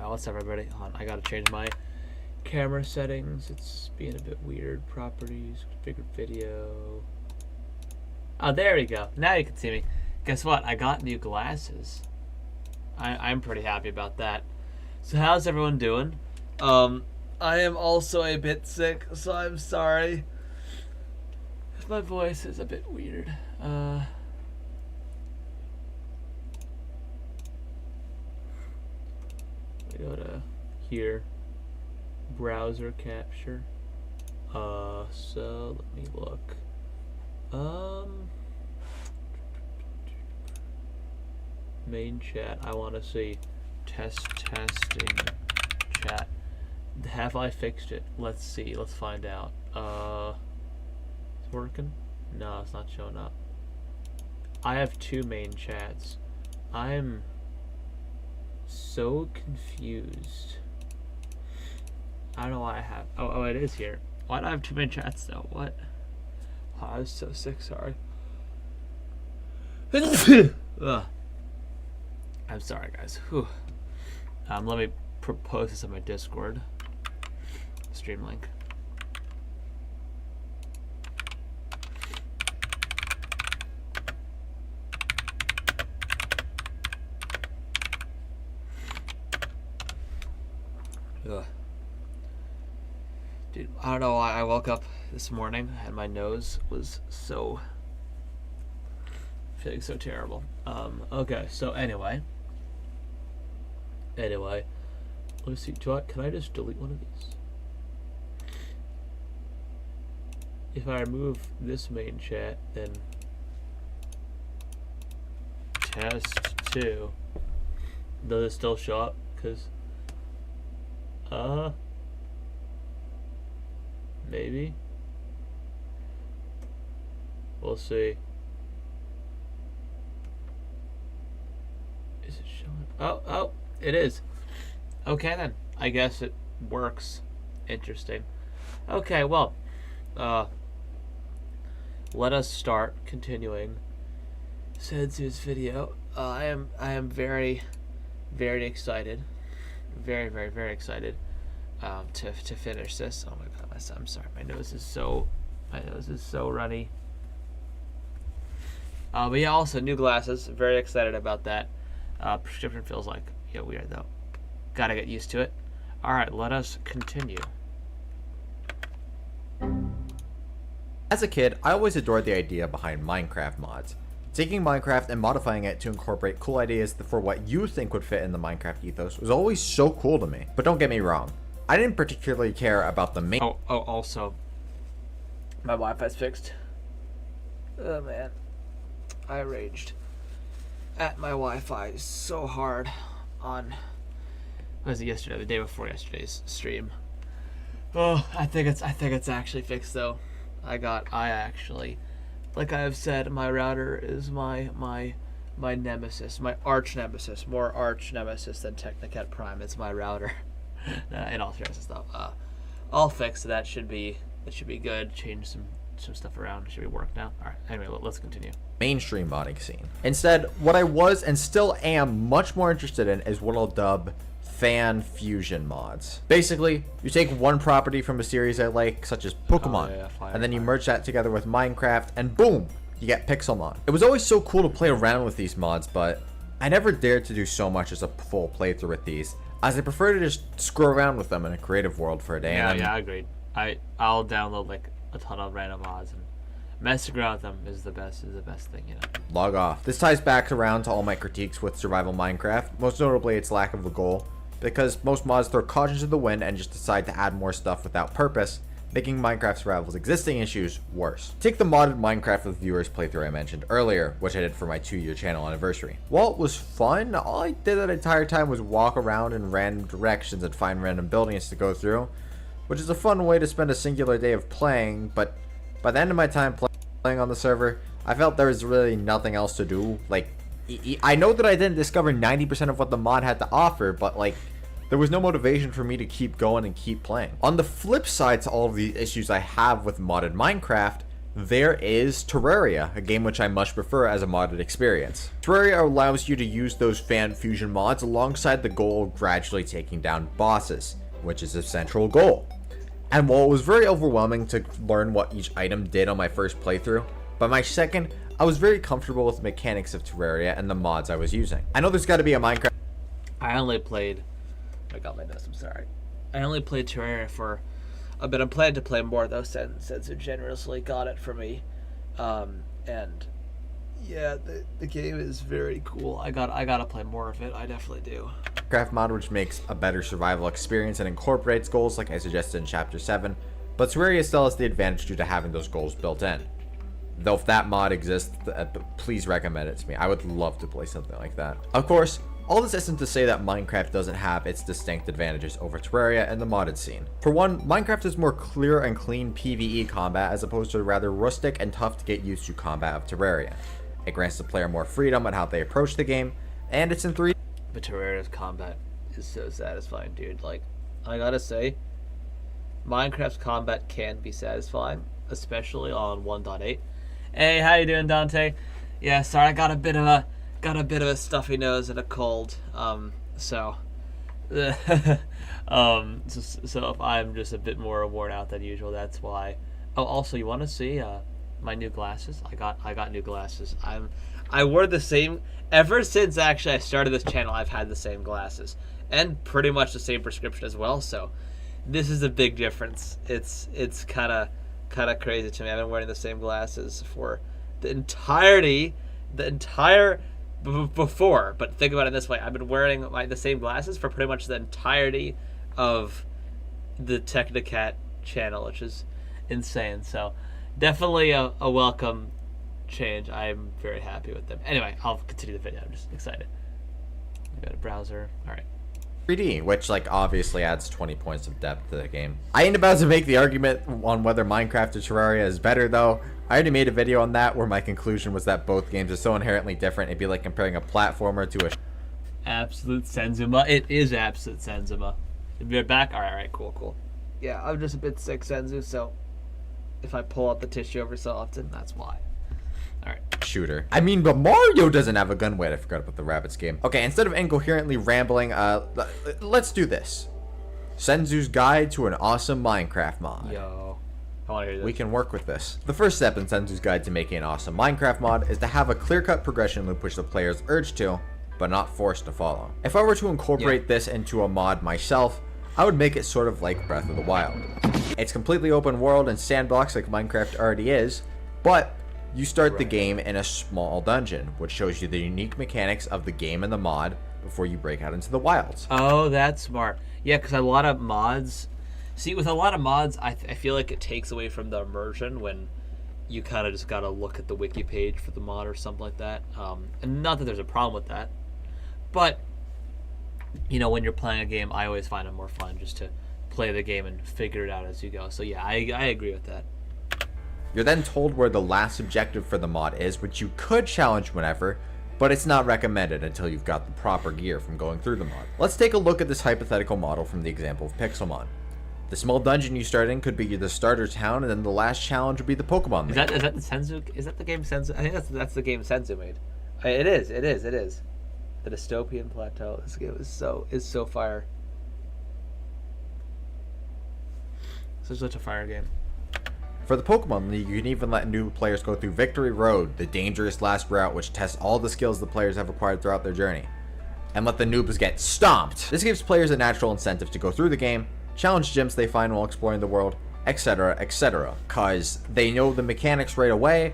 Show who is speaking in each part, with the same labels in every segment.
Speaker 1: what's up, everybody? Hold on, I gotta change my camera settings. It's being a bit weird. Properties, configured video. Oh, there we go. Now you can see me. Guess what? I got new glasses. I'm pretty happy about that. So how's everyone doing? I am also a bit sick, so I'm sorry if my voice is a bit weird. We go to here, browser capture. So let me look. Main chat. I want to see testing chat. Have I fixed it? Let's see. Let's find out. It's working? No, it's not showing up. I have two main chats. I'm so confused. I don't know why I have. Oh, it is here. Why do I have two main chats though? What? Oh, I was so sick. Sorry. Ugh. I'm sorry, guys. Whew. Let me propose this on my Discord stream link. Ugh. Dude, I don't know why I woke up this morning and my nose was so feeling so terrible. Okay, so anyway, let me see. Can I just delete one of these? If I remove this main chat, then test2, does it still show up? Cause maybe. We'll see. Is it showing? Oh, it is. Okay then. I guess it works. Interesting. Okay, well, let us start continuing Sensu's video. I am very, very excited. Very excited to finish this. Oh my god, I'm sorry. My nose is so runny. But yeah, also new glasses. Very excited about that. Prescription feels like weird though. Gotta get used to it. All right, let us continue.
Speaker 2: As a kid, I always adored the idea behind Minecraft mods. Taking Minecraft and modifying it to incorporate cool ideas for what you think would fit in the Minecraft ethos was always so cool to me. But don't get me wrong, I didn't particularly care about the main.
Speaker 1: Also, my Wi-Fi's fixed. Oh man, I raged at my Wi-Fi so hard on, was it yesterday? The day before yesterday's stream. Oh, I think it's actually fixed though. I actually, like I have said, my router is my nemesis, my arch nemesis, more arch nemesis than Technicat Prime. It's my router. In all seriousness though, all fixed. So that should be good. Change some stuff around. It should be work now. All right. Anyway, let's continue.
Speaker 2: Mainstream modding scene. Instead, what I was and still am much more interested in is what I'll dub fan fusion mods. Basically, you take one property from a series I like, such as Pokemon, and then you merge that together with Minecraft, and boom, you get Pixelmon. It was always so cool to play around with these mods, but I never dared to do so much as a full playthrough with these, as I prefer to just screw around with them in a creative world for a day.
Speaker 1: Yeah, I agreed. I'll download like a ton of random mods and messing around with them is the best thing,
Speaker 2: Log off. This ties back around to all my critiques with survival Minecraft, most notably its lack of a goal, because most mods throw caution to the wind and just decide to add more stuff without purpose, making Minecraft Survival's existing issues worse. Take the modded Minecraft with viewers playthrough I mentioned earlier, which I did for my 2-year channel anniversary. While it was fun, all I did that entire time was walk around in random directions and find random buildings to go through, which is a fun way to spend a singular day of playing, but by the end of my time playing on the server, I felt there was really nothing else to do. Like, I know that I didn't discover 90% of what the mod had to offer, but like, there was no motivation for me to keep going and keep playing. On the flip side to all of these issues I have with modded Minecraft, there is Terraria, a game which I much prefer as a modded experience. Terraria allows you to use those fan fusion mods alongside the goal of gradually taking down bosses, which is a central goal. And while it was very overwhelming to learn what each item did on my first playthrough, by my second, I was very comfortable with the mechanics of Terraria and the mods I was using. I know there's got to be a Minecraft...
Speaker 1: I only played... I got my notes, I'm sorry. I only played Terraria for a bit. I'm planning to play more, though, since it generously got it for me. And, yeah, the game is very cool. I gotta play more of it. I definitely do.
Speaker 2: Minecraft mod which makes a better survival experience and incorporates goals like I suggested in Chapter 7, but Terraria still has the advantage due to having those goals built in. Though if that mod exists, please recommend it to me. I would love to play something like that. Of course, all this isn't to say that Minecraft doesn't have its distinct advantages over Terraria and the modded scene. For one, Minecraft is more clear and clean PvE combat as opposed to the rather rustic and tough to get used to combat of Terraria. It grants the player more freedom on how they approach the game, and it's in 3D.
Speaker 1: But Terraria's combat is so satisfying, dude. Like, I gotta say, Minecraft's combat can be satisfying, especially on 1.8. Hey, how you doing, Dante? Yeah, sorry, I got a bit of a stuffy nose and a cold. So if I'm just a bit more worn out than usual, that's why. Oh, also, you want to see my new glasses? I got new glasses. I wore the same ever since actually I started this channel. I've had the same glasses and pretty much the same prescription as well. So this is a big difference. It's kind of crazy to me. I've been wearing the same glasses for the entire before. But think about it this way: I've been wearing the same glasses for pretty much the entirety of the Technicat channel, which is insane. So definitely a welcome change. I'm very happy with them. Anyway, I'll continue the video. I'm just excited. I got a browser. All right.
Speaker 2: 3D, which like obviously adds 20 points of depth to the game. I ain't about to make the argument on whether Minecraft or Terraria is better though. I already made a video on that where my conclusion was that both games are so inherently different. It'd be like comparing a platformer to a
Speaker 1: absolute Senzuma. It is absolute Senzuma. We're back. All right, cool. Yeah, I'm just a bit sick, Senzu. So if I pull out the tissue every so often, that's why. All right.
Speaker 2: Shooter. I mean, but Mario doesn't have a gun. Wait, I forgot about the rabbits game. Okay, instead of incoherently rambling, let's do this. Senzu's Guide to an Awesome Minecraft Mod.
Speaker 1: Yo, I want to hear this.
Speaker 2: We can work with this. The first step in Senzu's Guide to making an awesome Minecraft mod is to have a clear-cut progression loop which the player is urged to, but not forced to follow. If I were to incorporate this into a mod myself, I would make it sort of like Breath of the Wild. It's completely open world and sandbox like Minecraft already is, but you start the game in a small dungeon, which shows you the unique mechanics of the game and the mod before you break out into the wilds.
Speaker 1: Oh, that's smart. Yeah, because a lot of mods... See, with a lot of mods, I feel like it takes away from the immersion when you kind of just got to look at the wiki page for the mod or something like that. And not that there's a problem with that. But, you know, when you're playing a game, I always find it more fun just to play the game and figure it out as you go. So yeah, I agree with that.
Speaker 2: You're then told where the last objective for the mod is, which you could challenge whenever, but it's not recommended until you've got the proper gear from going through the mod. Let's take a look at this hypothetical model from the example of Pixelmon. The small dungeon you start in could be the starter town, and then the last challenge would be the Pokemon.
Speaker 1: Is that the Senzu? Is that the game Senzu? I think that's the game Senzu made. It is. The dystopian plateau. This game is so fire. This is such a fire game.
Speaker 2: For the Pokemon League, you can even let new players go through Victory Road, the dangerous last route which tests all the skills the players have acquired throughout their journey, and let the noobs get stomped. This gives players a natural incentive to go through the game, challenge gyms they find while exploring the world, etc, etc, cause they know the mechanics right away,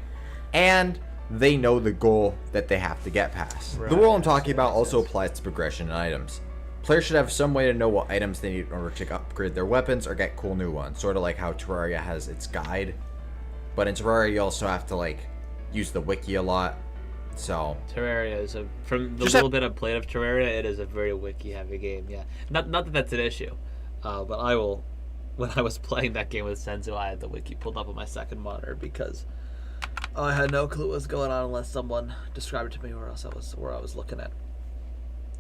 Speaker 2: and they know the goal that they have to get past. Right. The rule I'm talking about also applies to progression and items. Players should have some way to know what items they need in order to upgrade their weapons or get cool new ones, sort of like how Terraria has its guide. But in Terraria, you also have to like use the wiki a lot. So
Speaker 1: Terraria is from the little bit I've played of Terraria, it is a very wiki-heavy game. Yeah, not that that's an issue, but I will. When I was playing that game with Senzu, I had the wiki pulled up on my second monitor because I had no clue what was going on unless someone described it to me, or else I was looking at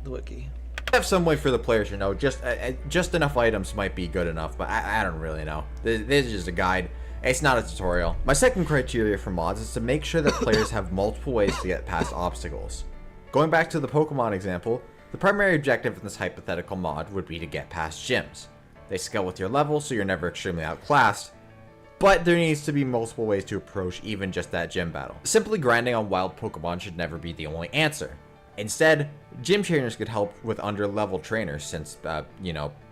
Speaker 1: the wiki.
Speaker 2: Have some way for the players to know. Just enough items might be good enough, but I don't really know. This is just a guide. It's not a tutorial. My second criteria for mods is to make sure that players have multiple ways to get past obstacles. Going back to the Pokemon example, the primary objective in this hypothetical mod would be to get past gyms. They scale with your level, so you're never extremely outclassed, but there needs to be multiple ways to approach even just that gym battle. Simply grinding on wild Pokemon should never be the only answer. Instead, gym trainers could help with under-level trainers since,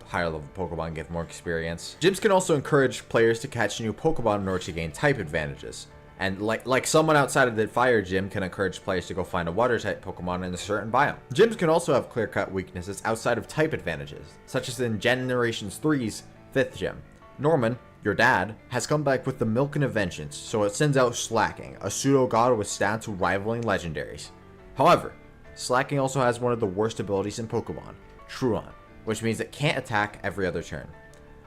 Speaker 2: higher level Pokemon give more experience. Gyms can also encourage players to catch new Pokemon in order to gain type advantages. And like someone outside of the fire gym can encourage players to go find a water type Pokemon in a certain biome. Gyms can also have clear-cut weaknesses outside of type advantages, such as in Generations 3's 5th gym. Norman, your dad, has come back with the Milk and Vengeance, so it sends out Slacking, a pseudo-god with stats rivaling legendaries. However, Slacking also has one of the worst abilities in Pokemon, Truon, which means it can't attack every other turn.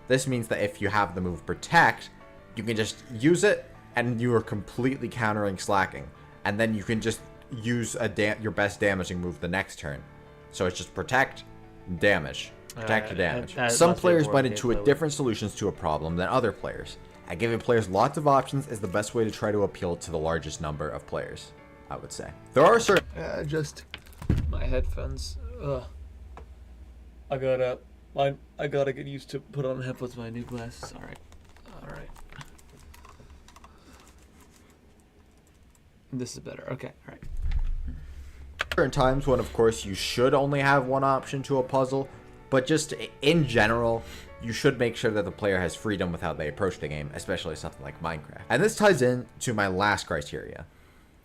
Speaker 2: This means that if you have the move Protect, you can just use it and you are completely countering Slacking, and then you can just use your best damaging move the next turn. So it's just Protect, damage, Protect, damage. Some players might intuit different solutions to a problem than other players, and giving players lots of options is the best way to try to appeal to the largest number of players, I would say. There are certain...
Speaker 1: Just my headphones. Ugh. I gotta get used to put on headphones with my new glasses. All right. This is better. Okay. All right.
Speaker 2: Certain times when, of course, you should only have one option to a puzzle, but just in general, you should make sure that the player has freedom with how they approach the game, especially something like Minecraft. And this ties in to my last criteria,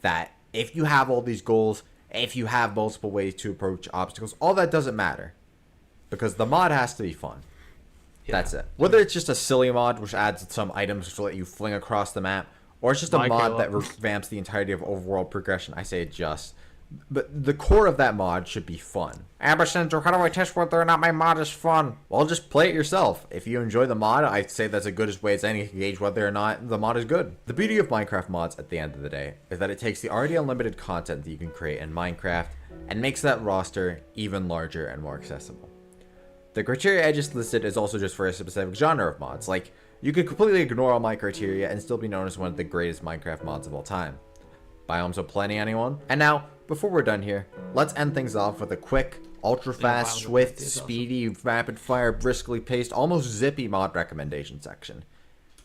Speaker 2: that if you have all these goals, if you have multiple ways to approach obstacles, all that doesn't matter, because the mod has to be fun. Yeah. That's it. Whether it's just a silly mod which adds some items which let you fling across the map, or it's just a mod that revamps the entirety of overworld progression, I say just. But the core of that mod should be fun. Abacenter, how do I test whether or not my mod is fun? Well, just play it yourself. If you enjoy the mod, I'd say that's as good a way as any to gauge whether or not the mod is good. The beauty of Minecraft mods at the end of the day is that it takes the already unlimited content that you can create in Minecraft and makes that roster even larger and more accessible. The criteria I just listed is also just for a specific genre of mods. Like, you could completely ignore all my criteria and still be known as one of the greatest Minecraft mods of all time. Biomes of Plenty, anyone? And now, before we're done here, let's end things off with a quick, ultra-fast, swift, speedy, rapid-fire, briskly paced, almost zippy mod recommendation section.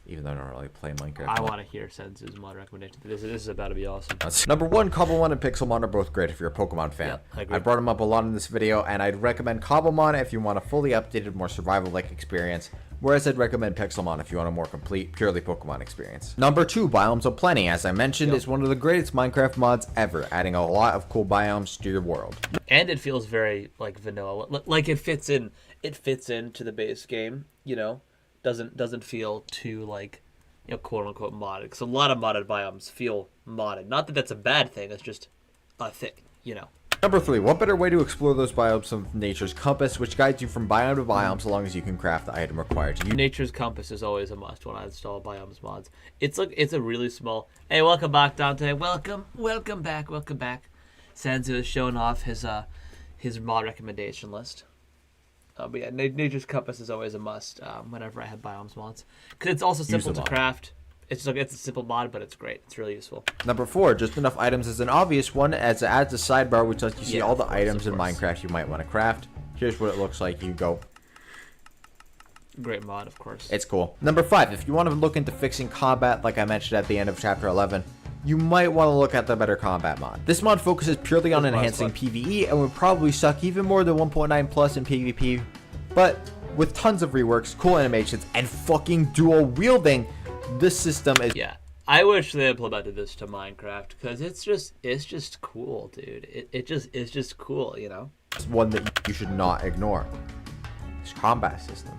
Speaker 2: Even though I don't really play Minecraft.
Speaker 1: I want to hear Sensu's mod recommendation. This is about to be awesome.
Speaker 2: Number 1, Cobblemon and Pixelmon are both great if you're a Pokemon fan.
Speaker 1: Yeah, I agree.
Speaker 2: I brought them up a lot in this video, and I'd recommend Cobblemon if you want a fully updated, more survival-like experience, whereas I'd recommend Pixelmon if you want a more complete, purely Pokemon experience. Number 2, Biomes of Plenty, as I mentioned, is one of the greatest Minecraft mods ever, adding a lot of cool biomes to your world.
Speaker 1: And it feels very, like, vanilla. Like, it fits into the base game, you know? Doesn't feel too, like, you know, quote-unquote modded. Because a lot of modded biomes feel modded. Not that that's a bad thing, it's just a thing, you know?
Speaker 2: Number 3, what better way to explore those biomes of Nature's Compass, which guides you from biome to biome so long as you can craft the item required to use.
Speaker 1: Nature's Compass is always a must when I install biomes mods. It's a really small... Hey, welcome back, Dante. Welcome back. Sanzu is showing off his mod recommendation list. But yeah, Nature's Compass is always a must whenever I have biomes mods. Because it's also simple to craft. It's a simple mod, but it's great. It's really useful.
Speaker 2: Number 4, just enough items is an obvious one, as it adds a sidebar which lets you see all the items in Minecraft you might want to craft. Here's what it looks like. You go.
Speaker 1: Great mod, of course.
Speaker 2: It's cool. Number 5, if you want to look into fixing combat, like I mentioned at the end of Chapter 11, you might want to look at the Better Combat mod. This mod focuses purely on enhancing PvE and would probably suck even more than 1.9 plus in PvP, but with tons of reworks, cool animations, and fucking dual wielding, this system is...
Speaker 1: Yeah, I wish they implemented this to Minecraft, because it's just cool, dude. It's just cool, you know?
Speaker 2: It's one that you should not ignore. This combat system.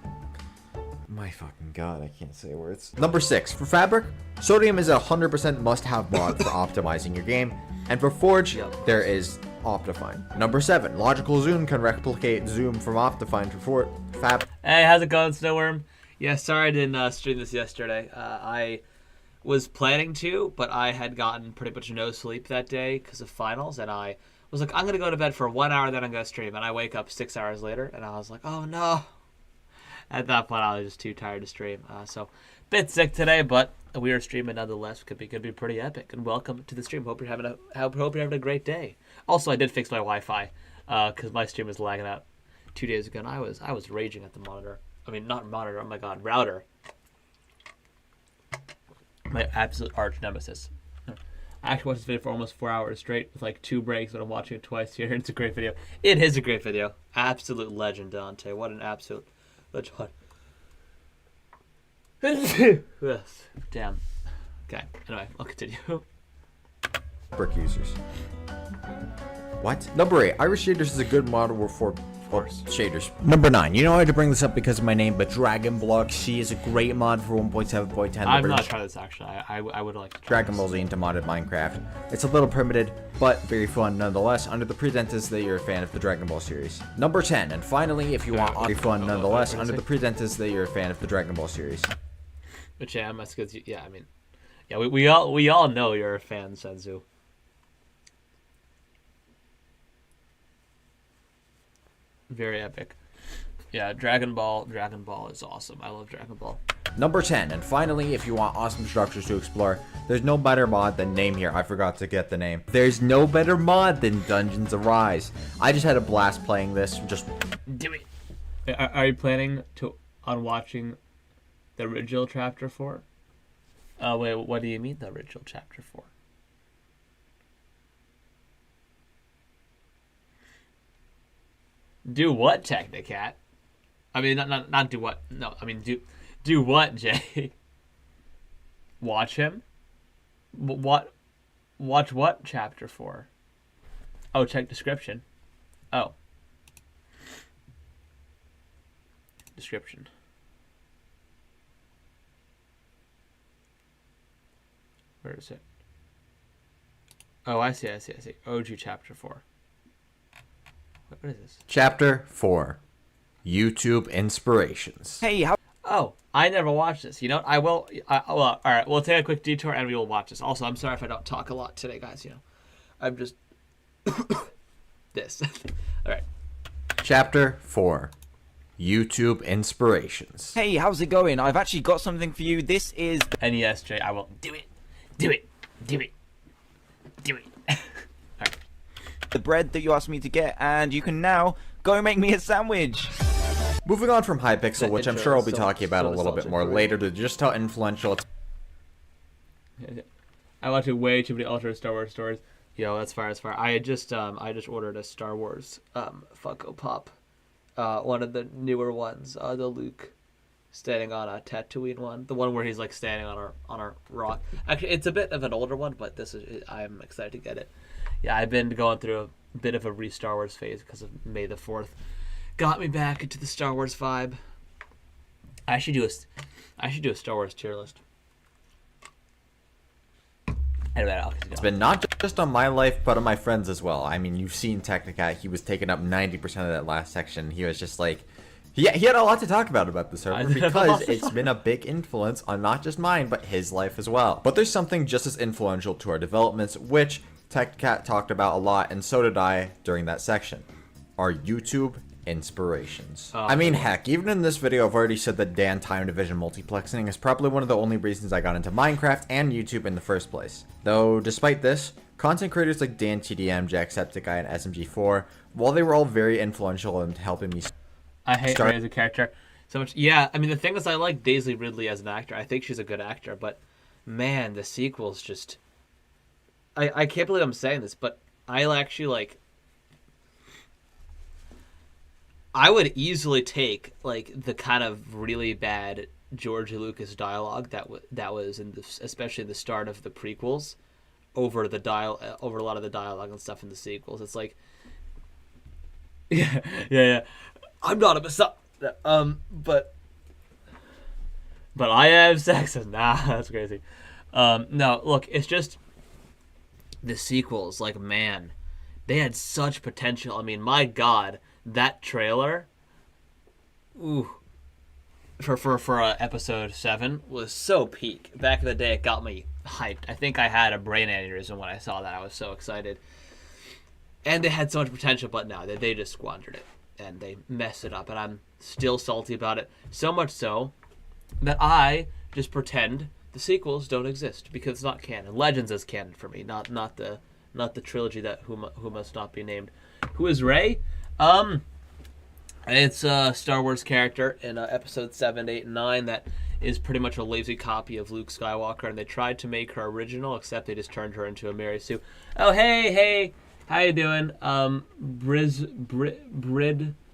Speaker 2: My fucking god, I can't say words. Number 6, for Fabric, Sodium is a 100% must-have mod for optimizing your game, and for Forge, there is Optifine. Number 7, Logical Zoom can replicate Zoom from Optifine for Fabric.
Speaker 1: Hey, how's it going, Snowworm? Yeah, sorry I didn't stream this yesterday. I was planning to, but I had gotten pretty much no sleep that day because of finals, and I was like, I'm going to go to bed for 1 hour, then I'm going to stream, and I wake up 6 hours later, and I was like, oh no. At that point, I was just too tired to stream. So, bit sick today, but we are streaming nonetheless. Could be pretty epic. And welcome to the stream. Hope you're having a great day. Also, I did fix my Wi-Fi because my stream was lagging out 2 days ago, and I was raging at the monitor. I mean, not monitor. Oh my god, router. My absolute arch nemesis. I actually watched this video for almost 4 hours straight with like 2 breaks, but I'm watching it twice here. It's a great video. It is a great video. Absolute legend, Dante. What an absolute legend. Yes. Damn. Okay. Anyway, I'll continue.
Speaker 2: Brick users. What? Number 8. Irish shaders is a good model for shaders. Number 9. You know I had to bring this up because of my name, but Dragon Block C is a great mod for 1.7.10.
Speaker 1: I've not tried this actually. I would like to try
Speaker 2: Dragon Ball Z into modded Minecraft. It's a little primitive, but very fun nonetheless, under the pretenses that you're a fan of the Dragon Ball series. Number 10, and finally, if you want very fun nonetheless, under the pretenses that you're a fan of the Dragon Ball series.
Speaker 1: Which yeah, that's good. Yeah, I mean, yeah, we all know you're a fan, Senzu. Very epic. Yeah, Dragon Ball is awesome. I love Dragon Ball.
Speaker 2: Number 10, and finally, if you want awesome structures to explore, there's no better mod than name here. I forgot to get the name. There's no better mod than Dungeons Arise. I just had a blast playing this. Just
Speaker 1: do it. Are you planning on watching the original chapter 4? Wait, what do you mean the original chapter 4? Do what, Technicat? I mean, not do what. No, I mean do what, Jay? Watch him. What? Watch what chapter 4? Oh, check description. Oh. Description. Where is it? Oh, I see. OG chapter 4. What is this?
Speaker 2: Chapter 4. YouTube inspirations.
Speaker 3: Hey, how?
Speaker 1: Oh, I never watched this. You know what? I will. Well, all right. We'll take a quick detour and we will watch this. Also, I'm sorry if I don't talk a lot today, guys. You know, I'm just this. All right.
Speaker 2: Chapter 4. YouTube inspirations.
Speaker 3: Hey, how's it going? I've actually got something for you. This is
Speaker 1: And yes, Jay, I will do it. Do it. Do it. Do it. All right.
Speaker 3: the bread that you asked me to get, and you can now go make me a sandwich.
Speaker 2: Moving on from Hypixel, which I'm sure I'll be talking about a little bit
Speaker 1: nostalgic,
Speaker 2: more
Speaker 1: right?
Speaker 2: later, to just how influential it's.
Speaker 1: I watch way too many alternate Star Wars stories. Yo, that's fire. I just ordered a Star Wars Funko Pop, one of the newer ones, the Luke standing on a Tatooine one, the one where he's like standing on a rock. Actually, it's a bit of an older one, but I'm excited to get it. Yeah, I've been going through a bit of a re-Star Wars phase because of May the 4th. Got me back into the Star Wars vibe. I should do a Star Wars tier list. Anyway, I'll continue.
Speaker 2: It's been not just on my life, but on my friends as well. I mean, you've seen Technicat. He was taking up 90% of that last section. He was just like, he had a lot to talk about the server because it's been a big influence on not just mine, but his life as well. But there's something just as influential to our developments, which Technicat talked about a lot, and so did I during that section. Our YouTube inspirations. I mean, heck, even in this video, I've already said that Dan Time Division multiplexing is probably one of the only reasons I got into Minecraft and YouTube in the first place. Though, despite this, content creators like Dan TDM, Jacksepticeye, and SMG4, while they were all very influential in helping me
Speaker 1: I hate Rey as a character so much. Yeah, I mean, the thing is, I like Daisy Ridley as an actor. I think she's a good actor, but man, the sequels just... I can't believe I'm saying this, but I actually like... I would easily take like the kind of really bad George Lucas dialogue that was in especially the start of the prequels over a lot of the dialogue and stuff in the sequels. It's like, yeah. I'm not a messiah, but I have sex. Nah, that's crazy. No, look, it's just the sequels. Like, man, they had such potential. I mean, my God. That trailer, ooh, for episode 7 was so peak. Back in the day, it got me hyped. I think I had a brain aneurysm when I saw that. I was so excited, and they had so much potential, but no, they just squandered it. and they mess it up, and I'm still salty about it. So much so that I just pretend the sequels don't exist because it's not canon. Legends is canon for me, not the trilogy that who must not be named. Who is Rey? It's a Star Wars character in episode 7, 8, and 9 that is pretty much a lazy copy of Luke Skywalker, and they tried to make her original, except they just turned her into a Mary Sue. Oh, hey, how you doing?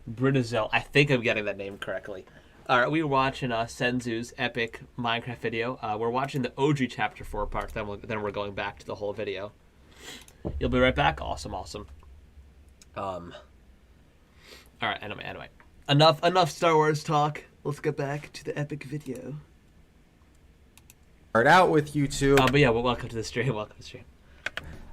Speaker 1: Bridizel. I think I'm getting that name correctly. All right, we were watching Senzu's epic Minecraft video. We're watching the OG Chapter 4 part, then we're going back to the whole video. You'll be right back? Awesome. All right, anyway. Enough Star Wars talk. Let's get back to the epic video.
Speaker 2: Start out with YouTube.
Speaker 1: But yeah, well, welcome to the stream. Hope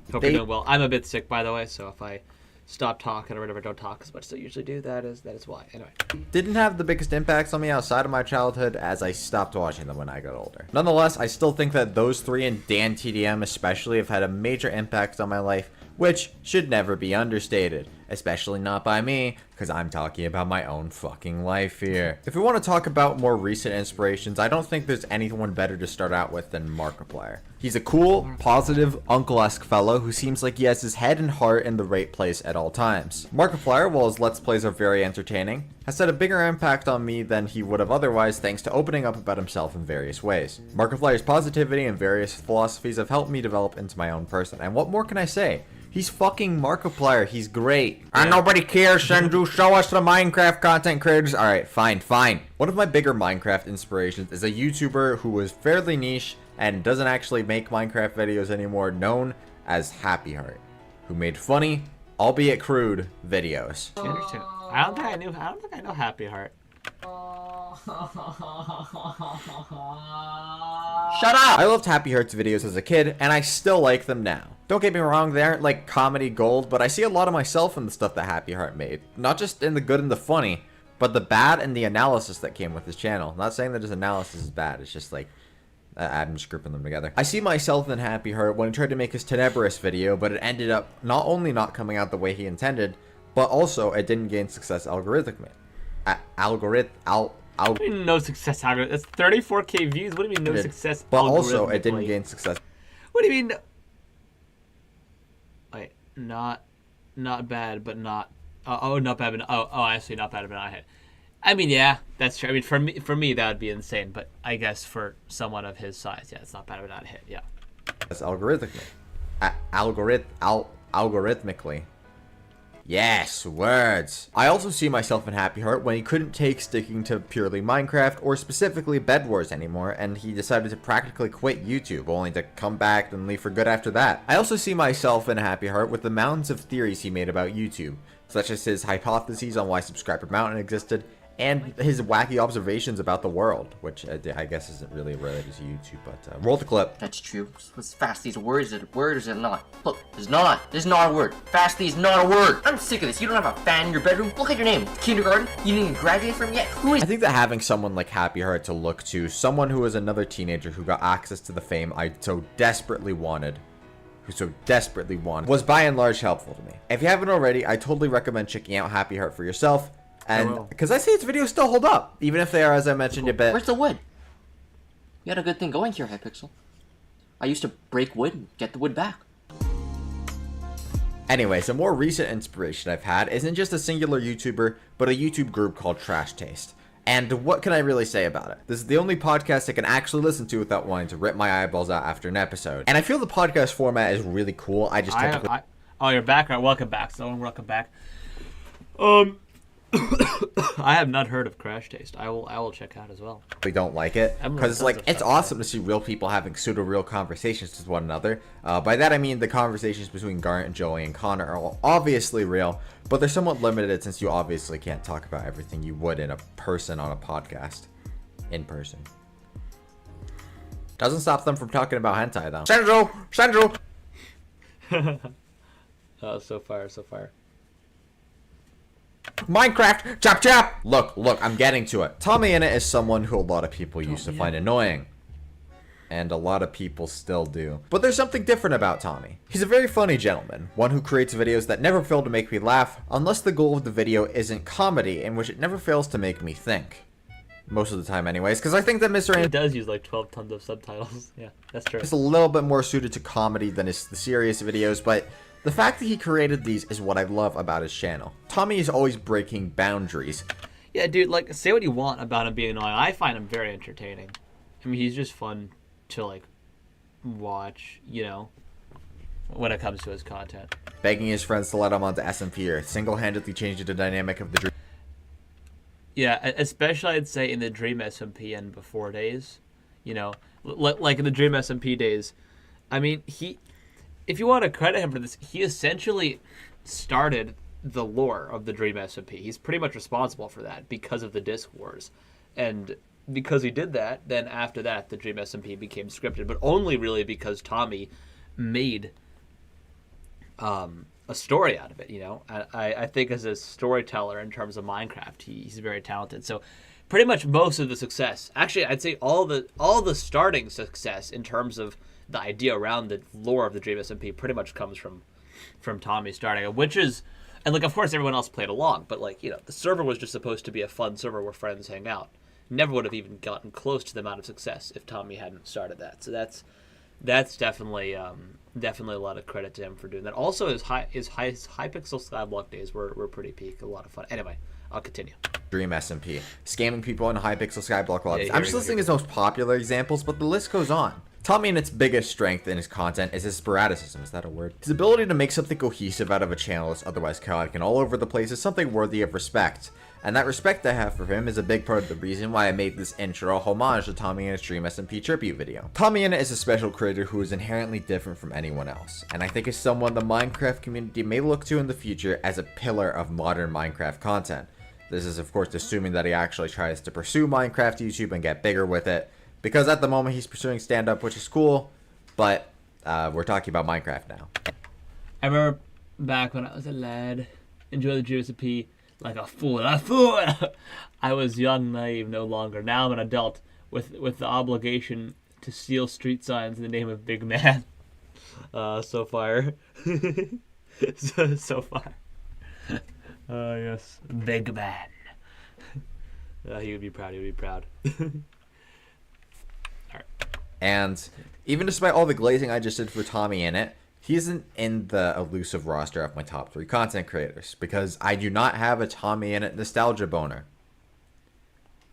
Speaker 1: you're doing well. I'm a bit sick, by the way, so if I stop talking or whatever, don't talk as much as I usually do, that is why. Anyway.
Speaker 2: Didn't have the biggest impacts on me outside of my childhood, as I stopped watching them when I got older. Nonetheless, I still think that those three, and Dan TDM especially, have had a major impact on my life, which should never be understated. Especially not by me, because I'm talking about my own fucking life here. If we want to talk about more recent inspirations, I don't think there's anyone better to start out with than Markiplier. He's a cool, positive, uncle-esque fellow who seems like he has his head and heart in the right place at all times. Markiplier, while his Let's Plays are very entertaining, has had a bigger impact on me than he would have otherwise thanks to opening up about himself in various ways. Markiplier's positivity and various philosophies have helped me develop into my own person, and what more can I say? He's fucking Markiplier. He's great. And nobody cares, Senju. Show us the Minecraft content creators. Alright, fine. One of my bigger Minecraft inspirations is a YouTuber who was fairly niche and doesn't actually make Minecraft videos anymore, known as Happy Heart, who made funny, albeit crude, videos.
Speaker 1: I don't think I know Happy Heart.
Speaker 2: Shut up! I loved Happy Heart's videos as a kid, and I still like them now. Don't get me wrong, they aren't like comedy gold, but I see a lot of myself in the stuff that Happy Heart made. Not just in the good and the funny, but the bad and the analysis that came with his channel. Not saying that his analysis is bad, it's just like, I'm just grouping them together. I see myself in Happy Heart when he tried to make his Tenebrous video, but it ended up not only not coming out the way he intended, but also it didn't gain success algorithmically.
Speaker 1: What do you mean no success algorithm? That's 34k views. What do you mean no success?
Speaker 2: But also, it didn't gain success.
Speaker 1: What do you mean? Wait, not bad, but not. Not bad, but I see. Not bad, but not hit. I mean, yeah, that's true. I mean, for me, that would be insane. But I guess for someone of his size, yeah, it's not bad, but not a hit. Yeah.
Speaker 2: That's algorithmically. Algorithmically. Yes, words. I also see myself in Happy Heart when he couldn't take sticking to purely Minecraft or specifically Bed Wars anymore, and he decided to practically quit YouTube, only to come back and leave for good after that. I also see myself in Happy Heart with the mountains of theories he made about YouTube, such as his hypotheses on why Subscriber Mountain existed, and his wacky observations about the world, which I guess isn't really related to YouTube, but roll the clip.
Speaker 4: That's true. What's fastly is a word? Is it a word or is it not? Look, it's not. This is not a word. Fastly is not a word. I'm sick of this. You don't have a fan in your bedroom. Look at your name. Kindergarten? You didn't even graduate from yet? Who is...
Speaker 2: I think that having someone like Happy Heart to look to, someone who was another teenager who got access to the fame I so desperately wanted, was by and large helpful to me. If you haven't already, I totally recommend checking out Happy Heart for yourself. And because I see its videos still hold up, even if they are, as I mentioned, a bit.
Speaker 4: Where's the wood? You had a good thing going here, Hypixel. I used to break wood and get the wood back.
Speaker 2: Anyways, a more recent inspiration I've had isn't just a singular YouTuber, but a YouTube group called Trash Taste. And what can I really say about it? This is the only podcast I can actually listen to without wanting to rip my eyeballs out after an episode. And I feel the podcast format is really cool. I just
Speaker 1: oh, you're back. All right, welcome back. So welcome back. I have not heard of Crash Taste. I will check out as well.
Speaker 2: We don't like it because it's awesome to see real people having pseudo-real conversations with one another. By that I mean the conversations between Garnet and Joey and Connor are obviously real, but they're somewhat limited since you obviously can't talk about everything you would in a person on a podcast. In person. Doesn't stop them from talking about hentai though. Senju!
Speaker 1: Oh, so far.
Speaker 2: Minecraft, chop. Look, I'm getting to it. Tommy in it is someone who a lot of people used to find annoying. and a lot of people still do. But there's something different about Tommy. He's a very funny gentleman, one who creates videos that never fail to make me laugh, unless the goal of the video isn't comedy, in which it never fails to make me think. Most of the time anyways, because I think that Mr.
Speaker 1: He does use like 12 tons of subtitles. Yeah, that's true.
Speaker 2: It's a little bit more suited to comedy than the serious videos, but the fact that he created these is what I love about his channel. Tommy is always breaking boundaries.
Speaker 1: Yeah, dude, like, say what you want about him being annoying. I find him very entertaining. I mean, he's just fun to, like, watch, you know, when it comes to his content.
Speaker 2: Begging his friends to let him onto SMP Earth, single-handedly changing the dynamic of the dream.
Speaker 1: Yeah, especially I'd say in the Dream SMP and before days, you know, like in the Dream SMP days. I mean, if you want to credit him for this, he essentially started the lore of the Dream SMP. He's pretty much responsible for that because of the Disc Wars. And because he did that, then after that, the Dream SMP became scripted, but only really because Tommy made a story out of it, you know. I think as a storyteller in terms of Minecraft, he's very talented. So pretty much most of the success, actually I'd say all the starting success in terms of the idea around the lore of the Dream SMP pretty much comes from Tommy starting it, which is, and like of course everyone else played along, but like, you know, the server was just supposed to be a fun server where friends hang out. Never would have even gotten close to the amount of success if Tommy hadn't started that. So that's definitely definitely a lot of credit to him for doing that. Also, his Hypixel Skyblock days were pretty peak, a lot of fun. Anyway, I'll continue.
Speaker 2: Dream SMP, scamming people in Hypixel Skyblock lobbies.
Speaker 1: Yeah,
Speaker 2: I'm just listing his most popular examples, but the list goes on. Tommy and its biggest strength in his content is his sporadicism. Is that a word? His ability to make something cohesive out of a channel that's otherwise chaotic and all over the place is something worthy of respect. And that respect I have for him is a big part of the reason why I made this intro homage to Tommy and his Dream SMP tribute video. Tommy in it is a special creator who is inherently different from anyone else, and I think is someone the Minecraft community may look to in the future as a pillar of modern Minecraft content. This is of course assuming that he actually tries to pursue Minecraft YouTube and get bigger with it, because at the moment he's pursuing stand-up, which is cool, but we're talking about Minecraft now.
Speaker 1: I remember back when I was a lad, enjoy the Dream SMP like a fool. I was young, naive, no longer. Now I'm an adult with the obligation to steal street signs in the name of Big Man. So fire. so fire. Yes, Big Man. He would be proud. He would be proud.
Speaker 2: And even despite all the glazing I just did for Tommy in it, he isn't in the elusive roster of my top 3 content creators, because I do not have a Tommy in it nostalgia boner.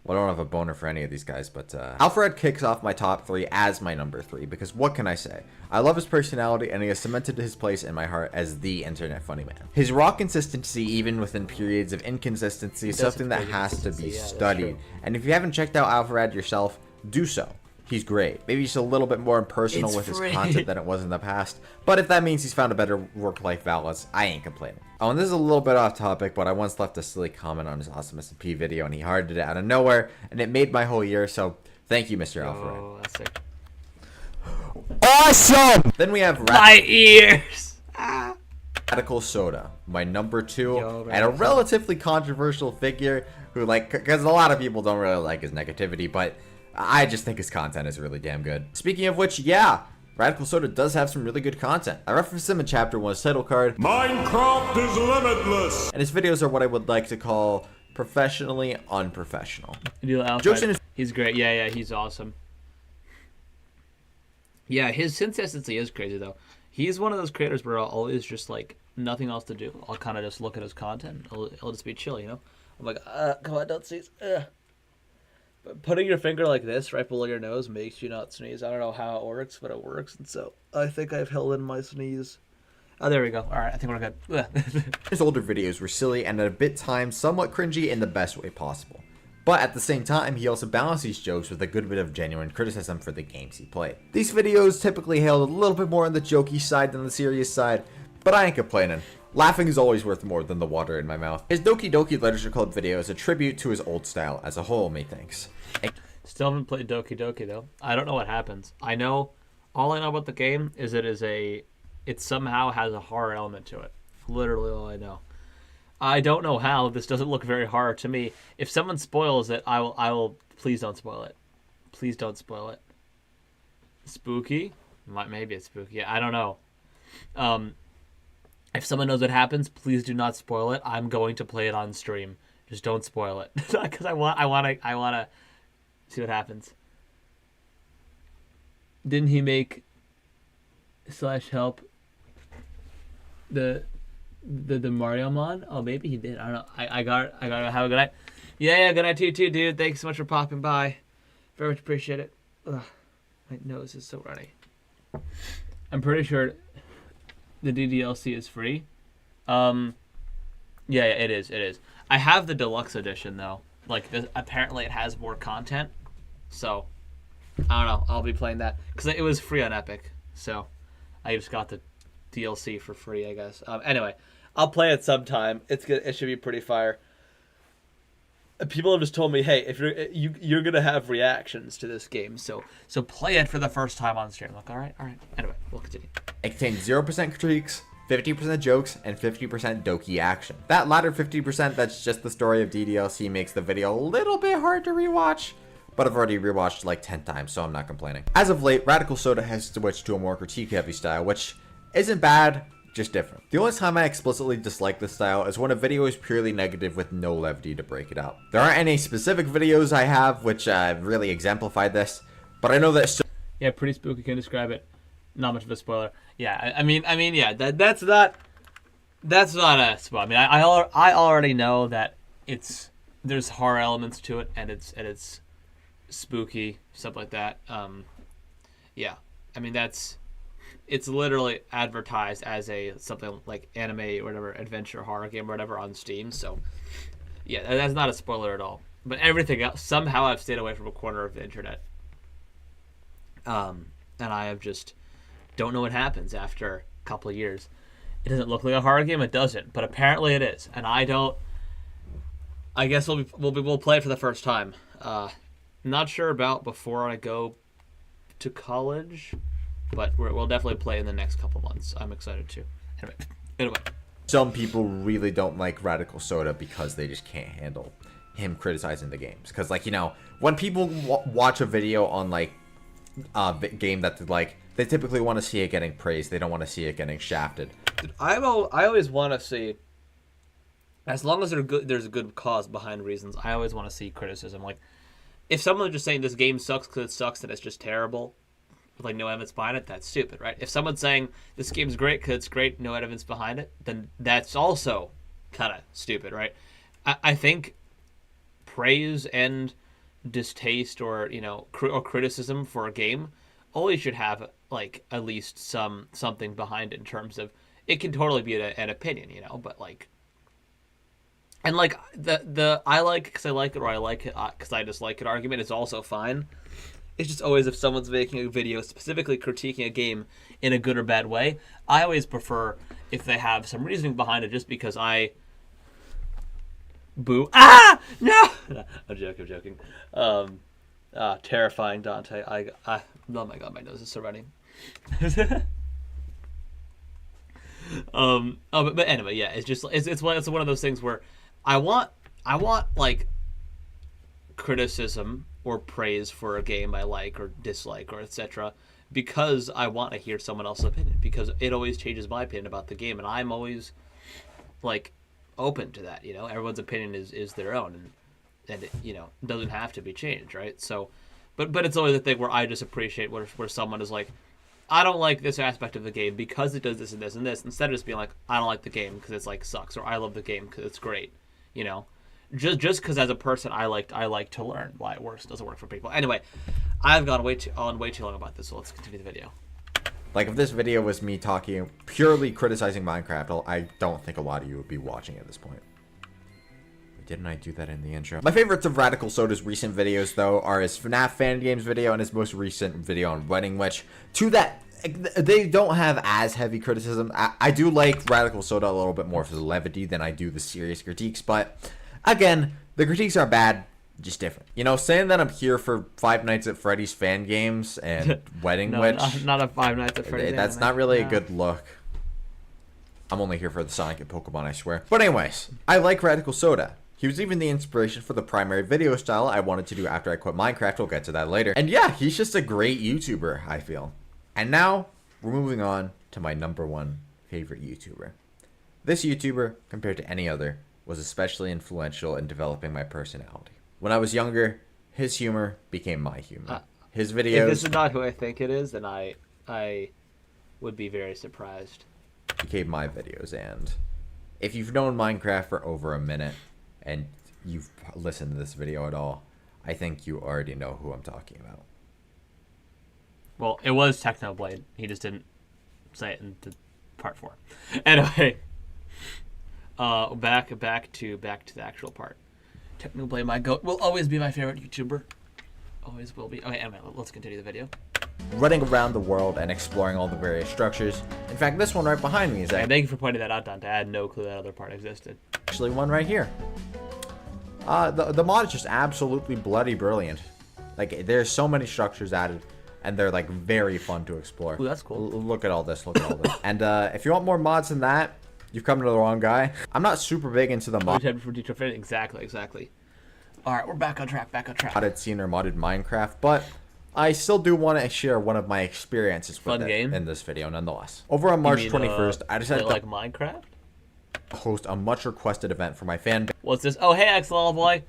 Speaker 2: Well, I don't have a boner for any of these guys, but Alfred kicks off my top 3 as my number 3, because what can I say? I love his personality, and he has cemented his place in my heart as the internet funny man. His raw consistency, even within periods of inconsistency, is something that has to be studied. And if you haven't checked out Alfred yourself, do so. He's great. Maybe just a little bit more impersonal with his content than it was in the past. But if that means he's found a better work-life balance, I ain't complaining. Oh, and this is a little bit off topic, but I once left a silly comment on his Awesome SMP video, and he hearted it out of nowhere, and it made my whole year, so thank you, Mr. Alfred.
Speaker 1: Oh, that's sick.
Speaker 2: Awesome! Then we have
Speaker 1: My ears!
Speaker 2: Radical Soda, my number 2,
Speaker 1: Yo,
Speaker 2: and a relatively controversial figure who, like, because a lot of people don't really like his negativity, but I just think his content is really damn good. Speaking of which, yeah, Radical Soda does have some really good content. I referenced him in Chapter 1's title card. Minecraft is limitless! And his videos are what I would like to call professionally unprofessional.
Speaker 1: Jokes in his... He's great. Yeah, he's awesome. Yeah, his consistency is crazy, though. He's one of those creators where I'll always just, like, nothing else to do. I'll kind of just look at his content. It'll just be chill, you know? I'm like, come on, don't sneeze. Putting your finger like this right below your nose makes you not sneeze. I don't know how it works, but it works. And so I think I've held in my sneeze. Oh, there we go. All right, I think we're good.
Speaker 2: His older videos were silly and at a bit times somewhat cringy in the best way possible. But at the same time, he also balanced these jokes with a good bit of genuine criticism for the games he played. These videos typically held a little bit more on the jokey side than the serious side, but I ain't complaining. Laughing is always worth more than the water in my mouth. His Doki Doki Literature Club video is a tribute to his old style as a whole, methinks.
Speaker 1: Still haven't played Doki Doki, though. I don't know what happens. All I know about the game is it somehow has a horror element to it. Literally all I know. I don't know how. This doesn't look very horror to me. If someone spoils it, I will please don't spoil it. Please don't spoil it. Spooky. Maybe it's spooky. I don't know. If someone knows what happens, please do not spoil it. I'm going to play it on stream. Just don't spoil it, because I want to see what happens. Didn't he make / help the Mario mod? Oh, maybe he did. I don't know. I got to have a good night. Yeah, good night to you too, dude. Thanks so much for popping by. Very much appreciate it. Ugh, my nose is so runny. I'm pretty sure the DDLC is free. Yeah, it is. I have the deluxe edition though. Like, apparently it has more content. So, I don't know. I'll be playing that because it was free on Epic. So, I just got the DLC for free, I guess. Anyway, I'll play it sometime. It's good. It should be pretty fire. People have just told me, hey, if you're gonna have reactions to this game, so play it for the first time on stream. Like, all right. Anyway, we'll continue.
Speaker 2: It contains 0% critiques, 50% jokes, and 50% dokey action. That latter 50% that's just the story of DDLC makes the video a little bit hard to rewatch, but I've already rewatched like 10 times, so I'm not complaining. As of late, Radical Soda has switched to a more critique-heavy style, which isn't bad, just different. The only time I explicitly dislike this style is when a video is purely negative with no levity to break it up. There aren't any specific videos I have which really exemplify this, but I know that
Speaker 1: yeah, pretty spooky. Can describe it. Not much of a spoiler. Yeah, I mean, yeah, that's not a spoiler. I mean, I already know that there's horror elements to it, and it's spooky, stuff like that. Yeah, I mean it's literally advertised as something like anime or whatever, adventure horror game or whatever on Steam. So yeah, that's not a spoiler at all. But everything else, somehow I've stayed away from a corner of the internet. And I have just don't know what happens after a couple of years. It doesn't look like a horror game. It doesn't, but apparently it is. And I guess we'll play it for the first time. Not sure about before I go to college, but we'll definitely play in the next couple months. I'm excited too. Anyway.
Speaker 2: Some people really don't like Radical Soda because they just can't handle him criticizing the games. Because, like, when people watch a video on, like, a game that, like, they typically want to see it getting praised. They don't want to see it getting shafted.
Speaker 1: I always want to see, as long as there's a good cause behind reasons, I always want to see criticism. Like, if someone's just saying this game sucks because it sucks and it's just terrible, with like no evidence behind it, that's stupid, right? If someone's saying this game's great because it's great, no evidence behind it, then that's also kind of stupid, right? I think praise and distaste or or criticism for a game always should have like at least something behind it in terms of it can totally be an opinion, but like, and like the I like it because I like it or I like it because I dislike it argument is also fine. It's just always if someone's making a video specifically critiquing a game in a good or bad way, I always prefer if they have some reasoning behind it just because I boo. Ah! No! I'm joking. Terrifying Dante. Oh my god, my nose is so running. But anyway, yeah, it's one of those things where I want like criticism or praise for a game I like or dislike or etc. because I want to hear someone else's opinion because it always changes my opinion about the game and I'm always like open to that. Everyone's opinion is their own and it, doesn't have to be changed, right? So, but it's always a thing where I just appreciate where someone is like, I don't like this aspect of the game because it does this and this and this, instead of just being like, I don't like the game because it's like sucks or I love the game because it's great, Just because as a person I like to learn why it doesn't work for people. Anyway, I've gone way too long about this, so let's continue the video.
Speaker 2: Like, if this video was me talking purely criticizing Minecraft, I don't think a lot of you would be watching at this point. Didn't I do that in the intro? My favorites of Radical Soda's recent videos, though, are his FNAF fan games video and his most recent video on Wedding Witch. To that, they don't have as heavy criticism. I do like Radical Soda a little bit more for the levity than I do the serious critiques, but again, the critiques are bad, just different. Saying that I'm here for Five Nights at Freddy's fan games and Wedding Witch.
Speaker 1: Not a Five Nights at Freddy's.
Speaker 2: That's not really a good look. I'm only here for the Sonic and Pokemon, I swear. But anyways, I like Radical Soda. He was even the inspiration for the primary video style I wanted to do after I quit Minecraft. We'll get to that later. And yeah, he's just a great YouTuber, I feel. And now, we're moving on to my #1 favorite YouTuber. This YouTuber, compared to any other, was especially influential in developing my personality. When I was younger, his humor became my humor. His videos...
Speaker 1: If this is not who I think it is, then I would be very surprised.
Speaker 2: ...became my videos, and if you've known Minecraft for over a minute, and you've listened to this video at all, I think you already know who I'm talking about.
Speaker 1: Well, it was Technoblade. He just didn't say it in part 4. Anyway, back to the actual part. Technoblade, my goat, will always be my favorite YouTuber. Always will be. Okay, anyway, let's continue the video.
Speaker 2: Running around the world and exploring all the various structures. In fact, this one right behind me is
Speaker 1: And thank you for pointing that out, Dante. I had no clue that other part existed.
Speaker 2: actually one right here. The mod is just absolutely bloody brilliant. Like, there's so many structures added, and they're like very fun to explore.
Speaker 1: Ooh, that's cool.
Speaker 2: Look at all this. Look at all this. And if you want more mods than that, you've come to the wrong guy. I'm not super big into the mod.
Speaker 1: Exactly. All right, we're back on track.
Speaker 2: Modded scene or modded Minecraft, but I still do want to share one of my experiences with it in this video, nonetheless. Over on March 21st, I decided to
Speaker 1: Minecraft.
Speaker 2: Host a much requested event for my fan base.
Speaker 1: What's this? Oh, hey, Axel boy,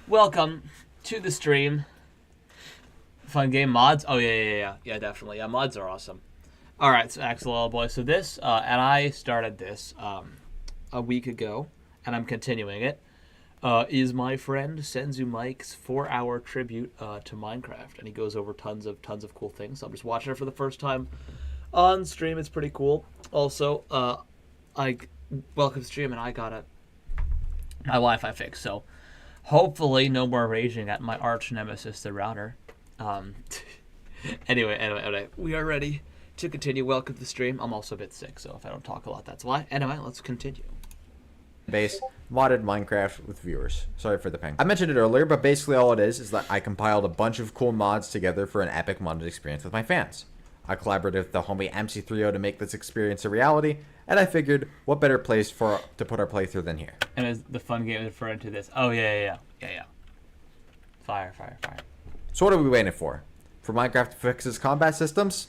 Speaker 1: welcome to the stream. Fun game mods. Oh yeah, definitely. Yeah, mods are awesome. All right, so Axel boy. So this, and I started this a week ago, and I'm continuing it. Is my friend Senzu Mike's 4-hour tribute to Minecraft, and he goes over tons of cool things. So I'm just watching it for the first time on stream. It's pretty cool. Also, I welcome to stream, and I got my Wi-Fi fixed. So hopefully, no more raging at my arch nemesis, the router. Anyway, we are ready to continue. Welcome to the stream. I'm also a bit sick, so if I don't talk a lot, that's why. Anyway, let's continue.
Speaker 2: Base modded Minecraft with viewers. Sorry for the ping. I mentioned it earlier, but basically all it is that I compiled a bunch of cool mods together for an epic modded experience with my fans. I collaborated with the homie MC3O to make this experience a reality, and I figured what better place to put our playthrough than here.
Speaker 1: And is the fun game referring to this? Oh yeah. Fire.
Speaker 2: So what are we waiting for? For Minecraft to fix its combat systems?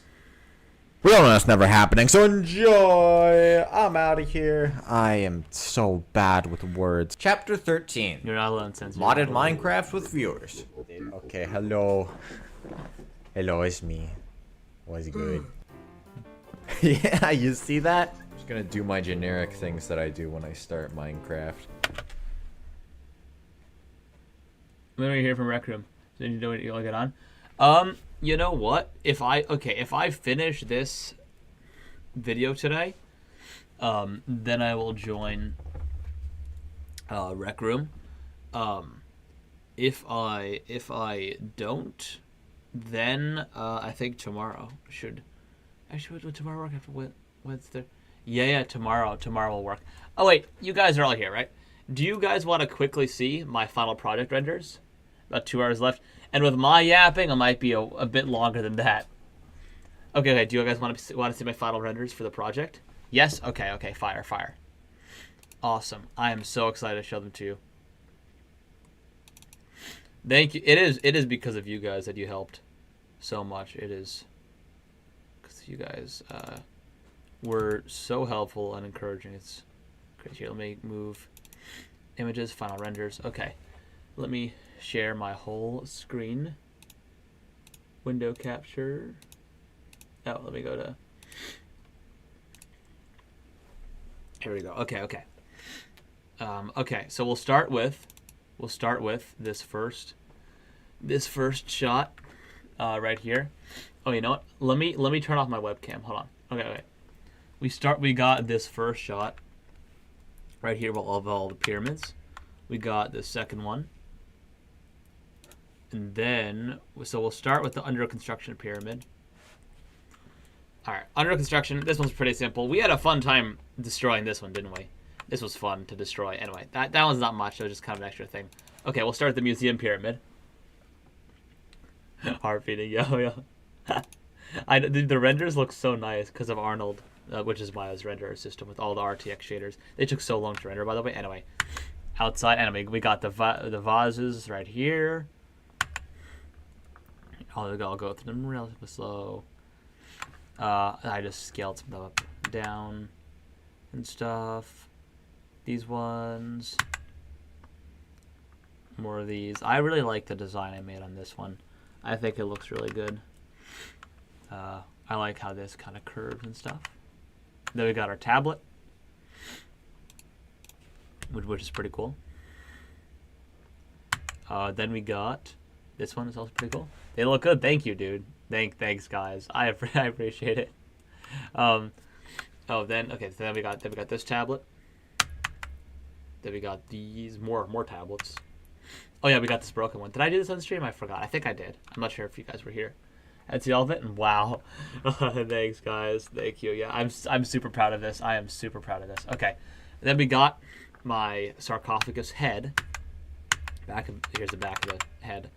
Speaker 2: We all know that's never happening, so enjoy! I'm out of here. I am so bad with words. Chapter 13.
Speaker 1: You're not alone, Sense.
Speaker 2: Modded Minecraft with viewers. Okay, hello. Hello, it's me. What's good? Yeah, you see that? I'm just gonna do my generic things that I do when I start Minecraft.
Speaker 1: When are you here from Rec Room? So you know what you'll get on? You know what? If I finish this video today, then I will join Rec Room. If I don't, then I think tomorrow should. Actually, would tomorrow work after Wednesday? Yeah, tomorrow will work. Oh wait, you guys are all here, right? Do you guys want to quickly see my final project renders? About 2 hours left. And with my yapping, I might be a bit longer than that. Okay. Do you guys want to see my final renders for the project? Yes? Okay. Fire. Awesome. I am so excited to show them to you. Thank you. It is because of you guys that you helped so much. It is because you guys were so helpful and encouraging. It's great. Here, let me move images, final renders. Okay. Let me share my whole screen. Window capture. Oh, let me go to. Here we go. Okay. Okay. So we'll start with this first shot right here. Oh, you know what? Let me turn off my webcam. Hold on. Okay. We got this first shot right here of all the pyramids. We got the second one. And then, so we'll start with the under construction pyramid. All right, under construction, this one's pretty simple. We had a fun time destroying this one, didn't we? This was fun to destroy. Anyway, that one's not much, so just kind of an extra thing. Okay, we'll start with the museum pyramid. Heart beating, yo. The renders look so nice because of Arnold, which is Maya's render system with all the RTX shaders. They took so long to render, by the way. Anyway, outside, and we got the vases right here. I'll go through them relatively slow. I just scaled some up, down, and stuff. These ones. More of these. I really like the design I made on this one. I think it looks really good. I like how this kind of curves and stuff. Then we got our tablet, which is pretty cool. Then we got this one is also pretty cool. They look good. Thank you, dude. Thanks, guys. I appreciate it. So then we got this tablet. Then we got these more tablets. Oh yeah, we got this broken one. Did I do this on stream? I forgot. I think I did. I'm not sure if you guys were here. I'd see all of it, and wow. Thanks, guys. Thank you. Yeah, I'm super proud of this. I am super proud of this. Okay. And then we got my sarcophagus head. Here's the back of the head.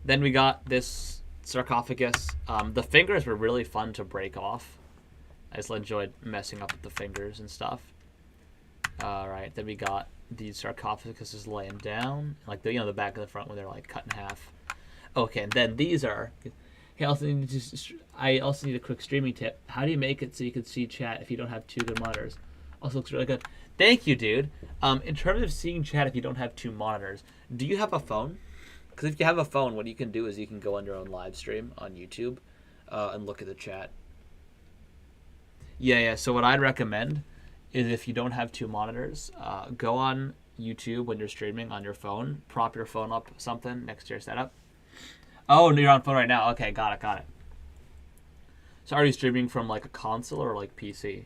Speaker 1: Then we got this sarcophagus. The fingers were really fun to break off. I just enjoyed messing up with the fingers and stuff. Alright, then we got these sarcophaguses laying down. Like, the back of the front when they're, like, cut in half. Okay, and then these are... I also need a quick streaming tip. How do you make it so you can see chat if you don't have 2 good monitors? Also looks really good. Thank you, dude. In terms of seeing chat if you don't have 2 monitors, do you have a phone? Because if you have a phone, what you can do is you can go on your own live stream on YouTube and look at the chat. Yeah. So what I'd recommend is if you don't have 2 monitors, go on YouTube when you're streaming on your phone. Prop your phone up something next to your setup. Oh, no, you're on phone right now. Okay, got it. So are you streaming from like a console or like PC?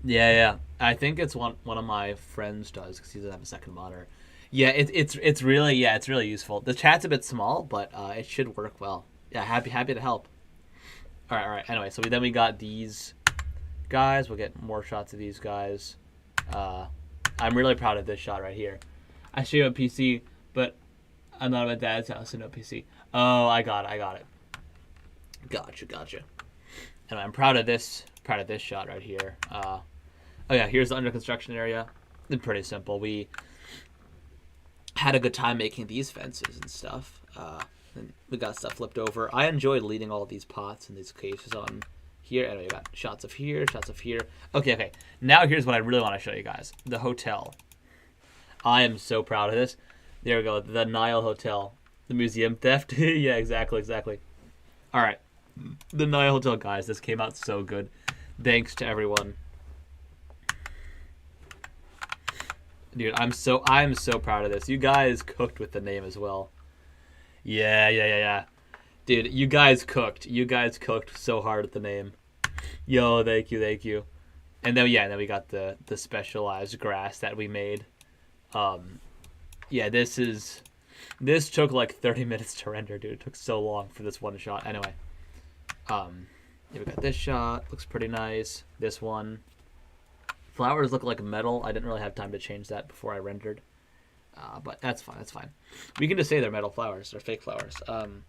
Speaker 1: Yeah. I think it's one of my friends does because he doesn't have a second monitor. Yeah, it's really useful. The chat's a bit small, but it should work well. Yeah, happy to help. All right. Anyway, so we got these guys. We'll get more shots of these guys. I'm really proud of this shot right here. I show you a PC, but I'm not at my dad's house, so no PC. Oh, I got it. Gotcha. And I'm proud of this shot right here. Oh yeah, here's the under construction area. It's pretty simple. We had a good time making these fences and stuff. And we got stuff flipped over. I enjoyed leading all of these pots and these cases on here. Anyway, we got shots of here. Okay. Now here's what I really want to show you guys. The hotel. I am so proud of this. There we go. The Nile Hotel. The museum theft. Yeah, exactly. All right. The Nile Hotel, guys. This came out so good. Thanks to everyone. Dude, I'm so proud of this. You guys cooked with the name as well. Yeah. Dude, you guys cooked. You guys cooked so hard with the name. Yo, thank you. And then we got the specialized grass that we made. Yeah, this took like 30 minutes to render, dude. It took so long for this one shot. Anyway. Yeah, we got this shot. Looks pretty nice. This one. Flowers look like metal. I didn't really have time to change that before I rendered. But that's fine. We can just say they're metal flowers. They're fake flowers. I'm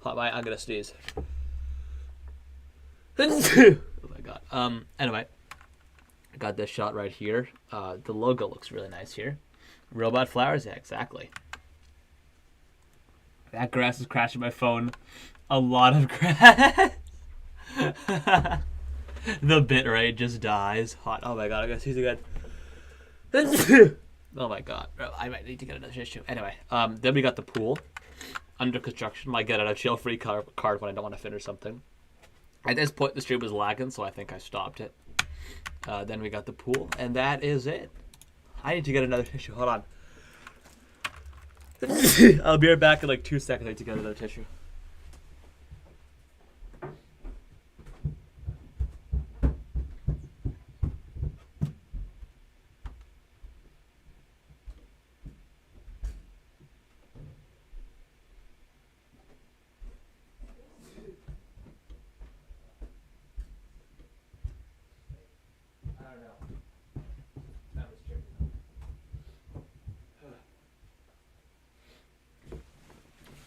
Speaker 1: gonna sneeze. Oh my god. Anyway. I got this shot right here. The logo looks really nice here. Robot flowers? Yeah, exactly. That grass is crashing my phone. A lot of grass. The bitrate just dies. Hot. Oh my god, I gotta sneeze again. Oh my god. I might need to get another tissue. Anyway, then we got the pool. Under construction. Might get out a chill free card when I don't want to finish something. At this point, the stream was lagging, so I think I stopped it. Then we got the pool, and that is it. I need to get another tissue. Hold on. I'll be right back in like 2 seconds. I need to get another tissue.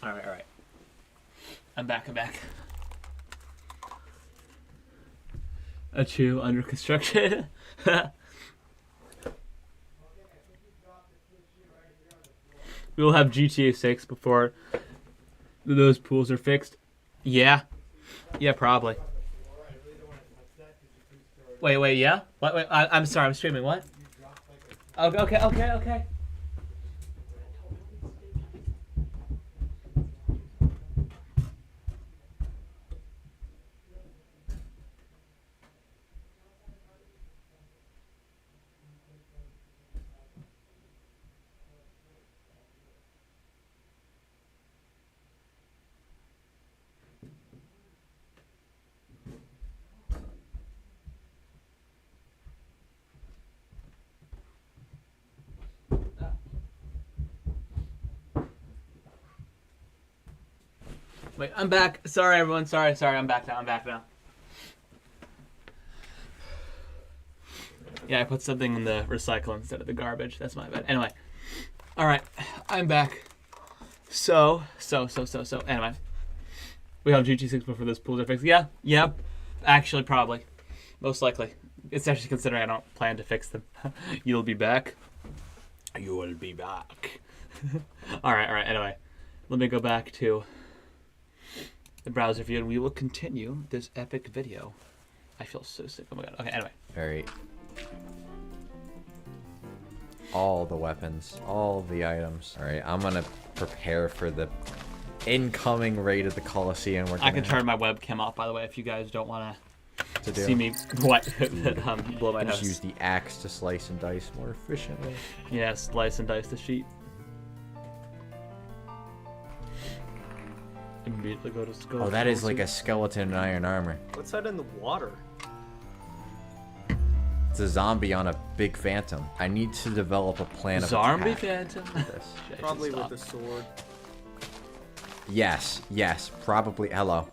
Speaker 1: All right. I'm back. A 2 under construction. We will have GTA 6 before those pools are fixed. Yeah. Yeah, probably. Wait, yeah? What? Wait, I'm sorry, I'm streaming. What? Okay. Wait, I'm back. Sorry, everyone. Sorry. I'm back now. Yeah, I put something in the recycle instead of the garbage. That's my bad. Anyway. Alright, I'm back. So. Anyway. We have GT6 before this pools are fixed. Yeah. Actually, probably. Most likely. Especially considering I don't plan to fix them. You'll be back. You will be back. Alright. Anyway. Let me go back to the browser view, and we will continue this epic video. I feel so sick. Oh my god. Okay, anyway.
Speaker 2: Alright. All the weapons, all the items. Alright, I'm gonna prepare for the incoming raid of the Coliseum.
Speaker 1: I can turn my webcam off, by the way, if you guys don't want
Speaker 2: to
Speaker 1: see me blow my
Speaker 2: just
Speaker 1: nose.
Speaker 2: use the axe to slice and dice more efficiently.
Speaker 1: Yeah, slice and dice the sheet. Immediately go to skull.
Speaker 2: Oh, that is like a skeleton in iron armor.
Speaker 5: What's that in the water?
Speaker 2: It's a zombie on a big phantom. I need to develop a plan of
Speaker 1: zombie
Speaker 2: attack
Speaker 1: phantom.
Speaker 2: for this.
Speaker 5: Probably with a sword.
Speaker 2: Yes, probably. Hello.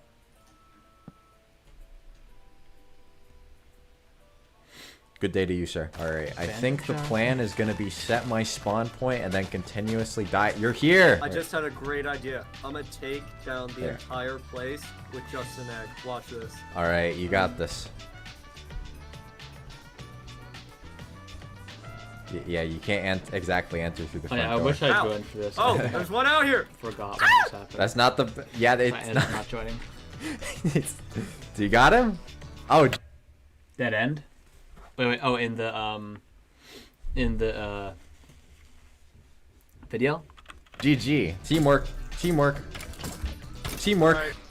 Speaker 2: Good day to you, sir. Alright, I think the plan is going to be set my spawn point and then continuously die. You're here!
Speaker 5: I just had a great idea. I'm gonna take down the entire place with just an egg. Watch this.
Speaker 2: Alright, you got this. Yeah, you can't exactly enter through the front door.
Speaker 1: I wish I joined for this.
Speaker 5: Oh, there's one out here!
Speaker 1: Forgot when this happened.
Speaker 2: That's not the... Yeah, it's
Speaker 1: not joining.
Speaker 2: Do you got him? Oh.
Speaker 1: Dead end? Wait. Oh, in the video?
Speaker 2: GG. Teamwork.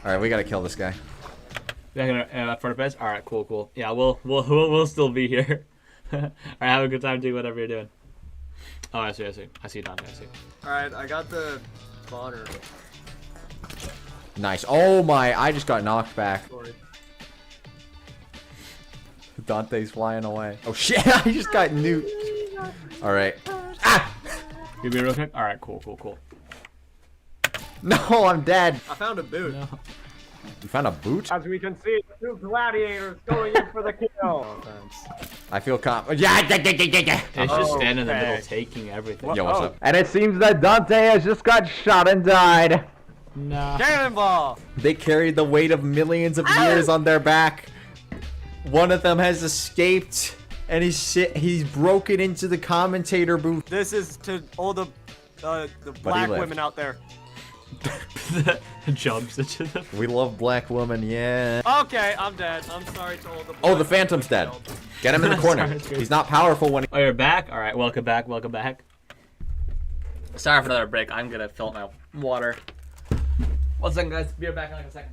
Speaker 2: Alright, we gotta kill this guy.
Speaker 1: You're gonna for the best? Alright, cool. Yeah, we'll still be here. Alright, have a good time doing whatever you're doing. Oh, I see Dante, I see.
Speaker 5: Alright, I got the spawner.
Speaker 2: Nice. Oh my, I just got knocked back.
Speaker 5: Sorry.
Speaker 2: Dante's flying away. Oh shit, I just got nuked. Alright. Ah!
Speaker 1: Give me real quick? Alright, cool.
Speaker 2: No, I'm dead.
Speaker 5: I found a boot.
Speaker 1: No.
Speaker 2: You found a boot?
Speaker 6: As we can see, two gladiators going in for the kill.
Speaker 5: Oh, thanks.
Speaker 2: I feel Yeah.
Speaker 1: It's just standing in the middle taking everything.
Speaker 2: Yo, what's up?
Speaker 6: And it seems that Dante has just got shot and died.
Speaker 1: No.
Speaker 5: Cannonball!
Speaker 2: They carried the weight of millions of years on their back. One of them has escaped, and he's broken into the commentator booth.
Speaker 5: This is to all the black
Speaker 2: lived.
Speaker 5: women out there.
Speaker 1: Jumps into them.
Speaker 2: We love black women, yeah.
Speaker 5: Okay, I'm dead. I'm sorry to all the black
Speaker 2: Oh, the Phantom's dead. Get him in the corner.
Speaker 1: Sorry.
Speaker 2: He's not powerful when he...
Speaker 1: Oh, you're back? Alright, welcome back. Sorry for another break. I'm gonna fill up my water. 1 second, guys. Be right back in like a second.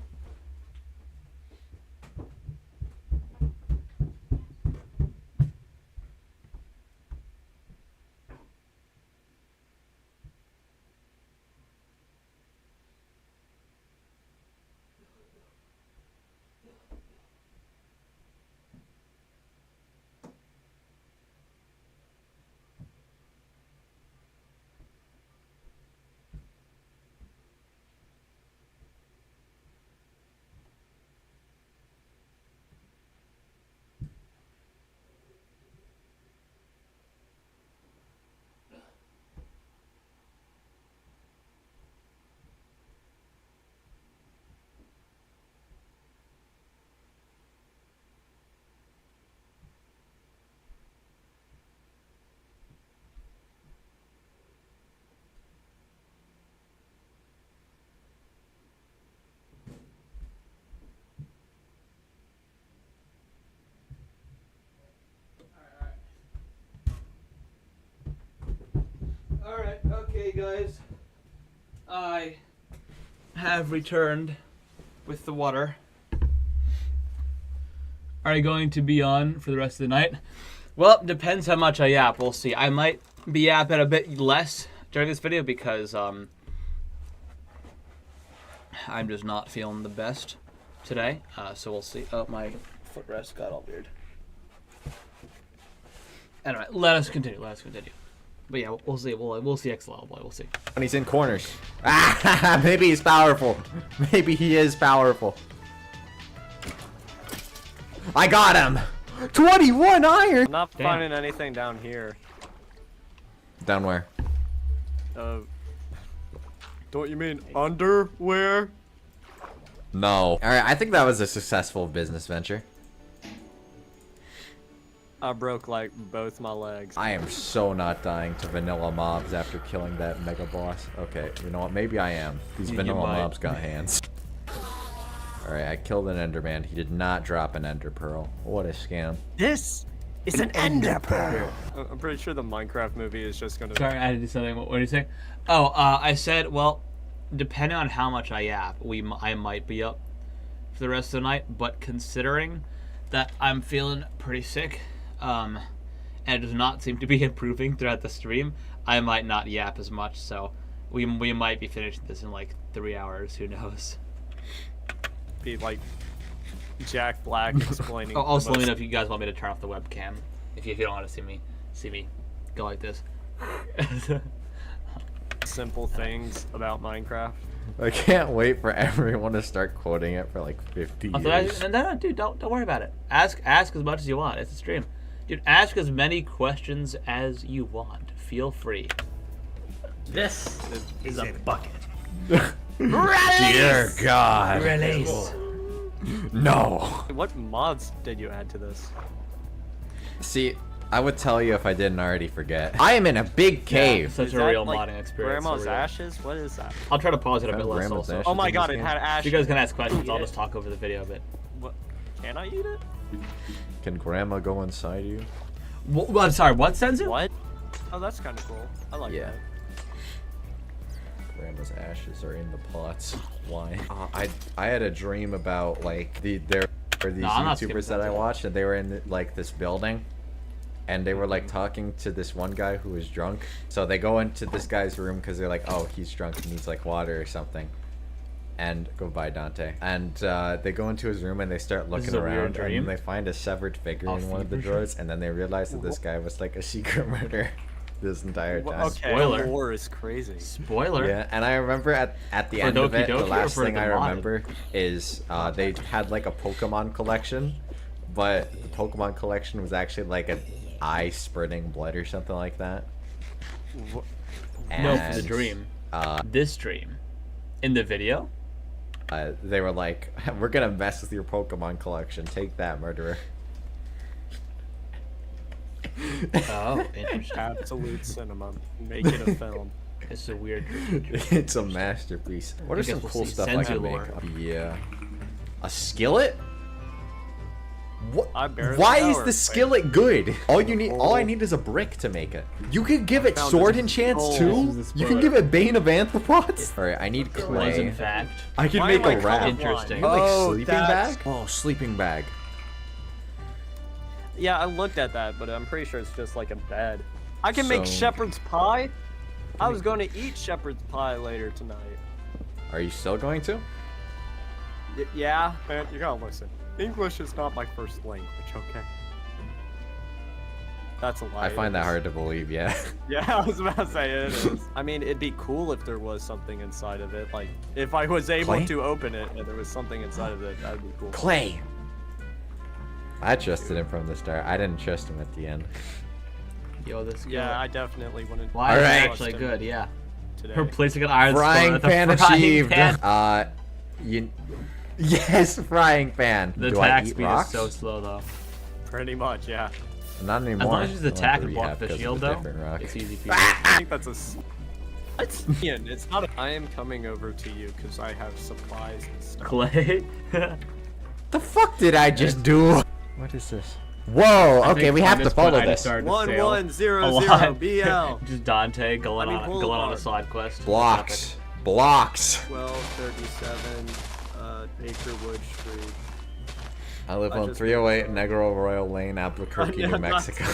Speaker 1: Okay, guys. I have returned with the water. Are you going to be on for the rest of the night? Well, depends how much I yap. We'll see. I might be yapping a bit less during this video because I'm just not feeling the best today. So we'll see. Oh, my footrest got all weird. Anyway, let us continue. But yeah, we'll see. We'll see XL boy. We'll see.
Speaker 2: When he's in corners. Maybe he's powerful. Maybe he is powerful. I got him. 21 iron.
Speaker 5: I'm not
Speaker 1: Damn.
Speaker 5: finding anything down here.
Speaker 2: Down where?
Speaker 5: Don't you mean underwear?
Speaker 2: No. All right, I think that was a successful business venture.
Speaker 5: I broke like both my legs.
Speaker 2: I am so not dying to vanilla mobs after killing that mega boss. Okay, you know what? Maybe I am. These
Speaker 1: You
Speaker 2: vanilla
Speaker 1: might.
Speaker 2: mobs got hands. Alright, I killed an enderman. He did not drop an ender pearl. What a scam.
Speaker 5: This is an ender pearl. I'm pretty sure the Minecraft movie is just gonna.
Speaker 1: Sorry, I had to do something. What did you say? Oh, I said, well, depending on how much I yap, I might be up for the rest of the night. But considering that I'm feeling pretty sick, and it does not seem to be improving throughout the stream, I might not yap as much. So we might be finishing this in like 3 hours. Who knows?
Speaker 5: Be like Jack Black explaining.
Speaker 1: Oh, also, let me know if you guys want me to turn off the webcam. If you don't want to see me go like this.
Speaker 5: simple things about Minecraft.
Speaker 2: I can't wait for everyone to start quoting it for like 50 years.
Speaker 1: No, dude, don't worry about it. Ask as much as you want. It's a stream. Dude, ask as many questions as you want. Feel free.
Speaker 4: This is a bucket.
Speaker 2: Dear God.
Speaker 1: Release.
Speaker 2: No.
Speaker 5: What mods did you add to this?
Speaker 2: See, I would tell you if I didn't already forget. I am in a big cave.
Speaker 1: Such
Speaker 5: Is
Speaker 1: a
Speaker 5: that,
Speaker 1: real
Speaker 5: like,
Speaker 1: modding experience.
Speaker 5: Grandma's
Speaker 1: so real.
Speaker 5: ashes? What is that?
Speaker 1: I'll try to pause it a
Speaker 2: Kind
Speaker 1: bit
Speaker 2: of
Speaker 1: less
Speaker 2: Grandma's
Speaker 1: also.
Speaker 2: ashes.
Speaker 5: Oh my
Speaker 2: in
Speaker 5: god,
Speaker 2: this
Speaker 5: it
Speaker 2: game?
Speaker 5: had
Speaker 1: If
Speaker 5: ashes.
Speaker 1: you guys can ask questions,
Speaker 5: Eat
Speaker 1: I'll
Speaker 5: it.
Speaker 1: just talk over the video a bit.
Speaker 5: What? Can I eat it?
Speaker 2: Can Grandma go inside you?
Speaker 1: I'm sorry, what, Senzu?
Speaker 5: What? Oh, that's kind of cool. I like
Speaker 2: Yeah.
Speaker 5: that.
Speaker 2: Grandma's ashes are in the pots. Why? I had a dream about like there were these
Speaker 1: No, I'm not skipping
Speaker 2: YouTubers that I
Speaker 1: that.
Speaker 2: watched, and they were in like this building, and they were like
Speaker 1: Mm-hmm.
Speaker 2: talking to this one guy who was drunk. So they go into this guy's room because they're like, oh, he's drunk, he needs like water or something. And goodbye, Dante. And they go into his room and they start
Speaker 1: This
Speaker 2: looking
Speaker 1: is a weird
Speaker 2: around,
Speaker 1: dream.
Speaker 2: and they find a severed figure
Speaker 1: Oh,
Speaker 2: in one of the
Speaker 1: fever
Speaker 2: drawers, and then they realize that this guy was like a secret murderer this entire time.
Speaker 5: Okay,
Speaker 1: Spoiler.
Speaker 5: lore is crazy.
Speaker 1: Spoiler.
Speaker 2: Yeah, and I remember at the
Speaker 1: For
Speaker 2: end of
Speaker 1: Doki
Speaker 2: it, the
Speaker 1: Doki or
Speaker 2: last
Speaker 1: for
Speaker 2: thing
Speaker 1: the
Speaker 2: I
Speaker 1: modded?
Speaker 2: remember is they had like a Pokemon collection, but the Pokemon collection was actually like an eye spurting blood or something like that.
Speaker 1: No, for the
Speaker 2: And,
Speaker 1: dream. This dream. In the video?
Speaker 2: They were like, we're gonna mess with your Pokemon collection. Take that, murderer.
Speaker 1: Oh, interesting.
Speaker 5: Absolute cinema. Make it a film.
Speaker 1: It's a weird dream.
Speaker 2: It's a masterpiece. What are
Speaker 1: I guess
Speaker 2: some
Speaker 1: we'll
Speaker 2: cool
Speaker 1: see.
Speaker 2: stuff I
Speaker 1: Senzu
Speaker 2: can make?
Speaker 1: lore.
Speaker 2: Yeah. A skillet? What?
Speaker 5: I barely
Speaker 2: Why
Speaker 5: know
Speaker 2: is
Speaker 5: her,
Speaker 2: the skillet good? All I need is a brick to make it. You could give it
Speaker 5: found
Speaker 2: sword
Speaker 5: this
Speaker 2: enchants
Speaker 5: gold.
Speaker 2: too.
Speaker 1: This is the
Speaker 2: You can
Speaker 1: spoiler.
Speaker 2: give it Bane of Anthropods. All right, I need
Speaker 1: Was
Speaker 2: clay.
Speaker 1: in fact.
Speaker 2: I can
Speaker 5: Why
Speaker 2: make
Speaker 5: am I
Speaker 2: a raft.
Speaker 5: colorblind?
Speaker 1: Interesting.
Speaker 2: You have, like
Speaker 5: Oh,
Speaker 2: sleeping
Speaker 5: that's-
Speaker 2: bag? Oh, sleeping bag.
Speaker 5: Yeah, I looked at that, but I'm pretty sure it's just like a bed. I can make
Speaker 2: So-
Speaker 5: shepherd's pie. I was going to eat shepherd's pie later tonight.
Speaker 2: Are you still going to?
Speaker 5: Yeah, man, you gotta listen. English is not my first language, okay? That's a lie.
Speaker 2: I find
Speaker 5: it
Speaker 2: that
Speaker 5: is.
Speaker 2: hard to believe. Yeah.
Speaker 5: Yeah, I was about to say it is. I mean, it'd be cool if there was something inside of it. Like, if I was able
Speaker 2: Clay?
Speaker 5: to open it and there was something inside of it, that'd be cool.
Speaker 2: Clay. I trusted him from the start. I didn't trust him at the end.
Speaker 1: Yo, this
Speaker 5: Yeah,
Speaker 1: girl.
Speaker 5: I definitely wouldn't.
Speaker 1: Why is it
Speaker 2: Alright.
Speaker 1: actually good? Yeah.
Speaker 5: Today.
Speaker 1: Her placing an iron
Speaker 2: Frying
Speaker 1: skillet at the
Speaker 2: pan
Speaker 1: frying
Speaker 2: achieved.
Speaker 1: pan.
Speaker 2: Yes, frying pan.
Speaker 1: The
Speaker 2: Do I
Speaker 1: attack
Speaker 2: eat
Speaker 1: speed
Speaker 2: rocks?
Speaker 1: is so slow thow.
Speaker 5: Pretty much, yeah.
Speaker 2: Not anymore.
Speaker 1: As long as you just
Speaker 2: I'll have
Speaker 1: attack
Speaker 2: to
Speaker 1: and block
Speaker 2: rehab
Speaker 1: the
Speaker 2: because of
Speaker 1: shield
Speaker 2: a
Speaker 1: though,
Speaker 2: different rock.
Speaker 1: it's easy for you.
Speaker 5: I think that's a. It's Ian. It's not. I am coming over to you because I have supplies and stuff.
Speaker 1: Clay.
Speaker 2: The fuck did I just do? What is this? Whoa,
Speaker 7: I
Speaker 2: okay,
Speaker 7: think
Speaker 2: we
Speaker 7: by
Speaker 2: have to
Speaker 7: this point
Speaker 2: follow
Speaker 7: I just
Speaker 2: this.
Speaker 7: started to sail
Speaker 5: 1100
Speaker 7: a lot.
Speaker 5: BL.
Speaker 7: Just Dante going
Speaker 5: I mean,
Speaker 7: on going on a
Speaker 5: Boulevard.
Speaker 7: side quest.
Speaker 2: Blocks. Blocks.
Speaker 5: 1237 Bakerwood Street.
Speaker 2: I live
Speaker 5: I
Speaker 2: on
Speaker 5: just-
Speaker 2: 308 Negro Royal Lane, Albuquerque, New Mexico.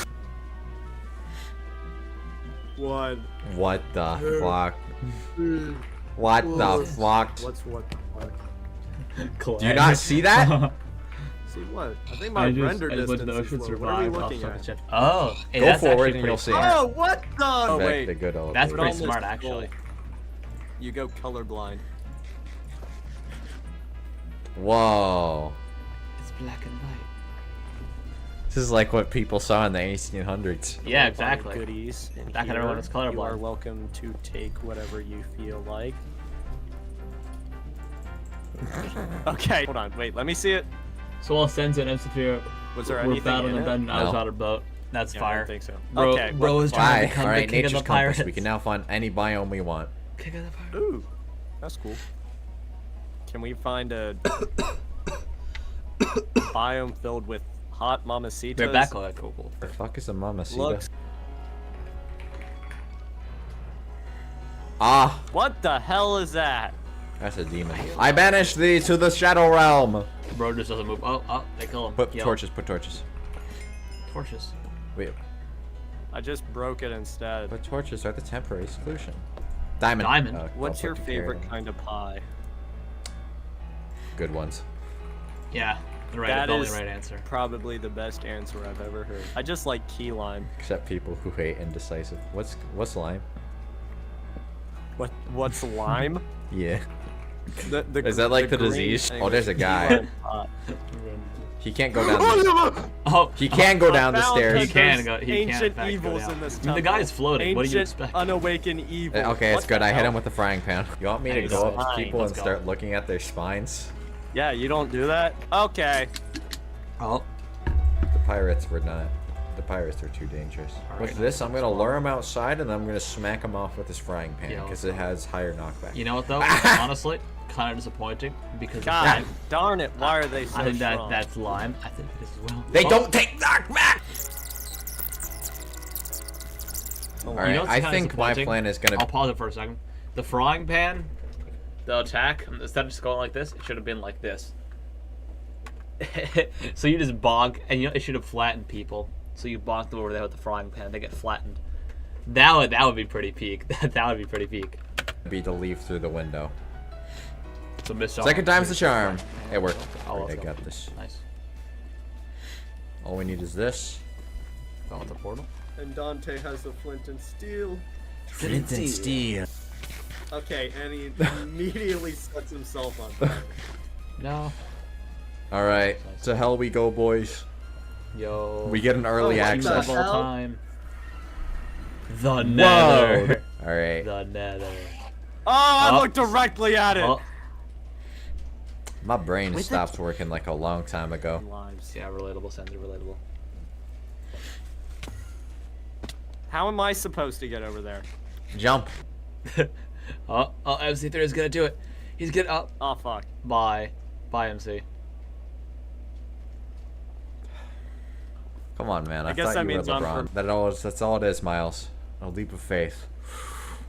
Speaker 5: One.
Speaker 2: What the fuck? What the fuck?
Speaker 5: What's what the fuck?
Speaker 2: Do you not see that?
Speaker 5: See what? I think my render
Speaker 7: I just went to
Speaker 5: distance
Speaker 7: the
Speaker 5: is
Speaker 7: ocean
Speaker 5: low. What are we
Speaker 7: survive.
Speaker 5: looking at?
Speaker 7: Oh, hey,
Speaker 2: Go
Speaker 7: that's
Speaker 2: forward
Speaker 7: actually
Speaker 2: and
Speaker 7: pretty
Speaker 2: you'll see.
Speaker 7: smart.
Speaker 5: Oh, what the? Oh,
Speaker 2: Back
Speaker 5: wait.
Speaker 2: the good old
Speaker 7: That's
Speaker 2: days.
Speaker 7: pretty
Speaker 5: Almost
Speaker 7: smart,
Speaker 5: full.
Speaker 7: actually.
Speaker 5: You go colorblind.
Speaker 2: Whoa.
Speaker 7: It's black and white.
Speaker 2: This is like what people saw in the 1800s.
Speaker 7: Yeah,
Speaker 5: Colorblind
Speaker 7: exactly.
Speaker 5: Goodies in
Speaker 7: Back when
Speaker 5: here.
Speaker 7: everyone was colorblind.
Speaker 5: You are welcome to take whatever you feel like. Okay, hold on. Wait, let me see it.
Speaker 7: So while Senza and MC3
Speaker 5: Was there
Speaker 7: were
Speaker 5: anything
Speaker 7: battling
Speaker 5: in
Speaker 7: and
Speaker 5: it?
Speaker 7: then I was
Speaker 2: No.
Speaker 7: on a boat. That's
Speaker 5: Yeah, I
Speaker 7: fire.
Speaker 5: don't think so.
Speaker 7: Bro,
Speaker 5: Okay,
Speaker 7: bro
Speaker 5: what
Speaker 7: is
Speaker 5: the
Speaker 7: trying
Speaker 2: Hi.
Speaker 7: to become
Speaker 2: Alright,
Speaker 7: the king of
Speaker 2: nature's
Speaker 7: the
Speaker 2: compass.
Speaker 7: pirates.
Speaker 2: We can now find any biome we want.
Speaker 7: King of the
Speaker 5: fuck?
Speaker 7: pirates.
Speaker 5: Ooh, that's cool. Can we find a biome filled with hot mamacitas?
Speaker 7: They're back. Oh, cool, cool.
Speaker 2: The fuck is a mamacita?
Speaker 5: Looks.
Speaker 2: Ah,
Speaker 5: What the hell is that?
Speaker 2: that's a demon. I banish thee to the shadow realm.
Speaker 7: Bro just doesn't move. Oh, they kill him.
Speaker 2: Put
Speaker 7: Yo.
Speaker 2: torches, put torches.
Speaker 7: Torches.
Speaker 2: Wait,
Speaker 5: I just broke it instead.
Speaker 2: but torches are the temporary solution. Diamond.
Speaker 7: Diamond?
Speaker 5: What's
Speaker 2: don't
Speaker 5: your
Speaker 2: fucking care
Speaker 5: favorite
Speaker 2: then.
Speaker 5: kind of pie?
Speaker 2: Good ones.
Speaker 7: Yeah, the right,
Speaker 5: That
Speaker 7: the only
Speaker 5: is-
Speaker 7: right answer.
Speaker 5: Probably the best answer I've ever heard. I just like key lime.
Speaker 2: Except people who hate indecisive. What's lime?
Speaker 5: What's lime?
Speaker 2: Yeah.
Speaker 5: The
Speaker 2: Is that like the
Speaker 5: green
Speaker 2: disease?
Speaker 5: thing
Speaker 2: Oh, there's a
Speaker 5: with
Speaker 2: guy.
Speaker 5: key lime pot.
Speaker 2: He can't go down. The,
Speaker 7: Oh,
Speaker 2: he can go down the
Speaker 5: Found
Speaker 2: stairs.
Speaker 7: He
Speaker 5: that
Speaker 7: can
Speaker 5: there's
Speaker 7: go. He can in
Speaker 5: ancient
Speaker 7: fact, go
Speaker 5: evils
Speaker 7: down.
Speaker 5: in this
Speaker 7: I mean,
Speaker 5: temple.
Speaker 7: the guy is floating. What do you
Speaker 5: Ancient,
Speaker 7: expect?
Speaker 5: unawakened evil.
Speaker 2: Okay, it's
Speaker 5: What
Speaker 2: good.
Speaker 5: the
Speaker 2: I hit
Speaker 5: hell?
Speaker 2: him with the frying pan. You want me to
Speaker 7: There you
Speaker 2: go
Speaker 7: go.
Speaker 2: up to people
Speaker 7: Let's
Speaker 2: and
Speaker 7: go.
Speaker 2: start looking at their spines?
Speaker 5: Yeah, you don't do that? Okay.
Speaker 7: Oh,
Speaker 2: The pirates were not. The pirates are too dangerous. With this, I'm gonna lure him outside and then I'm gonna smack him off with his frying pan
Speaker 7: Yeah,
Speaker 2: because
Speaker 7: let's
Speaker 2: it has higher knockback.
Speaker 7: you know what though? Honestly, kind of disappointing because
Speaker 5: God darn it, why are they so
Speaker 7: I think
Speaker 5: strong?
Speaker 7: that's lime. I think it is as well.
Speaker 2: They
Speaker 7: Oh,
Speaker 2: don't take knockback.
Speaker 5: Oh,
Speaker 2: All
Speaker 7: You
Speaker 2: right,
Speaker 7: know what's
Speaker 2: I
Speaker 7: kinda
Speaker 2: think my
Speaker 7: disappointing?
Speaker 2: plan is gonna.
Speaker 7: I'll pause it for a second. The frying pan, the attack, instead of just going like this, it should have been like this. So you just bonk, and you know it should have flattened people. So you bonk them over there with the frying pan, they get flattened. That would be pretty peak. That would be pretty peak.
Speaker 2: Be to leave through the window.
Speaker 7: So miss
Speaker 2: Second time's the charm. It worked.
Speaker 7: Oh,
Speaker 2: Alright, I
Speaker 7: let's go.
Speaker 2: got this.
Speaker 7: Nice.
Speaker 2: All we need is this.
Speaker 7: Going with the portal.
Speaker 5: And Dante has the flint and steel.
Speaker 2: Flint and steel.
Speaker 5: Okay, and he immediately sets himself on fire.
Speaker 7: No.
Speaker 2: All right, to hell we go, boys.
Speaker 7: Yo.
Speaker 2: We get an early
Speaker 5: what the
Speaker 2: access.
Speaker 5: hell?
Speaker 7: Time. The
Speaker 2: Whoa!
Speaker 7: nether.
Speaker 2: All right.
Speaker 7: The nether.
Speaker 5: Oh, I
Speaker 7: Oh.
Speaker 5: looked directly at it!
Speaker 7: Oh,
Speaker 2: My brain stopped working like a long time ago.
Speaker 5: Lives.
Speaker 7: yeah, relatable, Sensor, relatable.
Speaker 5: How am I supposed to get over there?
Speaker 2: Jump.
Speaker 7: Oh, MC3 is gonna do it. He's gonna. Oh,
Speaker 5: Oh, fuck.
Speaker 7: bye. Bye, MC.
Speaker 2: Come on, man. I
Speaker 5: guess
Speaker 2: thought
Speaker 5: that
Speaker 2: you were
Speaker 5: means I'm
Speaker 2: LeBron. That's all it is, Miles. A leap of faith.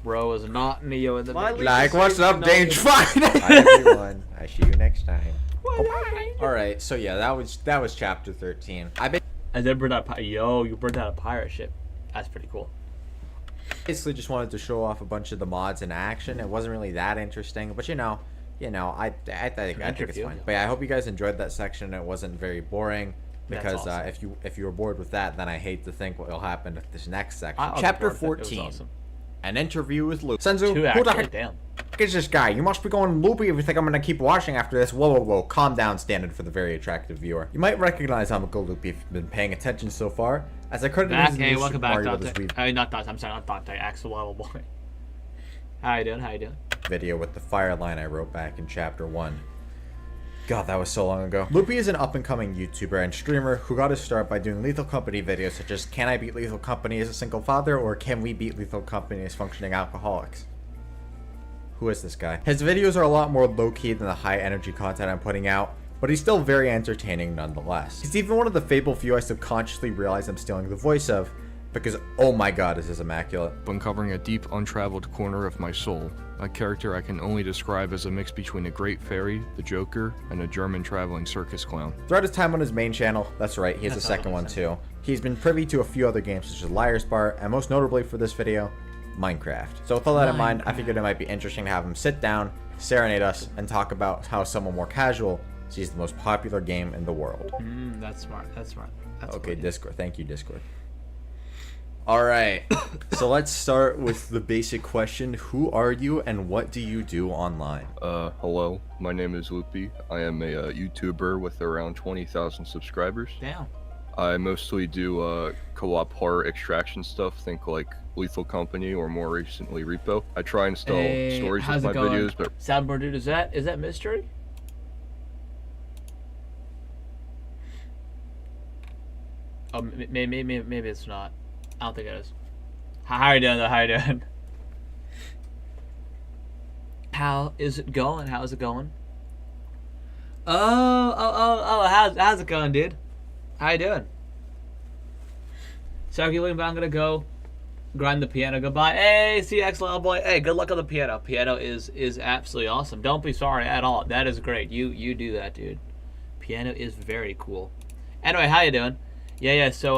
Speaker 7: Bro is not Neo in the
Speaker 5: My
Speaker 7: video.
Speaker 5: leap
Speaker 2: Like,
Speaker 5: of
Speaker 2: what's
Speaker 5: faith
Speaker 2: up,
Speaker 5: cannot
Speaker 2: Danger?
Speaker 5: be-
Speaker 2: Bye, everyone. I see you next time. All right, so yeah, that was chapter 13. I
Speaker 7: And then burn out. Yo, you burned out a pirate ship. That's pretty cool.
Speaker 2: basically just wanted to show off a bunch of the mods in action. It wasn't really that interesting, but you know, I think it's
Speaker 7: interview,
Speaker 2: fine.
Speaker 7: yeah.
Speaker 2: But yeah, I hope you guys enjoyed that section. It wasn't very boring.
Speaker 7: That's
Speaker 2: Because
Speaker 7: awesome.
Speaker 2: if you were bored with that, then I hate to think what will happen with this next section.
Speaker 7: I was
Speaker 2: Chapter
Speaker 7: bored with it. It
Speaker 2: 14.
Speaker 7: was awesome.
Speaker 2: An interview with Lowe. Senzu,
Speaker 7: 2
Speaker 2: who the
Speaker 7: actually,
Speaker 2: heck
Speaker 7: damn.
Speaker 2: is this guy? You must be going loopy if you think I'm gonna keep watching after this. Whoa, whoa, whoa. Calm down, standard for the very attractive viewer. You might recognize I'm a go loopy if you've been paying attention so far, as I credited
Speaker 7: Back,
Speaker 2: his
Speaker 7: hey,
Speaker 2: new
Speaker 7: welcome
Speaker 2: Super
Speaker 7: back,
Speaker 2: Mario Brothers
Speaker 7: Dante.
Speaker 2: Wii
Speaker 7: Not Dante, I'm sorry, not Dante, Axel Level Boy. How you doing, how you doing?
Speaker 2: video with the fire line I wrote back in chapter 1. God, that was so long ago. Loopy is an up-and-coming YouTuber and streamer who got his start by doing Lethal Company videos such as Can I Beat Lethal Company as a Single Father or Can We Beat Lethal Company as Functioning Alcoholics? Who is this guy? His videos are a lot more low-key than the high-energy content I'm putting out. but he's still very entertaining nonetheless. He's even one of the fabled few I subconsciously realize I'm stealing the voice of, because oh my god, this is immaculate.
Speaker 8: Uncovering a deep, untraveled corner of my soul, a character I can only describe as a mix between a great fairy, the Joker, and a German traveling circus clown.
Speaker 2: Throughout his time on his main channel, that's right, he has a second one too, he's been privy to a few other games such as Liar's Bar, and most notably for this video, Minecraft. So with all that in mind, I figured it might be interesting to have him sit down, serenade us, and talk about how someone more casual sees the most popular game in the world.
Speaker 7: That's smart. That's smart. That's
Speaker 2: Okay,
Speaker 7: good.
Speaker 2: Discord. Thank you, Discord. All right. So let's start with the basic question. Who are you and what do you do online?
Speaker 8: Hello, my name is Loopy. I am a YouTuber with around 20,000 subscribers.
Speaker 7: Damn.
Speaker 8: I mostly do co-op horror extraction stuff, think like Lethal Company or more recently Repo. I try and install stories
Speaker 7: how's
Speaker 8: with
Speaker 7: it
Speaker 8: my
Speaker 7: going?
Speaker 8: videos, but
Speaker 7: Soundboard dude, is that mystery? Oh, maybe it's not. I don't think it is. How are you doing though? How you doing? How is it going? How's it going? Oh, how's it going, dude? How you doing? So but I'm gonna go grind the piano. Goodbye. Hey, CX little boy. Hey, good luck on the piano. Piano is absolutely awesome. Don't be sorry at all. That is great. You do that, dude. Piano is very cool. Anyway, how you doing? Yeah. So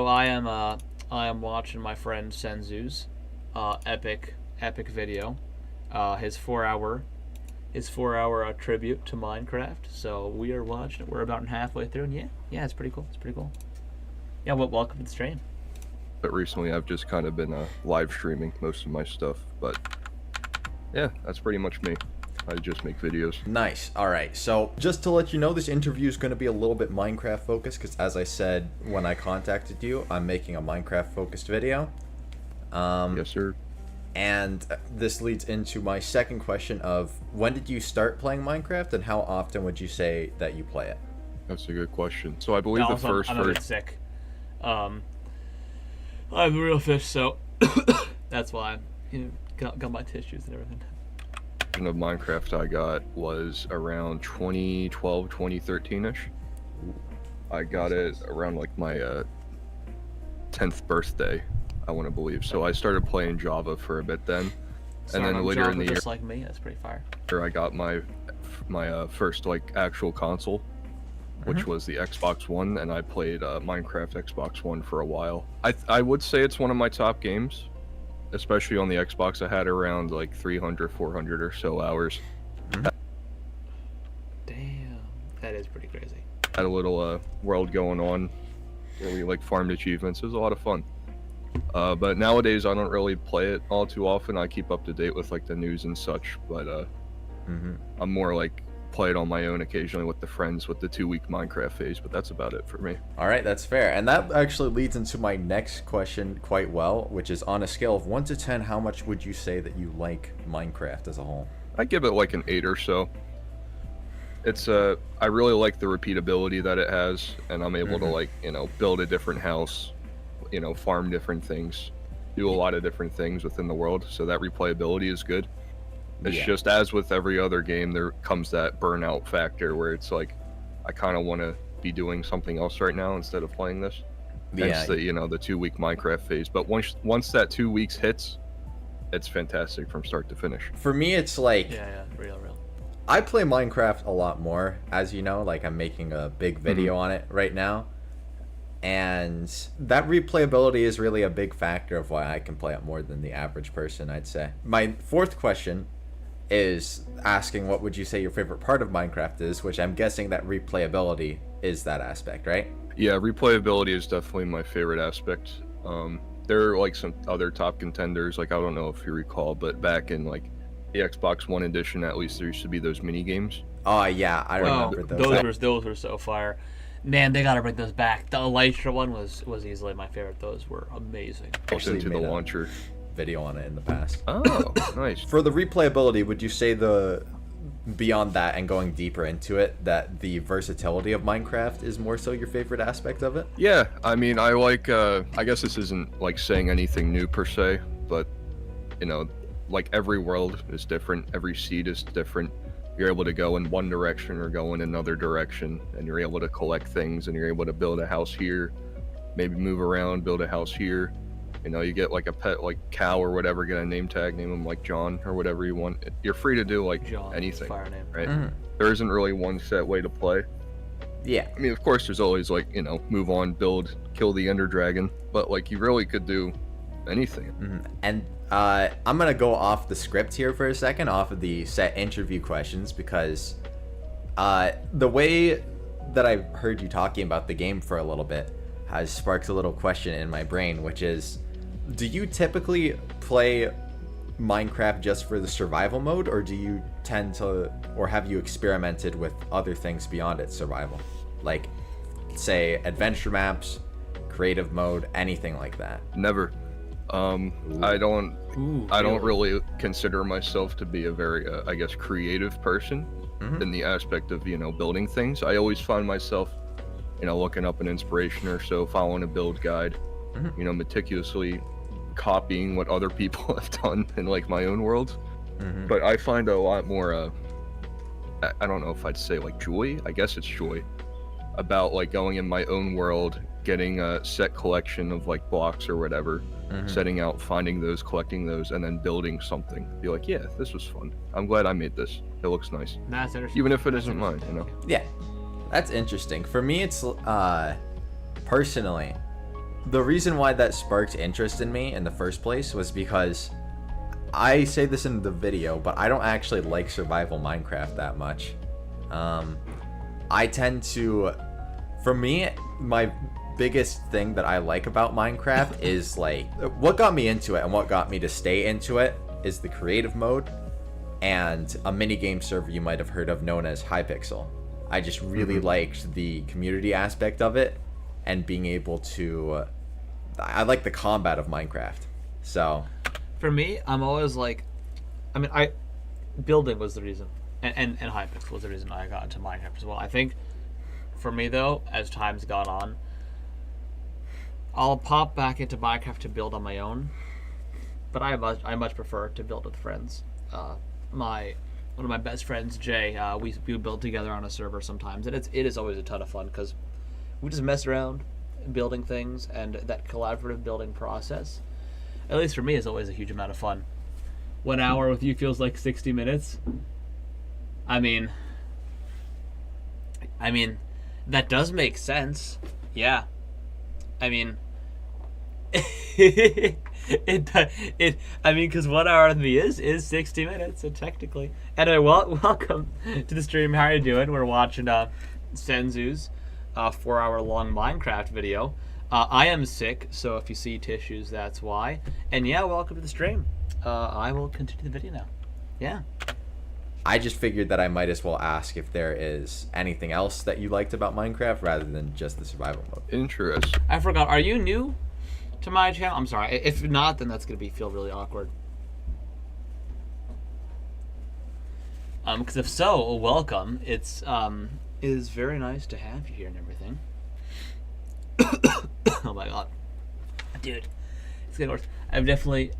Speaker 7: I am watching my friend Senzu's epic video. His 4-hour tribute to Minecraft. So we are watching it. We're about halfway through, and yeah, it's pretty cool. Yeah, well, welcome to the stream.
Speaker 8: but recently I've just kind of been live streaming most of my stuff. But yeah, that's pretty much me. I just make videos.
Speaker 2: Nice. All right. So just to let you know, this interview is going to be a little bit Minecraft focused because, as I said when I contacted you, I'm making a Minecraft focused video.
Speaker 8: Yes, sir.
Speaker 2: And this leads into my second question of when did you start playing Minecraft and how often would you say that you play it?
Speaker 8: That's a good question. So I believe the first
Speaker 7: I'm a bit
Speaker 8: version.
Speaker 7: sick. I'm a real fish, so that's why I got my tissues and everything.
Speaker 8: Of Minecraft I got was around 2012, 2013-ish. I got it around like my 10th birthday, I want to believe. So I started playing Java for a bit then, and then later in the year,
Speaker 7: just like me, that's pretty fire.
Speaker 8: I got my first like actual console, which was the Xbox One, and I played Minecraft Xbox One for a while. I would say it's one of my top games. Especially on the Xbox, I had around like 300, 400 or so hours.
Speaker 7: Damn, that is pretty crazy.
Speaker 8: Had a little world going on where we like farmed achievements. It was a lot of fun. But nowadays I don't really play it all too often. I keep up to date with like the news and such, but I'm more like play it on my own occasionally with the friends with the 2-week Minecraft phase, but that's about it for me.
Speaker 2: All right, that's fair. And that actually leads into my next question quite well, which is on a scale of 1 to 10, how much would you say that you like Minecraft as a whole?
Speaker 8: I give it like an 8 or so. It's I really like the repeatability that it has, and I'm able to like, build a different house, farm different things, do a lot of different things within the world, so that replayability is good. It's just as with every other game, there comes that burnout factor where it's like, I kind of want to be doing something else right now instead of playing this. Hence the the 2-week Minecraft phase. But once that 2 weeks hits, it's fantastic from start to finish.
Speaker 2: For me, it's like
Speaker 7: Yeah, real.
Speaker 2: I play Minecraft a lot more, as you know. Like I'm making a big video on it right now, and that replayability is really a big factor of why I can play it more than the average person, I'd say. My fourth question is asking what would you say your favorite part of Minecraft is, which I'm guessing that replayability is that aspect, right?
Speaker 8: Yeah, replayability is definitely my favorite aspect. There are like some other top contenders, like I don't know if you recall, but back in like the Xbox One edition, at least there used to be those mini games.
Speaker 2: Oh yeah, I remember those.
Speaker 7: Those were so fire. Man, they gotta bring those back. The Elytra one was easily my favorite. Those were amazing.
Speaker 8: Also into the
Speaker 2: made a
Speaker 8: launcher.
Speaker 2: Video on it in the past.
Speaker 8: Oh, nice.
Speaker 2: For the replayability, would you say beyond that and going deeper into it, that the versatility of Minecraft is more so your favorite aspect of it?
Speaker 8: Yeah, I mean, I like, I guess this isn't like saying anything new per se, but like every world is different, every seed is different, you're able to go in one direction or go in another direction, and you're able to collect things, and you're able to build a house here, maybe move around, build a house here. You know, you get like a pet, like cow or whatever, get a name tag, name them like John or whatever you want. You're free to do like
Speaker 7: John,
Speaker 8: anything,
Speaker 7: fire name.
Speaker 8: right?
Speaker 2: Mhm.
Speaker 8: There isn't really one set way to play.
Speaker 2: Yeah.
Speaker 8: I mean, of course, there's always like, you know, move on, build, kill the Ender Dragon, but like you really could do anything.
Speaker 2: Mhm. And I'm gonna go off the script here for a second, off of the set interview questions, because the way that I heard you talking about the game for a little bit has sparked a little question in my brain, which is, do you typically play Minecraft just for the survival mode, or do you tend to, or have you experimented with other things beyond its survival, like say adventure maps, creative mode, anything like that?
Speaker 8: Never. I don't really consider myself to be a very, I guess, creative person in the aspect of, you know, building things. I always find myself, you know, looking up an inspiration or so, following a build guide, you know, meticulously copying what other people have done in like my own world. But I find a lot more, I don't know if I'd say like joy, I guess it's joy, about like going in my own world, getting a set collection of like blocks or whatever, setting out, finding those, collecting those, and then building something. Be like, yeah, this was fun. I'm glad I made this. It looks nice.
Speaker 7: That's interesting.
Speaker 8: Even if it isn't mine, you know?
Speaker 2: Yeah, that's interesting. For me, it's personally, the reason why that sparked interest in me in the first place was because I say this in the video, but I don't actually like survival Minecraft that much. I tend to, for me, my biggest thing that I like about Minecraft is like, what got me into it and what got me to stay into it is the creative mode and a minigame server you might have heard of known as Hypixel. I just really liked the community aspect of it and being able to, I like the combat of Minecraft. So
Speaker 7: For me, I'm always like, I mean, building was the reason, and Hypixel was the reason I got into Minecraft as well. I think, for me though, as time's gone on, I'll pop back into Minecraft to build on my own, but I much prefer to build with friends. One of my best friends, Jay, we build together on a server sometimes, and it is always a ton of fun because we just mess around building things, and that collaborative building process, at least for me, is always a huge amount of fun. 1 hour with you feels like 60 minutes. I mean, that does make sense. Yeah. I mean, because 1 hour with me is 60 minutes, so technically. Anyway, welcome to the stream. How are you doing? We're watching Senzu's 4-hour-long Minecraft video. I am sick, so if you see tissues, that's why. And yeah, welcome to the stream. I will continue the video now. Yeah.
Speaker 2: I just figured that I might as well ask if there is anything else that you liked about Minecraft rather than just the survival mode.
Speaker 8: Interesting.
Speaker 7: I forgot. Are you new to my channel? I'm sorry. If not, then that's gonna feel really awkward. Because if so, welcome. It is very nice to have you here and everything. Oh my god, dude, it's getting worse. I'm definitely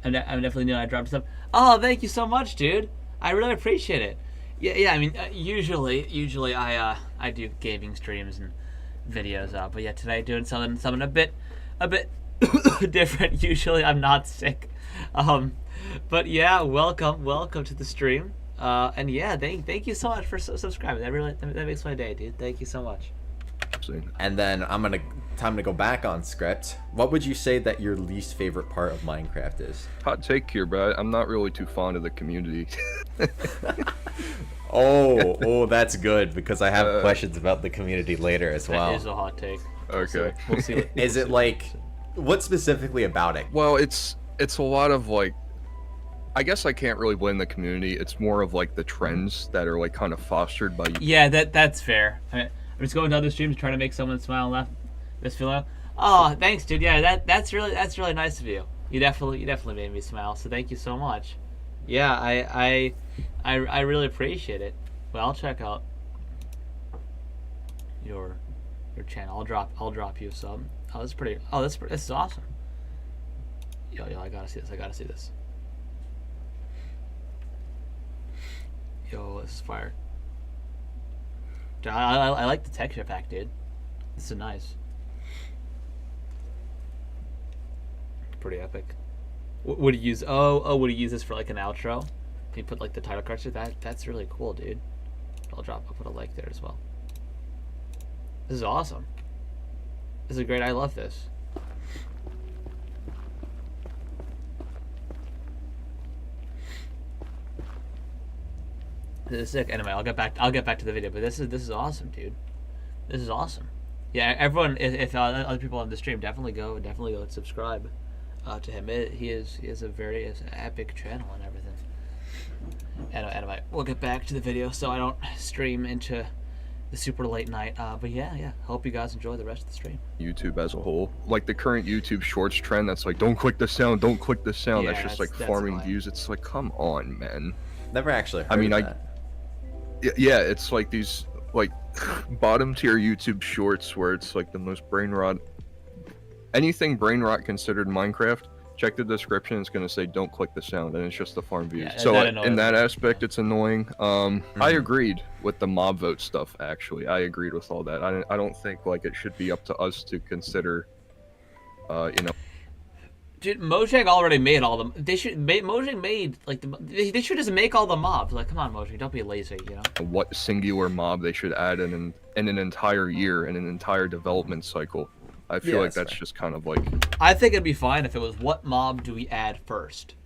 Speaker 7: new. I dropped stuff. Oh, thank you so much, dude. I really appreciate it. Yeah. I mean, usually I do gaming streams and videos, but yeah, today doing something a bit different. Usually I'm not sick, but yeah, welcome to the stream. And yeah, thank you so much for subscribing. That makes my day, dude. Thank you so much.
Speaker 2: And then time to go back on script. What would you say that your least favorite part of Minecraft is?
Speaker 8: Hot take here, but I'm not really too fond of the community.
Speaker 2: Oh, that's good because I have questions about the community later as well.
Speaker 7: That is a hot take.
Speaker 8: Okay.
Speaker 7: We'll see.
Speaker 2: Is it like, what specifically about it?
Speaker 8: Well, it's a lot of like, I guess I can't really blame the community. It's more of like the trends that are like kind of fostered by.
Speaker 7: Yeah, that's fair. I'm just going to other streams trying to make someone smile and laugh. This feeling. Oh, thanks, dude. Yeah, that's really nice of you. You definitely made me smile. So thank you so much. Yeah, I really appreciate it. Well, I'll check out your channel. I'll drop you some. Oh, this is awesome. Yo, I gotta see this. Yo, this is fire. I like the texture pack, dude. This is nice. Pretty epic. Would you use? Would you use this for like an outro? You put like the title cards to that. That's really cool, dude. I'll put a like there as well. This is awesome. This is great. I love this. This is sick. Anyway, I'll get back to the video, but this is awesome, dude. This is awesome. Yeah, everyone, if other people on the stream, definitely go and subscribe to him. He has a very epic channel and everything. Anyway, we'll get back to the video so I don't stream into the super late night. But yeah. Hope you guys enjoy the rest of the stream.
Speaker 8: YouTube as a whole, like the current YouTube Shorts trend, that's like, don't click the sound, don't click the sound.
Speaker 7: Yeah,
Speaker 8: that's just like
Speaker 7: that's
Speaker 8: farming
Speaker 7: annoying.
Speaker 8: views. It's like, come on, man.
Speaker 2: Never actually heard
Speaker 8: I mean,
Speaker 2: of that.
Speaker 8: Yeah, it's like these like bottom tier YouTube Shorts where it's like the most brain rot. Anything brain rot considered Minecraft. Check the description. It's gonna say don't click the sound, and it's just the farm views.
Speaker 7: Yeah,
Speaker 8: So
Speaker 7: that annoys
Speaker 8: in that
Speaker 7: me.
Speaker 8: aspect, it's annoying. I agreed with the mob vote stuff. Actually, I agreed with all that. I don't think like it should be up to us to consider.
Speaker 7: Dude, Mojang already made all them. Mojang made like they should just make all the mobs. Like, come on, Mojang, don't be lazy, you know.
Speaker 8: What singular mob they should add in an entire year, in an entire development cycle. I feel
Speaker 2: Yeah,
Speaker 8: like
Speaker 2: that's
Speaker 8: that's just kind of like.
Speaker 7: I think it'd be fine if it was what mob do we add first.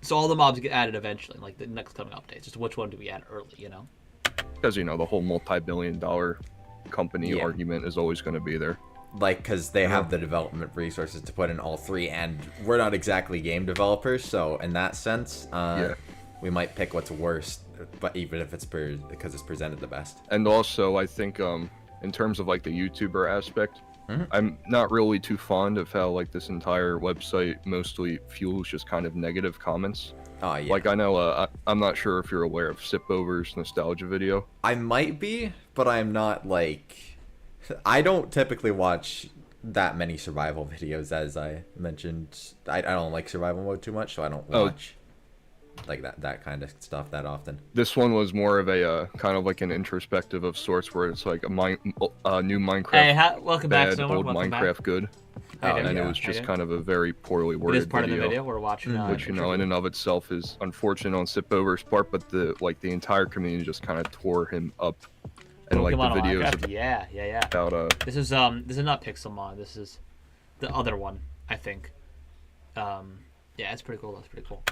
Speaker 7: So all the mobs get added eventually, like the next coming updates. Just which one do we add early, you know?
Speaker 8: Because, the whole multi-billion-dollar company
Speaker 2: Yeah.
Speaker 8: argument is always going to be there.
Speaker 2: Like, because they have the development resources to put in all three, and we're not exactly game developers, so in that sense, we might pick what's worst, but even if it's because it's presented the best.
Speaker 8: And also, I think, in terms of, like, the YouTuber aspect, I'm not really too fond of how, like, this entire website mostly fuels just kind of negative comments.
Speaker 2: Oh, yeah.
Speaker 8: Like, I know, I'm not sure if you're aware of Sipover's nostalgia video.
Speaker 2: I might be, but I'm not, like... I don't typically watch that many survival videos, as I mentioned. I don't like survival mode too much, so I don't watch like that kind of stuff that often.
Speaker 8: This one was more of a kind of like an introspective of sorts, where it's like a new Minecraft
Speaker 7: Hey, welcome back,
Speaker 8: bad,
Speaker 7: Silver.
Speaker 8: old
Speaker 7: Welcome
Speaker 8: Minecraft
Speaker 7: back.
Speaker 8: good,
Speaker 7: Hey,
Speaker 8: and
Speaker 7: yeah.
Speaker 8: it was just
Speaker 7: Hey,
Speaker 8: kind of a very poorly
Speaker 7: It
Speaker 8: worded
Speaker 7: is part of the video we're watching.
Speaker 8: which in and of itself is unfortunate on Sipover's part, but the entire community just kind of tore him up, and like the
Speaker 7: Pokemon on
Speaker 8: videos
Speaker 7: Minecraft? Yeah.
Speaker 8: about
Speaker 7: This is not Pixelmon. This is the other one, I think. Yeah, it's pretty cool. That's pretty cool.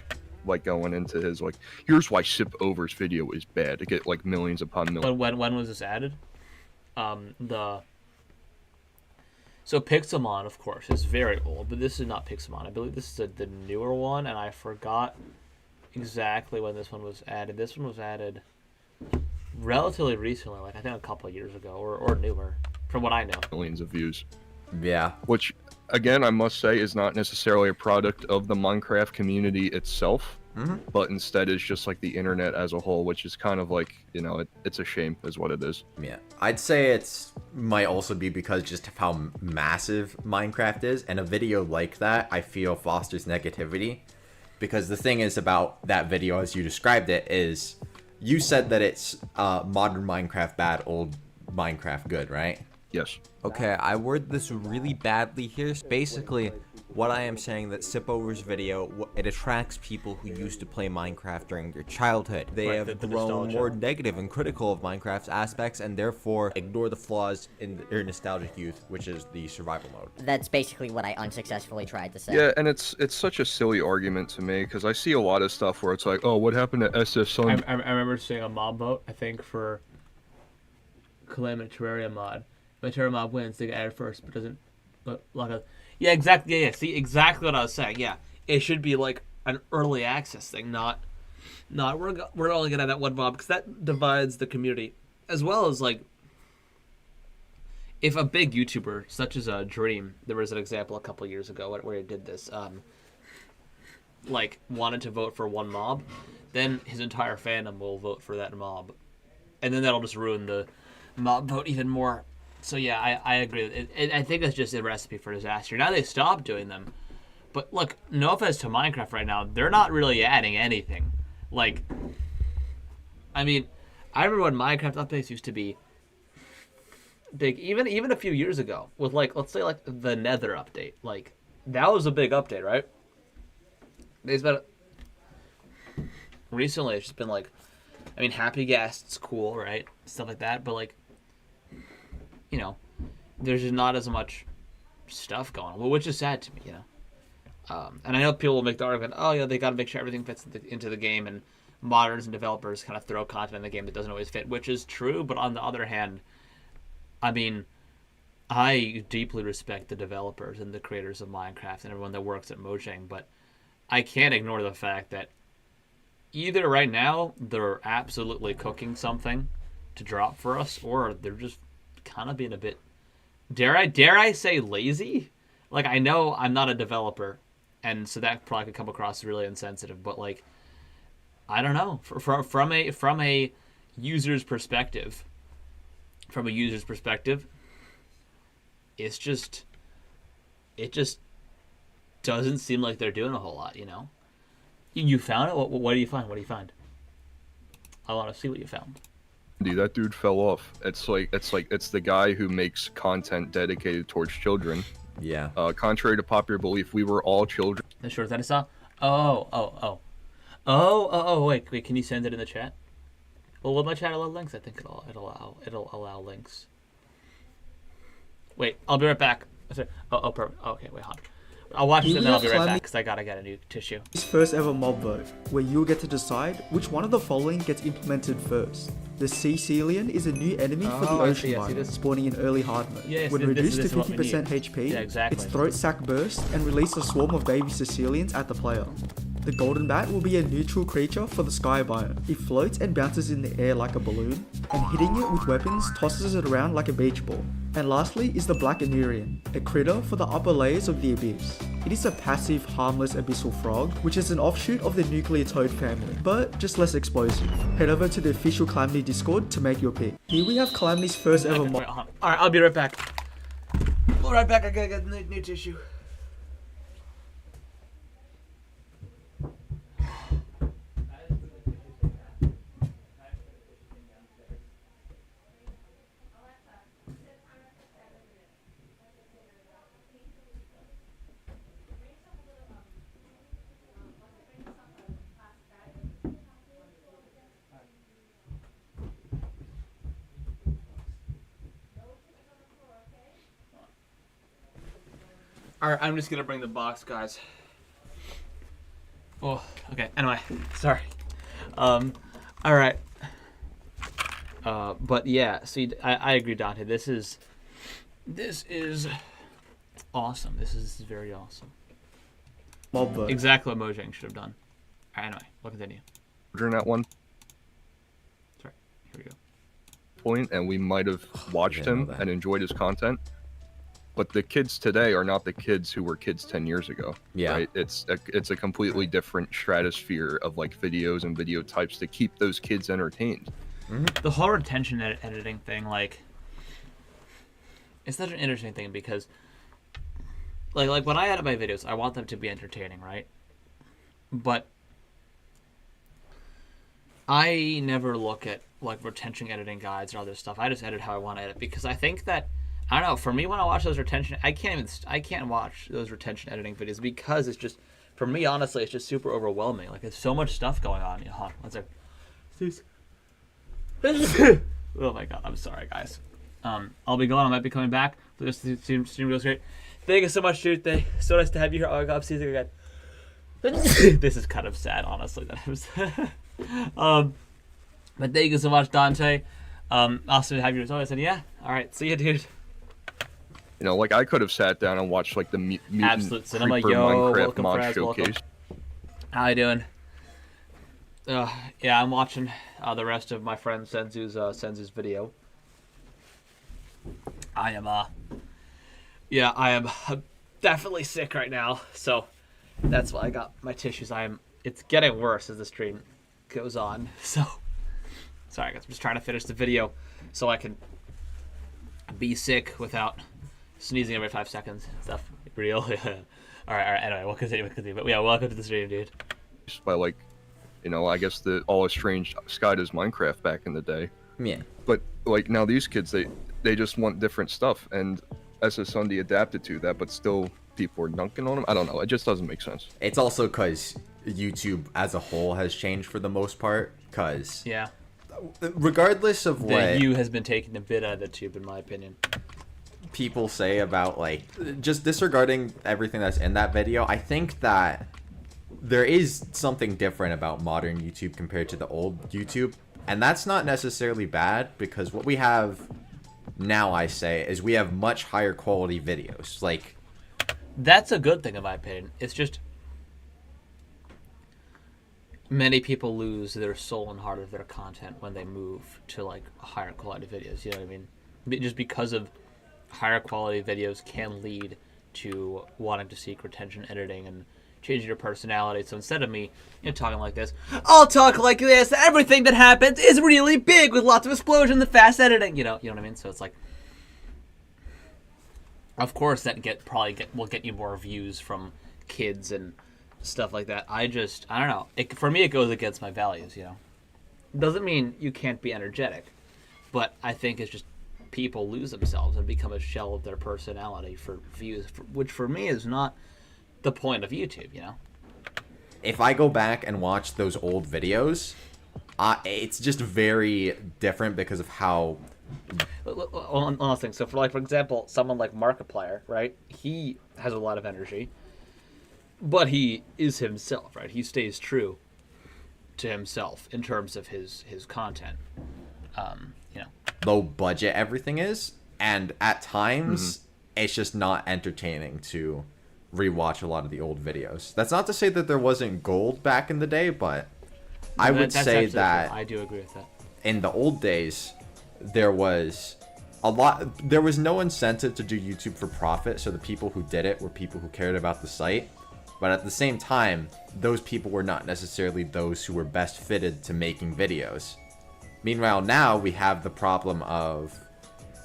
Speaker 8: like going into his like, here's why Sipover's video is bad, to get like millions upon millions.
Speaker 7: When was this added? So Pixelmon, of course, is very old, but this is not Pixelmon. I believe this is the newer one, and I forgot exactly when this one was added. This one was added relatively recently, like I think a couple of years ago, or newer, from what I know.
Speaker 8: Millions of views.
Speaker 2: Yeah.
Speaker 8: Which, again, I must say is not necessarily a product of the Minecraft community itself, but instead is just like the internet as a whole, which is kind of like, it's a shame is what it is.
Speaker 2: Yeah. I'd say it's might also be because just of how massive Minecraft is, and a video like that, I feel, fosters negativity. Because the thing is about that video, as you described it, is you said that it's modern Minecraft bad, old Minecraft good, right?
Speaker 8: Yes.
Speaker 9: Okay, I word this really badly here. Basically, what I am saying that Sipover's video, it attracts people who used to play Minecraft during their childhood. They
Speaker 7: Right,
Speaker 9: have
Speaker 7: the
Speaker 9: grown
Speaker 7: nostalgia.
Speaker 9: more negative and critical of Minecraft's aspects, and therefore ignore the flaws in their nostalgic youth, which is the survival mode.
Speaker 10: That's basically what I unsuccessfully tried to say.
Speaker 8: Yeah, and it's such a silly argument to me, because I see a lot of stuff where it's like, oh, what happened to SS Sun?
Speaker 7: I remember seeing a mob vote, I think, for Calamity Terraria mod. When Terraria mod wins, they get added first, but doesn't. But like a, yeah, exactly. Yeah. See, exactly what I was saying. Yeah, it should be like an early access thing, not we're only gonna have that one mob, because that divides the community, as well as like if a big YouTuber such as Dream, there was an example a couple years ago where he did this, like wanted to vote for one mob, then his entire fandom will vote for that mob, and then that'll just ruin the mob vote even more. So yeah, I agree. I think it's just a recipe for disaster. Now they stopped doing them, but look, no offense to Minecraft right now, they're not really adding anything. Like, I mean, I remember when Minecraft updates used to be big. Even a few years ago, with like, let's say like the Nether update, like that was a big update, right? There's been recently, it's just been like, I mean, Happy Guests, cool, right? Stuff like that, but like, you know, there's just not as much stuff going on, which is sad to me, you know. And I know people will make the argument, oh, yeah, they got to make sure everything fits into the game, and modders and developers kind of throw content in the game that doesn't always fit, which is true. But on the other hand, I mean, I deeply respect the developers and the creators of Minecraft and everyone that works at Mojang, but I can't ignore the fact that either right now they're absolutely cooking something to drop for us, or they're just kind of being a bit, dare I say, lazy. Like, I know I'm not a developer, and so that probably could come across really insensitive, but like, I don't know. From a user's perspective, it just doesn't seem like they're doing a whole lot, you know. You found it? What do you find? What do you find? I want to see what you found.
Speaker 8: Dude, that dude fell off. It's the guy who makes content dedicated towards children.
Speaker 2: Yeah.
Speaker 8: Contrary to popular belief, we were all children.
Speaker 7: The short that I saw. Wait. Can you send it in the chat? Well, will my chat allow links? I think it'll allow links. Wait, I'll be right back. Perfect. Okay, wait, hold on. I'll watch this and then I'll be right back because I gotta get a new tissue.
Speaker 11: First ever mob vote, where you'll get to decide which one of the following gets implemented first. The sea celian is a new enemy for the ocean biome, spawning in early hard mode.
Speaker 7: Yes,
Speaker 11: when reduced to 50% HP, its throat sac bursts and release a swarm of baby cecilians at the player. The golden bat will be a neutral creature for the sky biome. It floats and bounces in the air like a balloon, and hitting it with weapons tosses it around like a beach ball. And lastly is the black Anurian, a critter for the upper layers of the abyss. It is a passive, harmless abyssal frog, which is an offshoot of the nuclear toad family, but just less explosive. Head over to the official Calamity Discord to make your pick. Here we have Calamity's first ever mob.
Speaker 7: Alright, I'll be right back. I gotta get new tissue. Alright, I'm just gonna bring the box, guys. Oh, okay. Anyway, sorry. Alright. But yeah, see, I agree, Dante. This is awesome. This is very awesome. Exactly what Mojang should have done. Alright, anyway, we'll continue.
Speaker 8: Children at one
Speaker 7: Sorry, here we go.
Speaker 8: point, and we might have watched him and enjoyed his content. But the kids today are not the kids who were kids 10 years ago.
Speaker 2: Yeah.
Speaker 8: Right? It's a completely different stratosphere of like videos and video types to keep those kids entertained.
Speaker 7: The whole retention editing thing, like, it's such an interesting thing because, like when I edit my videos, I want them to be entertaining, right? But I never look at like retention editing guides or other stuff. I just edit how I want to edit because I think that, I don't know, for me when I watch those retention, I can't watch those retention editing videos because it's just, for me honestly, it's just super overwhelming. Like there's so much stuff going on. You know, hold on, one sec. Oh my god, I'm sorry guys. I'll be going. I might be coming back. This stream goes great. Thank you so much, dude. So nice to have you here. Oh my god, I'm seeing again. This is kind of sad, honestly. That was. But thank you so much, Dante. Awesome to have you as always. And yeah, all right, see you, dude.
Speaker 8: You know, like I could have sat down and watched like the Mutant
Speaker 7: Absolute Cinema.
Speaker 8: Creeper
Speaker 7: Yo,
Speaker 8: Minecraft
Speaker 7: welcome,
Speaker 8: mod
Speaker 7: Fraz,
Speaker 8: showcase.
Speaker 7: welcome. How you doing? Yeah, I'm watching the rest of my friend Senzu's video. I am definitely sick right now, so that's why I got my tissues. It's getting worse as the stream goes on. So sorry guys, I'm just trying to finish the video so I can be sick without sneezing every 5 seconds and stuff. Real. All right. Anyway, we'll continue. But yeah, welcome to the stream, dude.
Speaker 8: By like, you know, I guess the all estranged Sky does Minecraft back in the day.
Speaker 2: Yeah.
Speaker 8: But like now these kids, they just want different stuff, and SSUndy adapted to that, but still people are dunking on them. I don't know. It just doesn't make sense.
Speaker 2: It's also because YouTube as a whole has changed for the most part. Because
Speaker 7: Yeah.
Speaker 2: regardless of
Speaker 7: The
Speaker 2: what
Speaker 7: U has been taking a bit out of the tube, in my opinion.
Speaker 2: people say about, like, just disregarding everything that's in that video, I think that there is something different about modern YouTube compared to the old YouTube. And that's not necessarily bad, because what we have now, I say, is we have much higher quality videos. Like,
Speaker 7: that's a good thing in my opinion. It's just many people lose their soul and heart of their content when they move to like higher quality videos. You know what I mean? Just because of higher quality videos can lead to wanting to seek retention editing and changing your personality. So instead of me, talking like this, I'll talk like this. Everything that happens is really big with lots of explosions and fast editing. You know what I mean? So it's like, of course, that will get you more views from kids and stuff like that. I don't know. For me, it goes against my values. Doesn't mean you can't be energetic, but I think it's just people lose themselves and become a shell of their personality for views, which for me is not the point of YouTube.
Speaker 2: if I go back and watch those old videos, it's just very different because of how.
Speaker 1: One last thing. So for example, someone like Markiplier, right? He has a lot of energy, but he is himself, right? He stays true to himself in terms of his content.
Speaker 2: Low budget everything is, and at times it's just not entertaining to rewatch a lot of the old videos. That's not to say that there wasn't gold back in the day, but I would say that
Speaker 7: I do agree with that.
Speaker 2: In the old days, there was no incentive to do YouTube for profit, so the people who did it were people who cared about the site. But at the same time, those people were not necessarily those who were best fitted to making videos. Meanwhile, now we have the problem of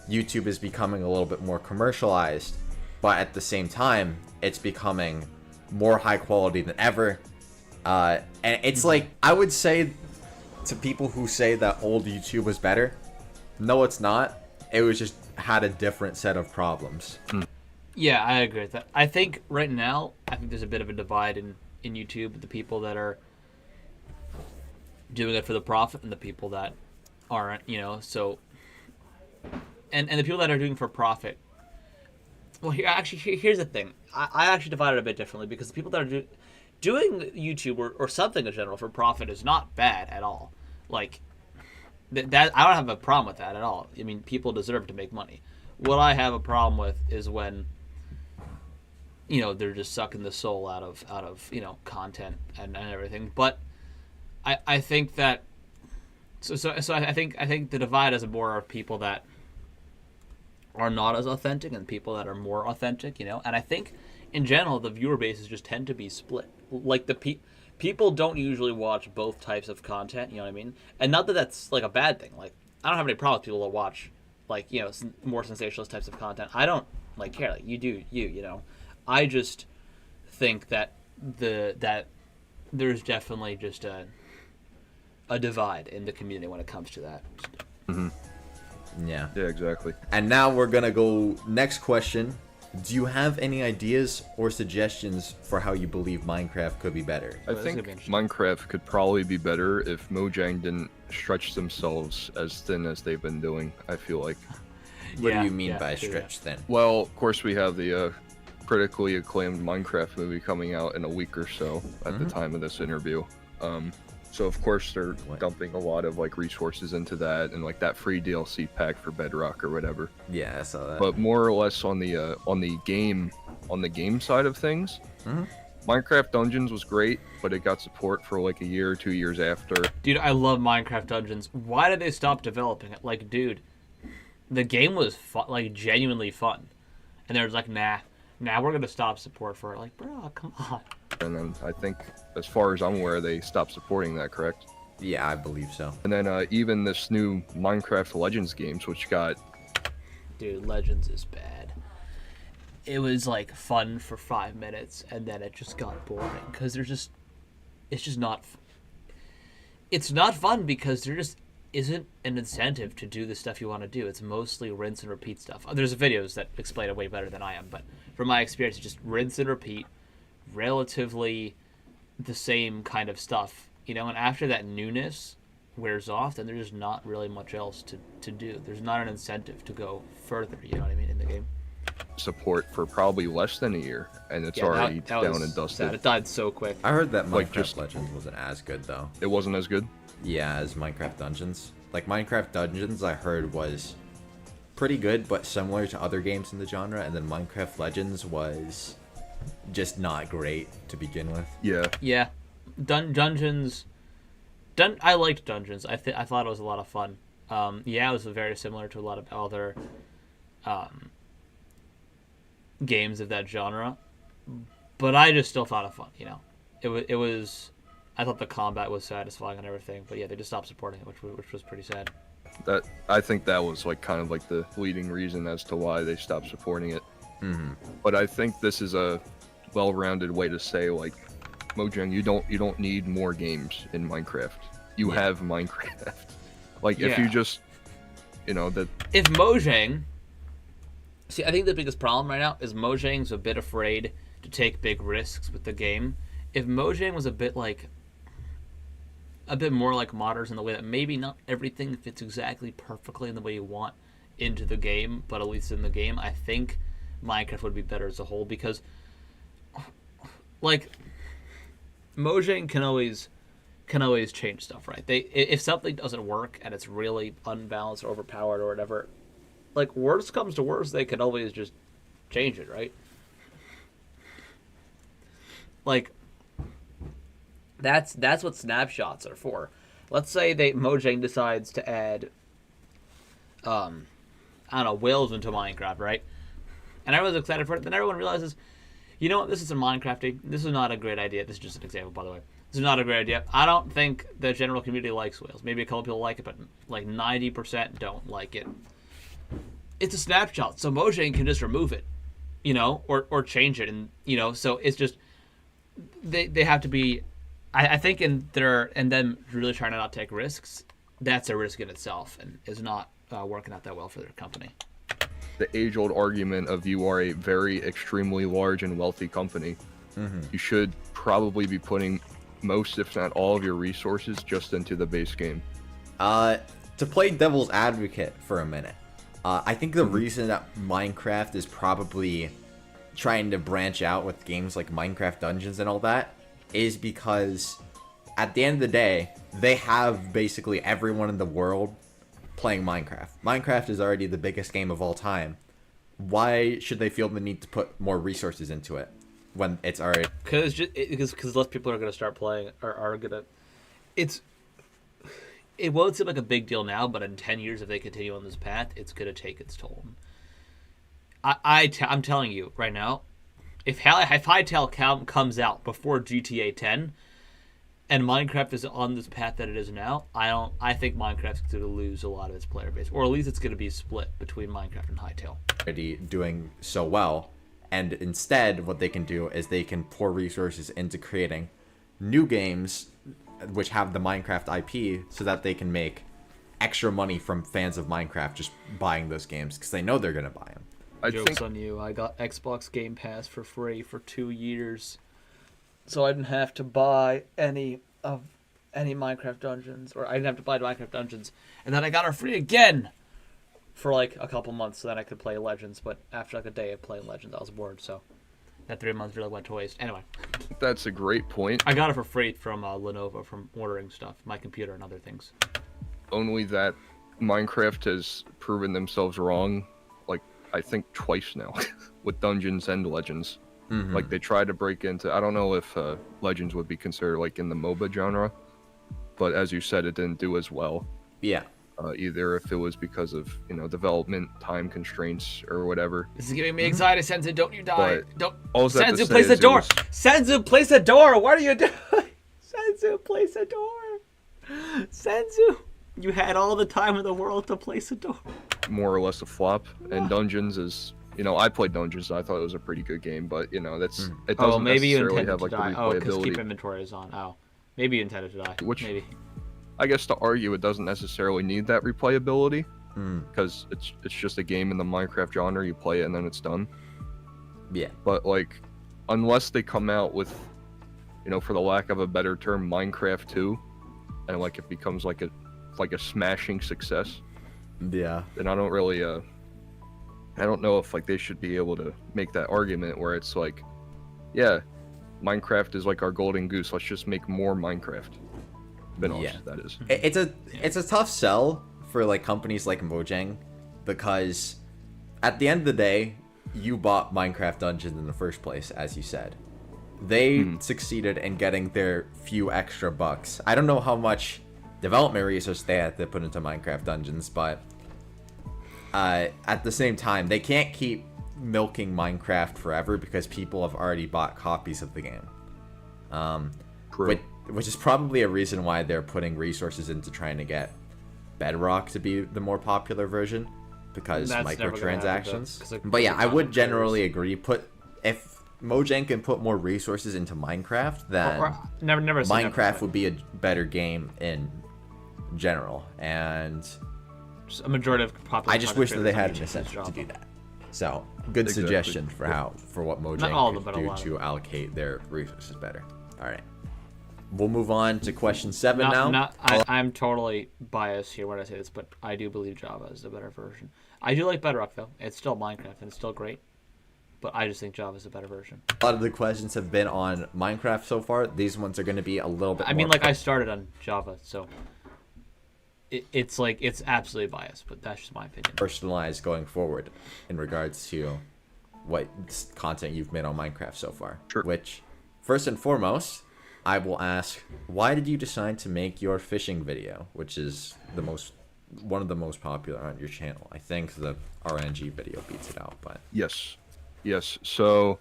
Speaker 2: YouTube is becoming a little bit more commercialized, but at the same time, it's becoming more high quality than ever. And it's like, I would say to people who say that old YouTube was better, no, it's not. It was just had a different set of problems.
Speaker 7: Yeah, I agree with that. I think right now, there's a bit of a divide in YouTube. The people that are doing it for the profit and the people that aren't, so... And the people that are doing it for profit... Well, here's the thing. I actually divide it a bit differently, because the people that are doing YouTube or something in general for profit is not bad at all. Like, that I don't have a problem with that at all. I mean, people deserve to make money. What I have a problem with is when they're just sucking the soul out of content and everything. But I think that so I think the divide is more of people that are not as authentic and people that are more authentic, and I think in general the viewer bases just tend to be split. Like people don't usually watch both types of content, you know what I mean? And not that that's like a bad thing. Like, I don't have any problem with people that watch more sensationalist types of content. I don't care. Like, you do you. I just think that there's definitely just a divide in the community when it comes to that.
Speaker 2: Yeah,
Speaker 8: exactly.
Speaker 2: And now we're gonna go next question. Do you have any ideas or suggestions for how you believe Minecraft could be better?
Speaker 8: I think Minecraft could probably be better if Mojang didn't stretch themselves as thin as they've been doing, I feel like.
Speaker 2: What do you mean by stretch thin?
Speaker 8: Well, of course we have the critically acclaimed Minecraft movie coming out in a week or so at the time of this interview. So of course they're dumping a lot of resources into that and that free DLC pack for Bedrock or whatever.
Speaker 2: Yeah, I saw that.
Speaker 8: But more or less on the game side of things, Minecraft Dungeons was great, but it got support for a year or 2 years after.
Speaker 7: Dude, I love Minecraft Dungeons. Why did they stop developing it? Dude, the game was genuinely fun, and they were nah, we're gonna stop support for it. Bro, come on.
Speaker 8: And then I think, as far as I'm aware, they stopped supporting that, correct?
Speaker 2: Yeah, I believe so.
Speaker 8: And then even this new Minecraft Legends games, which got...
Speaker 7: Dude, Legends is bad. It was fun for 5 minutes, and then it just got boring, because it's just not... It's not fun because isn't an incentive to do the stuff you want to do. It's mostly rinse and repeat stuff. There's videos that explain it way better than I am, but from my experience, it's just rinse and repeat, relatively the same kind of stuff, you know. And after that newness wears off, then there's not really much else to do. There's not an incentive to go further, you know what I mean, in the game.
Speaker 8: Support for probably less than a year, and it's already down and dusted.
Speaker 7: Sad. It died so quick.
Speaker 2: I heard that
Speaker 8: Like,
Speaker 2: Minecraft Legends wasn't as good though.
Speaker 8: It wasn't as good?
Speaker 2: Yeah, as Minecraft Dungeons. Like Minecraft Dungeons, I heard was pretty good, but similar to other games in the genre, and then Minecraft Legends was just not great to begin with.
Speaker 8: Yeah.
Speaker 7: Dungeons. I liked Dungeons. I thought it was a lot of fun. Yeah, it was very similar to a lot of other games of that genre, but I just still thought it fun. You know, it was. I thought the combat was satisfying and everything, but yeah, they just stopped supporting it, which was pretty sad.
Speaker 8: I think that was like kind of like the leading reason as to why they stopped supporting it.
Speaker 2: Mm-hmm.
Speaker 8: But I think this is a well-rounded way to say, like, Mojang, you don't need more games in Minecraft. You have Minecraft. Like, if you just, you know, that...
Speaker 7: If Mojang... See, I think the biggest problem right now is Mojang's a bit afraid to take big risks with the game. If Mojang was a bit more like modders in the way that maybe not everything fits exactly perfectly in the way you want into the game, but at least in the game, I think Minecraft would be better as a whole, because, like, Mojang can always change stuff, right? If something doesn't work and it's really unbalanced or overpowered or whatever, like, worst comes to worst, they can always just change it, right? Like, that's what snapshots are for. Let's say Mojang decides to add, I don't know, whales into Minecraft, right? And everyone's excited for it. Then everyone realizes, you know what, this isn't Minecrafty. This is not a great idea. This is just an example, by the way. This is not a great idea. I don't think the general community likes whales. Maybe a couple people like it, but like 90% don't like it. It's a snapshot, so Mojang can just remove it, you know, or change it, and you know, so it's just they have to be. I think in them really trying to not take risks, that's a risk in itself, and is not working out that well for their company.
Speaker 8: The age-old argument of you are a very extremely large and wealthy company.
Speaker 2: Mm-hmm.
Speaker 8: You should probably be putting most, if not all, of your resources just into the base game.
Speaker 2: To play devil's advocate for a minute, I think the reason that Minecraft is probably trying to branch out with games like Minecraft Dungeons and all that is because at the end of the day, they have basically everyone in the world playing Minecraft. Minecraft is already the biggest game of all time. Why should they feel the need to put more resources into it when it's already...
Speaker 7: Because less people are going to start playing, or are going to... It won't seem like a big deal now, but in 10 years, if they continue on this path, it's going to take its toll. I'm telling you right now, if Hytale comes out before GTA 10, and Minecraft is on this path that it is now, I think Minecraft's going to lose a lot of its player base, or at least it's going to be split between Minecraft and Hytale.
Speaker 2: Already doing so well, and instead, what they can do is they can pour resources into creating new games which have the Minecraft IP, so that they can make extra money from fans of Minecraft just buying those games because they know they're gonna buy them.
Speaker 7: Joke's on you. I got Xbox Game Pass for free for 2 years, so I didn't have to buy any Minecraft Dungeons, or I didn't have to buy Minecraft Dungeons, and then I got it free again for like a couple months, so then I could play Legends. But after like a day of playing Legends, I was bored, so that 3 months really went to waste. Anyway,
Speaker 8: that's a great point.
Speaker 7: I got it for free from Lenovo, from ordering stuff, my computer and other things.
Speaker 8: Only that Minecraft has proven themselves wrong, like, I think twice now, with Dungeons and Legends.
Speaker 2: Mm-hmm.
Speaker 8: Like, they tried to break into... I don't know if Legends would be considered, like, in the MOBA genre, but as you said, it didn't do as well.
Speaker 2: Yeah.
Speaker 8: Either if it was because of, you know, development, time constraints, or whatever.
Speaker 7: This is giving me anxiety, Senzu. Don't you die. Don't.
Speaker 8: Senzu,
Speaker 7: place the door. Senzu, place the door. What are you doing? Senzu, place a door. Senzu, you had all the time in the world to place a door.
Speaker 8: More or less a flop. And Dungeons is, you know, I played Dungeons. I thought it was a pretty good game, but, you know, that's it doesn't
Speaker 7: maybe you
Speaker 8: necessarily
Speaker 7: intended
Speaker 8: have, like,
Speaker 7: to die.
Speaker 8: the
Speaker 7: Oh, because
Speaker 8: replayability.
Speaker 7: keep inventory is on. Oh, maybe you intended to die.
Speaker 8: Which,
Speaker 7: maybe.
Speaker 8: I guess to argue it doesn't necessarily need that replayability, because it's just a game in the Minecraft genre. You play it and then it's done.
Speaker 2: Yeah.
Speaker 8: But like, unless they come out with, you know, for the lack of a better term, Minecraft 2, and like it becomes like a smashing success.
Speaker 2: Yeah.
Speaker 8: Then I don't really I don't know if like they should be able to make that argument where it's like, yeah, Minecraft is like our golden goose. Let's just make more Minecraft spin-offs.
Speaker 2: Yeah.
Speaker 8: That is.
Speaker 2: It's a tough sell for like companies like Mojang, because at the end of the day, you bought Minecraft Dungeons in the first place, as you said. They succeeded in getting their few extra bucks. I don't know how much development resources they had to put into Minecraft Dungeons, but at the same time, they can't keep milking Minecraft forever because people have already bought copies of the game. Which is probably a reason why they're putting resources into trying to get Bedrock to be the more popular version, because microtransactions. But yeah, I would generally agree. If Mojang can put more resources into Minecraft, then Minecraft would be a better game in general. And
Speaker 7: a majority of popular.
Speaker 2: I just wish that they had an incentive to do that. So good suggestion for what Mojang could do to allocate their resources better. All right. We'll move on to question 7 now.
Speaker 7: I'm totally biased here when I say this, but I do believe Java is the better version. I do like Bedrock, though. It's still Minecraft, and it's still great. But I just think Java is a better version.
Speaker 2: A lot of the questions have been on Minecraft so far. These ones are going to be a little bit more...
Speaker 7: I started on Java, so... It's absolutely biased, but that's just my opinion.
Speaker 2: Personalized going forward in regards to what content you've made on Minecraft so far.
Speaker 8: Sure.
Speaker 2: Which, first and foremost... I will ask, why did you decide to make your fishing video, which is one of the most popular on your channel? I think the RNG video beats it out, but...
Speaker 8: Yes. So,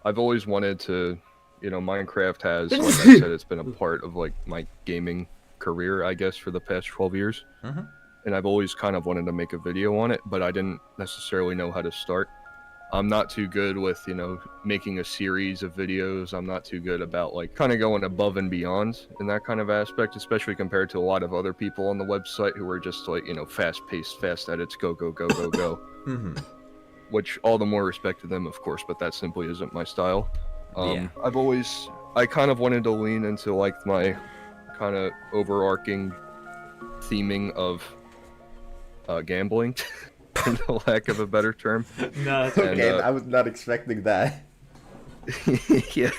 Speaker 8: I've always wanted to, Minecraft has, like I said, it's been a part of, like, my gaming career, I guess, for the past 12 years.
Speaker 2: Mm-hmm.
Speaker 8: And I've always kind of wanted to make a video on it, but I didn't necessarily know how to start. I'm not too good with, making a series of videos. I'm not too good about, like, kind of going above and beyond in that kind of aspect, especially compared to a lot of other people on the website who are just, like, fast-paced, fast edits, go, go, go, go, go.
Speaker 2: Mm-hmm.
Speaker 8: Which, all the more respect to them, of course, but that simply isn't my style.
Speaker 2: Yeah.
Speaker 8: I kind of wanted to lean into, like, my kind of overarching theming of gambling. For the lack of a better term.
Speaker 7: No, that's
Speaker 2: okay. I was not expecting that.
Speaker 8: Yeah.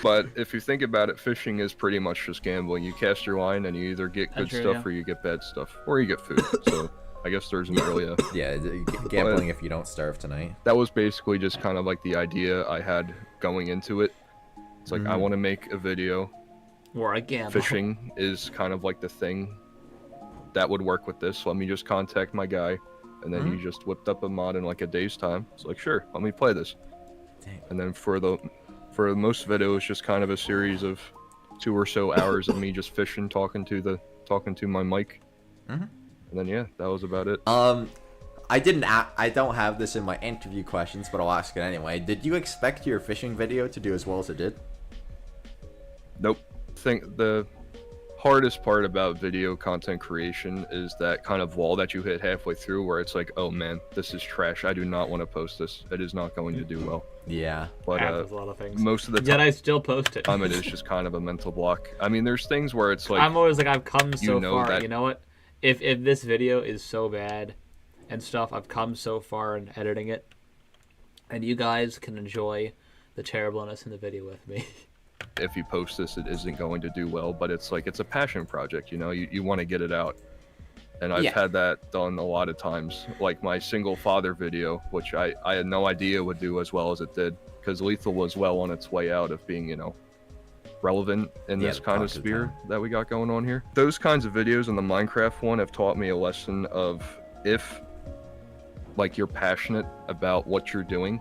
Speaker 8: But if you think about it, fishing is pretty much just gambling. You cast your line and you either get good stuff or you get bad stuff. Or you get food. So I guess there isn't really a...
Speaker 2: Yeah, gambling if you don't starve tonight.
Speaker 8: That was basically just kind of like the idea I had going into it. It's like, I want to make a video.
Speaker 7: Or a gamble.
Speaker 8: Fishing is kind of like the thing that would work with this. Let me just contact my guy. And then he just whipped up a mod in like a day's time. It's like, sure, let me play this.
Speaker 2: Dang.
Speaker 8: And then for most videos, just kind of a series of 2 or so hours of me just fishing, talking to my mic.
Speaker 2: Mm-hmm.
Speaker 8: And then yeah, that was about it.
Speaker 2: I don't have this in my interview questions, but I'll ask it anyway. Did you expect your fishing video to do as well as it did?
Speaker 8: Nope. I think the hardest part about video content creation is that kind of wall that you hit halfway through where it's like, oh man, this is trash. I do not want to post this. It is not going to do well.
Speaker 2: Yeah.
Speaker 8: But
Speaker 7: a lot of things.
Speaker 8: Most of the time,
Speaker 7: yet I still post it.
Speaker 8: It is just kind of a mental block. I mean, there's things where it's like,
Speaker 7: I'm always like, I've come so far.
Speaker 8: That...
Speaker 7: You know what? If this video is so bad and stuff, I've come so far in editing it, and you guys can enjoy the terribleness in the video with me.
Speaker 8: If you post this, it isn't going to do well, but it's like, it's a passion project, you want to get it out. And I've had that done a lot of times, like my single father video, which I had no idea would do as well as it did, because Lethal was well on its way out of being, relevant in this kind of sphere that we got going on here. Those kinds of videos and the Minecraft one have taught me a lesson of, if like you're passionate about what you're doing,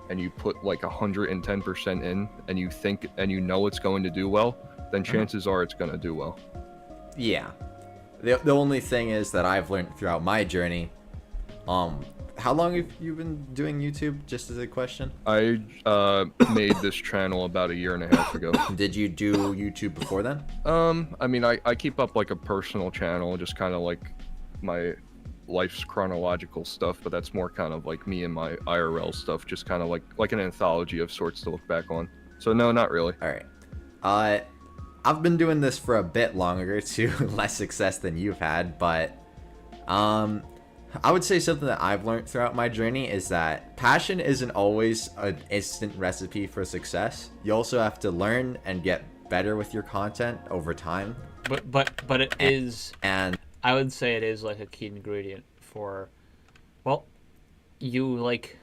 Speaker 8: and you put like 110% in, and you think and you know it's going to do well, then chances are it's going to do well.
Speaker 2: Yeah. The only thing is that I've learned throughout my journey, how long have you been doing YouTube? Just as a question.
Speaker 8: I made this channel about 1.5 years ago.
Speaker 2: Did you do YouTube before then?
Speaker 8: I mean, I keep up like a personal channel, just kind of like my life's chronological stuff, but that's more kind of like me and my IRL stuff, just kind of like an anthology of sorts to look back on. So no, not really.
Speaker 2: All right. I've been doing this for a bit longer to less success than you've had, but I would say something that I've learned throughout my journey is that passion isn't always an instant recipe for success. You also have to learn and get better with your content over time.
Speaker 7: But it is,
Speaker 2: and
Speaker 7: I would say it is like a key ingredient for, well, you like,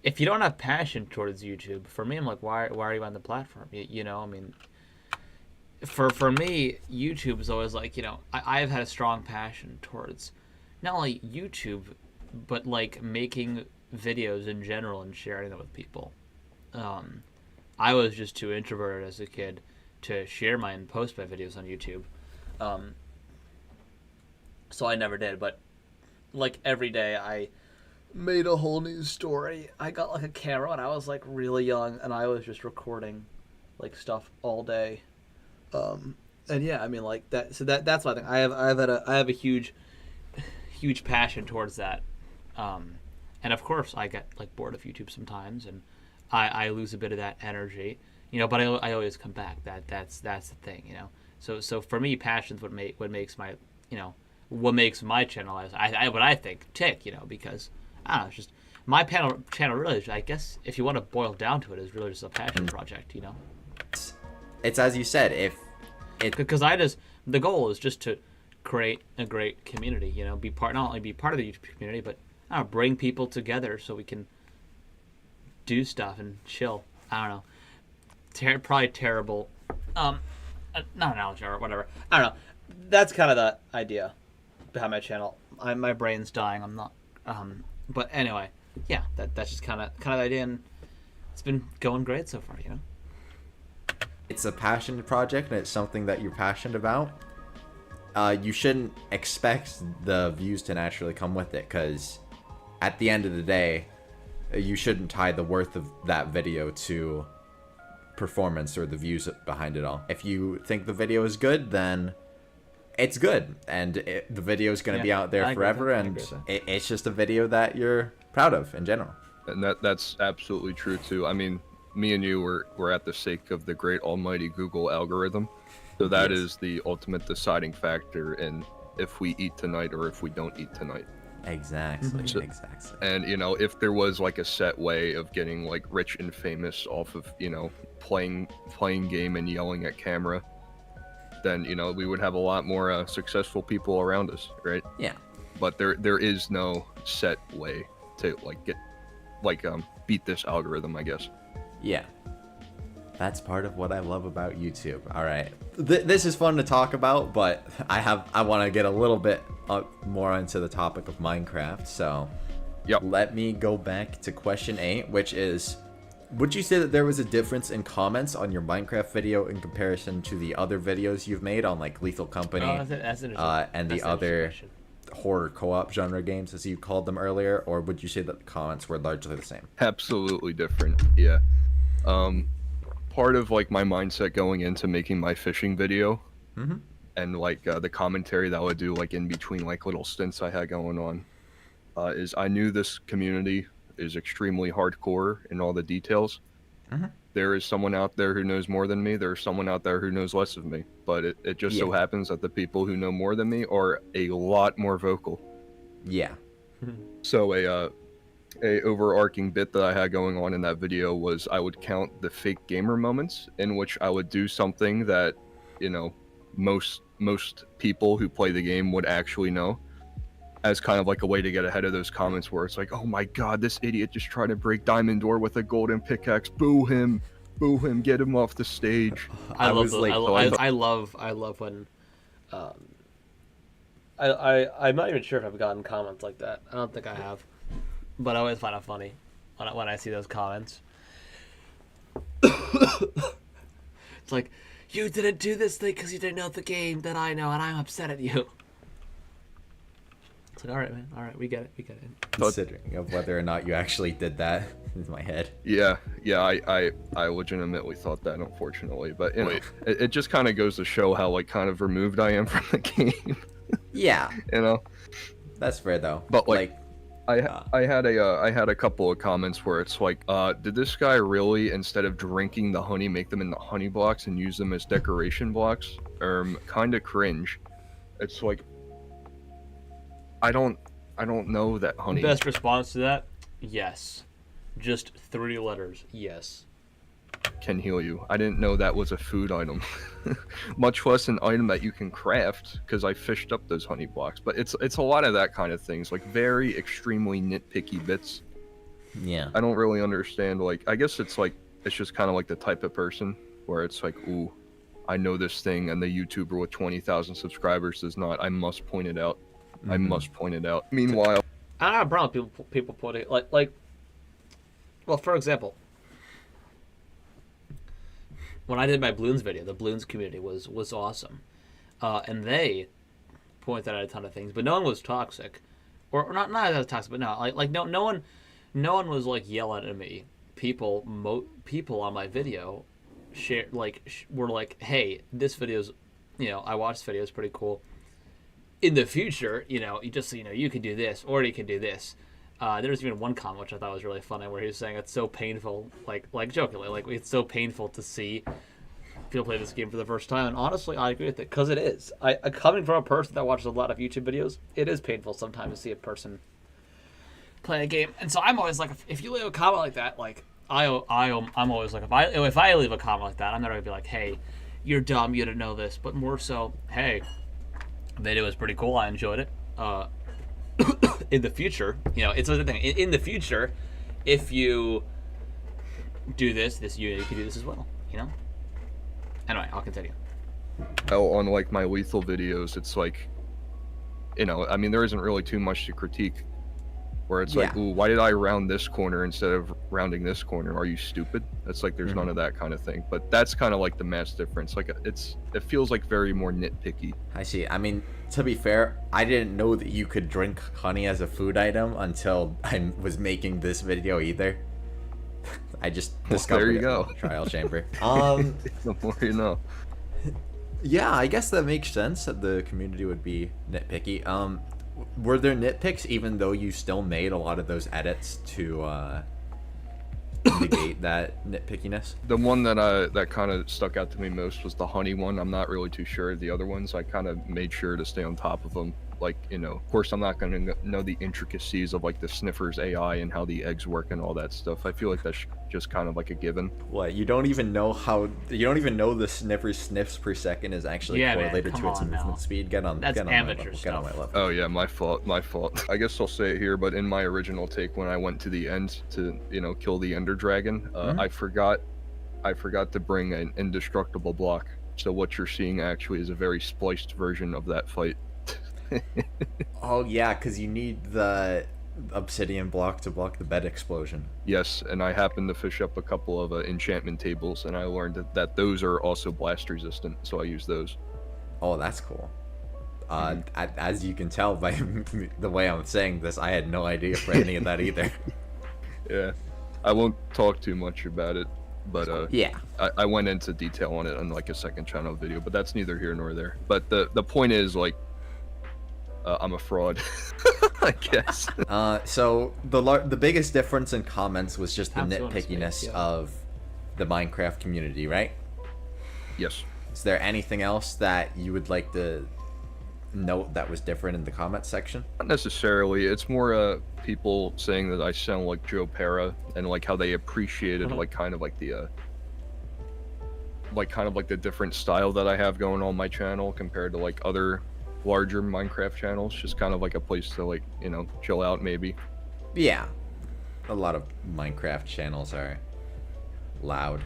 Speaker 7: if you don't have passion towards YouTube, for me, I'm like, why are you on the platform? You know, I mean, for me, YouTube is always like, you know, I've had a strong passion towards not only YouTube, but like making videos in general and sharing them with people. I was just too introverted as a kid to share and post my videos on YouTube. So I never did, but like every day I made a whole new story. I got like a camera when I was like really young, and I was just recording like stuff all day. And yeah, I mean like that. So that's my thing. I have a huge passion towards that. And of course I get like bored of YouTube sometimes, and I lose a bit of that energy, you know. But I always come back. That's the thing, you know. So for me, passion's what makes my, you know, what makes my channel what I think tick, you know, because I don't know, it's just my channel really is, I guess if you want to boil down to it, is really just a passion project, you know.
Speaker 2: It's as you said, if it
Speaker 7: because the goal is just to create a great community, you know, not only be part of the YouTube community, but I don't know, bring people together so we can do stuff and chill. I don't know, probably terrible, not an analogy or whatever. I don't know. That's kind of the idea behind my channel. My brain's dying. I'm not. But anyway, yeah, that's just kind of the idea, and it's been going great so far, you know.
Speaker 2: It's a passion project, and it's something that you're passionate about. You shouldn't expect the views to naturally come with it, because at the end of the day, you shouldn't tie the worth of that video to performance or the views behind it all. If you think the video is good, then it's good, and the video is going to be out there forever, and it's just a video that you're proud of in general.
Speaker 8: And that's absolutely true too. I mean, me and you were at the sake of the great almighty Google algorithm. So that is the ultimate deciding factor in if we eat tonight or if we don't eat tonight.
Speaker 2: Exactly.
Speaker 8: Exactly. And you know, if there was like a set way of getting like rich and famous off of, you know, playing game and yelling at camera, then, you know, we would have a lot more successful people around us, right?
Speaker 2: Yeah.
Speaker 8: But there is no set way to beat this algorithm, I guess.
Speaker 2: Yeah. That's part of what I love about YouTube. All right. This is fun to talk about, but I want to get a little bit more into the topic of Minecraft. So let me go back to question 8, which is, would you say that there was a difference in comments on your Minecraft video in comparison to the other videos you've made on like Lethal Company and the other horror co-op genre games, as you called them earlier, or would you say that the comments were largely the same?
Speaker 8: Absolutely different. Yeah. Part of like my mindset going into making my fishing video and like the commentary that I would do like in between like little stints I had going on is I knew this community is extremely hardcore in all the details. There is someone out there who knows more than me. There's someone out there who knows less of me, but it just so happens that the people who know more than me are a lot more vocal.
Speaker 2: Yeah.
Speaker 8: So a overarching bit that I had going on in that video was I would count the fake gamer moments in which I would do something that, you know, most people who play the game would actually know, as kind of like a way to get ahead of those comments where it's like, oh my god, this idiot just tried to break Diamond Door with a golden pickaxe. Boo him, get him off the stage.
Speaker 7: I love when I'm not even sure if I've gotten comments like that. I don't think I have, but I always find it funny when I see those comments. It's like, you didn't do this thing because you didn't know the game that I know, and I'm upset at you. It's like, all right, man. All right, we get it. We get it.
Speaker 2: Considering of whether or not you actually did that in my head.
Speaker 8: Yeah, I legitimately thought that, unfortunately, but you know, it just kind of goes to show how like kind of removed I am from the game.
Speaker 2: Yeah,
Speaker 8: you know,
Speaker 2: that's fair though.
Speaker 8: But like I had a couple of comments where it's like, did this guy really, instead of drinking the honey, make them into honey blocks and use them as decoration blocks? Kind of cringe. It's like, I don't know that honey.
Speaker 7: Best response to that? Yes. Just 3 letters. Yes.
Speaker 8: Can heal you. I didn't know that was a food item. Much less an item that you can craft, because I fished up those honey blocks. But it's a lot of that kind of things, like very extremely nitpicky bits.
Speaker 2: Yeah.
Speaker 8: I don't really understand, like, I guess it's like, it's just kind of like the type of person where it's like, ooh, I know this thing, and the YouTuber with 20,000 subscribers does not. I must point it out. I must point it out. Meanwhile,
Speaker 7: I don't have a problem with people putting like well, for example, when I did my balloons video, the balloons community was awesome, and they pointed out a ton of things, but no one was toxic, or not as toxic, but no, like no one was like yelling at me. People on my video were like, hey, this video's, I watched this video, it's pretty cool. In the future, you just so you can do this, or you can do this. There was even one comment which I thought was really funny, where he was saying it's so painful, like jokingly, like it's so painful to see people play this game for the first time. And honestly, I agree with it, because it is. I coming from a person that watches a lot of YouTube videos, it is painful sometimes to see a person play a game. And so I'm always like, if you leave a comment like that, like I'm always like, if I leave a comment like that, I'm not gonna be like, hey, you're dumb, you didn't know this, but more so, hey, the video was pretty cool, I enjoyed it. In the future, it's another thing. In the future, if you do this, you can do this as well. Anyway, I'll continue.
Speaker 8: on like my lethal videos, it's like, I mean, there isn't really too much to critique. Where it's like, ooh, why did I round this corner instead of rounding this corner? Are you stupid? It's like there's none of that kind of thing. But that's kind of like the mass difference. Like it feels like very more nitpicky.
Speaker 2: I see. I mean, to be fair, I didn't know that you could drink honey as a food item until I was making this video either. I just discovered
Speaker 8: there you
Speaker 2: it
Speaker 8: go.
Speaker 2: in the trial chamber.
Speaker 8: The more you know.
Speaker 2: Yeah, I guess that makes sense that the community would be nitpicky. Were there nitpicks even though you still made a lot of those edits to negate that nitpickiness?
Speaker 8: The one that kind of stuck out to me most was the honey one. I'm not really too sure of the other ones. I kind of made sure to stay on top of them. Like, of course I'm not going to know the intricacies of like the sniffer's AI and how the eggs work and all that stuff. I feel like that's just kind of like a given.
Speaker 2: What, you don't even know the sniffer's sniffs per second is actually correlated to its movement speed? Get on my level.
Speaker 8: Oh yeah, my fault. I guess I'll say it here, but in my original take, when I went to the end to kill the Ender Dragon, I forgot to bring an indestructible block. So what you're seeing actually is a very spliced version of that fight.
Speaker 2: Oh yeah, because you need the obsidian block to block the bed explosion.
Speaker 8: Yes, and I happened to fish up a couple of enchantment tables, and I learned that those are also blast resistant, so I use those.
Speaker 2: Oh, that's cool. As you can tell by the way I'm saying this, I had no idea for any of that either.
Speaker 8: Yeah, I won't talk too much about it, but
Speaker 2: yeah,
Speaker 8: I went into detail on it on like a second channel video, but that's neither here nor there. But the point is, like, I'm a fraud, I guess.
Speaker 2: So the biggest difference in comments was just the nitpickiness of the Minecraft community, right?
Speaker 8: Yes.
Speaker 2: Is there anything else that you would like to note that was different in the comment section?
Speaker 8: Not necessarily. It's more people saying that I sound like Joe Pera, and like how they appreciated like kind of like the different style that I have going on my channel compared to like other larger Minecraft channels. Just kind of like a place to like chill out maybe.
Speaker 2: Yeah, a lot of Minecraft channels are loud,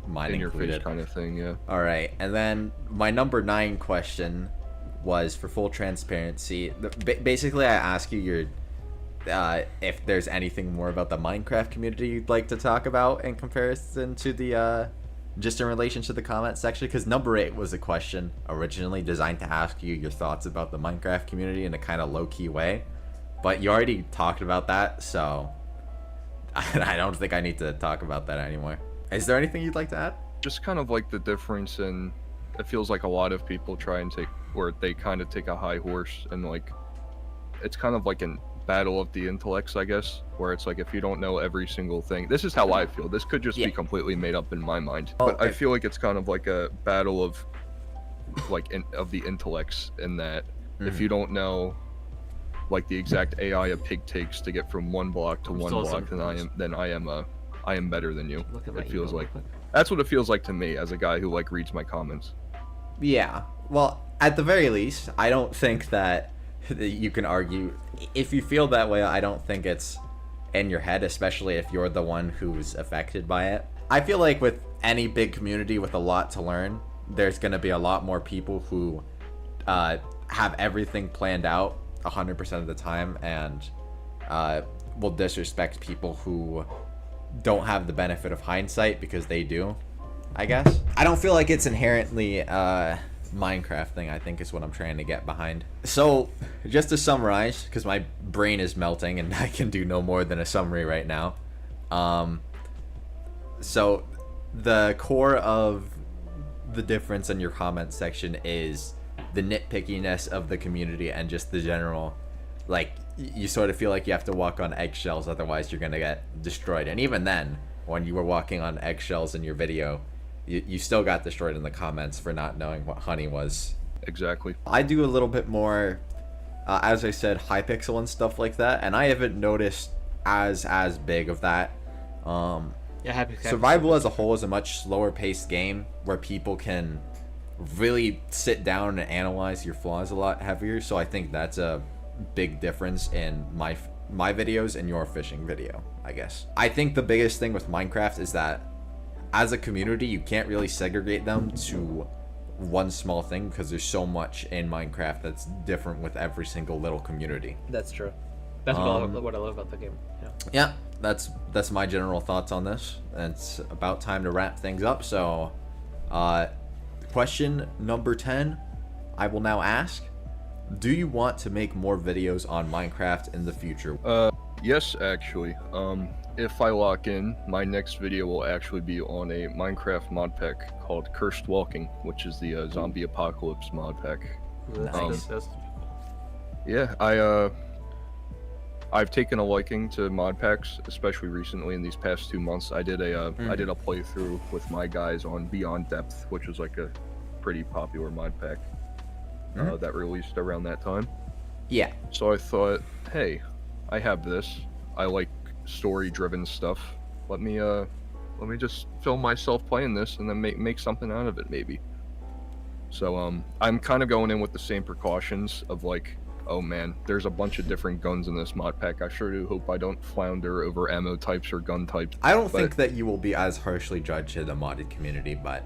Speaker 2: mine
Speaker 8: in your
Speaker 2: included,
Speaker 8: face kind of thing. Yeah.
Speaker 2: All right, and then my number 9 question was, for full transparency, basically I ask you your if there's anything more about the Minecraft community you'd like to talk about in comparison to the just in relation to the comment section, because number 8 was a question originally designed to ask you your thoughts about the Minecraft community in a kind of low-key way, but you already talked about that, so I don't think I need to talk about that anymore. Is there anything you'd like to add?
Speaker 8: Just kind of like the difference in, it feels like a lot of people try and take, or they kind of take a high horse, and like, it's kind of like an battle of the intellects, I guess, where it's like, if you don't know every single thing, this is how I feel. This could just be completely made up in my mind, but I feel like it's kind of like a battle of like of the intellects, in that if you don't know like the exact AI a pig takes to get from one block to one block, then I am better than you. It feels like that's what it feels like to me as a guy who like reads my comments.
Speaker 2: Yeah, well, at the very least, I don't think that you can argue. If you feel that way, I don't think it's in your head, especially if you're the one who's affected by it. I feel like with any big community with a lot to learn, there's going to be a lot more people who have everything planned out 100% of the time, and will disrespect people who don't have the benefit of hindsight because they do, I guess. I don't feel like it's inherently Minecraft thing, I think, is what I'm trying to get behind. So just to summarize, because my brain is melting and I can do no more than a summary right now. So the core of the difference in your comment section is the nitpickiness of the community and just the general, like, you sort of feel like you have to walk on eggshells, otherwise you're gonna get destroyed. And even then, when you were walking on eggshells in your video, you still got destroyed in the comments for not knowing what honey was.
Speaker 8: Exactly.
Speaker 2: I do a little bit more, as I said, Hypixel and stuff like that, and I haven't noticed as big of that. Survival as a whole is a much slower paced game where people can really sit down and analyze your flaws a lot heavier, so I think that's a big difference in my videos and your fishing video, I guess. I think the biggest thing with Minecraft is that as a community, you can't really segregate them to one small thing because there's so much in Minecraft that's different with every single little community.
Speaker 1: That's true. That's what I love about the game.
Speaker 2: Yeah, that's my general thoughts on this. And it's about time to wrap things up. So, question number 10, I will now ask: do you want to make more videos on Minecraft in the future?
Speaker 8: Yes, actually. If I lock in, my next video will actually be on a Minecraft mod pack called Cursed Walking, which is the zombie apocalypse mod pack.
Speaker 2: Nice.
Speaker 8: Yeah, I've taken a liking to mod packs, especially recently in these past 2 months. I did a playthrough with my guys on Beyond Depth, which was like a pretty popular mod pack that released around that time.
Speaker 2: Yeah.
Speaker 8: So I thought, hey, I have this. I like story-driven stuff. Let me just film myself playing this and then make something out of it, maybe. So I'm kind of going in with the same precautions of like, oh man, there's a bunch of different guns in this mod pack. I sure do hope I don't flounder over ammo types or gun types.
Speaker 2: I don't think that you will be as harshly judged in the modded community, but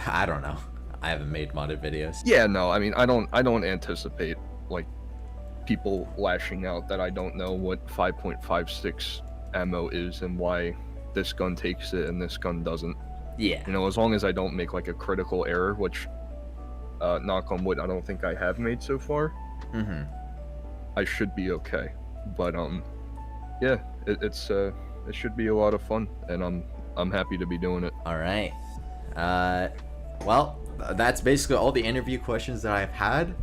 Speaker 2: I don't know. I haven't made modded videos.
Speaker 8: Yeah, no, I mean, I don't anticipate like people lashing out that I don't know what 5.56 ammo is and why this gun takes it and this gun doesn't.
Speaker 2: Yeah.
Speaker 8: You know, as long as I don't make like a critical error, which knock on wood, I don't think I have made so far.
Speaker 2: Mm-hmm.
Speaker 8: I should be okay. But yeah, it should be a lot of fun, and I'm happy to be doing it.
Speaker 2: All right. Well, that's basically all the interview questions that I've had.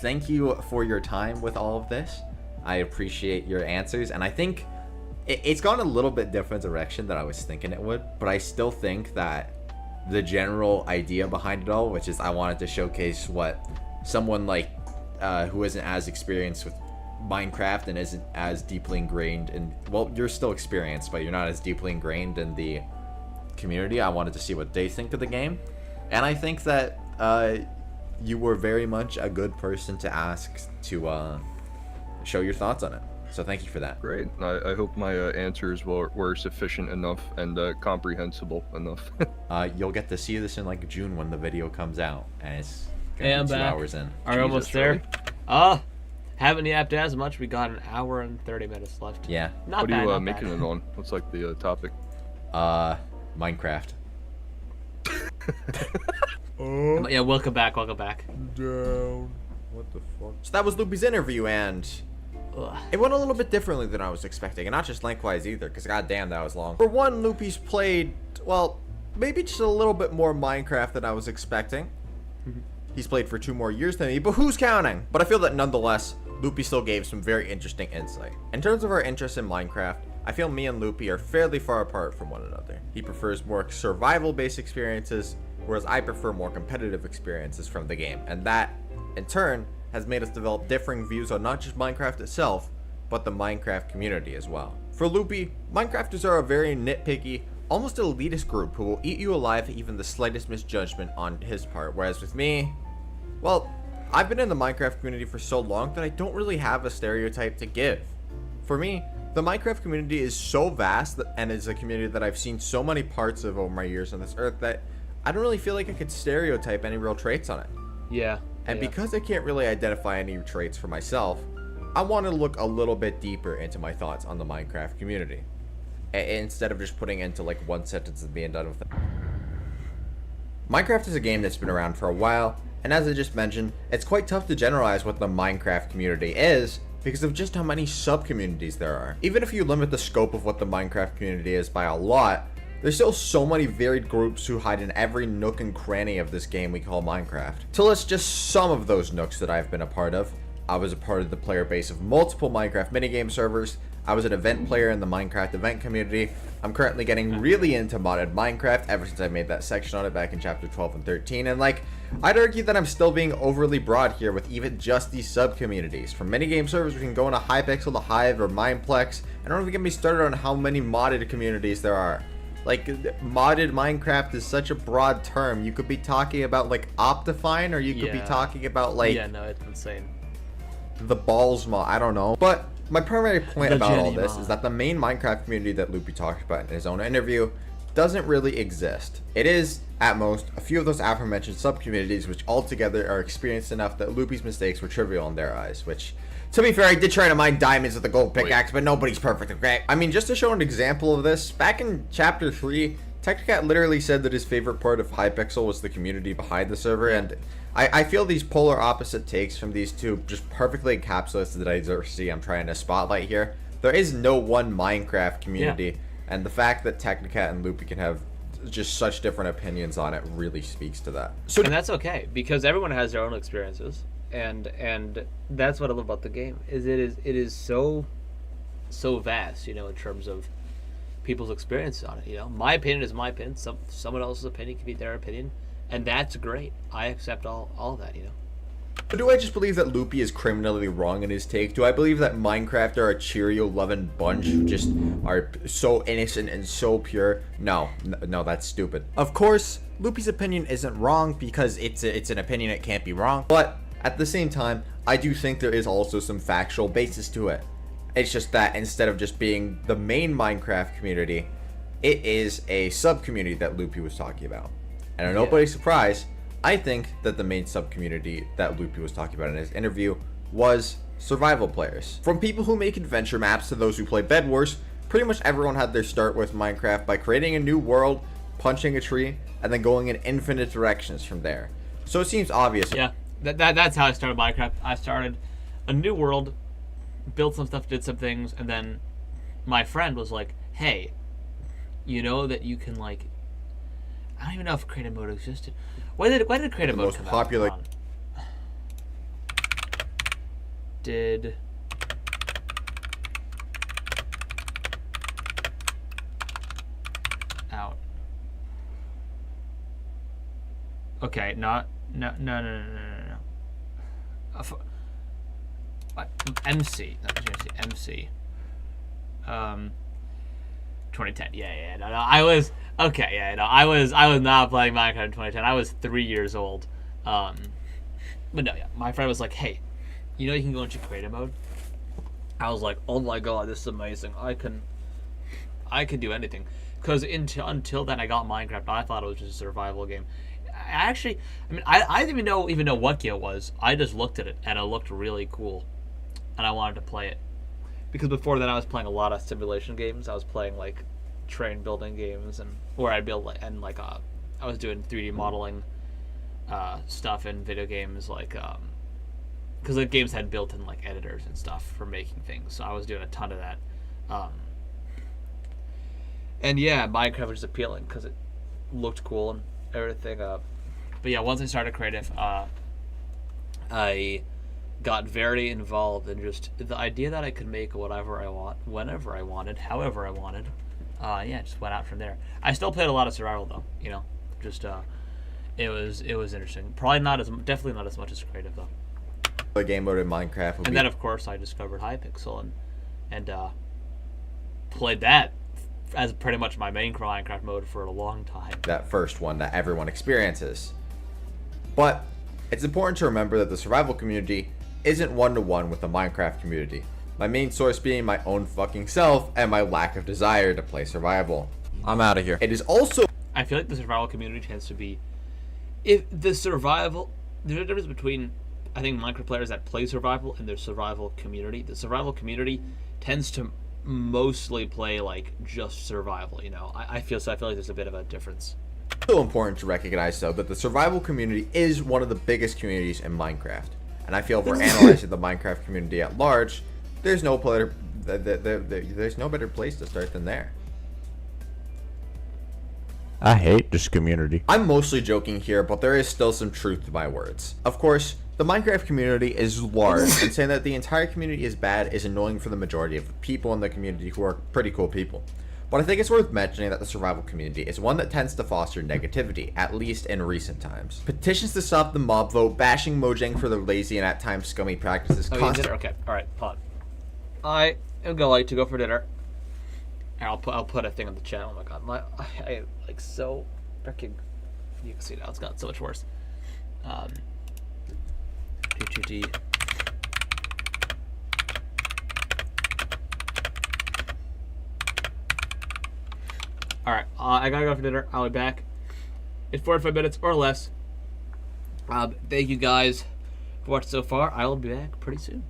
Speaker 2: Thank you for your time with all of this. I appreciate your answers, and I think it's gone a little bit different direction than I was thinking it would, but I still think that the general idea behind it all, which is I wanted to showcase what someone like who isn't as experienced with Minecraft and isn't as deeply ingrained in, well, you're still experienced, but you're not as deeply ingrained in the community. I wanted to see what they think of the game, and I think that you were very much a good person to ask to show your thoughts on it. So thank you for that.
Speaker 8: Great. I hope my answers were sufficient enough and comprehensible enough.
Speaker 2: You'll get to see this in like June when the video comes out, and it's gonna be 2 hours in.
Speaker 7: Are we almost there? Haven't yapped as much. We got an hour and 30 minutes left.
Speaker 2: Yeah.
Speaker 7: Not
Speaker 8: what
Speaker 7: bad,
Speaker 8: are you
Speaker 7: not
Speaker 8: making
Speaker 7: bad.
Speaker 8: it on? What's like the topic?
Speaker 2: Minecraft.
Speaker 7: Yeah, welcome back, welcome back.
Speaker 2: Down. What the fuck? So that was Loopy's interview, and it went a little bit differently than I was expecting, and not just lengthwise either, because goddamn, that was long. For one, Loopy's played, well, maybe just a little bit more Minecraft than I was expecting. He's played for 2 more years than me, but who's counting? But I feel that nonetheless, Loopy still gave some very interesting insight. In terms of our interest in Minecraft, I feel me and Loopy are fairly far apart from one another. He prefers more survival-based experiences, whereas I prefer more competitive experiences from the game, and that, in turn, has made us develop differing views on not just Minecraft itself, but the Minecraft community as well. For Loopy, Minecrafters are a very nitpicky, almost elitist group who will eat you alive at even the slightest misjudgment on his part, whereas with me, well, I've been in the Minecraft community for so long that I don't really have a stereotype to give. For me, the Minecraft community is so vast and is a community that I've seen so many parts of over my years on this earth that I don't really feel like I could stereotype any real traits on it.
Speaker 7: Yeah.
Speaker 2: And because I can't really identify any traits for myself, I want to look a little bit deeper into my thoughts on the Minecraft community, instead of just putting into like one sentence and being done with it. Minecraft is a game that's been around for a while, and as I just mentioned, it's quite tough to generalize what the Minecraft community is because of just how many sub-communities there are. Even if you limit the scope of what the Minecraft community is by a lot, there's still so many varied groups who hide in every nook and cranny of this game we call Minecraft. To list just some of those nooks that I've been a part of, I was a part of the player base of multiple Minecraft minigame servers, I was an event player in the Minecraft event community, I'm currently getting really into modded Minecraft ever since I made that section on it back in chapter 12 and 13, and like, I'd argue that I'm still being overly broad here with even just these sub-communities. From minigame servers, we can go into Hypixel to Hive or Mineplex, and don't even get me started on how many modded communities there are. Like, modded Minecraft is such a broad term. You could be talking about, like, Optifine, or you could be talking about, like...
Speaker 7: Yeah, no, it's insane.
Speaker 2: The balls mod, I don't know. But my primary point about all this is that the main Minecraft community that Loopy talked about in his own interview doesn't really exist. It is, at most, a few of those aforementioned sub-communities which altogether are experienced enough that Loopy's mistakes were trivial in their eyes, which... To be fair, I did try to mine diamonds with the gold pickaxe, but nobody's perfect, okay? I mean, just to show an example of this, back in chapter 3, Technicat literally said that his favorite part of Hypixel was the community behind the server, and I feel these polar opposite takes from these two just perfectly encapsulates the diversity I'm trying to spotlight here. There is no one Minecraft community, and the fact that Technicat and Loopy can have just such different opinions on it really speaks to that.
Speaker 7: So, and that's okay, because everyone has their own experiences. And that's what I love about the game is it is so vast, you know, in terms of people's experience on it. You know, my opinion is my opinion. Someone else's opinion can be their opinion, and that's great. I accept all of that, you know.
Speaker 2: But do I just believe that Loopy is criminally wrong in his take? Do I believe that Minecraft are a Cheerio-loving bunch who just are so innocent and so pure? No, that's stupid. Of course, Loopy's opinion isn't wrong because it's an opinion, it can't be wrong. But at the same time, I do think there is also some factual basis to it. It's just that instead of just being the main Minecraft community, it is a sub-community that Loopy was talking about. And to nobody's surprise, I think that the main sub-community that Loopy was talking about in his interview was survival players. From people who make adventure maps to those who play Bed Wars, pretty much everyone had their start with Minecraft by creating a new world, punching a tree, and then going in infinite directions from there. So it seems obvious.
Speaker 7: Yeah. That's how I started Minecraft. I started a new world, built some stuff, did some things, and then my friend was like, hey, you know that you can, like, I don't even know if creative mode existed. Why did creative mode come
Speaker 2: popular
Speaker 7: out? Did out. Okay, no. MC, not seriously, MC. 2010. Yeah. No. I was okay. Yeah, no. I was not playing Minecraft in 2010. I was 3 years old. But no, yeah. My friend was like, "Hey, you know you can go into creative mode." I was like, "Oh my god, this is amazing! I can do anything." Because until then, I got Minecraft. I thought it was just a survival game. I didn't even know what game it was. I just looked at it and it looked really cool, and I wanted to play it. Because before then, I was playing a lot of simulation games. I was playing like train building games and where I'd build I was doing 3D modeling stuff in video games, like because the games had built-in like editors and stuff for making things. So I was doing a ton of that. And yeah, Minecraft was appealing because it looked cool and everything. But yeah, once I started creative, I got very involved in just the idea that I could make whatever I want, whenever I wanted, however I wanted. Yeah, just went out from there. I still played a lot of survival though, you know. Just it was interesting. Probably not as definitely not as much as creative though.
Speaker 2: The game mode in Minecraft.
Speaker 7: And then of course I discovered Hypixel and played that as pretty much my main Minecraft mode for a long time.
Speaker 2: That first one that everyone experiences. But it's important to remember that the survival community isn't one-to-one with the Minecraft community. My main source being my own fucking self and my lack of desire to play survival.
Speaker 9: I'm out of here.
Speaker 2: It is also...
Speaker 7: I feel like the survival community tends to be... If the survival... There's a difference between, I think, Minecraft players that play survival and their survival community. The survival community tends to mostly play, like, just survival, you know? I feel like there's a bit of a difference.
Speaker 2: It's so important to recognize, though, that the survival community is one of the biggest communities in Minecraft. And I feel if we're analyzing the Minecraft community at large, there's no there's no better place to start than there.
Speaker 9: I hate this community.
Speaker 2: I'm mostly joking here, but there is still some truth to my words. Of course, the Minecraft community is large, and saying that the entire community is bad is annoying for the majority of the people in the community who are pretty cool people. But I think it's worth mentioning that the survival community is one that tends to foster negativity, at least in recent times. Petitions to stop the mob vote, bashing Mojang for their lazy and at times scummy practices.
Speaker 7: Oh, dinner? Okay, alright, pause. I am going to go for dinner. And I'll put a thing on the channel. Oh my god, I like so freaking. You can see now it's gotten so much worse. P2D. Alright, I gotta go for dinner. I'll be back in 45 minutes or less. Thank you guys for watching so far. I will be back pretty soon.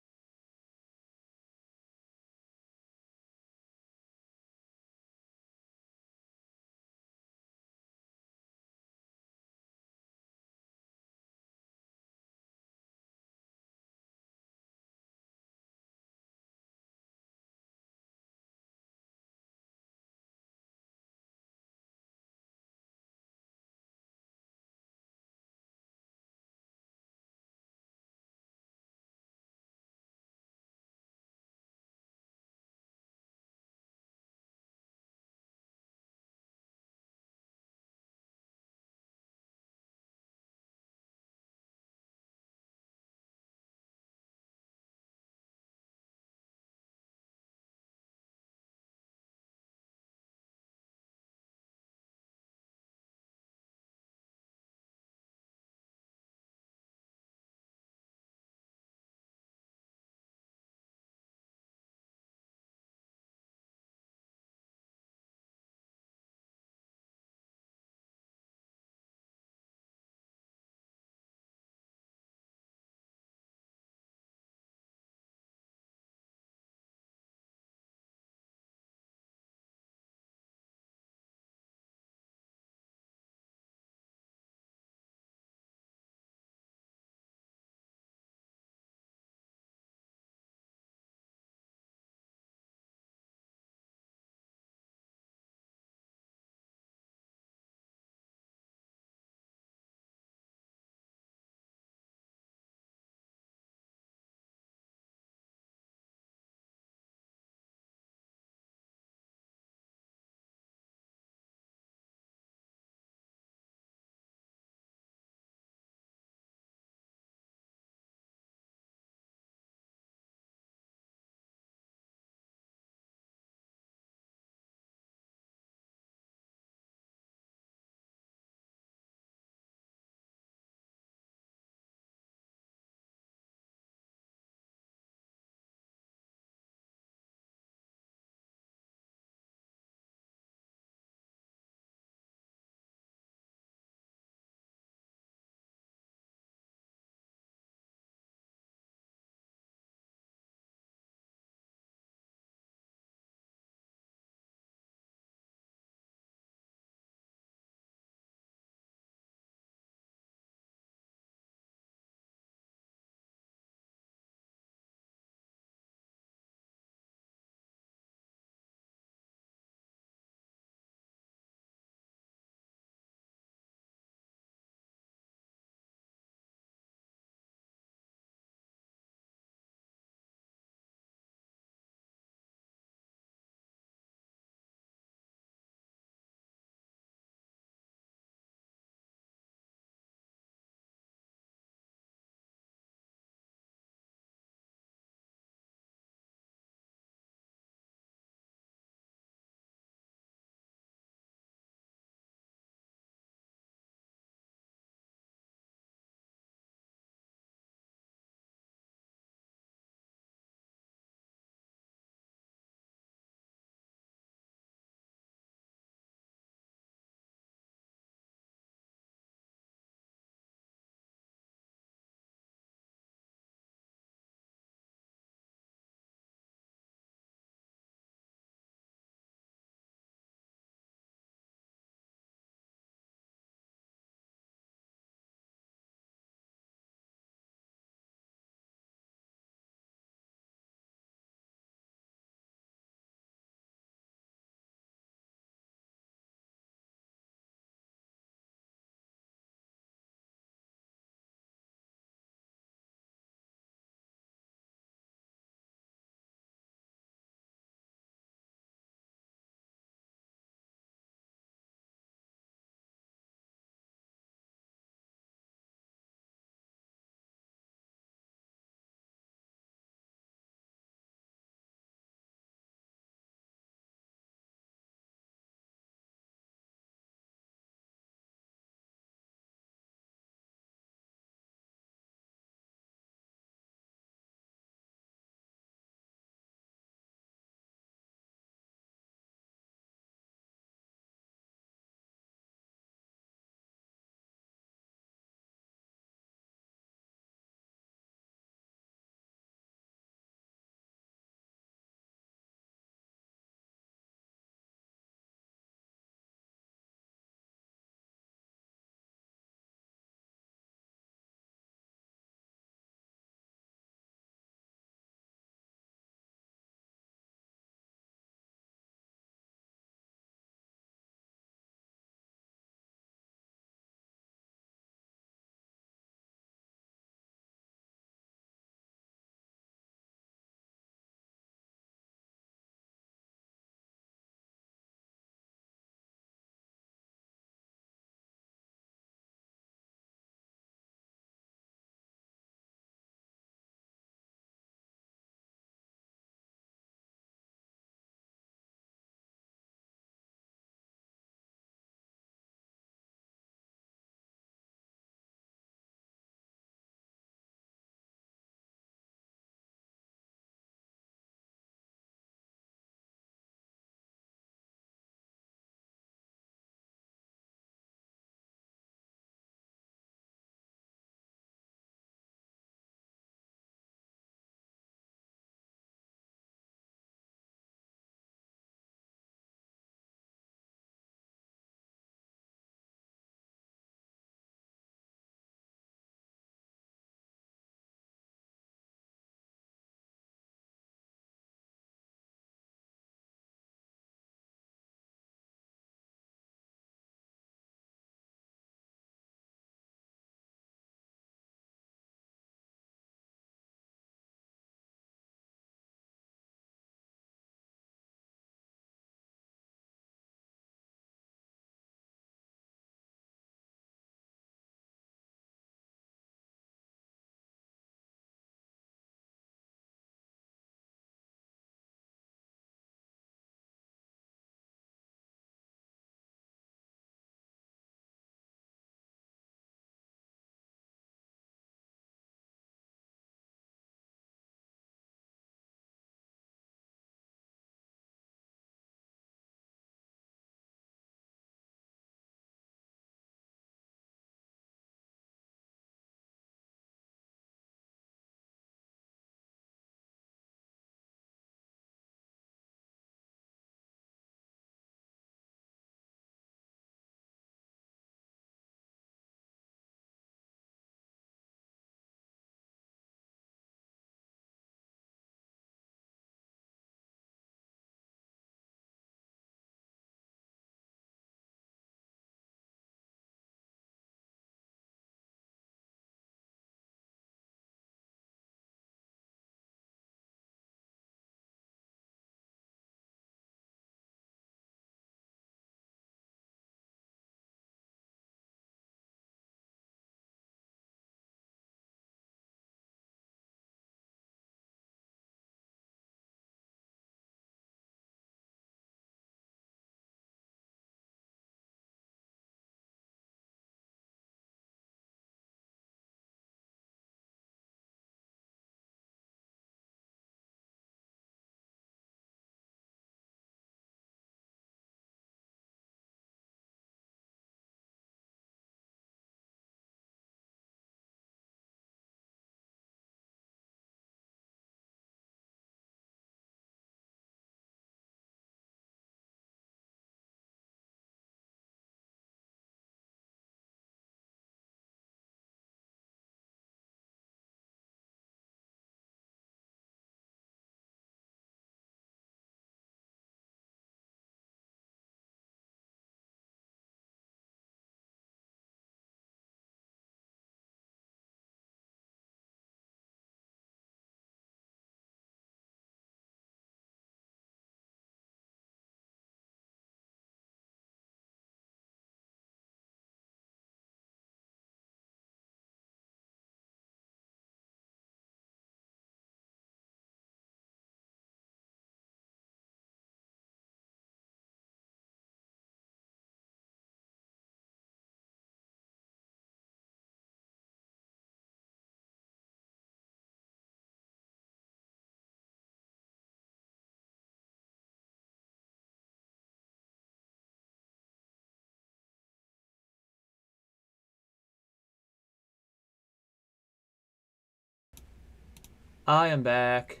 Speaker 7: I am back.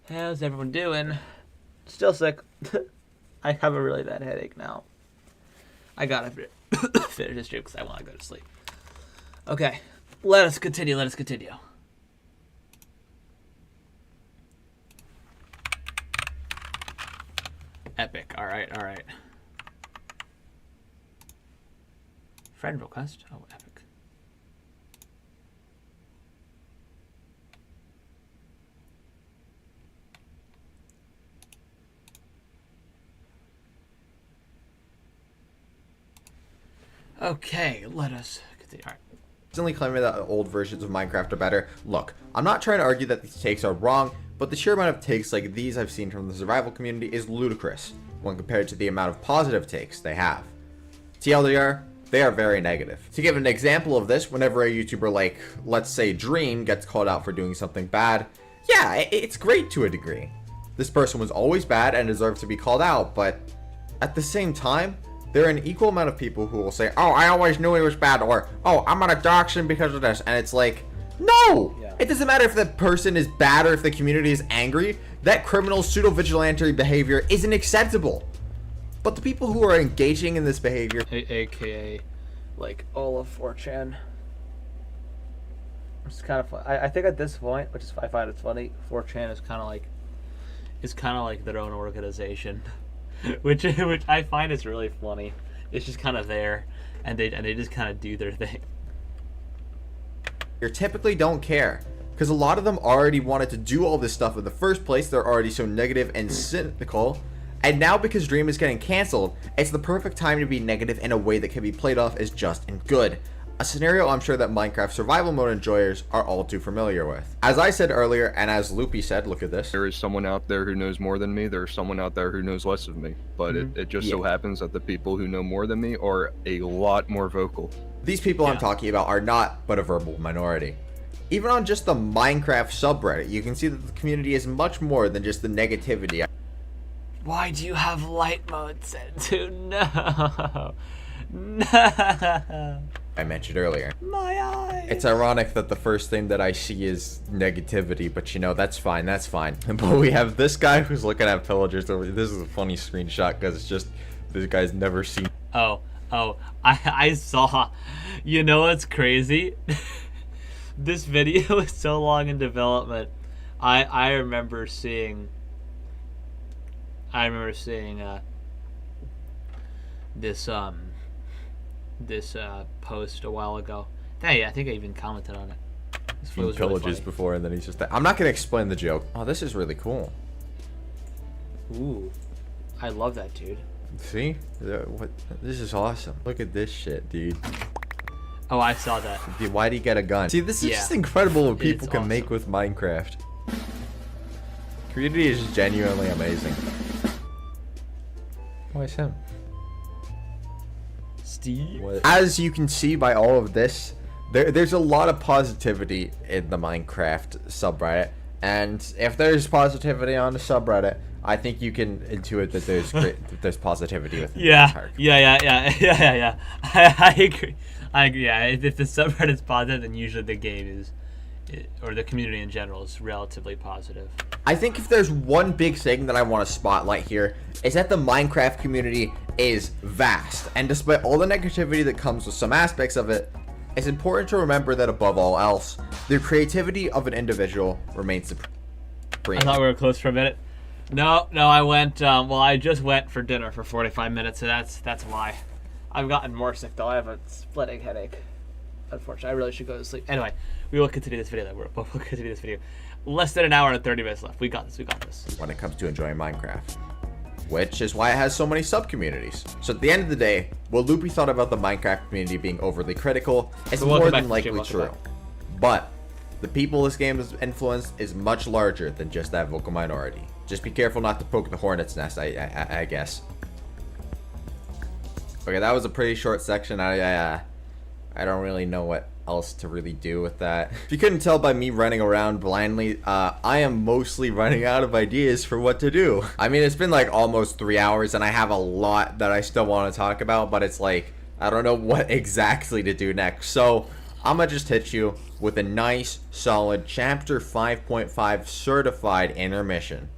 Speaker 7: How's everyone doing? Still sick. I have a really bad headache now. I gotta finish this stream because I want to go to sleep. Okay, let us continue. Epic. All right. Friend request. Oh, epic. Okay, let us continue. All right.
Speaker 2: Constantly claiming that old versions of Minecraft are better. Look, I'm not trying to argue that these takes are wrong, but the sheer amount of takes like these I've seen from the survival community is ludicrous when compared to the amount of positive takes they have. TLDR, they are very negative. To give an example of this, whenever a YouTuber like, let's say Dream, gets called out for doing something bad, yeah, it's great to a degree. This person was always bad and deserved to be called out, but at the same time, there are an equal amount of people who will say, oh, I always knew he was bad, or, oh, I'm gonna dox him because of this, and it's like, no! Yeah. It doesn't matter if the person is bad or if the community is angry, that criminal pseudo-vigilante behavior isn't acceptable. But the people who are engaging in this behavior,
Speaker 1: aka like all of 4chan, it's kind of fun. I think at this point, which is I find it funny, 4chan is kind of like their own organization. which I find is really funny. It's just kind of there, and they just kind of do their thing.
Speaker 2: You typically don't care, because a lot of them already wanted to do all this stuff in the first place. They're already so negative and cynical, and now because Dream is getting cancelled, it's the perfect time to be negative in a way that can be played off as just and good. A scenario I'm sure that Minecraft survival mode enjoyers are all too familiar with. As I said earlier, and as Loopy said, look at this.
Speaker 8: There is someone out there who knows more than me. There's someone out there who knows less of me. But it just so happens that the people who know more than me are a lot more vocal.
Speaker 2: These people I'm talking about are not but a verbal minority. Even on just the Minecraft subreddit, you can see that the community is much more than just the negativity.
Speaker 7: Why do you have light mode set to? No. No.
Speaker 2: I mentioned earlier.
Speaker 7: My eyes.
Speaker 2: It's ironic that the first thing that I see is negativity, but you know, that's fine. But we have this guy who's looking at pillagers over. This is a funny screenshot because it's just this guy's never seen.
Speaker 7: Oh, I saw. You know what's crazy? This video is so long in development. I remember seeing this post a while ago. Hey, I think I even commented on it. This was
Speaker 2: pillages
Speaker 7: really
Speaker 2: before, and then he's just. I'm not gonna explain the joke. Oh, this is really cool.
Speaker 7: Ooh, I love that, dude.
Speaker 2: See, what? This is awesome. Look at this shit, dude.
Speaker 7: Oh, I saw that.
Speaker 2: Dude, why'd he get a gun? See, this is just incredible what people can make with Minecraft. Community is genuinely amazing. Why is him?
Speaker 7: Steve?
Speaker 2: What? As you can see by all of this, there's a lot of positivity in the Minecraft subreddit, and if there's positivity on the subreddit, I think you can intuit that there's positivity with
Speaker 7: yeah. I agree. Yeah, if the subreddit is positive, then usually the game or the community in general is relatively positive.
Speaker 2: I think if there's one big thing that I want to spotlight here, is that the Minecraft community is vast, and despite all the negativity that comes with some aspects of it, it's important to remember that above all else, the creativity of an individual remains supreme.
Speaker 7: I thought we were close for a minute. No, I went, well, I just went for dinner for 45 minutes, so that's why. I've gotten more sick, though. I have a splitting headache. Unfortunately, I really should go to sleep. Anyway, we will continue this video. We'll continue this video. Less than an hour and 30 minutes left. We got this.
Speaker 2: When it comes to enjoying Minecraft. Which is why it has so many sub-communities. So at the end of the day, what Loopy thought about the Minecraft community being overly critical is more than likely true. But the people this game has influenced is much larger than just that vocal minority. Just be careful not to poke the hornet's nest, I guess. Okay, that was a pretty short section. I don't really know what else to really do with that. If you couldn't tell by me running around blindly, I am mostly running out of ideas for what to do. I mean, it's been like almost 3 hours and I have a lot that I still want to talk about, but it's like, I don't know what exactly to do next. So I'm gonna just hit you with a nice, solid Chapter 5.5 certified intermission.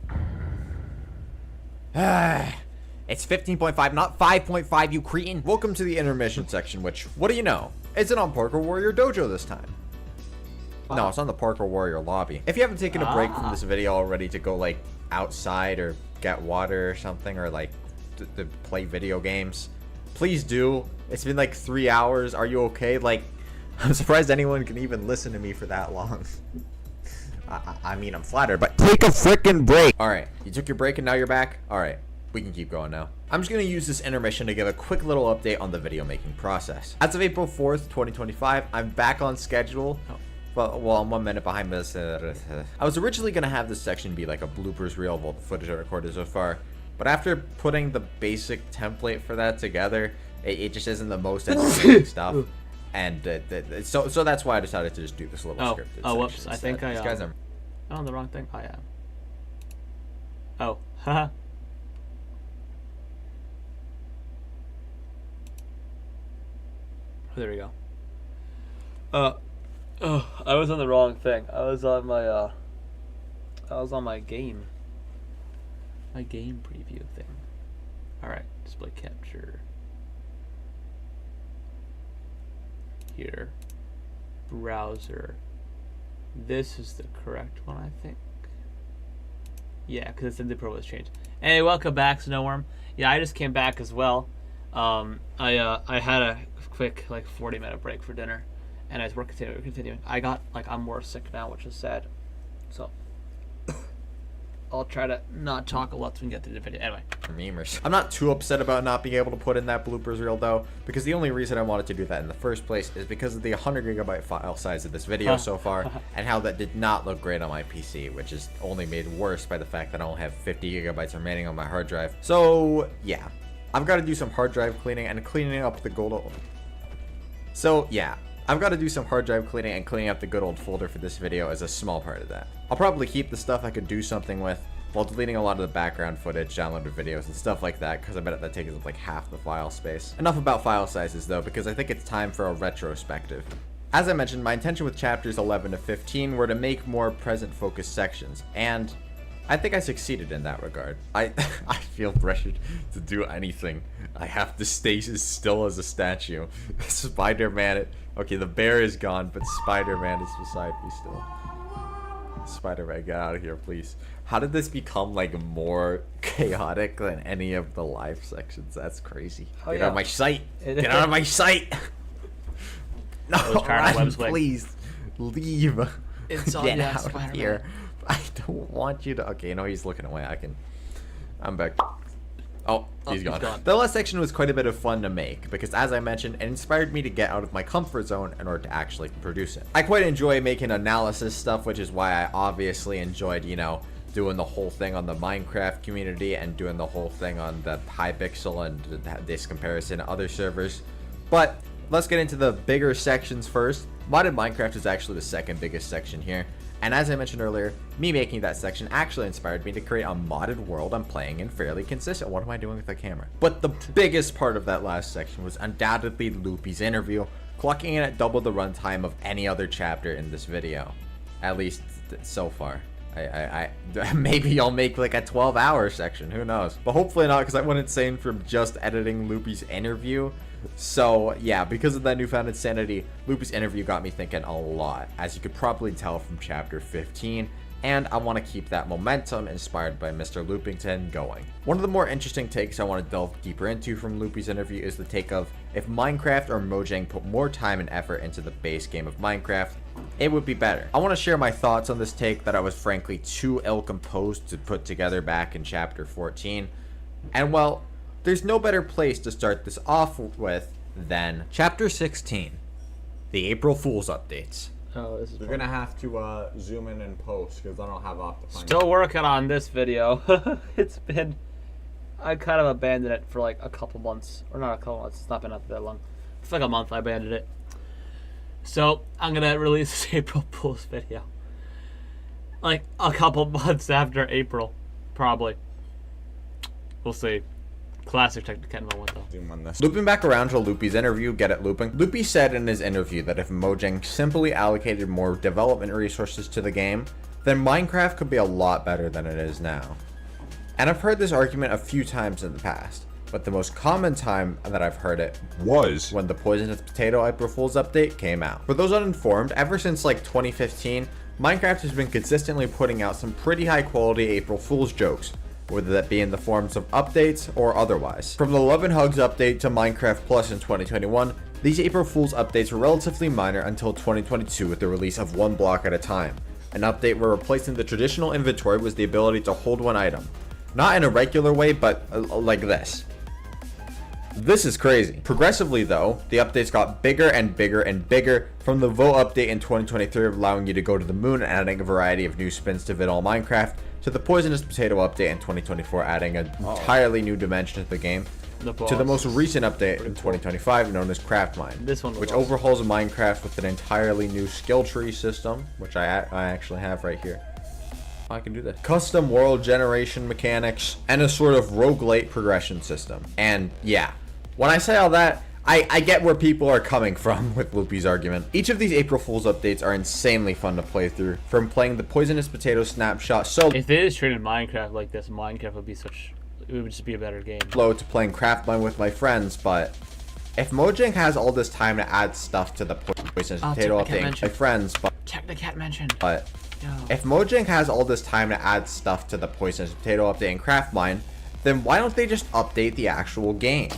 Speaker 9: It's 15.5, not 5.5, you cretin.
Speaker 2: Welcome to the intermission section, which, what do you know? It's on Parkour Warrior Dojo this time. No, it's on the Parkour Warrior lobby. If you haven't taken a break from this video already to go, like, outside or get water or something, or, like, to play video games, please do. It's been, like, 3 hours. Are you okay? Like, I'm surprised anyone can even listen to me for that long. I mean, I'm flattered, but take a freaking break. All right, you took your break and now you're back? All right, we can keep going now. I'm just going to use this intermission to give a quick little update on the video making process. As of April 4th, 2025, I'm back on schedule. Well, I'm 1 minute behind this. I was originally going to have this section be like a bloopers reel of all the footage I recorded so far, but after putting the basic template for that together, it just isn't the most entertaining stuff. And so that's why I decided to just do this little scripted section.
Speaker 7: Whoops, I think I,
Speaker 2: These guys are...
Speaker 7: I'm on the wrong thing. I am. Oh, haha. There we go. I was on the wrong thing. I was on my game preview thing. Alright, display capture. Here. Browser. This is the correct one, I think. Yeah, because the Pro was changed. Hey, welcome back, Snowworm. Yeah, I just came back as well. I had a quick, like, 40-minute break for dinner, and we're continuing. I'm more sick now, which is sad. So, I'll try to not talk a lot so we can get through the video. Anyway.
Speaker 2: Memers. I'm not too upset about not being able to put in that bloopers reel, though, because the only reason I wanted to do that in the first place is because of the 100GB file size of this video so far, and how that did not look great on my PC, which is only made worse by the fact that I only have 50GB remaining on my hard drive. So, yeah. I've got to do some hard drive cleaning and cleaning up the gold. So, yeah. I've got to do some hard drive cleaning, and cleaning up the good old folder for this video is a small part of that. I'll probably keep the stuff I could do something with, while deleting a lot of the background footage, downloaded videos, and stuff like that, because I bet that takes up like half the file space. Enough about file sizes though, because I think it's time for a retrospective. As I mentioned, my intention with chapters 11 to 15 were to make more present-focused sections, and I think I succeeded in that regard. I feel pressured to do anything. I have to stay as still as a statue. Spider-Man, okay, the bear is gone, but Spider-Man is beside me still. Spider-Man, get out of here, please. How did this become, like, more chaotic than any of the live sections? That's crazy. Get out of my sight! Get out of my sight! No, Ryan, please, leave.
Speaker 7: It's all
Speaker 2: Get out of here. I don't want you to... Okay, no, he's looking away. I'm back. Oh, he's gone. The last section was quite a bit of fun to make, because as I mentioned, it inspired me to get out of my comfort zone in order to actually produce it. I quite enjoy making analysis stuff, which is why I obviously enjoyed, you know, doing the whole thing on the Minecraft community and doing the whole thing on the Hypixel and this comparison to other servers. But let's get into the bigger sections first. Modded Minecraft is actually the second biggest section here. And as I mentioned earlier, me making that section actually inspired me to create a modded world I'm playing in fairly consistent. What am I doing with the camera? But the biggest part of that last section was undoubtedly Loopy's interview, clocking in at double the runtime of any other chapter in this video. At least so far. Maybe I'll make like a 12-hour section, who knows? But hopefully not, because I went insane from just editing Loopy's interview. So yeah, because of that newfound insanity, Loopy's interview got me thinking a lot, as you could probably tell from chapter 15, and I want to keep that momentum inspired by Mr. Loopington going. One of the more interesting takes I want to delve deeper into from Loopy's interview is the take of, if Minecraft or Mojang put more time and effort into the base game of Minecraft, it would be better. I want to share my thoughts on this take that I was frankly too ill-composed to put together back in chapter 14, and well, there's no better place to start this off with than
Speaker 9: chapter 16,
Speaker 2: the April Fool's updates.
Speaker 7: Oh, this is
Speaker 2: We're gonna have to zoom in and post because I don't have off the final.
Speaker 7: Still working on this video. I kind of abandoned it for like a couple months, or not a couple months. It's not been up that long. It's like a month I abandoned it. So I'm gonna release this April Fool's video, like a couple months after April, probably. We'll see. Classic technical moment though.
Speaker 9: Zoom on this.
Speaker 2: Looping back around to Loopy's interview, get it looping? Loopy said in his interview that if Mojang simply allocated more development resources to the game, then Minecraft could be a lot better than it is now. And I've heard this argument a few times in the past, but the most common time that I've heard it was when the Poisonous Potato April Fool's update came out. For those uninformed, ever since like 2015, Minecraft has been consistently putting out some pretty high quality April Fool's jokes, whether that be in the forms of updates or otherwise. From the Love and Hugs update to Minecraft Plus in 2021, these April Fool's updates were relatively minor until 2022 with the release of one block at a time, an update where replacing the traditional inventory was the ability to hold one item. Not in a regular way, but like this. This is crazy. Progressively though, the updates got bigger and bigger and bigger, from the Vote update in 2023 allowing you to go to the moon and adding a variety of new spins to Vidal Minecraft, to the Poisonous Potato update in 2024 adding an entirely new dimension to the game, to the most recent update in 2025 known as Craft Mine, which overhauls Minecraft with an entirely new skill tree system, which I actually have right here. I can do this. Custom world generation mechanics, and a sort of roguelite progression system. And yeah, when I say all that, I get where people are coming from with Loopy's argument. Each of these April Fool's updates are insanely fun to play through, from playing the Poisonous Potato snapshot solo.
Speaker 7: If they just treated Minecraft like this, Minecraft would be it would just be a better game.
Speaker 2: Slow to playing Craft Mine with my friends, but if Mojang has all this time to add stuff to the Poisonous Potato update with my friends, but if Mojang has all this time to add stuff to the Poisonous Potato update and Craft Mine, then why don't they just update the actual game?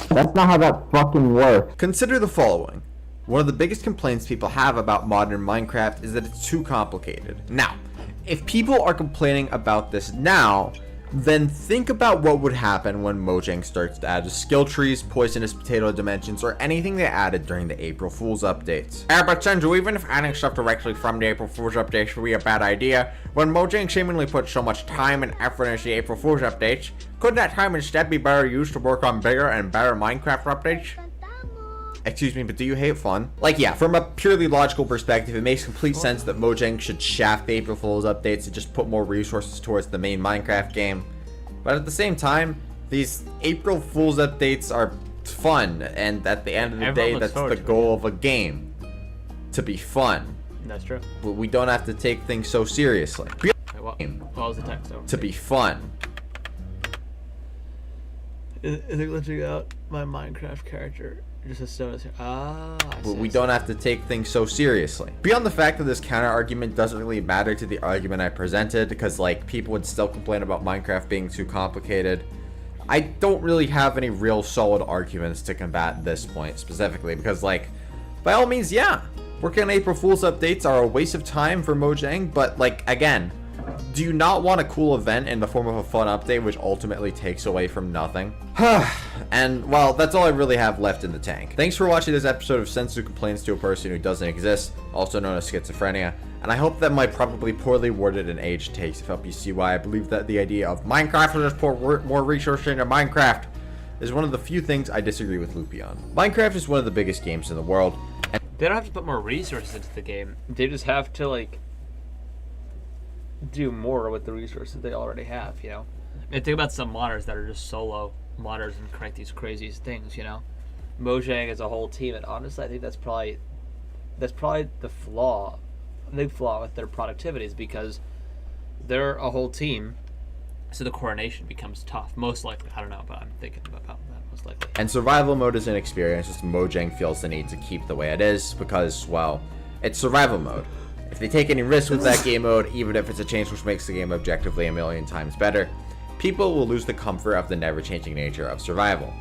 Speaker 6: That's not how that fucking works.
Speaker 2: Consider the following. One of the biggest complaints people have about modern Minecraft is that it's too complicated. Now, if people are complaining about this now, then think about what would happen when Mojang starts to add skill trees, Poisonous Potato dimensions, or anything they added during the April Fool's updates. But Senju, even if adding stuff directly from the April Fool's updates would be a bad idea, when Mojang seemingly put so much time and effort into the April Fool's updates, couldn't that time instead be better used to work on bigger and better Minecraft updates? Excuse me, but do you hate fun? Like, yeah, from a purely logical perspective, it makes complete sense that Mojang should shaft the April Fool's updates and just put more resources towards the main Minecraft game. But at the same time, these April Fool's updates are fun, and at the end of the day, that's the goal of a game. To be fun.
Speaker 7: That's true.
Speaker 2: But we don't have to take things so seriously.
Speaker 7: What was the text over?
Speaker 2: To be fun.
Speaker 7: Is it glitching out my Minecraft character? Just a stone here.
Speaker 2: But we don't have to take things so seriously. Beyond the fact that this counter argument doesn't really matter to the argument I presented, because like people would still complain about Minecraft being too complicated, I don't really have any real solid arguments to combat this point specifically, because like, by all means, yeah, working on April Fool's updates are a waste of time for Mojang, but like, again, do you not want a cool event in the form of a fun update which ultimately takes away from nothing? And, well, that's all I really have left in the tank. Thanks for watching this episode of Sensu Complains to a Person Who Doesn't Exist, also known as schizophrenia, and I hope that my probably poorly worded and aged takes have helped you see why I believe that the idea of Minecraft will just pour more resources into Minecraft is one of the few things I disagree with Loopy on. Minecraft is one of the biggest games in the world, and
Speaker 7: they don't have to put more resources into the game. They just have to, like, do more with the resources they already have, you know? And think about some modders that are just solo modders and crank these crazy things, you know? Mojang as a whole team, and honestly, I think that's probably the big flaw with their productivity is because they're a whole team, so the coordination becomes tough. Most likely, I don't know, but I'm thinking about that most likely.
Speaker 2: And survival mode is an experience which Mojang feels the need to keep the way it is because, well, it's survival mode. If they take any risks with that game mode, even if it's a change which makes the game objectively a million times better, people will lose the comfort of the never-changing nature of survival.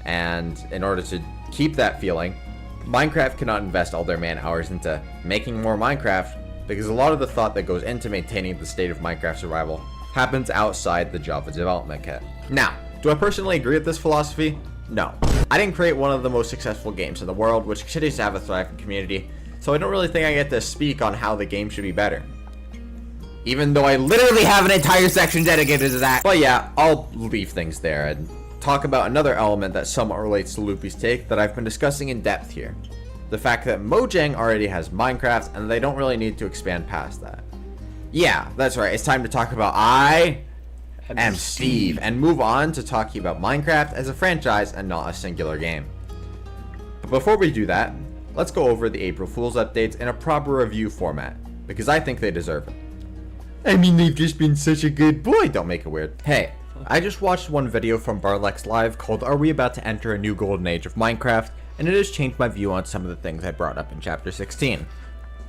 Speaker 2: And in order to keep that feeling, Minecraft cannot invest all their man-hours into making more Minecraft because a lot of the thought that goes into maintaining the state of Minecraft survival happens outside the Java development kit. Now, do I personally agree with this philosophy? No. I didn't create one of the most successful games in the world, which continues to have a thriving community, so I don't really think I get to speak on how the game should be better. Even though I literally have an entire section dedicated to that. But yeah, I'll leave things there and talk about another element that somewhat relates to Loopy's take that I've been discussing in depth here. The fact that Mojang already has Minecraft and they don't really need to expand past that. Yeah, that's right. It's time to talk about I am Steve and move on to talking about Minecraft as a franchise and not a singular game. But before we do that, let's go over the April Fool's updates in a proper review format, because I think they deserve it. I mean, they've just been such a good boy. Don't make it weird. Hey, I just watched one video from Barlex Live called Are We About to Enter a New Golden Age of Minecraft? And it has changed my view on some of the things I brought up in Chapter 16.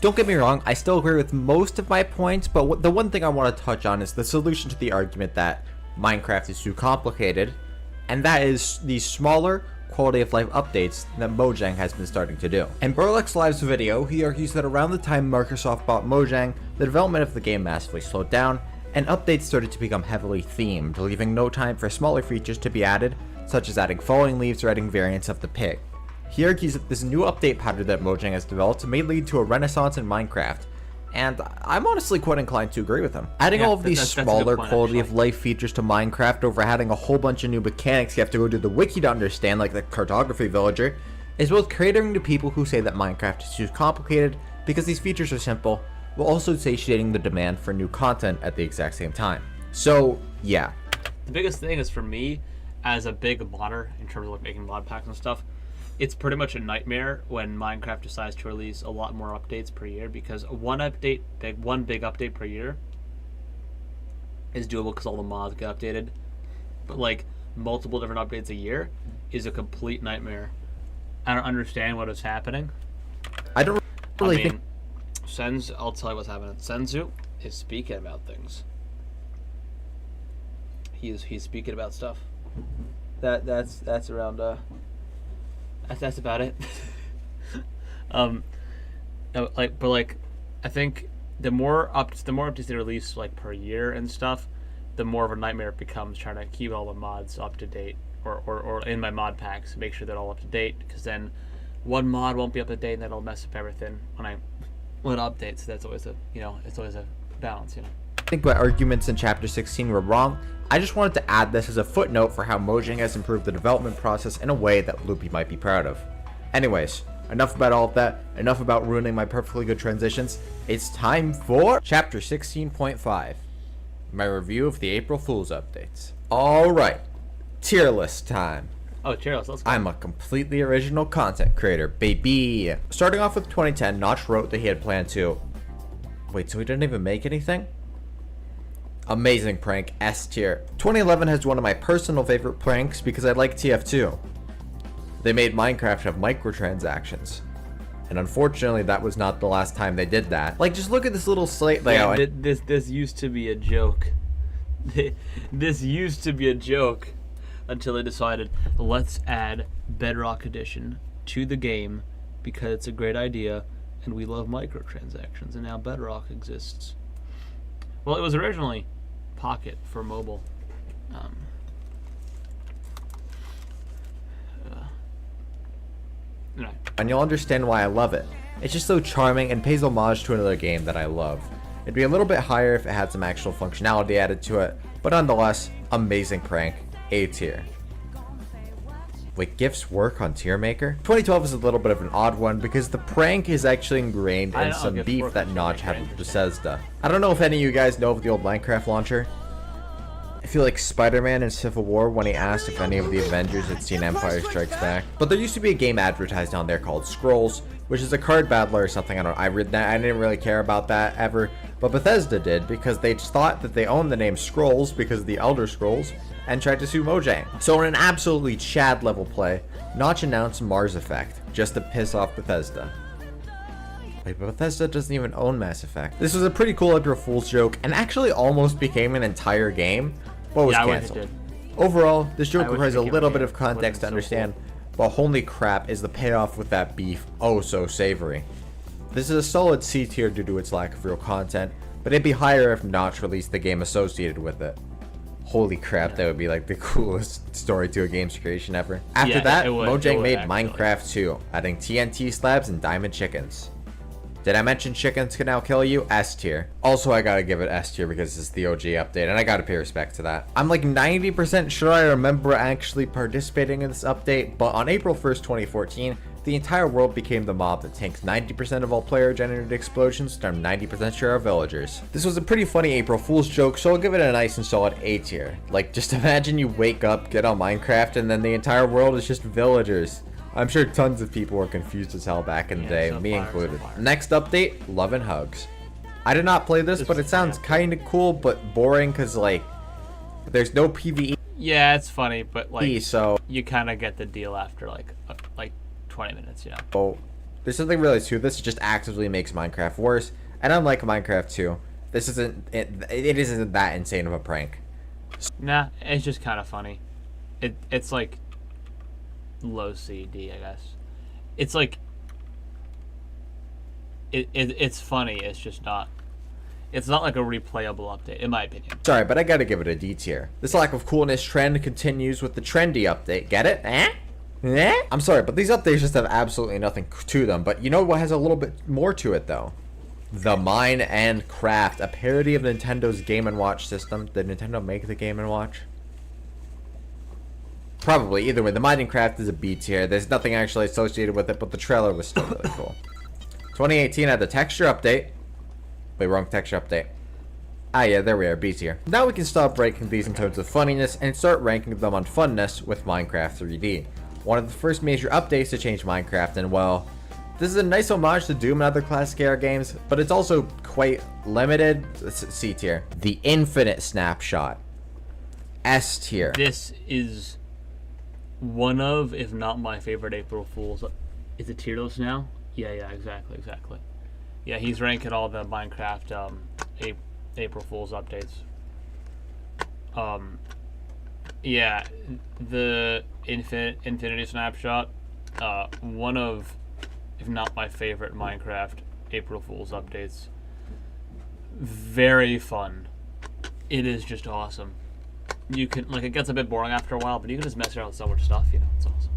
Speaker 2: Don't get me wrong, I still agree with most of my points, but the one thing I want to touch on is the solution to the argument that Minecraft is too complicated, and that is these smaller quality of life updates that Mojang has been starting to do. In Barlex Live's video, he argues that around the time Microsoft bought Mojang, the development of the game massively slowed down, and updates started to become heavily themed, leaving no time for smaller features to be added, such as adding falling leaves or adding variants of the pig. He argues that this new update pattern that Mojang has developed may lead to a renaissance in Minecraft, and I'm honestly quite inclined to agree with him. Adding all of these smaller quality of life features to Minecraft over adding a whole bunch of new mechanics you have to go to the wiki to understand, like the cartography villager, is both catering to people who say that Minecraft is too complicated because these features are simple, while also satiating the demand for new content at the exact same time. So, yeah.
Speaker 7: The biggest thing is for me, as a big modder in terms of like making mod packs and stuff, it's pretty much a nightmare when Minecraft decides to release a lot more updates per year, because one big update per year is doable because all the mods get updated. But like multiple different updates a year is a complete nightmare. I don't understand what is happening.
Speaker 2: I don't really think
Speaker 7: I'll tell you what's happening. Senzu is speaking about things. He's speaking about stuff. That's around that's about it. I think the more updates they release like per year and stuff, the more of a nightmare it becomes trying to keep all the mods up to date or in my mod packs, make sure they're all up to date, because then one mod won't be up to date and that'll mess up everything when it updates. That's always it's always a balance, you know.
Speaker 2: I think my arguments in Chapter 16 were wrong. I just wanted to add this as a footnote for how Mojang has improved the development process in a way that Loopy might be proud of. Anyways, enough about all of that, enough about ruining my perfectly good transitions. It's time for Chapter 16.5, my review of the April Fool's updates. Alright, tier list time.
Speaker 7: Oh, tier list, let's go.
Speaker 2: I'm a completely original content creator, baby. Starting off with 2010, Notch wrote that he had planned to... Wait, so he didn't even make anything? Amazing prank, S tier. 2011 has one of my personal favorite pranks because I like TF2. They made Minecraft have microtransactions. And unfortunately, that was not the last time they did that. Like, just look at this little slate layout.
Speaker 7: Yeah, this used to be a joke. This used to be a joke until they decided, let's add Bedrock Edition to the game because it's a great idea and we love microtransactions, and now Bedrock exists. Well, it was originally Pocket for mobile.
Speaker 2: And you'll understand why I love it. It's just so charming and pays homage to another game that I love. It'd be a little bit higher if it had some actual functionality added to it, but nonetheless, amazing prank, A tier. Wait, GIFs work on Tier Maker? 2012 is a little bit of an odd one because the prank is actually ingrained in some beef that Notch had with Bethesda. I don't know if any of you guys know of the old Minecraft launcher. I feel like Spider-Man in Civil War when he asked if any of the Avengers had seen Empire Strikes Back. But there used to be a game advertised on there called Scrolls, which is a card battler or something. I didn't really care about that ever, but Bethesda did because they thought that they owned the name Scrolls because of the Elder Scrolls, and tried to sue Mojang. So in an absolutely Chad level play, Notch announced Mars Effect just to piss off Bethesda. Wait, but Bethesda doesn't even own Mass Effect. This was a pretty cool April Fool's joke and actually almost became an entire game, but was cancelled. Overall, this joke requires a little bit of context to understand, but holy crap is the payoff with that beef oh so savory. This is a solid C tier due to its lack of real content, but it'd be higher if Notch released the game associated with it. Holy crap, that would be like the coolest story to a game's creation ever. After that, Mojang made Minecraft 2, adding TNT slabs and diamond chickens. Did I mention chickens can now kill you? S tier. Also, I gotta give it S tier because it's the OG update, and I gotta pay respect to that. I'm like 90% sure I remember actually participating in this update, but on April 1st, 2014, the entire world became the mob that tanks 90% of all player-generated explosions and our 90% share of villagers. This was a pretty funny April Fool's joke, so I'll give it a nice and solid A tier. Like, just imagine you wake up, get on Minecraft, and then the entire world is just villagers. I'm sure tons of people were confused as hell back in the day, me included. Next update, Love and Hugs. I did not play this, but it sounds kinda cool, but boring, cause like, there's no PvE.
Speaker 7: Yeah, it's funny, but like,
Speaker 2: so
Speaker 7: you kind of get the deal after like 20 minutes, you know.
Speaker 2: Oh, there's something really to this. It just actively makes Minecraft worse, and unlike Minecraft 2, this isn't it isn't that insane of a prank.
Speaker 7: Nah, it's just kind of funny. It's like low CD, I guess. It's like it's funny. It's just not. It's not like a replayable update, in my opinion.
Speaker 2: Sorry, but I gotta give it a D tier. This lack of coolness trend continues with the trendy update. Get it? I'm sorry, but these updates just have absolutely nothing to them. But you know what has a little bit more to it, though? The Mine and Craft, a parody of Nintendo's Game & Watch system. Did Nintendo make the Game & Watch? Probably. Either way, the Mine and Craft is a B tier. There's nothing actually associated with it, but the trailer was still really cool. 2018 had the texture update. Wait, wrong texture update. Ah yeah, there we are, B tier. Now we can stop ranking these in terms of funniness and start ranking them on funness with Minecraft 3D. One of the first major updates to change Minecraft, and well, this is a nice homage to Doom and other classic era games, but it's also quite limited. C tier. The Infinite Snapshot. S tier.
Speaker 7: This is one of, if not my favorite April Fool's. Is it tier list now? Yeah, exactly. Yeah, he's ranking all the Minecraft April Fool's updates. Yeah, the Infinity Snapshot, one of, if not my favorite Minecraft April Fool's updates. Very fun. It is just awesome. You can, like, it gets a bit boring after a while, but you can just mess around with so much stuff, you know, it's awesome.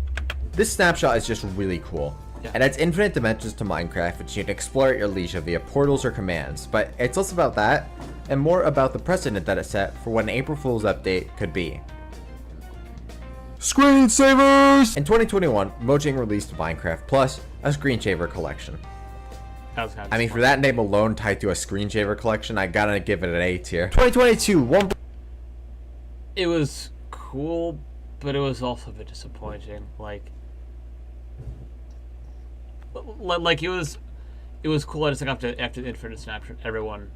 Speaker 2: This snapshot is just really cool.
Speaker 7: Yeah.
Speaker 2: It adds infinite dimensions to Minecraft, which you can explore at your leisure via portals or commands, but it's less about that, and more about the precedent that it set for what an April Fool's update could be. Screensavers! In 2021, Mojang released Minecraft Plus, a screensaver collection.
Speaker 7: That was kind of
Speaker 2: I mean, for that name alone tied to a screensaver collection, I gotta give it an A tier. 2022,
Speaker 7: It was cool, but it was also a bit disappointing. Like it was cool. I just think after the Infinite Snapshot, everyone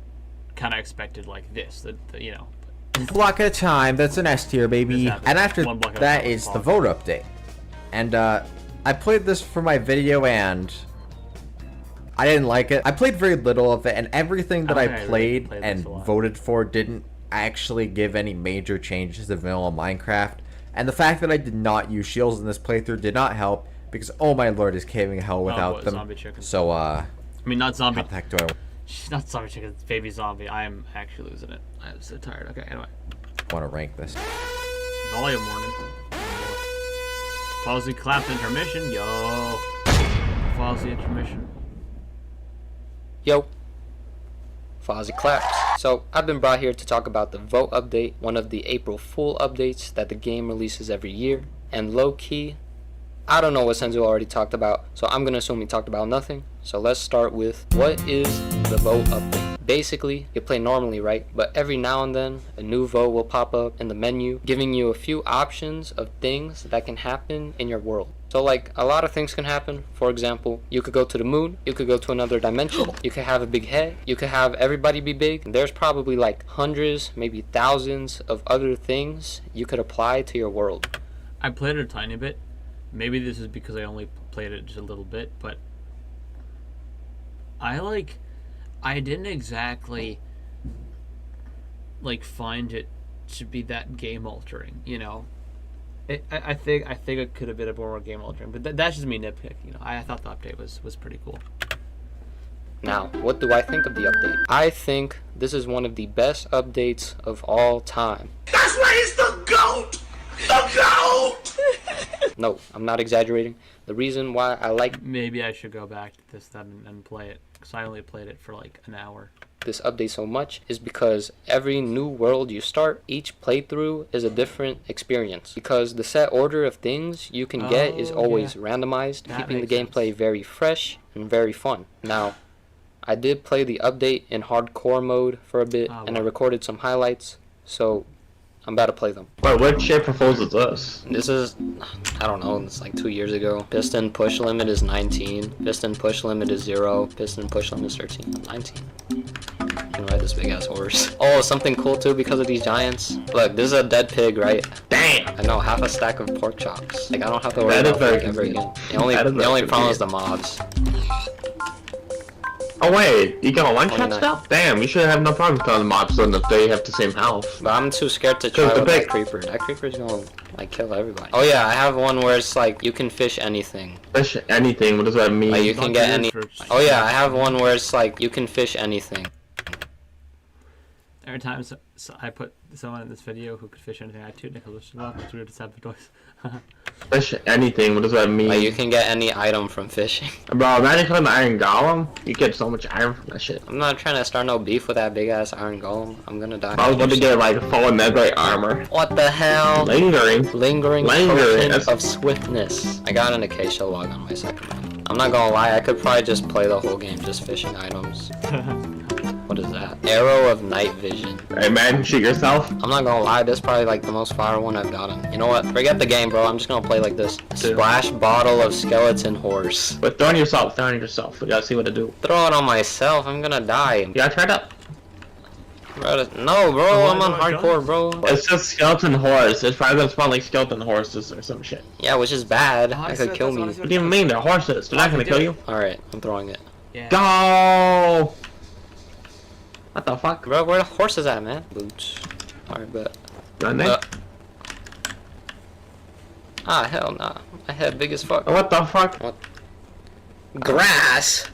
Speaker 7: kind of expected like this, you know.
Speaker 2: block at a time, that's an S tier, baby.
Speaker 7: Exactly.
Speaker 2: And after
Speaker 7: One block at a
Speaker 2: that
Speaker 7: time,
Speaker 2: is the vote update. And I played this for my video and I didn't like it. I played very little of it, and everything that I played and voted for didn't actually give any major changes to vanilla Minecraft. And the fact that I did not use shields in this playthrough did not help, because oh my lord, is caving hell without them.
Speaker 7: Zombie chicken.
Speaker 2: So
Speaker 7: I mean, not zombie.
Speaker 2: How the heck do I?
Speaker 7: Not zombie chicken. It's baby zombie. I am actually losing it. I'm so tired. Okay, anyway.
Speaker 2: Want to rank this?
Speaker 7: Volume warning. Fozzie clapped intermission. Yo. Fozzie intermission.
Speaker 12: Yo. Fozzie claps. So, I've been brought here to talk about the vote update, one of the April Fool updates that the game releases every year. And low-key, I don't know what Senzu already talked about, so I'm gonna assume he talked about nothing. So let's start with, what is the vote update? Basically, you play normally, right? But every now and then, a new vote will pop up in the menu, giving you a few options of things that can happen in your world. So like, a lot of things can happen. For example, you could go to the moon, you could go to another dimension, you could have a big head, you could have everybody be big. There's probably like hundreds, maybe thousands of other things you could apply to your world.
Speaker 7: I played it a tiny bit. Maybe this is because I only played it just a little bit, but I didn't exactly like find it to be that game altering, you know. I think it could have been a more game altering, but that's just me nitpicking. You know, I thought the update was pretty cool.
Speaker 12: Now, what do I think of the update? I think this is one of the best updates of all time.
Speaker 13: That's why he's the GOAT! The GOAT!
Speaker 12: No, I'm not exaggerating. The reason why I like...
Speaker 7: Maybe I should go back to this then and play it, because I only played it for like an hour.
Speaker 12: this update so much is because every new world you start, each playthrough is a different experience. Because the set order of things you can get is always randomized, keeping the gameplay very fresh and very fun. Now, I did play the update in hardcore mode for a bit, and I recorded some highlights, so I'm about to play them.
Speaker 6: Wait, what shape proposal is this?
Speaker 12: This is, I don't know, it's like 2 years ago. Piston push limit is 19. Piston push limit is 0. Piston push limit is 13. 19. You can ride this big ass horse. Oh, something cool too because of these giants. Look, this is a dead pig, right? Damn! I know, half a stack of pork chops. Like, I don't have to worry about pig ever again. The only problem is the mobs.
Speaker 6: Oh wait, you got a one-shot stuff? Damn, you should have no problem killing the mobs then if they have the same health.
Speaker 12: But I'm too scared to try with that creeper. That creeper's gonna, like, kill everybody. Oh yeah, I have one where it's like, you can fish anything.
Speaker 6: Fish anything? What does that mean?
Speaker 12: Like, you can get any... Oh yeah, I have one where it's like, you can fish anything.
Speaker 7: Every time I put someone in this video who could fish anything, I toot Nicholas off. It's weird to have the toys.
Speaker 6: Fish anything? What does that mean?
Speaker 12: Like, you can get any item from fishing.
Speaker 6: Bro, imagine killing the iron golem. You get so much iron from that shit.
Speaker 12: I'm not trying to start no beef with that big ass iron golem. I'm gonna die.
Speaker 6: I was about to get like full netherite armor.
Speaker 12: What the hell?
Speaker 6: Lingering
Speaker 12: potion of swiftness. I got an acacia log on my second one. I'm not gonna lie, I could probably just play the whole game just fishing items. What is that? Arrow of night vision.
Speaker 6: Hey man, shoot yourself.
Speaker 12: I'm not gonna lie, this is probably like the most fire one I've gotten. You know what? Forget the game, bro. I'm just gonna play like this. Splash bottle of skeleton horse.
Speaker 6: But throw it on yourself. We gotta see what to do.
Speaker 12: Throw it on myself. I'm gonna die.
Speaker 6: Yeah, try it up.
Speaker 12: No, bro. I'm on hardcore, bro.
Speaker 6: It's just skeleton horse. It's probably gonna spawn like skeleton horses or some shit.
Speaker 12: Yeah, which is bad. That could kill me.
Speaker 6: What do you mean? They're horses. They're not gonna kill you.
Speaker 12: Alright, I'm throwing it.
Speaker 7: Yeah.
Speaker 6: Go! What the fuck?
Speaker 12: Bro, where the horses at, man? Boots. Alright, bet. Ah, hell nah. My head big as fuck.
Speaker 6: What the fuck?
Speaker 12: What? Grass?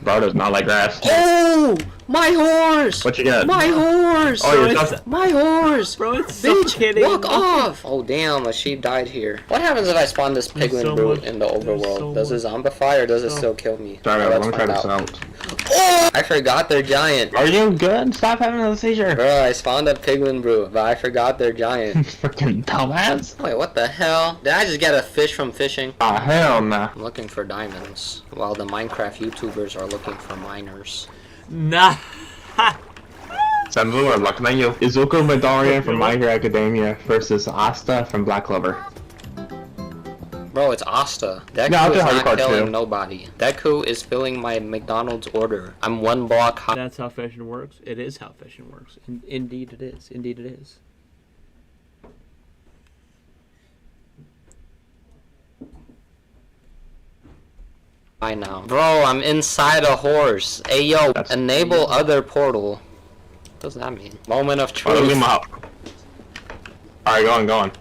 Speaker 6: Bro does not like grass.
Speaker 12: Oh! My horse!
Speaker 6: What you got?
Speaker 12: My horse!
Speaker 6: Oh, you're
Speaker 12: my horse!
Speaker 7: Bro, it's so
Speaker 12: Bitch, walk off! Oh damn, a sheep died here. What happens if I spawn this piglin brute in the overworld? Does it zombify or does it still kill me?
Speaker 6: Sorry, I'm gonna try this out.
Speaker 12: Oh! I forgot they're giant.
Speaker 6: Are you good? Stop having a seizure.
Speaker 12: Bro, I spawned a piglin brute, but I forgot they're giant.
Speaker 6: Freaking dumbass.
Speaker 12: Wait, what the hell? Did I just get a fish from fishing?
Speaker 6: Ah, hell nah.
Speaker 12: I'm looking for diamonds, while the Minecraft YouTubers are looking for miners.
Speaker 7: Nah.
Speaker 6: Senvu, I'm looking at you. Izuku Midoriya from My Hero Academia versus Asta from Black Clover.
Speaker 12: Bro, it's Asta. Deku is not killing nobody. Deku is filling my McDonald's order. I'm one block high.
Speaker 7: That's how fashion works. It is how fashion works. Indeed it is. Indeed it is.
Speaker 12: I know. Bro, I'm inside a horse. Hey yo, enable other portal. What does that mean? Moment of truth.
Speaker 6: Alright, go on.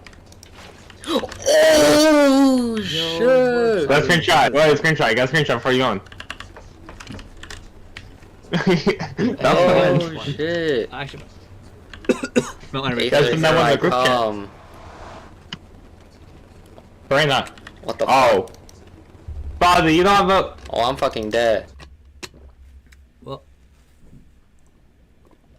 Speaker 12: Oh shit!
Speaker 6: Got a screenshot. Wait, screenshot. Got a screenshot before you go on.
Speaker 12: Oh shit!
Speaker 7: I should.
Speaker 6: Brenda.
Speaker 12: What the
Speaker 6: fuck? Father, you don't have a...
Speaker 12: Oh, I'm fucking dead.
Speaker 7: Well,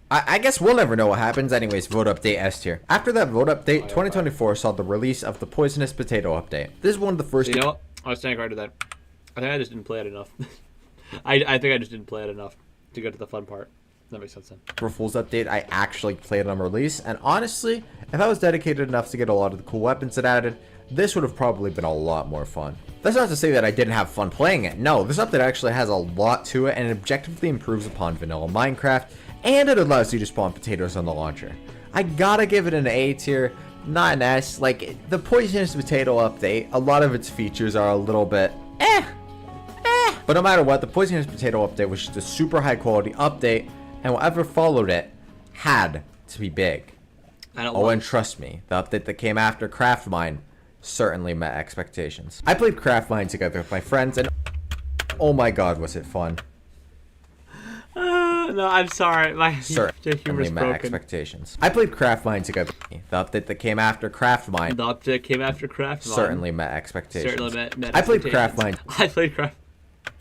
Speaker 2: I guess we'll never know what happens. Anyways, vote update S tier. After that vote update, 2024 saw the release of the Poisonous Potato update. This is one of the first...
Speaker 7: You know what? I was standing right to that. I think I just didn't play it enough. I think I just didn't play it enough to get to the fun part. That makes sense then.
Speaker 2: For Fool's update, I actually played it on release, and honestly, if I was dedicated enough to get a lot of the cool weapons it added, this would have probably been a lot more fun. That's not to say that I didn't have fun playing it. No, this update actually has a lot to it, and it objectively improves upon vanilla Minecraft, and it allows you to spawn potatoes on the launcher. I gotta give it an A tier, not an S. Like, the Poisonous Potato update, a lot of its features are a little bit but no matter what, the Poisonous Potato update was just a super high quality update, and whatever followed it had to be big. And trust me, the update that came after Craft Mine certainly met expectations. I played Craft Mine together with my friends, and oh my god, was it fun.
Speaker 7: No, I'm sorry. My
Speaker 2: certainly met expectations. I played Craft Mine together. The update that came after Craft Mine.
Speaker 7: The update came after Craft Mine.
Speaker 2: Certainly met expectations.
Speaker 7: Certainly met
Speaker 2: I played Craft Mine.
Speaker 7: I played Craft.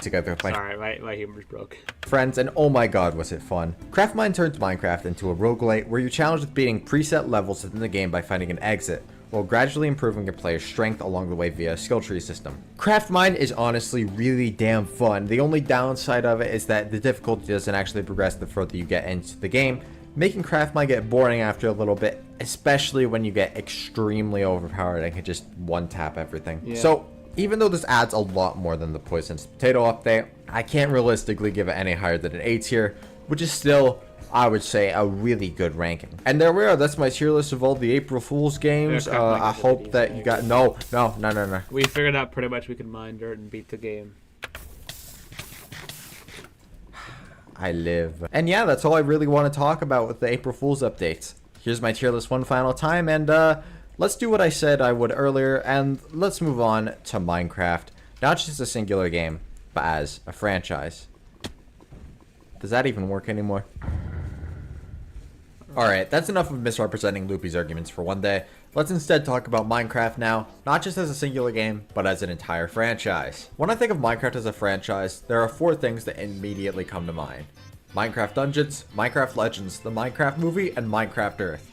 Speaker 2: together with my
Speaker 7: Sorry, my humor's broke.
Speaker 2: friends, and oh my god was it fun. Craft Mine turns Minecraft into a roguelite where you're challenged with beating preset levels within the game by finding an exit, while gradually improving your player's strength along the way via a skill tree system. Craft Mine is honestly really damn fun. The only downside of it is that the difficulty doesn't actually progress the further you get into the game, making Craft Mine get boring after a little bit, especially when you get extremely overpowered and can just one-tap everything.
Speaker 7: Yeah.
Speaker 2: So, even though this adds a lot more than the Poisonous Potato update, I can't realistically give it any higher than an A tier, which is still, I would say, a really good ranking. And there we are. That's my tier list of all the April Fool's games. I hope that you got... No.
Speaker 7: We figured out pretty much we could mine dirt and beat the game.
Speaker 2: I live. And yeah, that's all I really want to talk about with the April Fool's updates. Here's my tier list one final time, and let's do what I said I would earlier, and let's move on to Minecraft. Not just a singular game, but as a franchise. Does that even work anymore? Alright, that's enough of misrepresenting Loopy's arguments for one day. Let's instead talk about Minecraft now, not just as a singular game, but as an entire franchise. When I think of Minecraft as a franchise, there are 4 things that immediately come to mind. Minecraft Dungeons, Minecraft Legends, the Minecraft movie, and Minecraft Earth.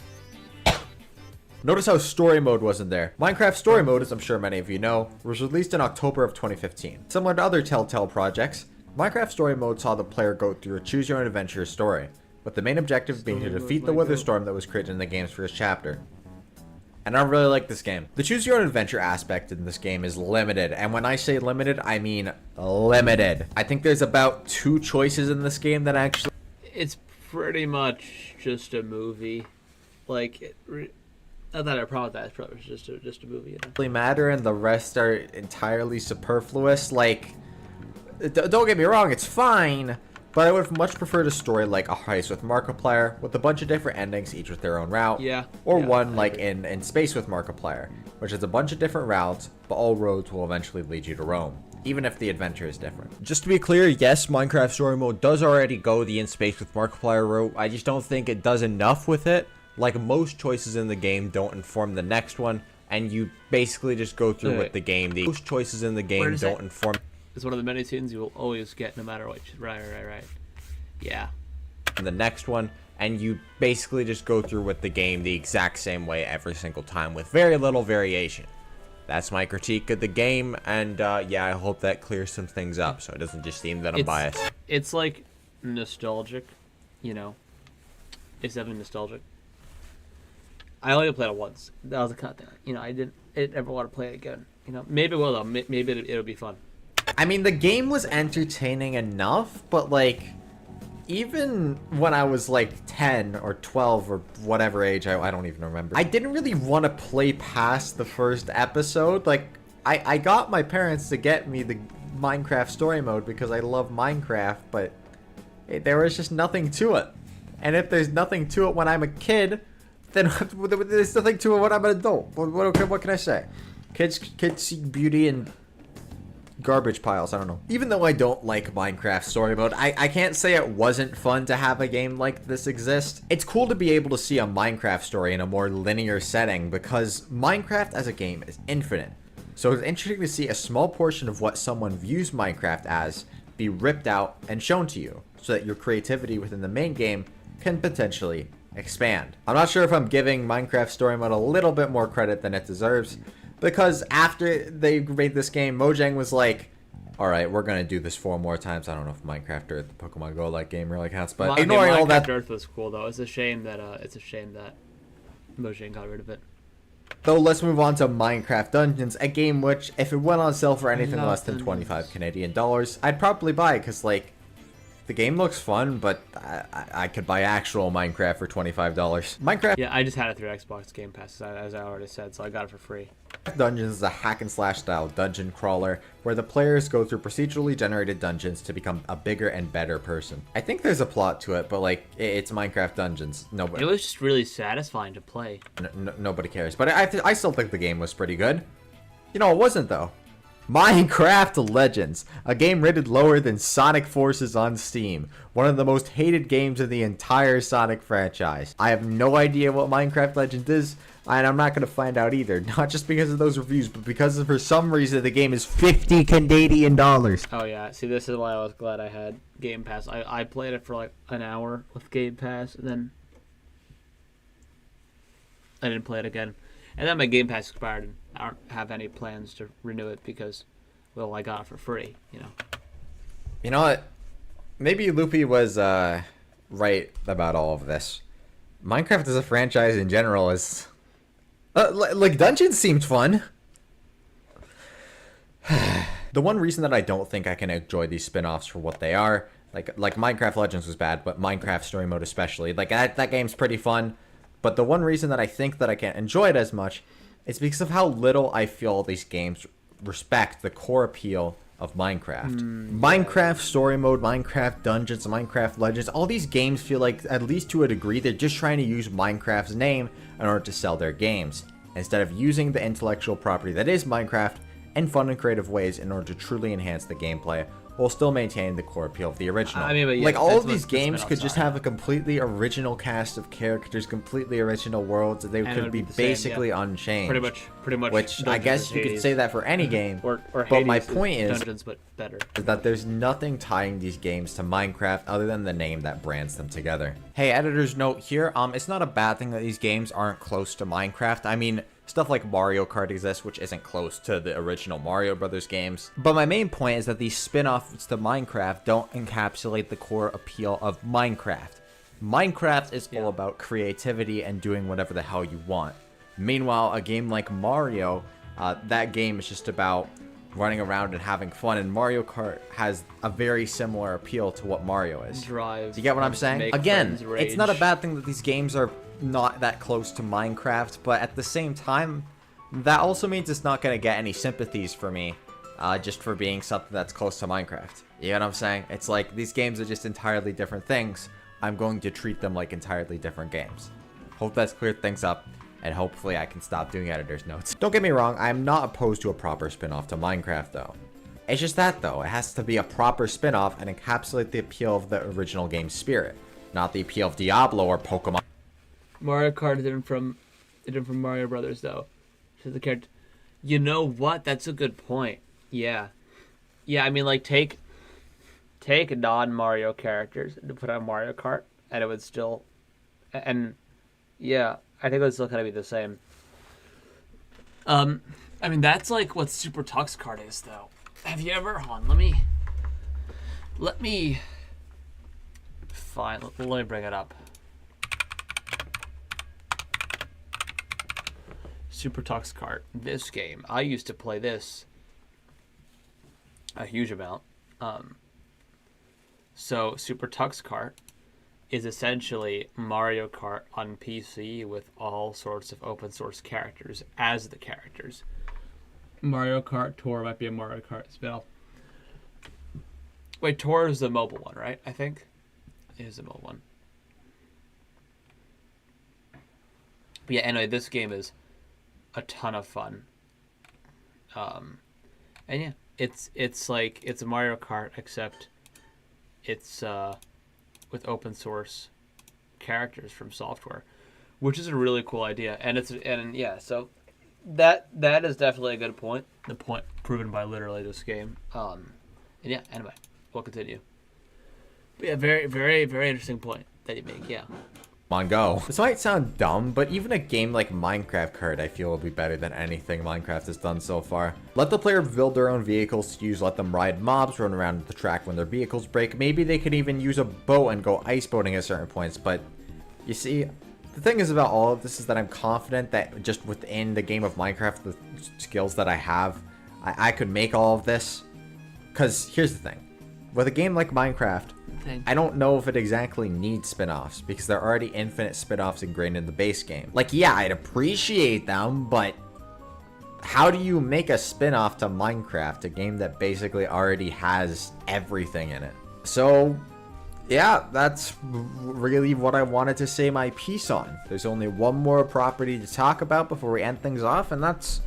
Speaker 2: Notice how story mode wasn't there. Minecraft Story Mode, as I'm sure many of you know, was released in October of 2015. Similar to other Telltale projects, Minecraft Story Mode saw the player go through a choose-your-own-adventure story, with the main objective being to defeat the weather storm that was created in the game's first chapter. And I really like this game. The choose-your-own-adventure aspect in this game is limited, and when I say limited, I mean limited. I think there's about 2 choices in this game that actually...
Speaker 7: It's pretty much just a movie. Like, not that I have a problem with that. It's probably just a movie. You know?
Speaker 2: Really matter, and the rest are entirely superfluous. Like, don't get me wrong, it's fine, but I would much prefer a story like a Heist with Markiplier, with a bunch of different endings, each with their own route.
Speaker 7: Yeah.
Speaker 2: Or
Speaker 7: yeah,
Speaker 2: one like in Space with Markiplier, which is a bunch of different routes, but all roads will eventually lead you to Rome, even if the adventure is different.
Speaker 9: Just to be clear, yes, Minecraft Story Mode does already go the In Space with Markiplier route. I just don't think it does enough with it. Like, most choices in the game don't inform the next one, and you basically just go through with the game. Most choices in the game don't inform...
Speaker 7: It's one of the many scenes you will always get no matter what. Right. Yeah.
Speaker 9: The next one, and you basically just go through with the game the exact same way every single time with very little variation. That's my critique of the game, and yeah, I hope that clears some things up so it doesn't just seem that I'm biased.
Speaker 7: It's like nostalgic, you know. It's definitely nostalgic. I only played it once. That was a cut there. You know, I didn't ever want to play it again. You know, maybe it will though. Maybe it'll be fun.
Speaker 2: I mean, the game was entertaining enough, but like, even when I was like 10 or 12 or whatever age, I don't even remember, I didn't really want to play past the first episode. Like, I got my parents to get me the Minecraft Story Mode because I love Minecraft, but there was just nothing to it. And if there's nothing to it when I'm a kid, then there's nothing to it when I'm an adult. What can I say? Kids seek beauty in garbage piles. I don't know. Even though I don't like Minecraft Story Mode, I can't say it wasn't fun to have a game like this exist. It's cool to be able to see a Minecraft story in a more linear setting because Minecraft as a game is infinite. So it's interesting to see a small portion of what someone views Minecraft as be ripped out and shown to you so that your creativity within the main game can potentially expand. I'm not sure if I'm giving Minecraft Story Mode a little bit more credit than it deserves, because after they made this game, Mojang was like, alright, we're gonna do this 4 more times. I don't know if Minecraft Earth, the Pokemon Go like game really counts, but ignoring all that...
Speaker 7: Minecraft Earth was cool though. It's a shame that Mojang got rid of it.
Speaker 2: Though, let's move on to Minecraft Dungeons, a game which, if it went on sale for anything less than 25 Canadian dollars, I'd probably buy, because like, the game looks fun, but I could buy actual Minecraft for $25. Minecraft...
Speaker 7: Yeah, I just had it through Xbox Game Pass, as I already said, so I got it for free.
Speaker 2: Dungeons is a hack and slash style dungeon crawler where the players go through procedurally generated dungeons to become a bigger and better person. I think there's a plot to it, but like, it's Minecraft Dungeons. Nobody...
Speaker 7: It was just really satisfying to play.
Speaker 2: Nobody cares, but I still think the game was pretty good. You know, it wasn't though. Minecraft Legends, a game rated lower than Sonic Forces on Steam. One of the most hated games in the entire Sonic franchise. I have no idea what Minecraft Legends is, and I'm not going to find out either. Not just because of those reviews, but because for some reason the game is 50 Canadian dollars.
Speaker 7: Oh yeah, see, this is why I was glad I had Game Pass. I played it for like an hour with Game Pass, and then I didn't play it again. And then my Game Pass expired, and I don't have any plans to renew it because, well, I got it for free, you know.
Speaker 2: You know what? Maybe Loopy was right about all of this. Minecraft as a franchise in general is... like, Dungeons seemed fun. The one reason that I don't think I can enjoy these spin-offs for what they are, like Minecraft Legends was bad, but Minecraft Story Mode especially, like, that game's pretty fun. But the one reason that I think that I can't enjoy it as much is because of how little I feel these games respect the core appeal of Minecraft. Minecraft Story Mode, Minecraft Dungeons, Minecraft Legends, all these games feel like, at least to a degree, they're just trying to use Minecraft's name in order to sell their games, instead of using the intellectual property that is Minecraft in fun and creative ways in order to truly enhance the gameplay, while still maintaining the core appeal of the original. I mean, but yeah, like, all of these games could just have a completely original cast of characters, completely original worlds. They could be basically unchanged.
Speaker 7: Pretty much.
Speaker 2: Which I guess you could say that for any game.
Speaker 7: Or
Speaker 2: but my point is
Speaker 7: Dungeons, but better.
Speaker 2: That there's nothing tying these games to Minecraft other than the name that brands them together. Hey, editor's note here. It's not a bad thing that these games aren't close to Minecraft. I mean, stuff like Mario Kart exists, which isn't close to the original Mario Brothers games. But my main point is that these spin-offs to Minecraft don't encapsulate the core appeal of Minecraft. Minecraft is all about creativity and doing whatever the hell you want. Meanwhile, a game like Mario, that game is just about running around and having fun, and Mario Kart has a very similar appeal to what Mario is.
Speaker 7: Drive.
Speaker 2: Do you get what I'm saying? Again, it's not a bad thing that these games are not that close to Minecraft, but at the same time, that also means it's not going to get any sympathies for me, just for being something that's close to Minecraft. You know what I'm saying? It's like, these games are just entirely different things. I'm going to treat them like entirely different games. Hope that's cleared things up, and hopefully I can stop doing editor's notes. Don't get me wrong, I'm not opposed to a proper spin-off to Minecraft, though. It's just that, though, it has to be a proper spin-off and encapsulate the appeal of the original game's spirit, not the appeal of Diablo or Pokemon.
Speaker 7: Mario Kart is different from Mario Brothers, though. So the character, you know what? That's a good point. Yeah, I mean, like, take non-Mario characters and put on Mario Kart, and it would still, and yeah, I think it would still kind of be the same. I mean, that's like what Super Tux Kart is, though. Have you ever? Hold on, let me bring it up. Super Tux Kart. This game, I used to play this a huge amount. So Super Tux Kart is essentially Mario Kart on PC with all sorts of open source characters as the characters. Mario Kart Tour might be a Mario Kart spin-off. Wait, Tour is the mobile one, right? I think it is the mobile one. But yeah, anyway, this game is a ton of fun. And yeah, it's like, it's a Mario Kart, except it's with open source characters from software, which is a really cool idea. And yeah, so that is definitely a good point. The point proven by literally this game. And yeah, anyway, we'll continue. But yeah, very, very, very interesting point that you make. Yeah.
Speaker 2: On go. This might sound dumb, but even a game like Minecraft Kart, I feel will be better than anything Minecraft has done so far. Let the player build their own vehicles to use, let them ride mobs, run around the track when their vehicles break. Maybe they could even use a boat and go ice boating at certain points, but you see, the thing is about all of this is that I'm confident that just within the game of Minecraft, the skills that I have, I could make all of this. Because here's the thing. With a game like Minecraft, I don't know if it exactly needs spin-offs, because there are already infinite spin-offs ingrained in the base game. Like, yeah, I'd appreciate them, but how do you make a spin-off to Minecraft, a game that basically already has everything in it? So, yeah, that's really what I wanted to say my piece on. There's only one more property to talk about before we end things off, and that's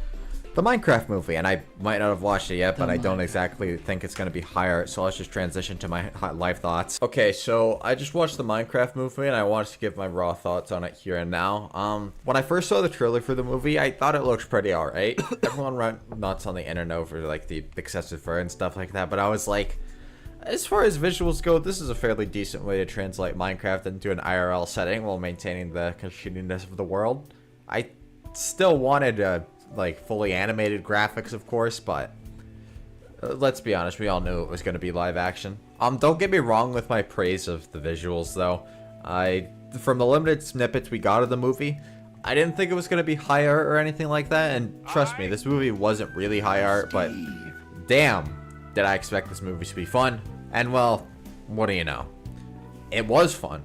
Speaker 2: the Minecraft movie, and I might not have watched it yet, but I don't exactly think it's going to be higher, so let's just transition to my live thoughts. Okay, so I just watched the Minecraft movie, and I wanted to give my raw thoughts on it here and now. When I first saw the trailer for the movie, I thought it looked pretty alright. Everyone went nuts on the internet over, like, the excessive fur and stuff like that, but I was like, as far as visuals go, this is a fairly decent way to translate Minecraft into an IRL setting while maintaining the shittiness of the world. I still wanted like fully animated graphics, of course, but let's be honest, we all knew it was going to be live action. Don't get me wrong with my praise of the visuals, though. From the limited snippets we got of the movie, I didn't think it was going to be high art or anything like that, and trust me, this movie wasn't really high art, but damn, did I expect this movie to be fun. And well, what do you know? It was fun.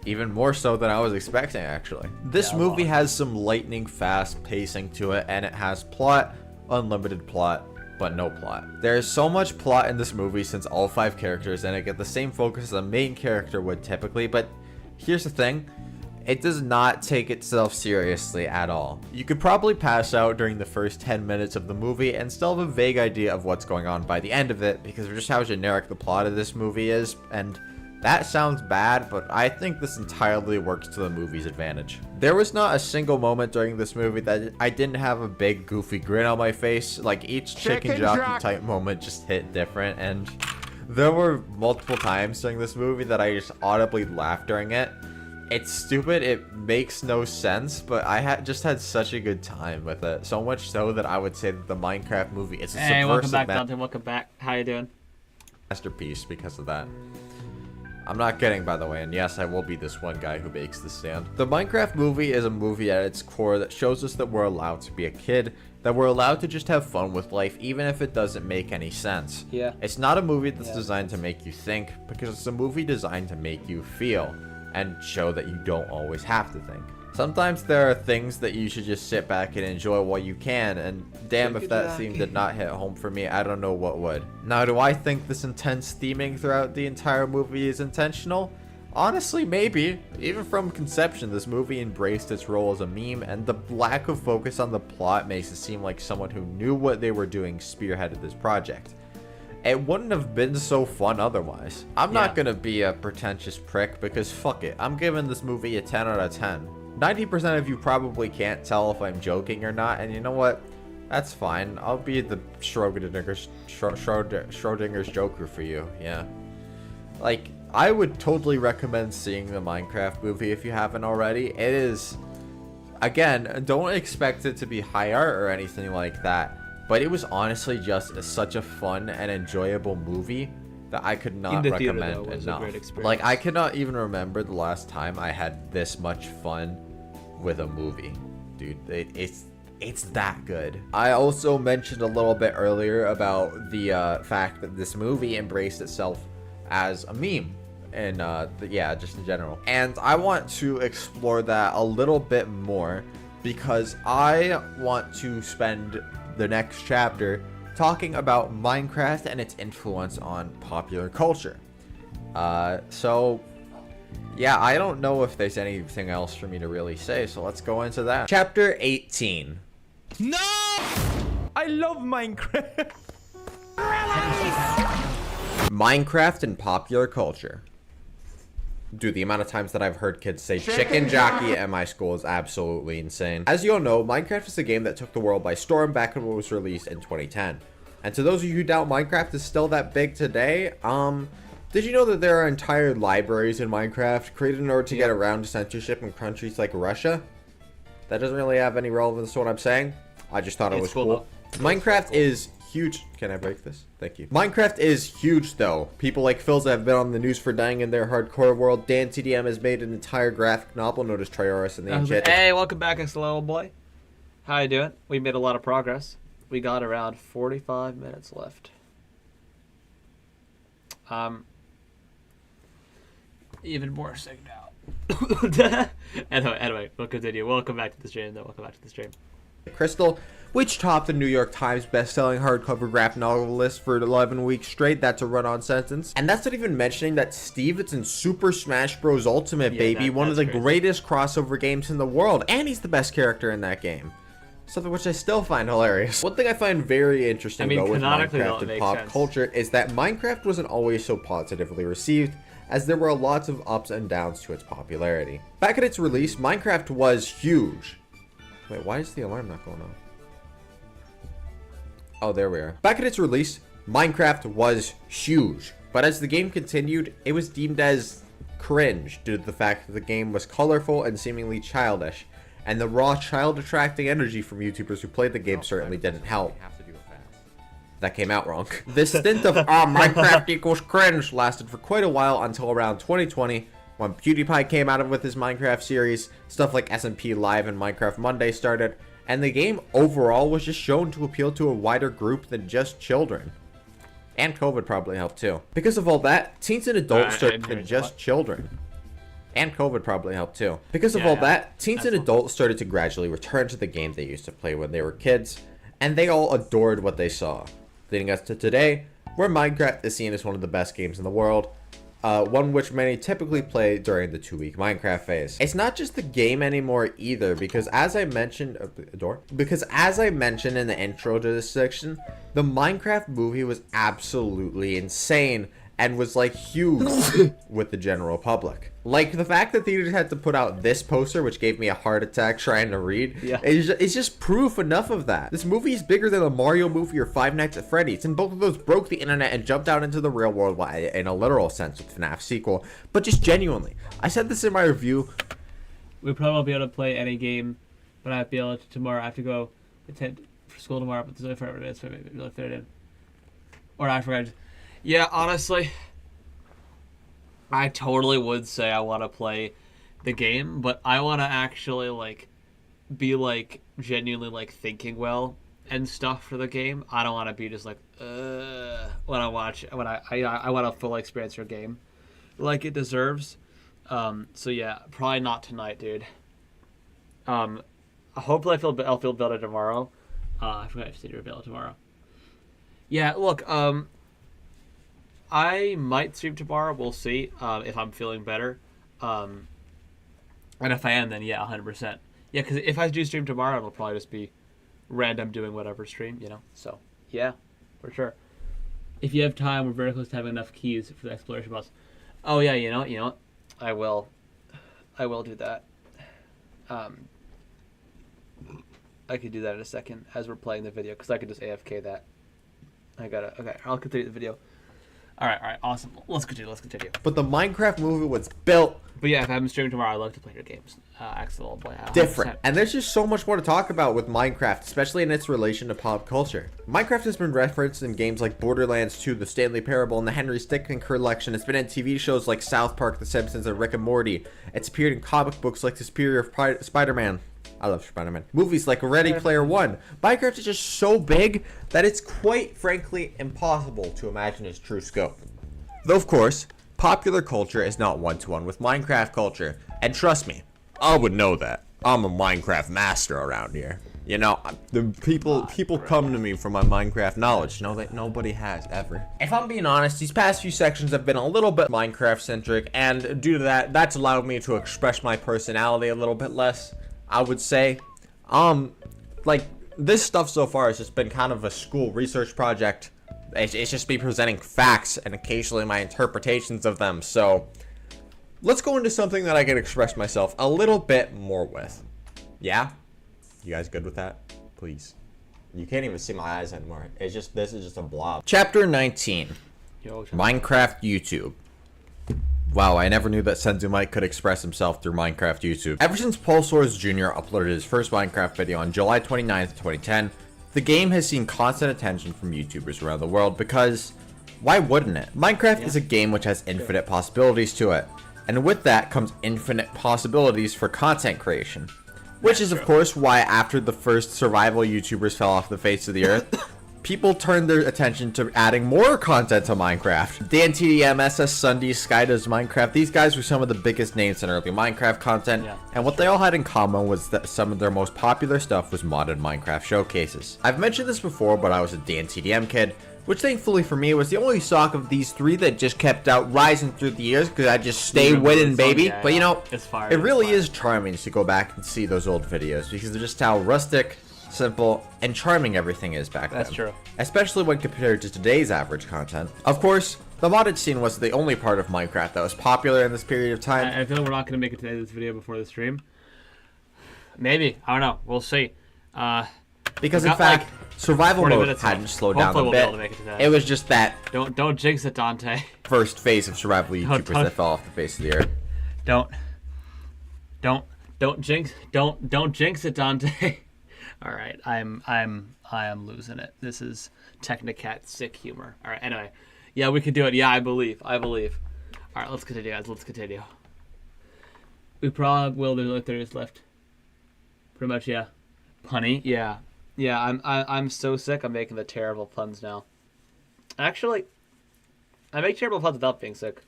Speaker 2: Even more so than I was expecting, actually. This movie has some lightning fast pacing to it, and it has plot, unlimited plot, but no plot. There's so much plot in this movie since all 5 characters in it get the same focus as a main character would typically, but here's the thing. It does not take itself seriously at all. You could probably pass out during the first 10 minutes of the movie and still have a vague idea of what's going on by the end of it because of just how generic the plot of this movie is, and that sounds bad, but I think this entirely works to the movie's advantage. There was not a single moment during this movie that I didn't have a big goofy grin on my face. Like, each chicken jockey type moment just hit different, and there were multiple times during this movie that I just audibly laughed during it. It's stupid, it makes no sense, but I just had such a good time with it. So much so that I would say that the Minecraft movie is a
Speaker 7: Hey, welcome back,
Speaker 2: subversive
Speaker 7: Dante. Welcome back. How you doing?
Speaker 2: masterpiece because of that. I'm not kidding, by the way, and yes, I will be this one guy who makes the stand. The Minecraft movie is a movie at its core that shows us that we're allowed to be a kid, that we're allowed to just have fun with life, even if it doesn't make any sense.
Speaker 1: Yeah.
Speaker 2: It's not a movie that's designed to make you think, because it's a movie designed to make you feel, and show that you don't always have to think. Sometimes there are things that you should just sit back and enjoy while you can, and damn if that theme did not hit home for me, I don't know what would. Now, do I think this intense theming throughout the entire movie is intentional? Honestly, maybe. Even from conception, this movie embraced its role as a meme, and the lack of focus on the plot makes it seem like someone who knew what they were doing spearheaded this project. It wouldn't have been so fun otherwise. I'm not gonna be a pretentious prick because fuck it, I'm giving this movie a 10 out of 10. 90% of you probably can't tell if I'm joking or not, and you know what? That's fine. I'll be the Schrodinger's Joker for you, yeah. Like, I would totally recommend seeing the Minecraft movie if you haven't already. It is, again, don't expect it to be high art or anything like that, but it was honestly just such a fun and enjoyable movie that I could not recommend enough. Like, I cannot even remember the last time I had this much fun with a movie. Dude, it's that good. I also mentioned a little bit earlier about the fact that this movie embraced itself as a meme, and yeah, just in general. And I want to explore that a little bit more because I want to spend the next chapter talking about Minecraft and its influence on popular culture. So yeah, I don't know if there's anything else for me to really say, so let's go into that. Chapter 18.
Speaker 14: No! I love Minecraft.
Speaker 2: Minecraft and popular culture. Dude, the amount of times that I've heard kids say chicken jockey at my school is absolutely insane. As you all know, Minecraft is a game that took the world by storm back when it was released in 2010. And to those of you who doubt Minecraft is still that big today, did you know that there are entire libraries in Minecraft created in order to get around censorship in countries like Russia? That doesn't really have any relevance to what I'm saying. I just thought it was cool. Minecraft is huge. Can I break this? Thank you. Minecraft is huge, though. People like Philza have been on the news for dying in their hardcore world. Dan TDM has made an entire graphic novel known as Trioris and the Ancient.
Speaker 7: Hey, welcome back, Lowe boy. How you doing? We made a lot of progress. We got around 45 minutes left. Even more sick now. Anyway, we'll continue. Welcome back to the stream, though. Welcome back to the stream.
Speaker 2: Crystal, which topped the New York Times best-selling hardcover graphic novel list for 11 weeks straight. That's a run-on sentence. And that's not even mentioning that Steve is in Super Smash Bros. Ultimate, baby. One of the greatest crossover games in the world. And he's the best character in that game. something which I still find hilarious. One thing I find very interesting though with Minecraft and pop culture is that Minecraft wasn't always so positively received, as there were lots of ups and downs to its popularity. Back at its release, Minecraft was huge. Wait, why is the alarm not going on? Oh, there we are. Back at its release, Minecraft was huge, but as the game continued, it was deemed as cringe due to the fact that the game was colorful and seemingly childish, and the raw child-attracting energy from YouTubers who played the game certainly didn't help. That came out wrong. This stint of Minecraft equals cringe lasted for quite a while until around 2020, when PewDiePie came out with his Minecraft series, stuff like SMP Live and Minecraft Monday started, and the game overall was just shown to appeal to a wider group than just children. And COVID probably helped too. Because of all that, teens and adults started to just children. And COVID probably helped too. Because of all that, teens and adults started to gradually return to the game they used to play when they were kids, and they all adored what they saw, leading us to today, where Minecraft is seen as one of the best games in the world, one which many typically play during the 2-week Minecraft phase. It's not just the game anymore either, because as I mentioned, in the intro to this section, the Minecraft movie was absolutely insane and was like huge with the general public. Like the fact that theaters had to put out this poster, which gave me a heart attack trying to read, it's just proof enough of that. This movie is bigger than a Mario movie or Five Nights at Freddy's, and both of those broke the internet and jumped out into the real world in a literal sense with FNAF sequel. But just genuinely, I said this in my review.
Speaker 7: We probably won't be able to play any game, but I'll be able to tomorrow. I have to go attend for school tomorrow, but there's only 5 minutes, so maybe I'll fit it in. Or I forgot. Yeah, honestly, I totally would say I want to play the game, but I want to actually, like, be, like, genuinely, like, thinking well and stuff for the game. I don't want to be just, like, when I watch, when I want to fully experience your game like it deserves. So, yeah, probably not tonight, dude. Hopefully I'll feel better tomorrow. I forgot to say you're available tomorrow. Yeah, look, I might stream tomorrow. We'll see if I'm feeling better. And if I am, then yeah, 100%. Yeah, because if I do stream tomorrow, it'll probably just be random doing whatever stream, you know? So, yeah, for sure. If you have time, we're very close to having enough keys for the exploration boss. Oh, yeah, you know what? I will do that. I could do that in a second as we're playing the video, because I could just AFK that. Okay, I'll continue the video. All right, awesome. Let's continue.
Speaker 2: But the Minecraft movie was built.
Speaker 7: But yeah, if I'm streaming tomorrow, I'd love to play your games. Axel, boy,
Speaker 2: different. And there's just so much more to talk about with Minecraft, especially in its relation to pop culture. Minecraft has been referenced in games like Borderlands 2, The Stanley Parable, and the Henry Stickmin Collection. It's been in TV shows like South Park, The Simpsons, and Rick and Morty. It's appeared in comic books like The Superior of Spider-Man. I love Spider-Man. Movies like Ready Player One. Minecraft is just so big that it's quite frankly impossible to imagine its true scope. Though of course, popular culture is not one-to-one with Minecraft culture. And trust me, I would know that. I'm a Minecraft master around here. You know, the people come to me for my Minecraft knowledge. No, that nobody has ever. If I'm being honest, these past few sections have been a little bit Minecraft centric, and due to that, that's allowed me to express my personality a little bit less, I would say. Like, this stuff so far has just been kind of a school research project. It's just me presenting facts and occasionally my interpretations of them. So, let's go into something that I can express myself a little bit more with. Yeah? You guys good with that? Please. You can't even see my eyes anymore. This is just a blob. Chapter 19. Minecraft YouTube. Wow, I never knew that Senzumite could express himself through Minecraft YouTube. Ever since Pulsaur's Jr. uploaded his first Minecraft video on July 29th, 2010, the game has seen constant attention from YouTubers around the world because, why wouldn't it? Minecraft is a game which has infinite possibilities to it, and with that comes infinite possibilities for content creation. Which is of course why after the first survival YouTubers fell off the face of the earth, people turned their attention to adding more content to Minecraft. DanTDM, SS Sunday, Skydoes Minecraft, these guys were some of the biggest names in early Minecraft content, and what they all had in common was that some of their most popular stuff was modded Minecraft showcases. I've mentioned this before, but I was a DanTDM kid, which thankfully for me was the only stock of these three that just kept out rising through the years because I just stay winning, baby. But you know, it really is charming to go back and see those old videos because of just how rustic, simple, and charming everything is back then.
Speaker 7: That's true.
Speaker 2: Especially when compared to today's average content. Of course, the modded scene was the only part of Minecraft that was popular in this period of time.
Speaker 7: I feel like we're not going to make it to this video before the stream. Maybe. I don't know. We'll see.
Speaker 2: Because in fact,
Speaker 7: like
Speaker 2: survival mode hadn't
Speaker 7: left.
Speaker 2: slowed down
Speaker 7: Hopefully
Speaker 2: a
Speaker 7: we'll
Speaker 2: bit.
Speaker 7: be able to make it to that.
Speaker 2: It was just that
Speaker 7: Don't jinx it, Dante.
Speaker 2: first phase of survival YouTubers that fell off the face of the earth.
Speaker 7: Don't jinx it, Dante. All right, I am losing it. This is Technicat sick humor. All right, anyway, yeah, we can do it. Yeah, I believe. All right, let's continue, guys. Let's continue. We probably will. There's like 30 left. Pretty much, yeah. Punny, yeah. I'm so sick. I'm making the terrible puns now. Actually, I make terrible puns without being sick.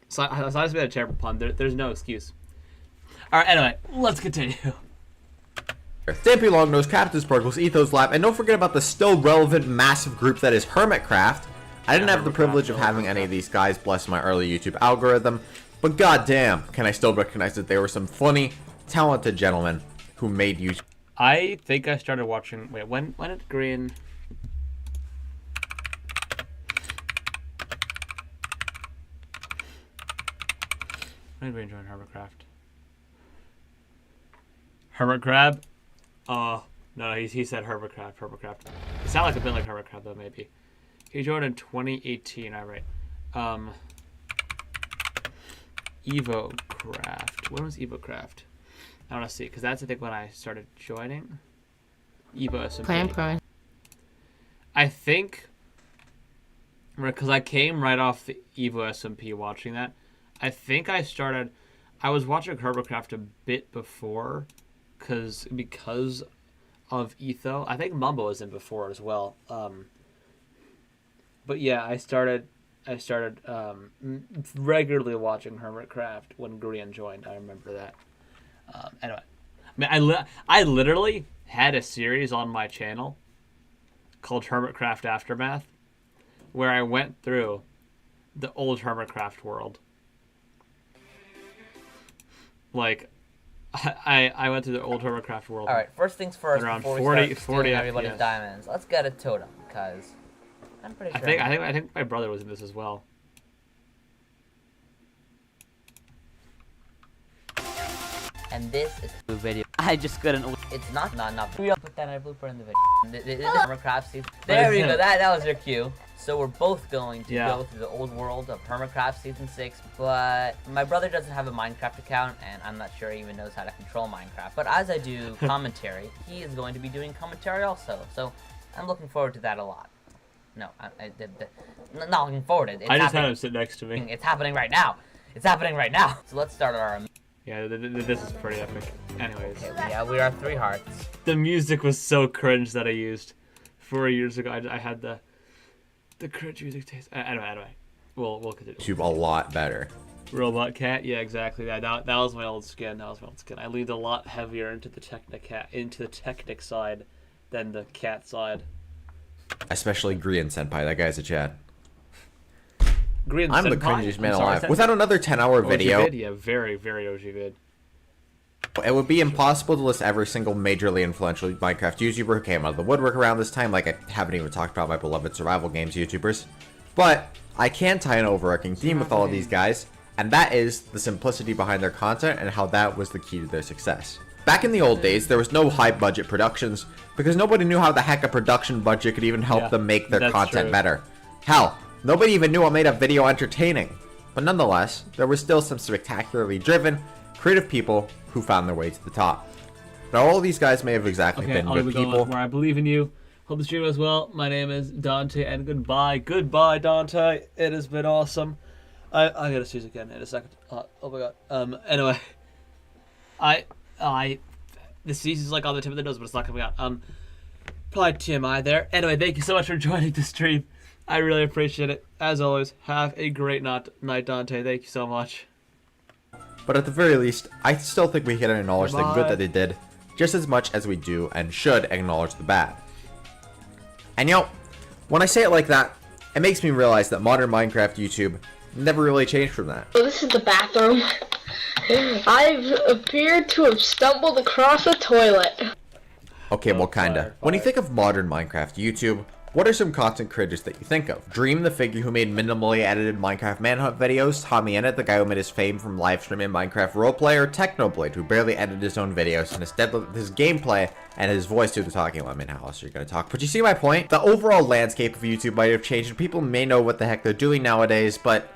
Speaker 7: So I just made a terrible pun. There's no excuse. All right, anyway, let's continue.
Speaker 2: Stampy Longnose, Captain Sparkles, Ethos Lab, and don't forget about the still relevant massive group that is Hermitcraft. I didn't have the privilege of having any of these guys bless my early YouTube algorithm, but goddamn, can I still recognize that they were some funny, talented gentlemen who made YouTube.
Speaker 7: I think I started watching. Wait, when did Green? When did Green join Hermitcraft? Hermit Crab? No, he said Hermitcraft. It sounded like a bit like Hermitcraft though, maybe. He joined in 2018. All right. EvoCraft. When was EvoCraft? I want to see, because that's I think when I started joining. Evo SMP. I think, because I came right off the Evo SMP watching that. I think I was watching Hermitcraft a bit before, because of Etho. I think Mumbo was in before as well. But yeah, I started regularly watching Hermitcraft when Grian joined. I remember that. Anyway, I mean, I literally had a series on my channel called Hermitcraft Aftermath, where I went through the old Hermitcraft world. Like, I went through the old Hermitcraft world.
Speaker 15: All right, first things first.
Speaker 7: Around
Speaker 15: before
Speaker 7: 40
Speaker 15: we start stealing everybody's
Speaker 7: FPS.
Speaker 15: diamonds, let's get a totem, cause I'm pretty sure.
Speaker 7: I think my brother was in this as well.
Speaker 15: And this is the video. I just couldn't. It's not. We put that in a blooper in the video. This is Hermitcraft season. There we go. That was your cue. So we're both going to go through the old world of Hermitcraft Season 6, but my brother doesn't have a Minecraft account, and I'm not sure he even knows how to control Minecraft. But as I do commentary, he is going to be doing commentary also, so I'm looking forward to that a lot. No, not looking forward. It's
Speaker 7: I just had him sit next to me.
Speaker 15: It's happening right now. So let's start our...
Speaker 7: Yeah, this is pretty epic. Anyways.
Speaker 15: Okay, yeah, we are 3 hearts.
Speaker 7: The music was so cringe that I used 4 years ago. I had the cringe music taste. Anyway, we'll continue.
Speaker 2: YouTube a lot better.
Speaker 7: Robot cat, yeah, exactly. That was my old skin. I leaned a lot heavier into the Technic side than the cat side.
Speaker 2: Especially Grian Senpai. That guy's a Chad.
Speaker 7: Grian
Speaker 2: I'm
Speaker 7: Senpai?
Speaker 2: the cringiest man
Speaker 7: I'm sorry,
Speaker 2: alive. Without another 10-hour video,
Speaker 7: vid? Yeah, very, very OG vid.
Speaker 2: it would be impossible to list every single majorly influential Minecraft YouTuber who came out of the woodwork around this time. Like, I haven't even talked about my beloved survival games YouTubers. But I can tie an overarching theme with all of these guys, and that is the simplicity behind their content and how that was the key to their success. Back in the old days, there was no high-budget productions because nobody knew how the heck a production budget could even help them make their content better. Hell, nobody even knew what made a video entertaining. But nonetheless, there were still some spectacularly driven, creative people who found their way to the top. Now, all of these guys may have exactly been good people.
Speaker 7: Where I believe in you. Hope the stream goes well. My name is Dante, and goodbye. Goodbye, Dante. It has been awesome. I gotta sneeze again in a second. Oh my god. Anyway. The sneeze is like on the tip of the nose, but it's not coming out. Probably TMI there. Anyway, thank you so much for joining the stream. I really appreciate it. As always, have a great night, Dante. Thank you so much.
Speaker 2: But at the very least, I still think we can acknowledge the good that they did just as much as we do and should acknowledge the bad. And when I say it like that, it makes me realize that modern Minecraft YouTube never really changed from that.
Speaker 16: So this is the bathroom. I've appeared to have stumbled across a toilet.
Speaker 2: Okay, well, kinda. When you think of modern Minecraft YouTube, what are some content creators that you think of? Dream, the figure who made minimally edited Minecraft manhunt videos, Tommy Innit, the guy who made his fame from live streaming Minecraft roleplay, or Technoblade, who barely edited his own videos and instead let his gameplay and his voice do the talking. Well, I mean, how else are you gonna talk? But you see my point? The overall landscape of YouTube might have changed, and people may know what the heck they're doing nowadays, but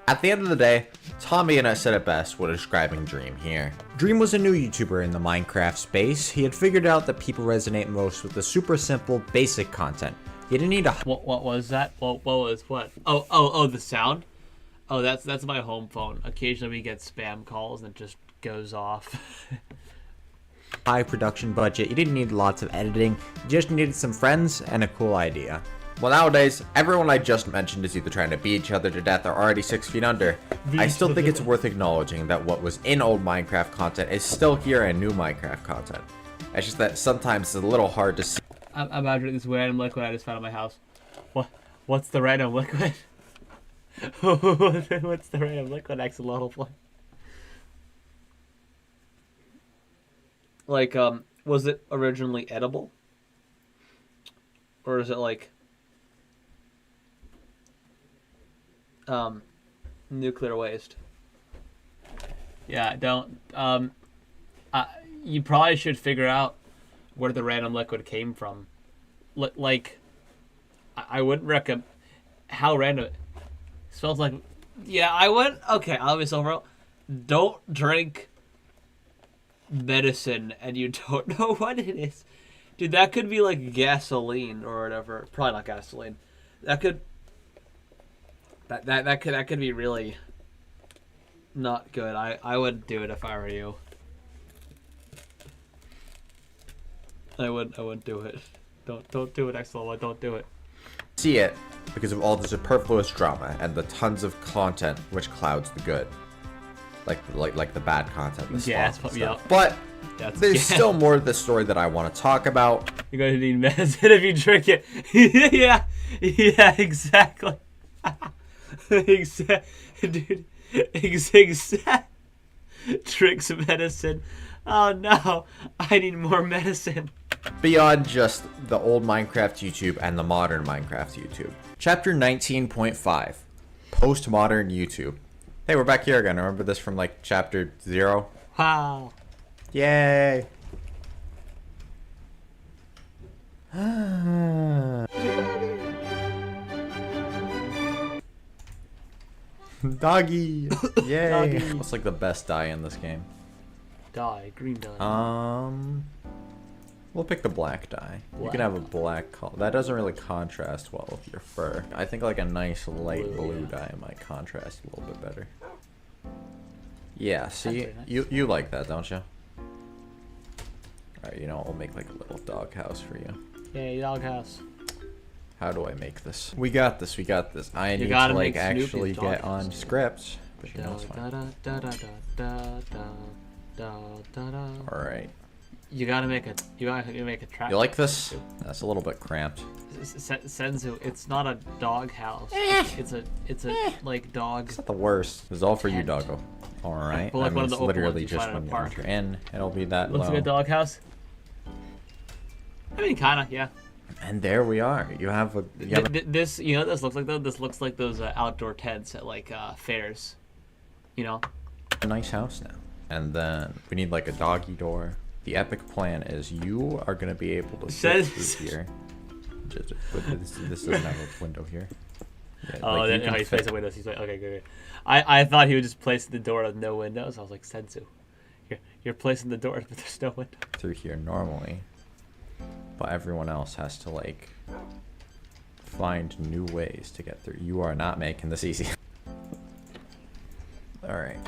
Speaker 2: at the end of the day, Tommy Innit said it best when describing Dream here.
Speaker 9: Dream was a new YouTuber in the Minecraft space. He had figured out that people resonate most with the super simple, basic content. You didn't need a...
Speaker 7: What was that? What was what? Oh, the sound? Oh, that's my home phone. Occasionally we get spam calls and it just goes off.
Speaker 9: high production budget. You didn't need lots of editing. You just needed some friends and a cool idea.
Speaker 2: Well, nowadays, everyone I just mentioned is either trying to beat each other to death or already 6 feet under. I still think it's worth acknowledging that what was in old Minecraft content is still here in new Minecraft content. It's just that sometimes it's a little hard to see.
Speaker 7: I'm after this random liquid I just found in my house. What's the random liquid? What's the random liquid axolotl play? Like, was it originally edible? Or is it like nuclear waste? Yeah, don't you probably should figure out where the random liquid came from. Like, I wouldn't recommend how random it smells like. Yeah, I would. Okay, obviously, overall, don't drink medicine and you don't know what it is. Dude, that could be like gasoline or whatever. Probably not gasoline. That could be really not good. I wouldn't do it if I were you. I wouldn't do it. Don't do it, Axel. Don't do it.
Speaker 2: See it because of all the superfluous drama and the tons of content which clouds the good. Like the bad content, the stuff. But there's still more to the story that I want to talk about.
Speaker 7: You're going to need medicine if you drink it. yeah, exactly. Dude, drinks medicine. Oh no, I need more medicine.
Speaker 2: Beyond just the old Minecraft YouTube and the modern Minecraft YouTube. Chapter 19.5, Postmodern YouTube. Hey, we're back here again. Remember this from like chapter 0?
Speaker 7: Wow.
Speaker 2: Yay. Doggy. Yay.
Speaker 7: Doggy.
Speaker 2: What's like the best dye in this game?
Speaker 7: Dye, green dye.
Speaker 2: We'll pick the black dye. You can have a black color. That doesn't really contrast well with your fur. I think like a nice light blue dye might contrast a little bit better. Yeah, see? Nice. You like that, don't you? Alright, you know, I'll make like a little dog house for you.
Speaker 7: Yay, dog house.
Speaker 2: How do I make this? We got this, we got this. I need to like actually get on script. But you know it's fine. Alright.
Speaker 7: You gotta make a track.
Speaker 2: You like this? That's a little bit cramped.
Speaker 7: Senzu, it's not a dog house. It's a like dog.
Speaker 2: It's not the worst. This is all for you, doggo. Alright.
Speaker 7: Like
Speaker 2: it's literally just when you enter in, it'll be that
Speaker 7: Looks like a dog house. I mean, kinda, yeah.
Speaker 2: And there we are. You have a.
Speaker 7: This, you know what this looks like though? This looks like those outdoor tents at like fairs. You know?
Speaker 2: A nice house now. And then we need like a doggy door. The epic plan is you are going to be able to fit through here. This doesn't have a window here. Yeah,
Speaker 7: oh, like he's placing windows. He's like, okay, good. I thought he would just place the door with no windows. I was like, Sensu, you're placing the door, but there's no window.
Speaker 2: Through here normally. But everyone else has to like find new ways to get through. You are not making this easy. Alright.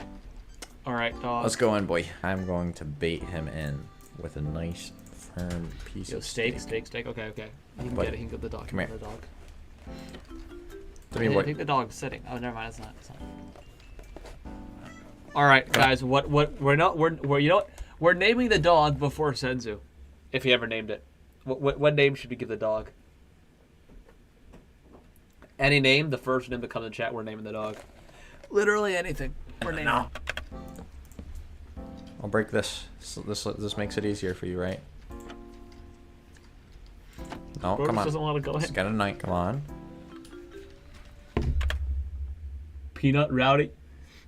Speaker 7: Alright, dog.
Speaker 2: Let's go in, boy. I'm going to bait him in with a nice, firm piece of steak.
Speaker 7: Steak. Okay. He can get it. He can get the dog.
Speaker 2: Come here.
Speaker 7: The dog.
Speaker 2: I
Speaker 7: think the dog's sitting. Oh, never mind. It's not. Alright, guys. We're you know what? We're naming the dog before Senzu, if he ever named it. What name should we give the dog? Any name. The first name that comes in chat, we're naming the dog. Literally anything. We're naming.
Speaker 2: No. I'll break this. So this makes it easier for you, right? No,
Speaker 7: Bro
Speaker 2: come on.
Speaker 7: doesn't want to go
Speaker 2: Let's
Speaker 7: in.
Speaker 2: get a night. Come on.
Speaker 7: Peanut, Rowdy.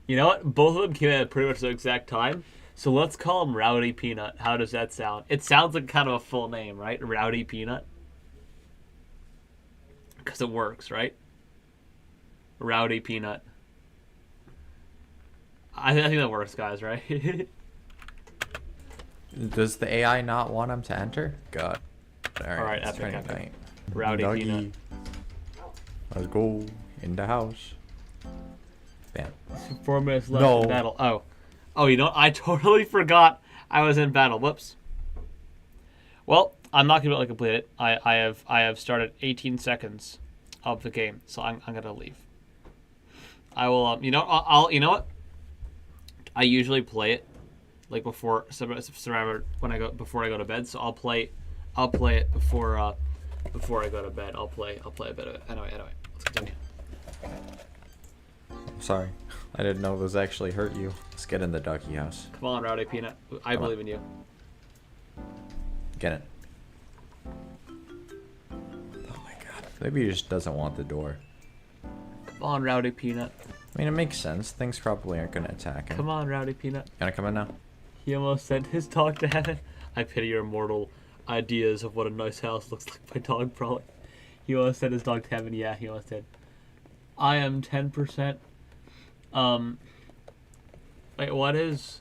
Speaker 7: You know what? Both of them came in at pretty much the exact time. So let's call him Rowdy Peanut. How does that sound? It sounds like kind of a full name, right? Rowdy Peanut. Because it works, right? Rowdy Peanut. I think that works, guys, right?
Speaker 2: Does the AI not want him to enter? God.
Speaker 7: Alright,
Speaker 2: it's
Speaker 7: epic,
Speaker 2: turning
Speaker 7: epic.
Speaker 2: night.
Speaker 7: Rowdy
Speaker 2: Doggy.
Speaker 7: Peanut.
Speaker 2: Let's go in the house. Bam.
Speaker 7: 4 minutes left
Speaker 2: No.
Speaker 7: in battle. Oh. Oh, you know, I totally forgot I was in battle. Whoops. Well, I'm not gonna be able to complete it. I have started 18 seconds of the game, so I'm gonna leave. I will you know you know what? I usually play it like before when I go before I go to bed, so I'll play it before I go to bed. I'll play a bit of it. Anyway, let's continue.
Speaker 2: Sorry. I didn't know those actually hurt you. Let's get in the doggy house.
Speaker 7: Come on, Rowdy Peanut. I
Speaker 2: Come on.
Speaker 7: believe in you.
Speaker 2: Get it. Oh my god. Maybe he just doesn't want the door.
Speaker 7: Come on, Rowdy Peanut.
Speaker 2: I mean, it makes sense. Things probably aren't gonna attack him.
Speaker 7: Come on, Rowdy Peanut.
Speaker 2: Gonna come in now?
Speaker 7: He almost sent his dog to heaven. I pity your immortal ideas of what a nice house looks like. My dog probably. He almost sent his dog to heaven. Yeah, he almost did. I am 10%. Wait, what is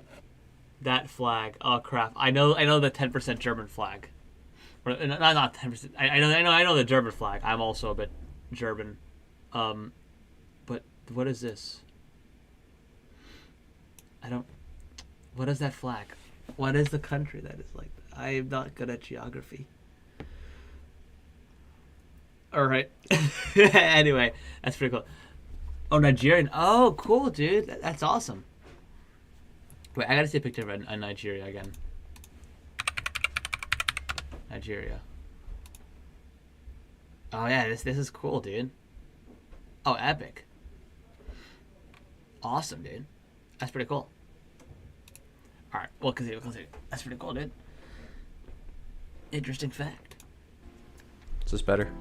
Speaker 7: that flag? Oh crap! I know the 10% German flag. Or, not 10%. I know the German flag. I'm also a bit German. But what is this? What is that flag? What is the country that is like that? I am not good at geography. Alright. Anyway, that's pretty cool. Oh, Nigerian. Oh, cool, dude. That's awesome. Wait, I gotta see a picture of a Nigeria again. Nigeria. Oh yeah, this is cool, dude. Oh, epic. Awesome, dude. That's pretty cool. Alright, we'll continue. That's pretty cool, dude. Interesting fact.
Speaker 2: Is this better?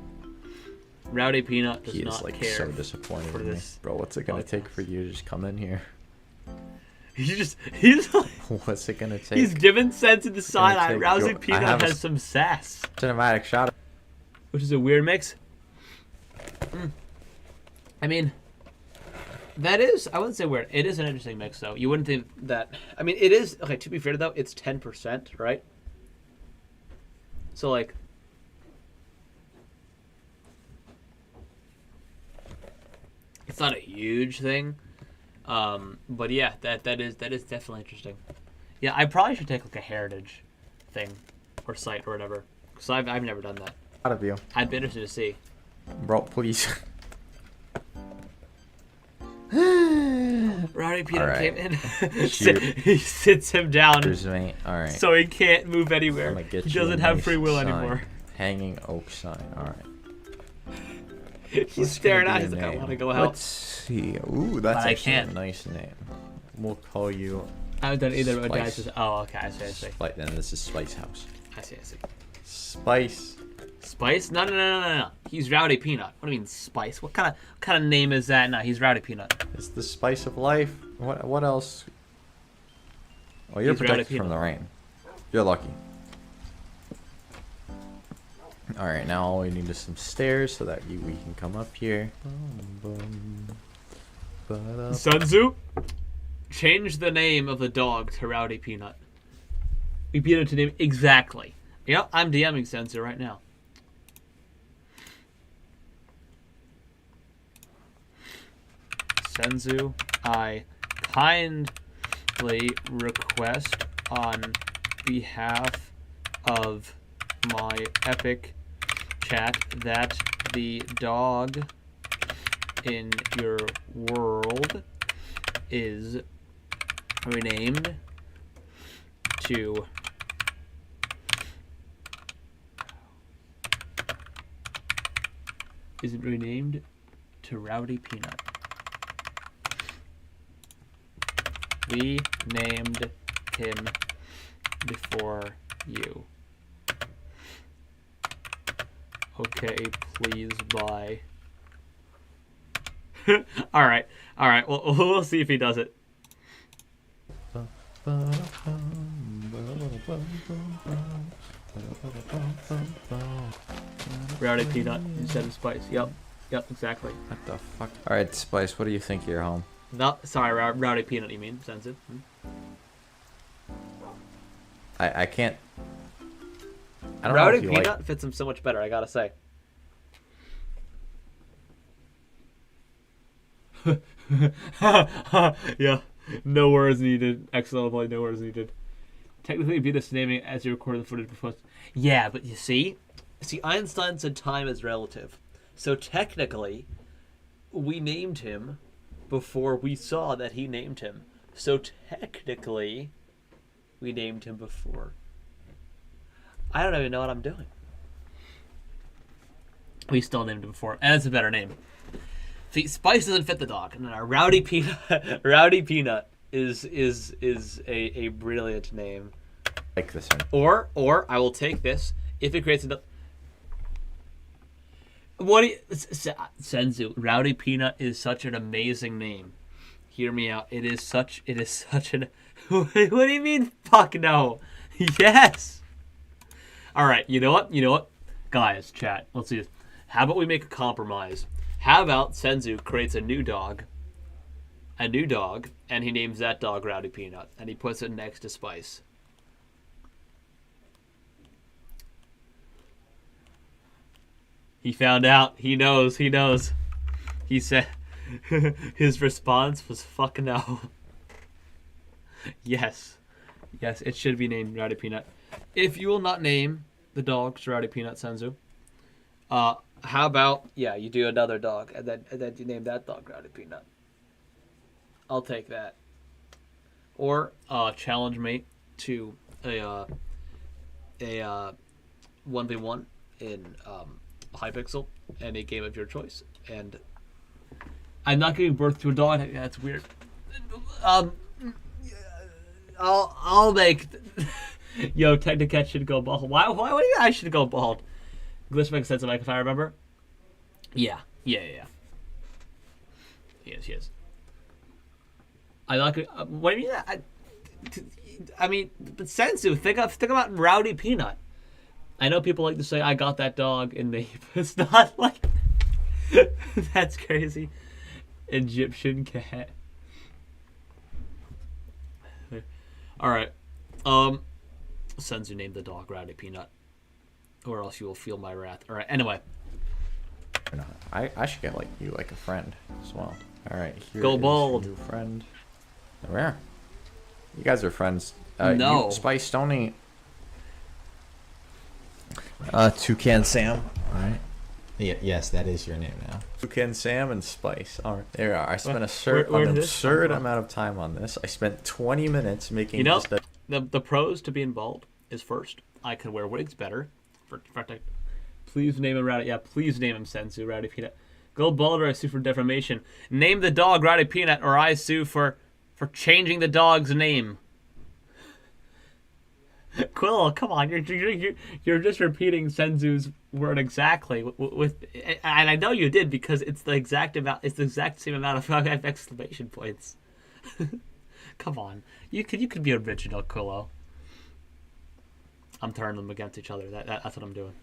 Speaker 7: Rowdy Peanut does
Speaker 2: He is
Speaker 7: not
Speaker 2: like
Speaker 7: care
Speaker 2: so disappointed
Speaker 7: for
Speaker 2: in me.
Speaker 7: this.
Speaker 2: Bro, what's it gonna take for you to just come in here?
Speaker 7: He's like,
Speaker 2: What's it gonna take?
Speaker 7: he's giving sense in the side eye.
Speaker 2: take-
Speaker 7: Rowdy
Speaker 2: yo, I
Speaker 7: Peanut
Speaker 2: have a
Speaker 7: has some sass.
Speaker 2: Cinematic shot.
Speaker 7: Which is a weird mix. I mean, that is, I wouldn't say weird. It is an interesting mix, though. You wouldn't think that. I mean, it is. Okay, to be fair, though, it's 10%, right? So, like. It's not a huge thing. But yeah, that is definitely interesting. Yeah, I probably should take, like, a heritage thing or site or whatever. Because I've never done that.
Speaker 2: Out of you.
Speaker 7: I'd be interested to see.
Speaker 2: Bro, please.
Speaker 7: Rowdy Peanut
Speaker 2: Alright.
Speaker 7: came in.
Speaker 2: Shoot.
Speaker 7: He sits him down.
Speaker 2: Here's me. Alright.
Speaker 7: So he can't move anywhere.
Speaker 2: I'm gonna get
Speaker 7: He
Speaker 2: you
Speaker 7: doesn't
Speaker 2: a
Speaker 7: have
Speaker 2: nice
Speaker 7: free will
Speaker 2: sign.
Speaker 7: anymore.
Speaker 2: Hanging oak sign. Alright.
Speaker 7: He's staring at. He's like, I want to go out.
Speaker 2: Let's see. Ooh, that's
Speaker 7: But I
Speaker 2: actually
Speaker 7: can't.
Speaker 2: a nice name. We'll call you.
Speaker 7: I haven't done either of my
Speaker 2: Spice.
Speaker 7: guys. Oh, okay. I see.
Speaker 2: Spice. Then this is Spice House.
Speaker 7: I see.
Speaker 2: Spice.
Speaker 7: Spice? No. He's Rowdy Peanut. What do you mean Spice? What kind of name is that? No, he's Rowdy Peanut.
Speaker 2: It's the spice of life. What else? Oh, you're
Speaker 7: He's Rowdy
Speaker 2: protected from the rain. You're lucky. Alright, now all we need is some stairs so that we can come up here.
Speaker 7: Sun Tzu, change the name of the dog to Rowdy Peanut. Repeat it to name exactly. Yep, I'm DMing Sun Tzu right now. Sun Tzu, I kindly request on behalf of my epic chat that the dog in your world is renamed to Rowdy Peanut. We named him before you. Okay, please buy. All right. Well, we'll see if he does it. Rowdy Peanut instead of Spice. Yep, exactly.
Speaker 2: What the fuck? All right, Spice. What do you think of your home?
Speaker 7: No, sorry, Rowdy Peanut. You mean sensitive?
Speaker 2: I can't. I don't
Speaker 7: Rowdy
Speaker 2: know if
Speaker 7: Peanut fits him so much better. I gotta say. Yeah, no words needed. Excellent play, no words needed. Technically, it'd be this naming as you recorded the footage before. Yeah, but you see, Einstein said time is relative. So technically, we named him before we saw that he named him. So technically, we named him before. I don't even know what I'm doing. We still named him before, and it's a better name. See, Spice doesn't fit the dog. No, Rowdy Peanut. Rowdy Peanut is a brilliant name.
Speaker 2: Like this one.
Speaker 7: Or I will take this if it creates a. What do you, Senzu? Rowdy Peanut is such an amazing name. Hear me out. It is such an. What do you mean? Fuck no. Yes. All right. You know what? Guys, chat. Let's see this. How about we make a compromise? How about Senzu creates a new dog, and he names that dog Rowdy Peanut, and he puts it next to Spice. He found out. He knows. He said his response was fuck no. Yes, it should be named Rowdy Peanut. If you will not name the dog Rowdy Peanut, Senzu, how about you do another dog and then you name that dog Rowdy Peanut. I'll take that. Or challenge me to a 1v1 in Hypixel, any game of your choice, and I'm not giving birth to a dog. That's weird. I'll make. Yo, Technicat should go bald. Why do you guys should go bald? Glitch makes sense, if I remember. Yeah. Yes. I like it. What do you mean? I mean, but Sensu, think about Rowdy Peanut. I know people like to say, I got that dog in me, but it's not like... That's crazy. Egyptian cat. Alright. Senzu named the dog Rowdy Peanut. Or else you will feel my wrath. Alright, anyway.
Speaker 2: I should get you like a friend as well. Alright, here
Speaker 7: Go
Speaker 2: is
Speaker 7: bald.
Speaker 2: your new friend. Where? You guys are friends.
Speaker 7: No.
Speaker 2: Spice, don't eat. Toucan Sam.
Speaker 9: Alright. Yeah, yes, that is your name now.
Speaker 2: Toucan Sam and Spice. Alright, there you are. I spent an absurd amount of time on this. I spent 20 minutes making
Speaker 7: just the pros to being bald is first, I can wear wigs better. Please name him Rowdy. Yeah, please name him Sensu Rowdy Peanut. Go bald or I sue for defamation. Name the dog Rowdy Peanut or I sue for changing the dog's name. Quill, come on, you're just repeating Senzu's word exactly with and I know you did because it's the exact same amount of exclamation points. Come on, you could be original, Quillo. I'm turning them against each other. That's what I'm doing.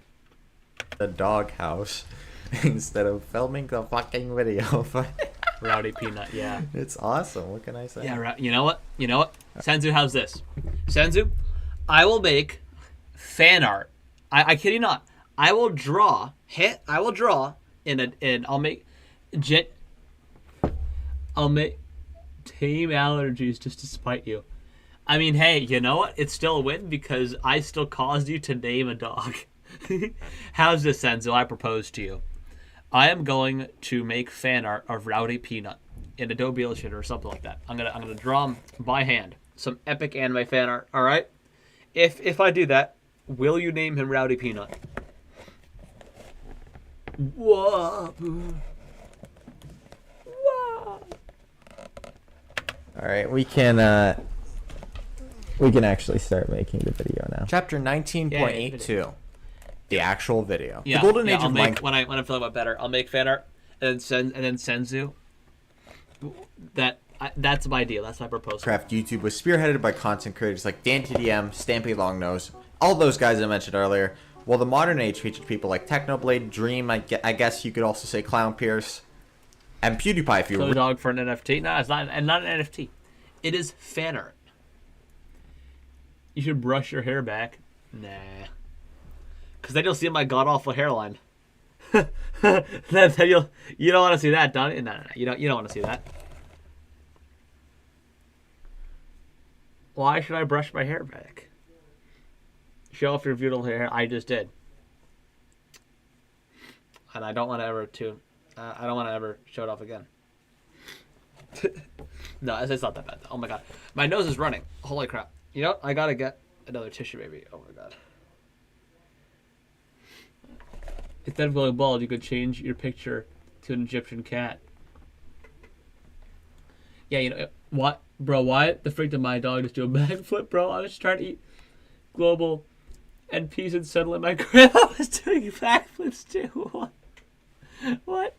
Speaker 2: The doghouse instead of filming the fucking video.
Speaker 7: Rowdy Peanut, yeah.
Speaker 2: It's awesome. What can I say?
Speaker 7: Yeah, you know what? Senzu, how's this? Senzu, I will make fan art. I kid you not. I will draw I'll make tame allergies just to spite you. I mean, hey, you know what? It's still a win because I still caused you to name a dog. How's this, Senzu? I propose to you. I am going to make fan art of Rowdy Peanut in Adobe Illustrator or something like that. I'm gonna draw him by hand. Some epic anime fan art. All right. If I do that, will you name him Rowdy Peanut? Whoa.
Speaker 9: All right, we can actually start making the video now.
Speaker 2: Chapter 19.82. the actual video.
Speaker 7: Yeah,
Speaker 2: The golden
Speaker 7: yeah,
Speaker 2: age
Speaker 7: I'll
Speaker 2: of
Speaker 7: make,
Speaker 2: Minecraft.
Speaker 7: when I'm feeling better, I'll make fan art and then Senzu. That's my deal. That's my proposal.
Speaker 2: YouTube was spearheaded by content creators like DanTDM, Stampy Longnose, all those guys I mentioned earlier. While the modern age featured people like Technoblade, Dream, I guess you could also say Clown Pierce, and PewDiePie if you
Speaker 7: Kill
Speaker 2: were.
Speaker 7: a dog for an NFT? No, it's not an NFT. It is fan art. You should brush your hair back. Nah. Because then you'll see my god-awful hairline. then you don't want to see that, don't you? No. You don't want to see that. Why should I brush my hair back? Show off your beautiful hair. I just did. And I don't want to ever I don't want to ever show it off again. No, it's not that bad. Oh my god. My nose is running. Holy crap. You know what? I gotta get another tissue, baby. Oh my god. Instead of going bald, you could change your picture to an Egyptian cat. Yeah, you know what, bro? Why the freak did my dog just do a backflip, bro? I was trying to eat global and peace and settle, and my grandma was doing backflips too. What?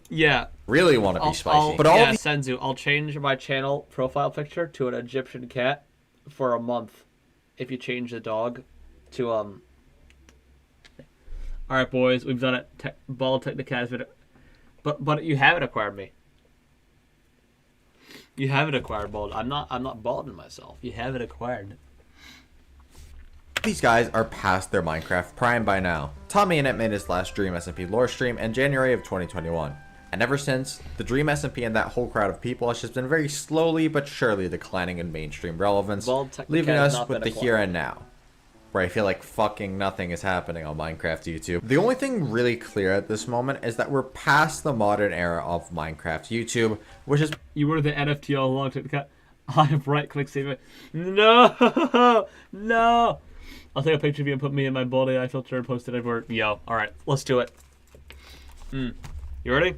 Speaker 7: Yeah.
Speaker 2: Really want to be spicy, but
Speaker 7: yeah, Senzu, I'll change my channel profile picture to an Egyptian cat for a month if you change the dog to All right, boys, we've done it. Bald Technicast, but you haven't acquired me. You haven't acquired bald. I'm not balding myself. You haven't acquired.
Speaker 2: These guys are past their Minecraft prime by now. Tommy Innit made his last Dream SMP lore stream in January of 2021. And ever since, the Dream SMP and that whole crowd of people has just been very slowly but surely declining in mainstream relevance, leaving us with the here and now, where I feel like fucking nothing is happening on Minecraft YouTube. The only thing really clear at this moment is that we're past the modern era of Minecraft YouTube, which is—
Speaker 7: You were the NFT all along. I have right-click save it. No! No! I'll take a picture of you and put me in my bald AI filter and post it everywhere. Yo, alright, let's do it. You ready?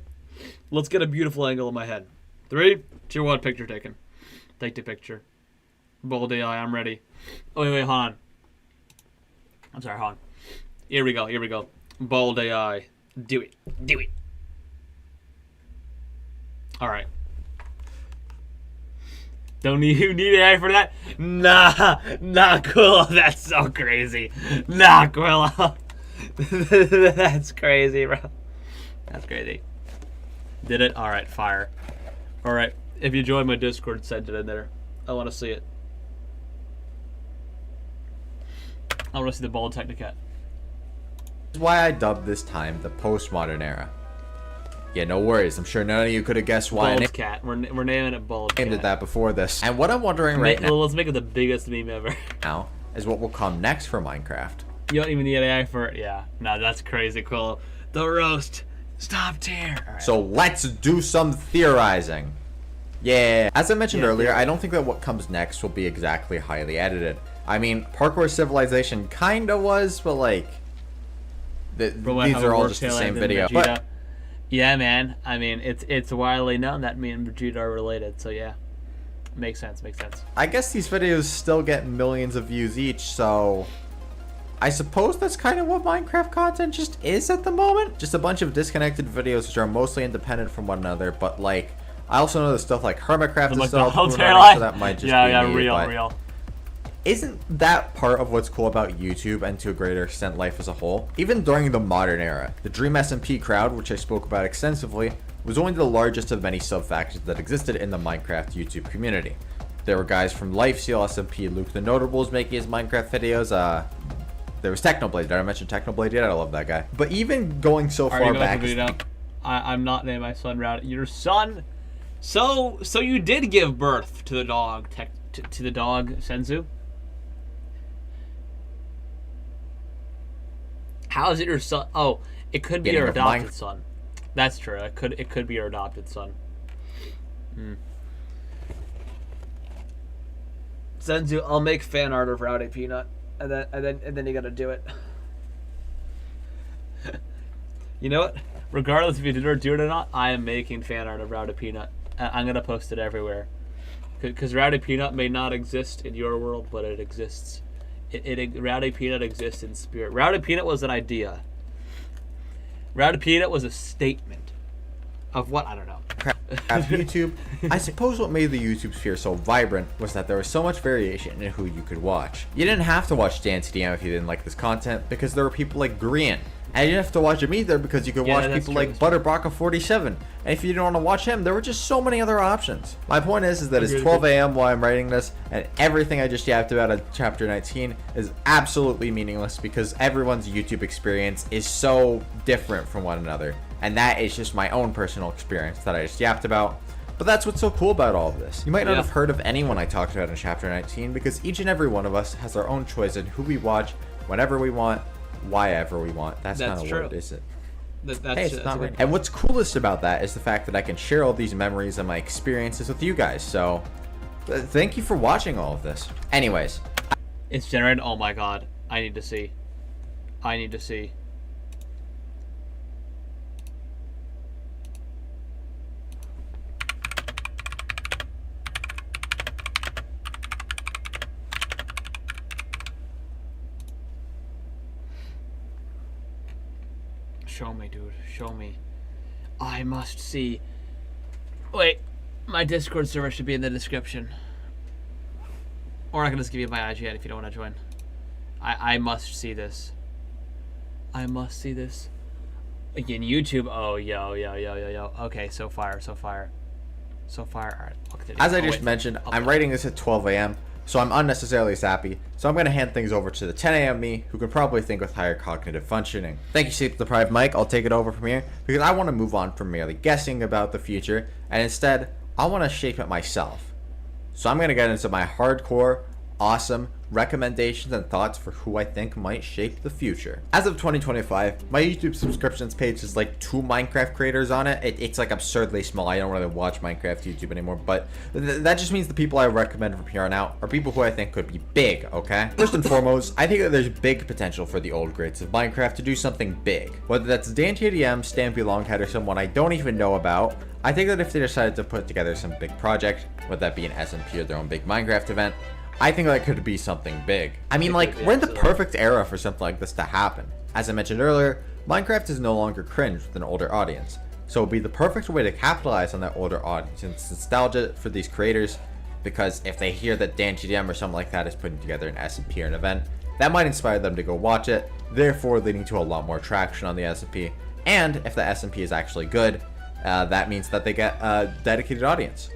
Speaker 7: Let's get a beautiful angle in my head. 3, 2, 1, picture taken. Take the picture. Bald AI, I'm ready. Oh, wait, hold on. I'm sorry, hold on. Here we go. Bald AI. Do it. Alright. Don't you need AI for that? Nah, Quillo, that's so crazy. Nah, Quillo. That's crazy, bro. That's crazy. Did it? Alright, fire. Alright, if you join my Discord, send it in there. I want to see it. I want to see the bald Technicat.
Speaker 2: This is why I dubbed this time the postmodern era. Yeah, no worries. I'm sure none of you could have guessed why
Speaker 7: Bald Cat. We're naming it Bald Cat.
Speaker 2: I named it that before this. And what I'm wondering right now—
Speaker 7: let's make it the biggest meme ever.
Speaker 2: Now is what will come next for Minecraft.
Speaker 7: You don't even need AI for it. Yeah. No, that's crazy cool. The roast. Stop tier. Right.
Speaker 2: So let's do some theorizing. Yeah. As I mentioned earlier, I don't think that what comes next will be exactly highly edited. I mean, Parkour Civilization kinda was, but like, these are all just the same video. But
Speaker 7: yeah, man. I mean, it's widely known that me and Vegeta are related. So yeah, makes sense.
Speaker 2: I guess these videos still get millions of views each, so I suppose that's kind of what Minecraft content just is at the moment. Just a bunch of disconnected videos which are mostly independent from one another, but like, I also know that stuff like Hermitcraft and stuff, so that might just be me,
Speaker 7: real.
Speaker 2: Isn't that part of what's cool about YouTube and to a greater extent life as a whole? Even during the modern era, the Dream SMP crowd, which I spoke about extensively, was only the largest of many sub-factions that existed in the Minecraft YouTube community. There were guys from Lifesteal, SMP, Luke the Notables making his Minecraft videos, there was Technoblade. Did I mention Technoblade yet? I love that guy. But even going so far back...
Speaker 7: I'm not naming my son Rowdy. Your son? So you did give birth to the dog, to the dog Senzu? How is it your son? Oh, it could be your adopted son. That's true. It could be your adopted son. Senzu, I'll make fan art of Rowdy Peanut, and then you gotta do it. You know what? Regardless if you do it or not, I am making fan art of Rowdy Peanut. I'm gonna post it everywhere, because Rowdy Peanut may not exist in your world, but it exists Rowdy Peanut exists in spirit. Rowdy Peanut was an idea. Rowdy Peanut was a statement of what? I don't know.
Speaker 2: YouTube. I suppose what made the YouTube sphere so vibrant was that there was so much variation in who you could watch. You didn't have to watch DanTDM if you didn't like this content, because there were people like Grian. And you didn't have to watch him either, because you could watch people like Butterbrocka47. And if you didn't want to watch him, there were just so many other options. My point is that it's 12 a.m. while I'm writing this, and everything I just yapped about in Chapter 19 is absolutely meaningless, because everyone's YouTube experience is so different from one another. And that is just my own personal experience that I just yapped about. But that's what's so cool about all of this. You might not have heard of anyone I talked about in Chapter 19, because each and every one of us has our own choice in who we watch, whenever we want, why ever we want. That's kind of what it is. It's not right. And what's coolest about that is the fact that I can share all these memories and my experiences with you guys. So thank you for watching all of this. Anyways,
Speaker 7: it's generated. Oh my god, I need to see. Show me, dude. Show me. I must see. Wait, my Discord server should be in the description. Or I can just give you my IGN if you don't want to join. I must see this. I must see this. Again, YouTube. Oh, yo. Okay, so fire. Alright, I'll continue.
Speaker 2: As I just mentioned, I'm writing this at 12 a.m., so I'm unnecessarily sappy. So I'm going to hand things over to the 10 a.m. me, who can probably think with higher cognitive functioning. Thank you, Sleep Deprived Mike. I'll take it over from here, because I want to move on from merely guessing about the future, and instead, I want to shape it myself. So I'm going to get into my hardcore, awesome recommendations and thoughts for who I think might shape the future. As of 2025, my YouTube subscriptions page is like 2 Minecraft creators on it. It's like absurdly small. I don't really watch Minecraft YouTube anymore, but that just means the people I recommend from here on out are people who I think could be big, okay? First and foremost, I think that there's big potential for the old greats of Minecraft to do something big. Whether that's DanTDM, Stampy Longhead, or someone I don't even know about, I think that if they decided to put together some big project, whether that be an SMP or their own big Minecraft event, I think that could be something big. I mean, like, we're in the perfect era for something like this to happen. As I mentioned earlier, Minecraft is no longer cringe with an older audience, so it would be the perfect way to capitalize on that older audience and nostalgia for these creators, because if they hear that DanTDM or something like that is putting together an SMP or an event, that might inspire them to go watch it, therefore leading to a lot more traction on the SMP. And if the SMP is actually good, that means that they get a dedicated audience.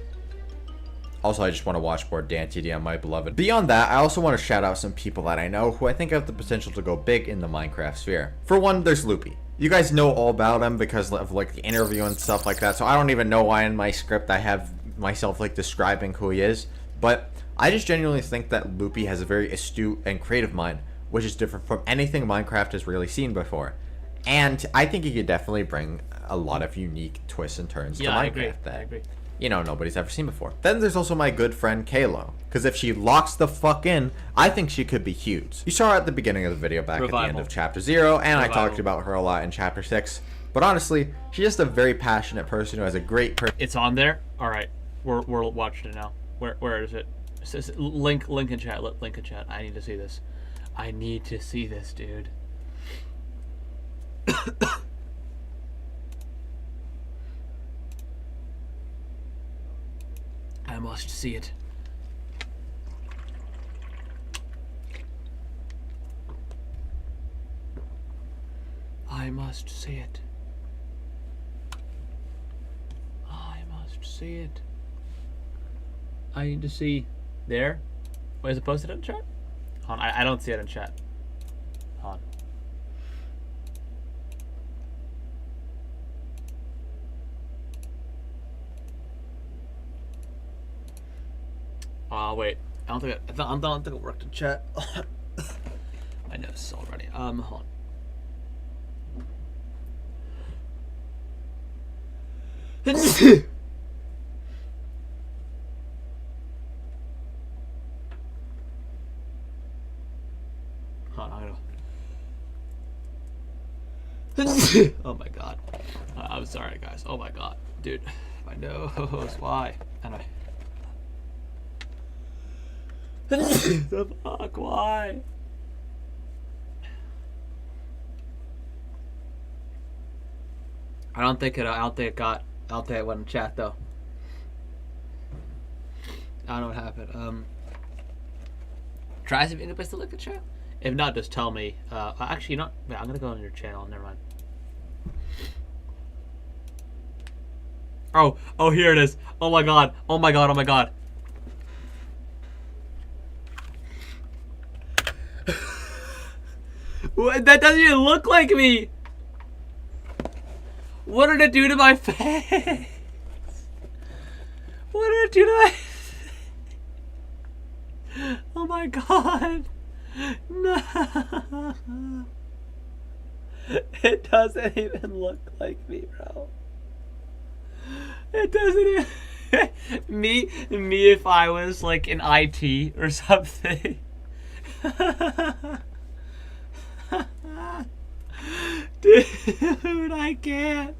Speaker 2: Also, I just want to watch more DanTDM, my beloved. Beyond that, I also want to shout out some people that I know who I think have the potential to go big in the Minecraft sphere. For one, there's Loopy. You guys know all about him because of like the interview and stuff like that, so I don't even know why in my script I have myself like describing who he is, but I just genuinely think that Loopy has a very astute and creative mind, which is different from anything Minecraft has really seen before. And I think he could definitely bring a lot of unique twists and turns to Minecraft that I agree. You know, nobody's ever seen before. Then there's also my good friend Lowe, because if she locks the fuck in, I think she could be huge. You saw her at the beginning of the video back at the end of Chapter 0, and I talked about her a lot in Chapter 6. But honestly, she's just a very passionate person who has a great
Speaker 7: It's on there? Alright, we're watching it now. Where is it? It says link in chat, link in chat. I need to see this. I need to see this, dude. I must see it. I must see it. I must see it. I need to see there. Wait, is it posted in chat? Hold on, I don't see it in chat. Hold on. Wait. I don't think it worked in chat. I know this already. Hold on. Hold on, oh my god. I'm sorry, guys. Oh my god. Dude, my nose. Why? Anyway. The fuck? Why? I don't think it went in chat though. I don't know what happened. Try some place to look at chat. If not, just tell me. Actually, not. Wait, I'm gonna go on your channel. Never mind. Oh, here it is. Oh my god. Oh my god. Oh my god. What? That doesn't even look like me. What did it do to my face? What did it do to my face? Oh my god. No. It doesn't even look like me, bro. It doesn't even... me if I was like in IT or something. Dude, I can't.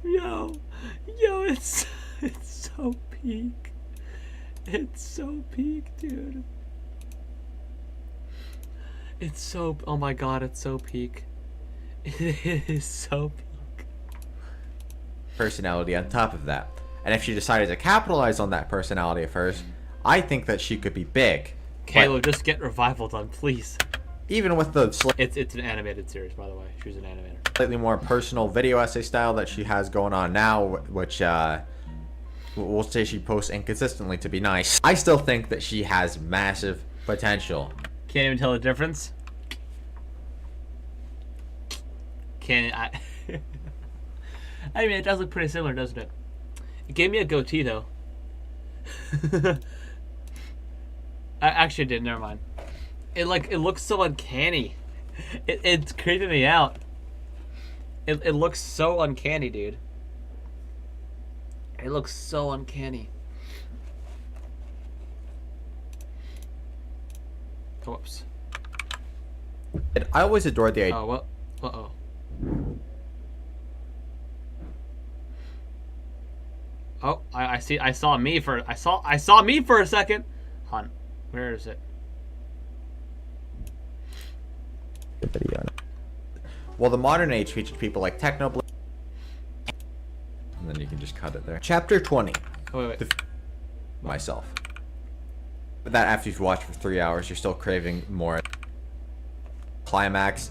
Speaker 7: Yo, it's so peak. It's so peak, dude. It's so, oh my god, it's so peak. It is so peak.
Speaker 2: Personality on top of that. And if she decided to capitalize on that personality of hers, I think that she could be big.
Speaker 7: Caleb, just get Revival done, please.
Speaker 2: Even with the
Speaker 7: it's an animated series, by the way. She's an animator.
Speaker 2: Slightly more personal video essay style that she has going on now, which we'll say she posts inconsistently to be nice. I still think that she has massive potential.
Speaker 7: Can't even tell the difference. I mean, it does look pretty similar, doesn't it? It gave me a goatee, though. I actually did. Never mind. It looks so uncanny. It's creeping me out. It looks so uncanny, dude. It looks so uncanny. Whoops.
Speaker 2: I always adored the idea.
Speaker 7: Oh, well. Uh-oh. Oh, I see. I saw me for a second. Hunt. Where is it?
Speaker 2: Well, the modern age features people like Technoblade. And then you can just cut it there. Chapter 20.
Speaker 7: Oh, wait.
Speaker 2: Myself. But that after you've watched for 3 hours, you're still craving more. Climax.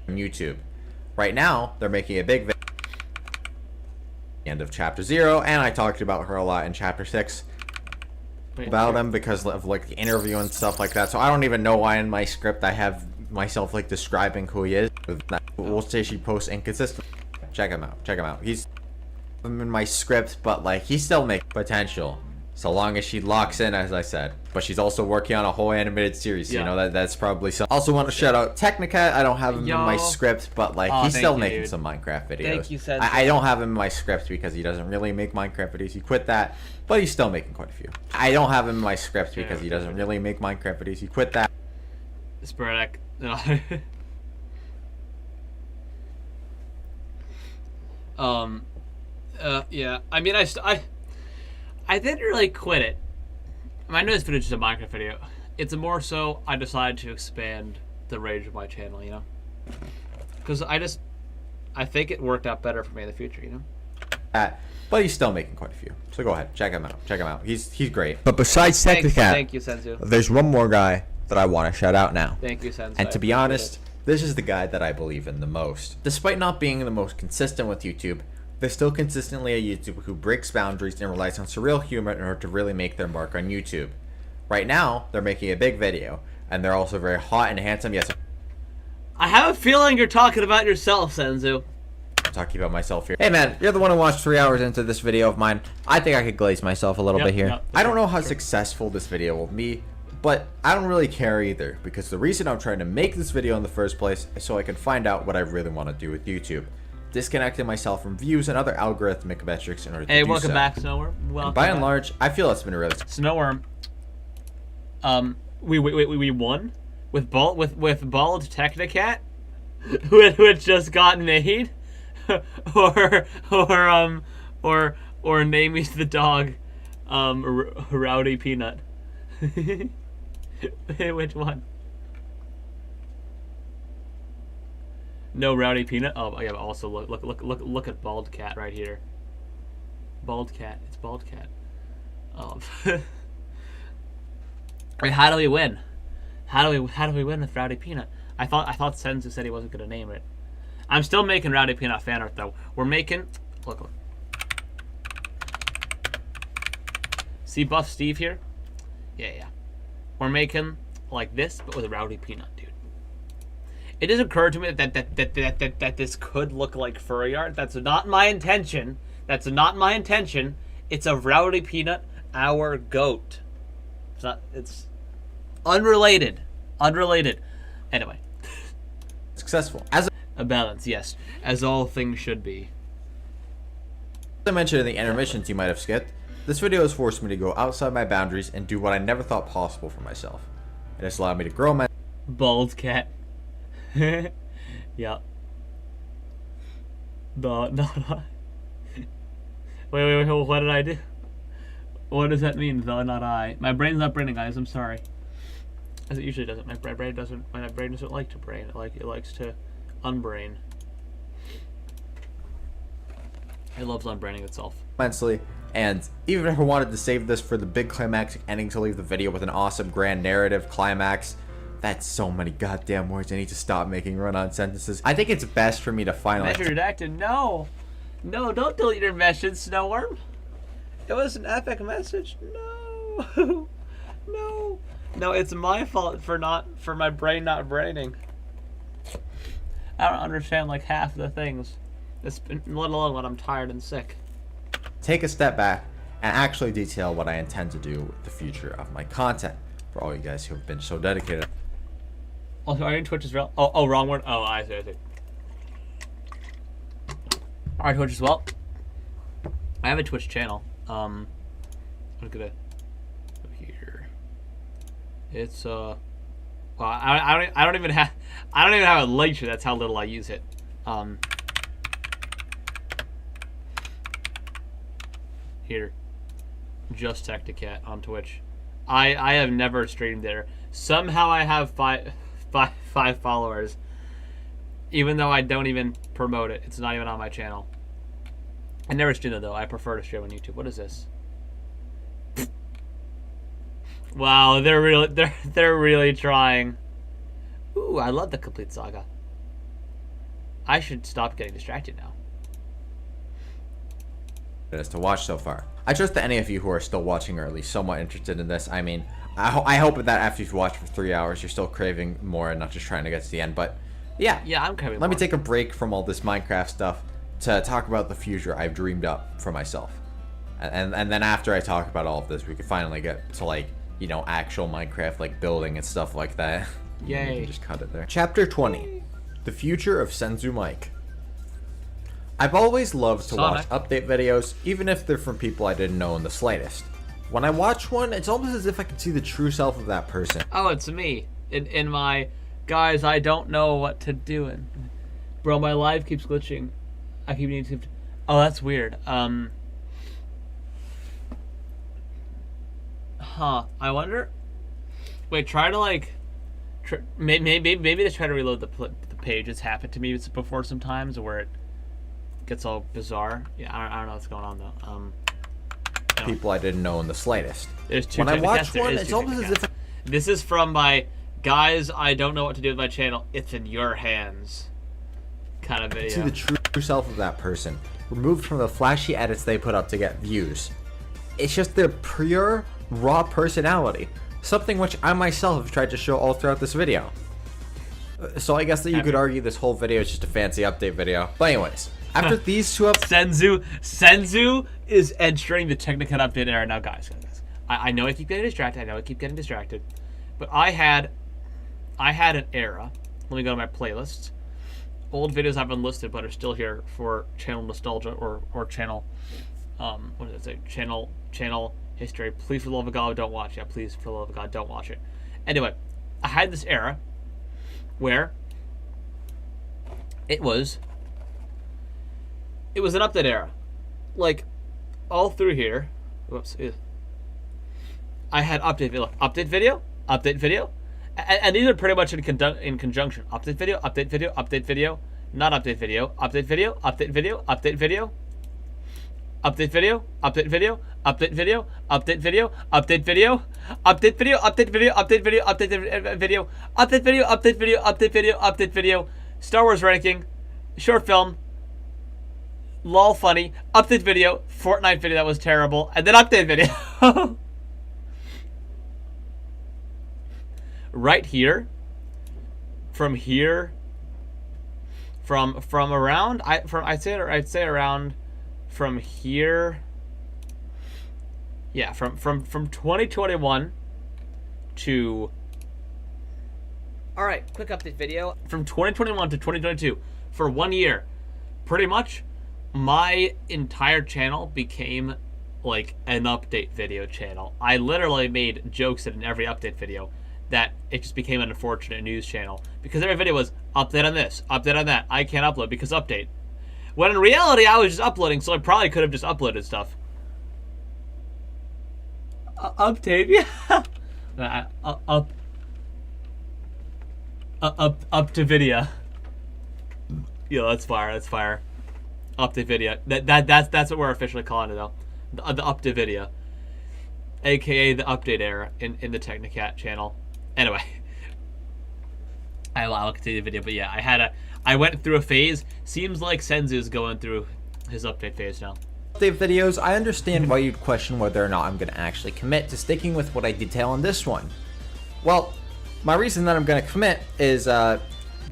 Speaker 2: On YouTube. Right now, they're making a big video. End of chapter 0, and I talked about her a lot in chapter 6. About him because of like the interview and stuff like that. So I don't even know why in my script I have myself like describing who he is. We'll say she posts inconsistent. Check him out. Check him out. He's in my script, but like he still makes potential so long as she locks in, as I said. But she's also working on a whole animated series. Yeah. You know that's probably some. Also want to shout out Technicat. I don't have him in my script, but like he's still making some Minecraft videos.
Speaker 7: Thank you, Sensei.
Speaker 2: I don't have him in my script because he doesn't really make Minecraft videos. He quit that, but he's still making quite a few. I don't have him in my script because he doesn't really make Minecraft videos. He quit that.
Speaker 7: Sporadic. No. Yeah. I mean, I didn't really quit it. I mean, I know this video is just a Minecraft video. It's more so I decided to expand the range of my channel, you know? Because I think it worked out better for me in the future, you know?
Speaker 2: But he's still making quite a few. So go ahead, check him out. Check him out. He's great.
Speaker 9: But besides Technicat,
Speaker 7: thank you, Senzu.
Speaker 9: There's one more guy that I want to shout out now.
Speaker 7: Thank you, Senzu.
Speaker 2: And to be honest, this is the guy that I believe in the most. Despite not being the most consistent with YouTube, there's still consistently a YouTuber who breaks boundaries and relies on surreal humor in order to really make their mark on YouTube. Right now, they're making a big video, and they're also very hot and handsome. Yes,
Speaker 7: I have a feeling you're talking about yourself, Senzu.
Speaker 2: I'm talking about myself here. Hey man, you're the one who watched 3 hours into this video of mine. I think I could glaze myself a little bit here. I don't know how successful this video will be, but I don't really care either, because the reason I'm trying to make this video in the first place is so I can find out what I really want to do with YouTube. Disconnecting myself from views and other algorithmic metrics in order to do so.
Speaker 7: Hey, welcome back, Snowworm.
Speaker 2: And by and large, I feel it's been a really
Speaker 7: Snowworm. We won with bald Technicat, which just got made, or Namie's the dog, Rowdy Peanut. Which one? No Rowdy Peanut. Oh yeah, but also look at Bald Cat right here. Bald Cat. It's Bald Cat. Wait, how do we win? How do we win with Rowdy Peanut? I thought Senzu said he wasn't gonna name it. I'm still making Rowdy Peanut fan art though. We're making look. See Buff Steve here? Yeah. We're making like this, but with a Rowdy Peanut, dude. It just occurred to me that this could look like furry art. That's not my intention. That's not my intention. It's a Rowdy Peanut, our goat. It's not. It's unrelated. Unrelated. Anyway.
Speaker 2: Successful. As
Speaker 7: a balance, yes. As all things should be.
Speaker 2: As I mentioned in the intermissions you might have skipped, this video has forced me to go outside my boundaries and do what I never thought possible for myself. It has allowed me to grow my...
Speaker 7: Bald Cat. Yeah. No. Wait, what did I do? What does that mean, though, not I? My brain's not braining, guys, I'm sorry. As it usually doesn't. My brain doesn't like to brain. It likes to unbrain. It loves unbraining itself.
Speaker 2: Immensely, and even if I wanted to save this for the big climactic ending to leave the video with an awesome grand narrative climax, that's so many goddamn words. I need to stop making run-on sentences. I think it's best for me to finally...
Speaker 7: Message redacted. No, don't delete your message, Snowworm. It was an epic message. No, no, it's my fault for my brain not braining. I don't understand like half the things. Let alone when I'm tired and sick.
Speaker 2: Take a step back and actually detail what I intend to do with the future of my content. For all you guys who have been so dedicated.
Speaker 7: Also, are you in Twitch as well? Oh, wrong word. Oh, I see. Alright, Twitch as well. I have a Twitch channel. I'm gonna go here. It's well, I don't even have a link to it. That's how little I use it. Here, just Tacticat on Twitch. I have never streamed there. Somehow I have five followers, even though I don't even promote it. It's not even on my channel. I never stream it though. I prefer to stream on YouTube. What is this? Wow, they're really trying. Ooh, I love the complete saga. I should stop getting distracted now.
Speaker 2: As to watch so far. I trust that any of you who are still watching are at least somewhat interested in this. I mean, I hope that after you've watched for 3 hours, you're still craving more and not just trying to get to the end. But yeah,
Speaker 7: I'm craving
Speaker 2: Let
Speaker 7: more.
Speaker 2: me take a break from all this Minecraft stuff to talk about the future I've dreamed up for myself. And then after I talk about all of this, we can finally get to like, you know, actual Minecraft like building and stuff like that.
Speaker 7: Yay.
Speaker 2: Just cut it there. Chapter 20. The future of Senzu Mike. I've always loved to watch update videos, even if they're from people I didn't know in the slightest. When I watch one, it's almost as if I can see the true self of that person.
Speaker 7: Oh, it's me. In my, guys, I don't know what to do. And bro, my live keeps glitching. I keep needing to... Oh, that's weird. Huh. I wonder... Wait, try to like... Maybe just try to reload the page. It's happened to me before sometimes where it gets all bizarre. Yeah, I don't know what's going on though.
Speaker 2: People I didn't know in the slightest.
Speaker 7: There's two.
Speaker 2: When I watch one, it's almost as if
Speaker 7: this is from my guys. I don't know what to do with my channel. It's in your hands. Kind of video.
Speaker 2: See the true self of that person, removed from the flashy edits they put up to get views. It's just their pure, raw personality. Something which I myself have tried to show all throughout this video. So I guess that you could argue this whole video is just a fancy update video. But anyways, after these two
Speaker 7: Senzu is entering the Technicut update era now, guys. I know I keep getting distracted. But I had an era. Let me go to my playlists. Old videos I've unlisted but are still here for channel nostalgia or channel what does it say? Channel history. Please, for the love of God, don't watch it. Yeah, please, for the love of God, don't watch it. Anyway, I had this era where it was an update era. Like, all through here. Whoops. I had update video. And these are pretty much in conjunction. Update video. Not update video. Update video. Update video. Update video. Update video. Update video. Update video. Update video. Update video. Update video. Update video. Update video. Update video. Update video. Update video. Update video. Update video. Star Wars ranking. Short film. Lol funny. Update video. Fortnite video that was terrible. And then update video. Right here. From here. From around. I'd say around. From here. Yeah, from 2021 to. All right, quick update video. From 2021 to 2022, for 1 year, pretty much, my entire channel became like an update video channel. I literally made jokes in every update video that it just became an unfortunate news channel because every video was update on this, update on that. I can't upload because update. When in reality, I was just uploading, so I probably could have just uploaded stuff. Update, yeah. Up to video. Yeah, that's fire. That's fire. Update video. That's what we're officially calling it though. The update video, aka the update era in the Technicat channel. Anyway, I'll continue the video, but yeah, I went through a phase. Seems like Senzu's going through his update phase now.
Speaker 2: Update videos, I understand why you'd question whether or not I'm going to actually commit to sticking with what I detail on this one. Well, my reason that I'm going to commit is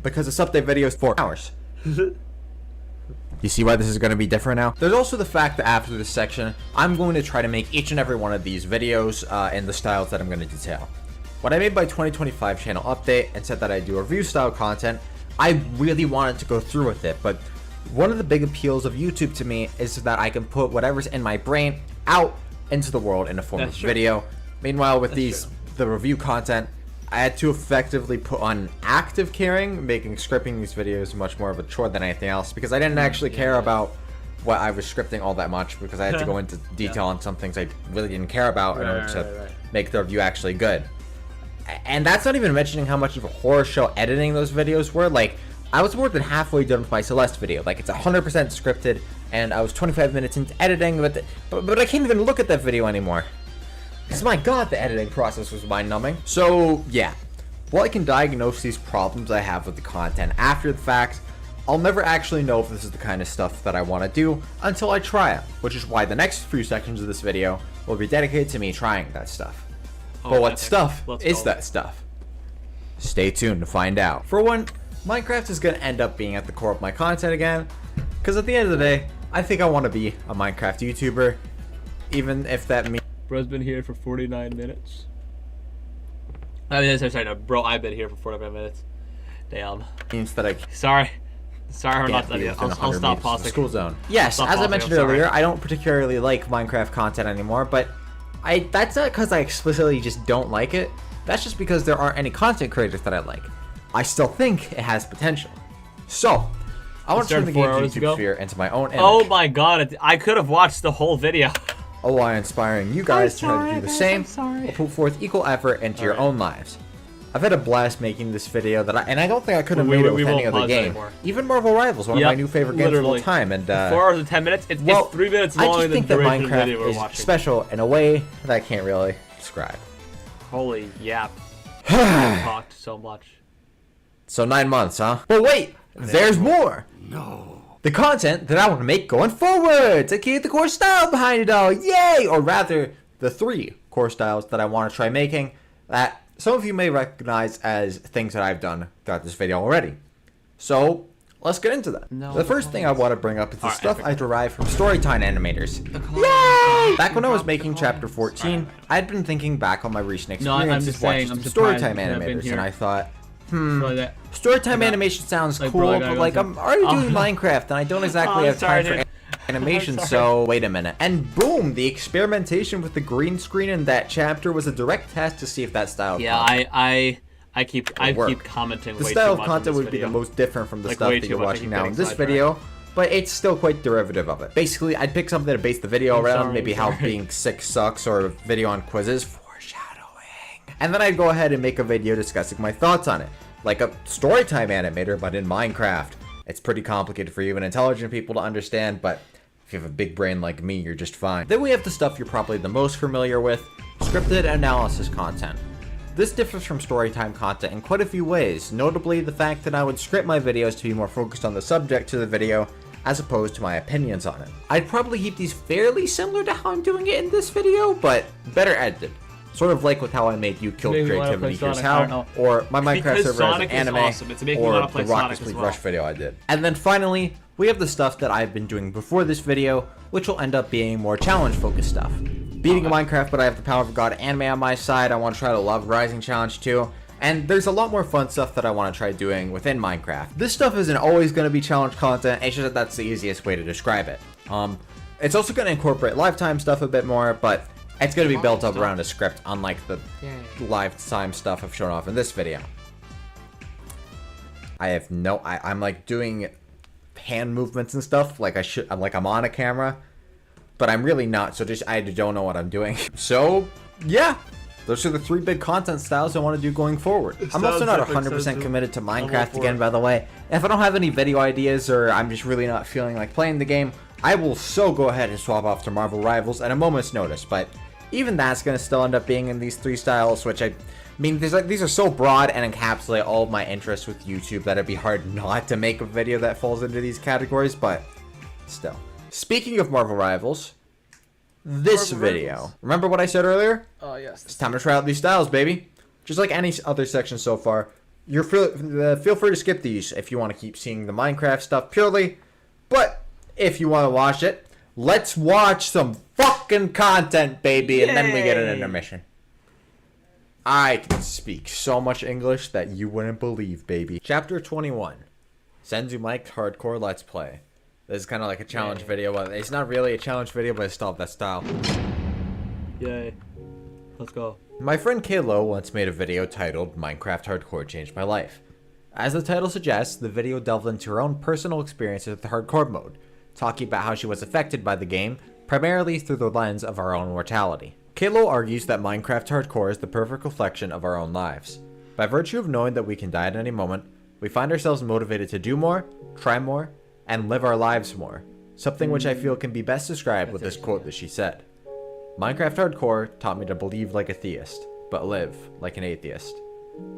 Speaker 2: because this update video is 4 hours. You see why this is going to be different now? There's also the fact that after this section, I'm going to try to make each and every one of these videos in the styles that I'm going to detail. When I made my 2025 channel update and said that I do review style content, I really wanted to go through with it, but one of the big appeals of YouTube to me is that I can put whatever's in my brain out into the world in a form of video. Meanwhile, with the review content, I had to effectively put on active caring, making scripting these videos much more of a chore than anything else, because I didn't actually care about what I was scripting all that much, because I had to go into detail on some things I really didn't care about in order to make the review actually good. And that's not even mentioning how much of a horror show editing those videos were. Like, I was more than halfway done with my Celeste video. Like, it's 100% scripted, and I was 25 minutes into editing, but I can't even look at that video anymore. Because, my god, the editing process was mind-numbing. So, yeah. While I can diagnose these problems I have with the content after the fact, I'll never actually know if this is the kind of stuff that I want to do until I try it, which is why the next few sections of this video will be dedicated to me trying that stuff. But what stuff is that stuff? Stay tuned to find out. For one, Minecraft is going to end up being at the core of my content again, because at the end of the day, I think I want to be a Minecraft YouTuber, even if that means...
Speaker 7: Bro's been here for 49 minutes. I mean, sorry, no, bro, I've been here for 45 minutes. Damn.
Speaker 2: Means that I...
Speaker 7: Sorry, we're not done yet. I'll stop pausing.
Speaker 2: School zone. Yes, as I mentioned earlier, I don't particularly like Minecraft content anymore, but that's not because I explicitly just don't like it. That's just because there aren't any content creators that I like. I still think it has potential. So, I want to turn the game's YouTube sphere into my own image.
Speaker 7: Oh my god, I could have watched the whole video.
Speaker 2: While inspiring you guys to try to do the same, or put forth equal effort into your own lives. I've had a blast making this video and I don't think I could have made it with any other game. Even Marvel Rivals, one of my new favorite games of all time. And
Speaker 7: 4 hours and 10 minutes. It's 3 minutes longer than the
Speaker 2: Minecraft
Speaker 7: video we're watching.
Speaker 2: Special in a way that I can't really describe.
Speaker 7: Holy yap! Talked so much.
Speaker 2: So 9 months, huh? But wait, there's more.
Speaker 13: No.
Speaker 2: The content that I want to make going forward to keep the core style behind it all. Yay! Or rather, the 3 core styles that I want to try making that some of you may recognize as things that I've done throughout this video already. So, let's get into that. The first thing I want to bring up is the stuff I derived from Storytime animators. Yay! Back when I was making Chapter 14, I'd been thinking back on my recent experiences watching some Storytime animators, and I thought, Storytime animation sounds cool, but like I'm already doing Minecraft, and I don't exactly have time for animation, so wait a minute. And boom, the experimentation with the green screen in that chapter was a direct test to see if that style
Speaker 7: I keep commenting
Speaker 2: the
Speaker 7: way
Speaker 2: style
Speaker 7: too
Speaker 2: of
Speaker 7: much
Speaker 2: content would be the most different from the stuff that you're watching now in this video, but it's still quite derivative of it. Basically, I'd pick something to base the video around, maybe how being sick sucks, or a video on quizzes, foreshadowing, and then I'd go ahead and make a video discussing my thoughts on it, like a Storytime animator but in Minecraft. It's pretty complicated for even intelligent people to understand, but if you have a big brain like me, you're just fine. Then we have the stuff you're probably the most familiar with, scripted analysis content. This differs from storytime content in quite a few ways, notably the fact that I would script my videos to be more focused on the subject to the video as opposed to my opinions on it. I'd probably keep these fairly similar to how I'm doing it in this video, but better edited. Sort of like with how I made You Killed Creativity, Here's How, or my Minecraft server as an anime,
Speaker 7: awesome.
Speaker 2: or the Rocket League Rush video I did. And then finally, we have the stuff that I've been doing before this video, which will end up being more challenge-focused stuff. Beating Minecraft, but I have the Power of God anime on my side. I want to try the Love Rising challenge too. And there's a lot more fun stuff that I want to try doing within Minecraft. This stuff isn't always going to be challenge content, it's just that that's the easiest way to describe it. It's also going to incorporate lifetime stuff a bit more, but it's going to be built up around a script, unlike the lifetime stuff I've shown off in this video. I'm like doing hand movements and stuff like I'm on a camera, but I'm really not, so I don't know what I'm doing. So, yeah. Those are the 3 big content styles I want to do going forward. I'm also not 100% committed to Minecraft again, by the way. If I don't have any video ideas or I'm just really not feeling like playing the game, I will so go ahead and swap off to Marvel Rivals at a moment's notice. But even that's going to still end up being in these 3 styles, which I mean, these are so broad and encapsulate all of my interests with YouTube that it'd be hard not to make a video that falls into these categories, but still. Speaking of Marvel Rivals, this video. Remember what I said earlier?
Speaker 1: Oh, yes.
Speaker 2: It's time to try out these styles, baby. Just like any other section so far. Feel free to skip these if you want to keep seeing the Minecraft stuff purely. But if you want to watch it, let's watch some fucking content, baby. And then we get an intermission. I can speak so much English that you wouldn't believe, baby. Chapter 21. Senzu Mike Hardcore Let's Play. This is kind of like a challenge video, but it's not really a challenge video, but it's still that style.
Speaker 7: Yay. Let's go.
Speaker 2: My friend Lowe once made a video titled Minecraft Hardcore Changed My Life. As the title suggests, the video delved into her own personal experiences with the hardcore mode, talking about how she was affected by the game, primarily through the lens of our own mortality. Lowe argues that Minecraft Hardcore is the perfect reflection of our own lives. By virtue of knowing that we can die at any moment, we find ourselves motivated to do more, try more, and live our lives more, something which I feel can be best described with this quote that she said. Minecraft Hardcore taught me to believe like a theist, but live like an atheist.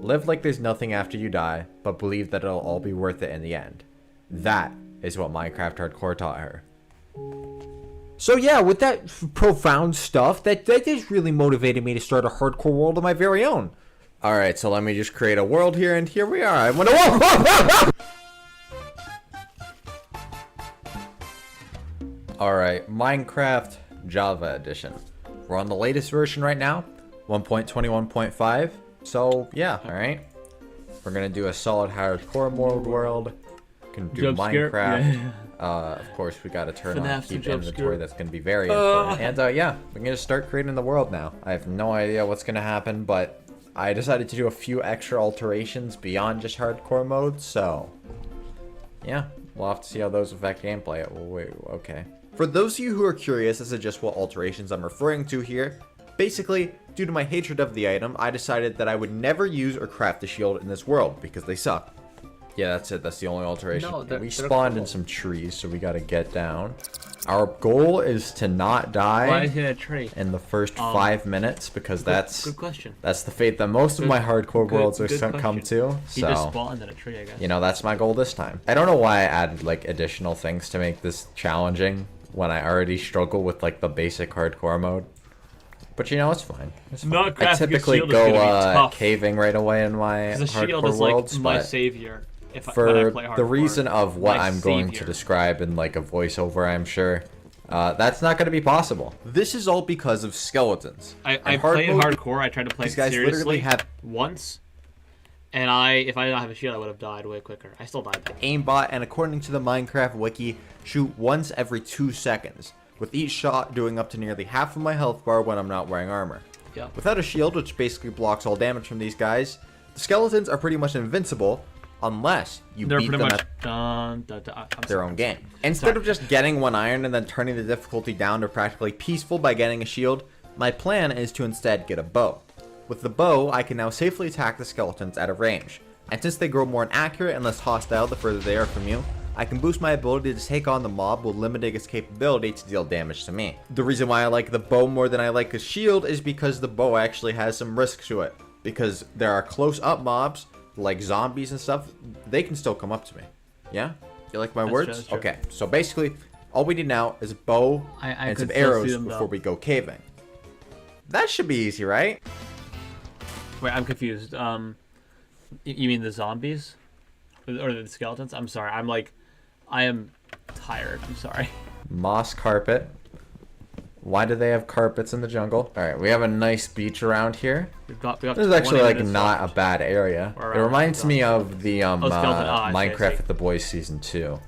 Speaker 2: Live like there's nothing after you die, but believe that it'll all be worth it in the end. That is what Minecraft Hardcore taught her. So yeah, with that profound stuff, that just really motivated me to start a hardcore world of my very own. Alright, so let me just create a world here, and here we are. I want to... Alright, Minecraft Java Edition. We're on the latest version right now, 1.21.5. So, yeah, alright. We're gonna do a solid hardcore mode world. Can do
Speaker 7: Jump
Speaker 2: Minecraft.
Speaker 7: Scare. Yeah.
Speaker 2: Of course, we gotta turn on keep
Speaker 7: jump
Speaker 2: inventory.
Speaker 7: scare.
Speaker 2: That's gonna be very important. And yeah, we're gonna start creating the world now. I have no idea what's gonna happen, but I decided to do a few extra alterations beyond just hardcore mode, so yeah, we'll have to see how those affect gameplay. Wait, okay. For those of you who are curious as to just what alterations I'm referring to here, basically, due to my hatred of the item, I decided that I would never use or craft a shield in this world, because they suck. Yeah, that's it. That's the only alteration.
Speaker 1: No,
Speaker 2: we spawned in some trees, so we gotta get down. Our goal is to not die
Speaker 7: Why is he in a tree?
Speaker 2: in the first 5 minutes, because that's
Speaker 7: good question.
Speaker 2: That's the fate that most of my hardcore worlds are come to.
Speaker 7: He
Speaker 2: So,
Speaker 7: just spawned in a tree, I guess.
Speaker 2: you know, that's my goal this time. I don't know why I added like additional things to make this challenging when I already struggle with like the basic hardcore mode. But you know, it's fine. It's fine.
Speaker 7: Not
Speaker 2: I
Speaker 7: crafting a
Speaker 2: typically
Speaker 7: shield is gonna be
Speaker 2: go
Speaker 7: tough.
Speaker 2: caving right away in my
Speaker 7: Because a shield
Speaker 2: hardcore
Speaker 7: is like
Speaker 2: worlds,
Speaker 7: my
Speaker 2: but
Speaker 7: savior. When I
Speaker 2: for
Speaker 7: play
Speaker 2: the
Speaker 7: hardcore.
Speaker 2: reason of what
Speaker 7: My
Speaker 2: I'm going to
Speaker 7: savior.
Speaker 2: describe in like a voiceover, I'm sure, that's not going to be possible. This is all because of skeletons.
Speaker 7: I played hardcore. I tried to play
Speaker 2: these
Speaker 7: it
Speaker 2: guys
Speaker 7: seriously
Speaker 2: literally have
Speaker 7: once, and if I did not have a shield, I would have died way quicker. I still died though.
Speaker 2: aimbot, and according to the Minecraft wiki, shoot once every 2 seconds, with each shot doing up to nearly half of my health bar when I'm not wearing armor.
Speaker 7: Yeah.
Speaker 2: Without a shield, which basically blocks all damage from these guys, the skeletons are pretty much invincible unless you
Speaker 7: They're
Speaker 2: beat
Speaker 7: pretty
Speaker 2: them
Speaker 7: much
Speaker 2: at their own game. Instead of just getting 1 iron and then turning the difficulty down to practically peaceful by getting a shield, my plan is to instead get a bow. With the bow, I can now safely attack the skeletons at a range, and since they grow more inaccurate and less hostile the further they are from you, I can boost my ability to take on the mob while limiting its capability to deal damage to me. The reason why I like the bow more than I like a shield is because the bow actually has some risk to it. Because there are close-up mobs, like zombies and stuff, they can still come up to me. Yeah? You like my words?
Speaker 7: True.
Speaker 2: Okay, so basically, all we need now is a bow and some arrows before we go caving. That should be easy, right?
Speaker 7: Wait, I'm confused. You mean the zombies? Or the skeletons? I'm sorry. I am tired. I'm sorry.
Speaker 2: Moss carpet. Why do they have carpets in the jungle? All right, we have a nice beach around here. This is actually like not a bad area. It reminds me of the Minecraft with the Boys Season 2,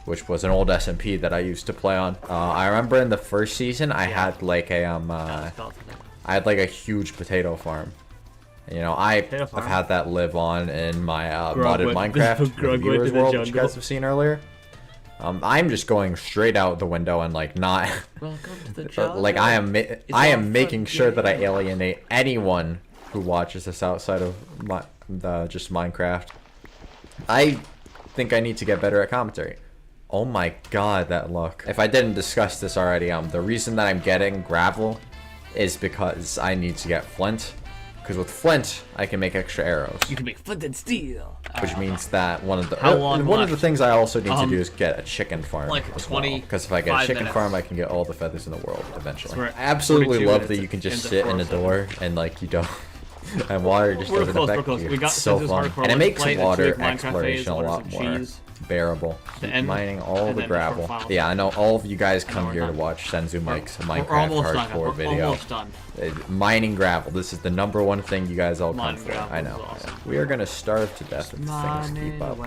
Speaker 2: which was an old SMP that I used to play on. I remember in the first season I had like a a huge potato farm. You know, I've had that live on in my modded Minecraft Viewers World, which you guys have seen earlier. I'm just going straight out the window and like not like I am making sure that I alienate anyone who watches this outside of just Minecraft. I think I need to get better at commentary. Oh my god, that look. If I didn't discuss this already, the reason that I'm getting gravel is because I need to get flint. Because with flint, I can make extra arrows.
Speaker 7: You can make flint and steel.
Speaker 2: Which means that one of the things I also need to do is get a chicken farm.
Speaker 7: Like 20.
Speaker 2: Because if I get a chicken farm, I can get all the feathers in the world eventually. I absolutely love that you can just sit in a door and like you don't. And water just doesn't affect you. It's so fun. And it makes water exploration a lot more bearable. Keep mining all the gravel. Yeah, I know all of you guys come here to watch Senzu Mike's Minecraft hardcore video. Mining gravel. This is the #1 thing you guys all come for. I know.
Speaker 7: Awesome.
Speaker 2: We are gonna starve to death if things keep up.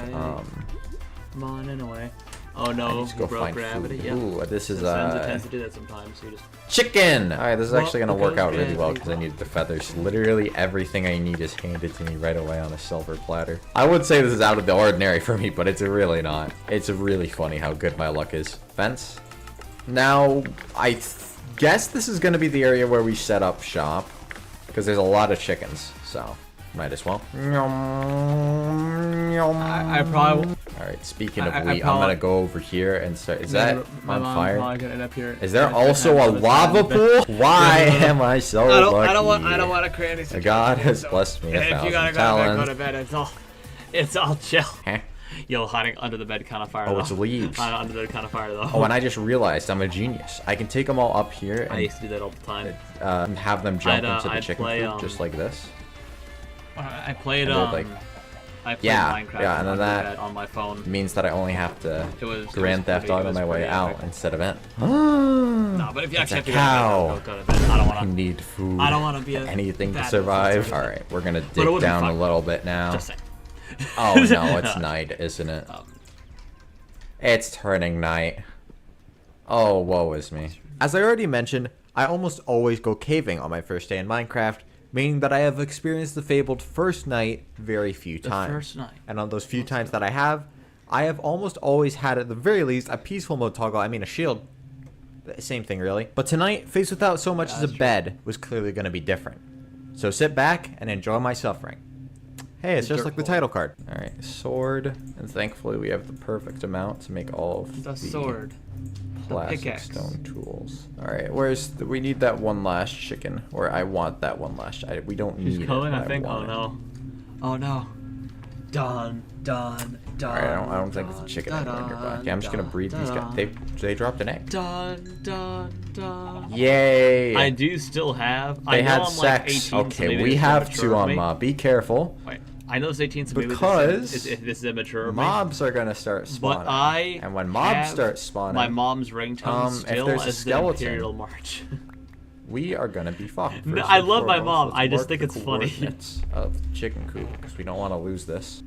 Speaker 7: Mining away. Oh no,
Speaker 2: just go
Speaker 7: broke
Speaker 2: find
Speaker 7: gravity.
Speaker 2: food.
Speaker 7: Yeah.
Speaker 2: Ooh, this is
Speaker 7: Senzu tends to do that sometimes. So you just...
Speaker 2: Chicken! Alright, this is actually gonna work out really well because I need the feathers. Literally everything I need is handed to me right away on a silver platter. I would say this is out of the ordinary for me, but it's really not. It's really funny how good my luck is. Fence. Now, I guess this is gonna be the area where we set up shop because there's a lot of chickens, so might as well.
Speaker 7: I probably...
Speaker 2: Alright, speaking of wheat, I'm gonna go over here and start. Is that on fire? Is there also a lava pool? Why am I so lucky?
Speaker 1: I don't want to create anything.
Speaker 2: God has blessed me 1,000 talents.
Speaker 1: Go to bed. It's all chill.
Speaker 2: Huh?
Speaker 7: Yo, hiding under the bed kind of fire.
Speaker 2: Oh, it's leaves.
Speaker 7: Under the bed kind of fire though.
Speaker 2: Oh, and I just realized I'm a genius. I can take them all up here and
Speaker 7: I used to do that all the time.
Speaker 2: And have them jump into the chicken coop just like this.
Speaker 7: I played
Speaker 2: Minecraft and then that
Speaker 7: on my phone.
Speaker 2: Means that I only have to Grand Theft Auto my way out instead of in.
Speaker 7: No, but if you actually have to
Speaker 2: cow.
Speaker 7: go to bed, I don't want
Speaker 2: I
Speaker 7: to.
Speaker 2: need food.
Speaker 7: I don't want to be
Speaker 2: anything to survive. All right, we're gonna dig down a little bit now.
Speaker 7: Just saying.
Speaker 2: Oh no, it's night, isn't it? It's turning night. Oh, woe is me. As I already mentioned, I almost always go caving on my first day in Minecraft, meaning that I have experienced the fabled first night very few times.
Speaker 7: First night.
Speaker 2: And on those few times that I have almost always had at the very least a peaceful mode toggle, I mean a shield. Same thing really. But tonight, faced without so much as a bed, was clearly going to be different. So sit back and enjoy my suffering. Hey, it's just like the title card. Alright, sword. And thankfully we have the perfect amount to make all of the
Speaker 1: sword.
Speaker 2: Plastic stone tools. Alright, we need that one last chicken. Or I want that one last. We don't need it.
Speaker 7: I think.
Speaker 2: Oh
Speaker 7: no.
Speaker 1: Oh no. Done.
Speaker 2: Alright, I don't think it's a chicken anymore nearby. Okay, I'm just gonna breed these guys. They dropped an egg.
Speaker 1: Done.
Speaker 2: Yay!
Speaker 7: I do still have.
Speaker 2: They had sex. Like 18, okay, so we have to be careful.
Speaker 7: Wait, I know it's 18, so
Speaker 2: because
Speaker 7: maybe this is immature.
Speaker 2: Mobs are gonna start spawning. And when mobs start spawning,
Speaker 7: my mom's ringtone still
Speaker 2: if there's a skeleton,
Speaker 7: the Imperial March.
Speaker 2: We are gonna be fucked.
Speaker 7: No, I love my mom. I just think it's funny.
Speaker 2: Of chicken coop because we don't want to lose this.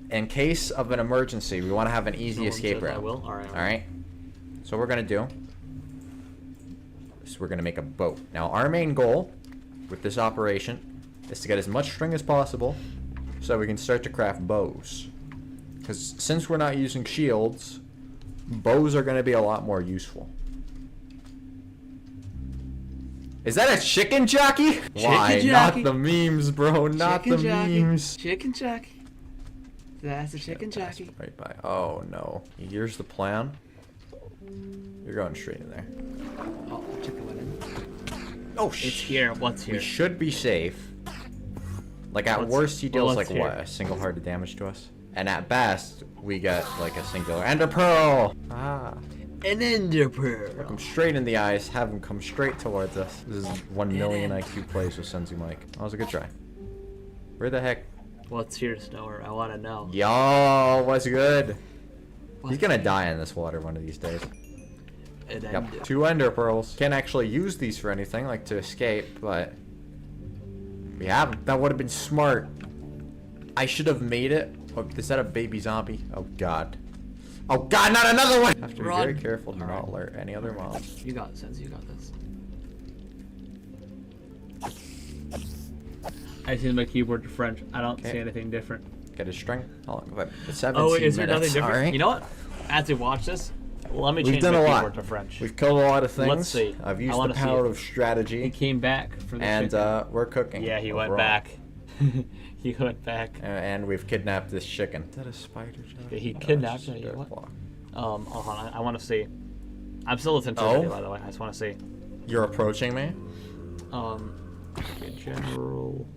Speaker 2: In case of an emergency, we want to have an easy escape route.
Speaker 7: All
Speaker 2: right. So what we're gonna do is we're gonna make a boat. Now our main goal with this operation is to get as much string as possible so we can start to craft bows. Because since we're not using shields, bows are gonna be a lot more useful. Is that a chicken jockey? Why?
Speaker 1: Jockey.
Speaker 2: Not the memes, bro. Not
Speaker 1: chicken
Speaker 2: the
Speaker 1: jockey.
Speaker 2: memes.
Speaker 1: Chicken jockey. That's a chicken jockey.
Speaker 2: Right by. Oh no. Here's the plan. You're going straight in there.
Speaker 1: Oh, chicken went in.
Speaker 2: Oh,
Speaker 7: It's here. What's here?
Speaker 2: We should be safe. Like at worst, he deals like what, a single-hearted damage to us, and at best, we get like a singular ender pearl. Ah.
Speaker 1: An ender pearl.
Speaker 2: Look him straight in the eyes. Have him come straight towards us. This is 1 million IQ plays with Senzu Mike. That was a good try. Where the heck?
Speaker 7: What's here, Snower? I want to know.
Speaker 2: Yo, what's good? He's gonna die in this water one of these days. Yep, 2 ender pearls. Can't actually use these for anything, like to escape, but we haven't. That would have been smart. I should have made it. Oh, is that a baby zombie? Oh god. Oh god, not another one! Have to be very careful to not alert any other mobs.
Speaker 7: You got it, Sense. You got this. I see my keyboard to French. I don't see anything different.
Speaker 2: Get a string. How long have I? 17
Speaker 7: Oh, wait, is there nothing
Speaker 2: minutes.
Speaker 7: different?
Speaker 2: Right.
Speaker 7: You know what? As we watch this, let me
Speaker 2: We've
Speaker 7: change
Speaker 2: done
Speaker 7: my
Speaker 2: a
Speaker 7: keyboard
Speaker 2: lot.
Speaker 7: to French.
Speaker 2: We've killed a lot of things.
Speaker 7: Let's see.
Speaker 2: I've used the power of strategy.
Speaker 7: He came back for the
Speaker 2: and
Speaker 7: chicken.
Speaker 2: We're cooking.
Speaker 7: Yeah, he went
Speaker 2: overall.
Speaker 7: back. He went back.
Speaker 2: And we've kidnapped this chicken. Is that a spider?
Speaker 7: He kidnapped me. What? Hold on. I want to see. I'm still listening to the video, by the way. I just want to see.
Speaker 2: You're approaching me?
Speaker 7: General.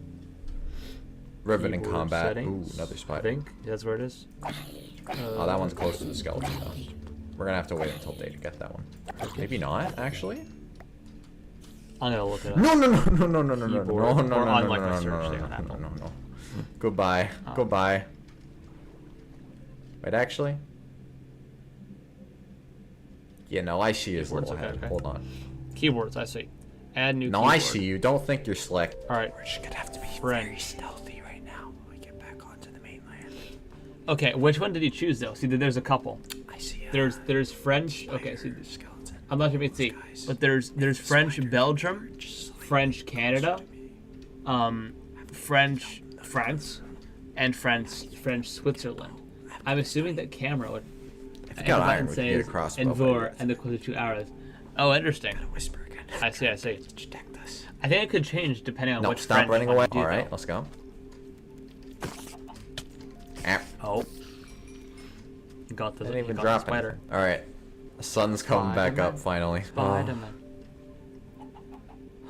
Speaker 2: Riveting
Speaker 7: keyboard
Speaker 2: combat.
Speaker 7: settings.
Speaker 2: Ooh, another spider.
Speaker 7: I think that's where it is.
Speaker 2: Oh, that one's close to the skeleton though. We're gonna have to wait until day to get that one. Maybe not, actually.
Speaker 7: I'm gonna look it up.
Speaker 2: No.
Speaker 7: Keyboard, or unlike my search thing on Apple.
Speaker 2: No. Goodbye. Goodbye. Wait, actually. Yeah, no, I see his little head.
Speaker 7: Okay.
Speaker 2: Hold on.
Speaker 7: Keywords, I see. Add new.
Speaker 2: No,
Speaker 7: keyboard.
Speaker 2: I see you. Don't think you're slick.
Speaker 7: All right.
Speaker 2: We're just gonna have to be
Speaker 7: very
Speaker 2: stealthy right now when we get back onto the mainland.
Speaker 7: Okay, which one did you choose though? See, there's a couple.
Speaker 2: I see.
Speaker 7: There's French. Okay, see, I'm not sure if you can see, but there's French Belgium, French Canada, French France, and French Switzerland. I'm assuming that camera would.
Speaker 2: If you got iron, we can get a crossbow.
Speaker 7: And Vor and the closer 2 arrows. Oh, interesting.
Speaker 2: Whisper again.
Speaker 7: I see. I think it could change depending on
Speaker 2: No,
Speaker 7: which.
Speaker 2: stop
Speaker 7: French
Speaker 2: running
Speaker 7: one
Speaker 2: away.
Speaker 7: you do,
Speaker 2: All right,
Speaker 7: though.
Speaker 2: let's go.
Speaker 7: Oh. You got the.
Speaker 2: Didn't even
Speaker 7: you got
Speaker 2: drop
Speaker 7: the spider.
Speaker 2: anything. All right, the sun's coming back up finally.
Speaker 7: Spider-Man.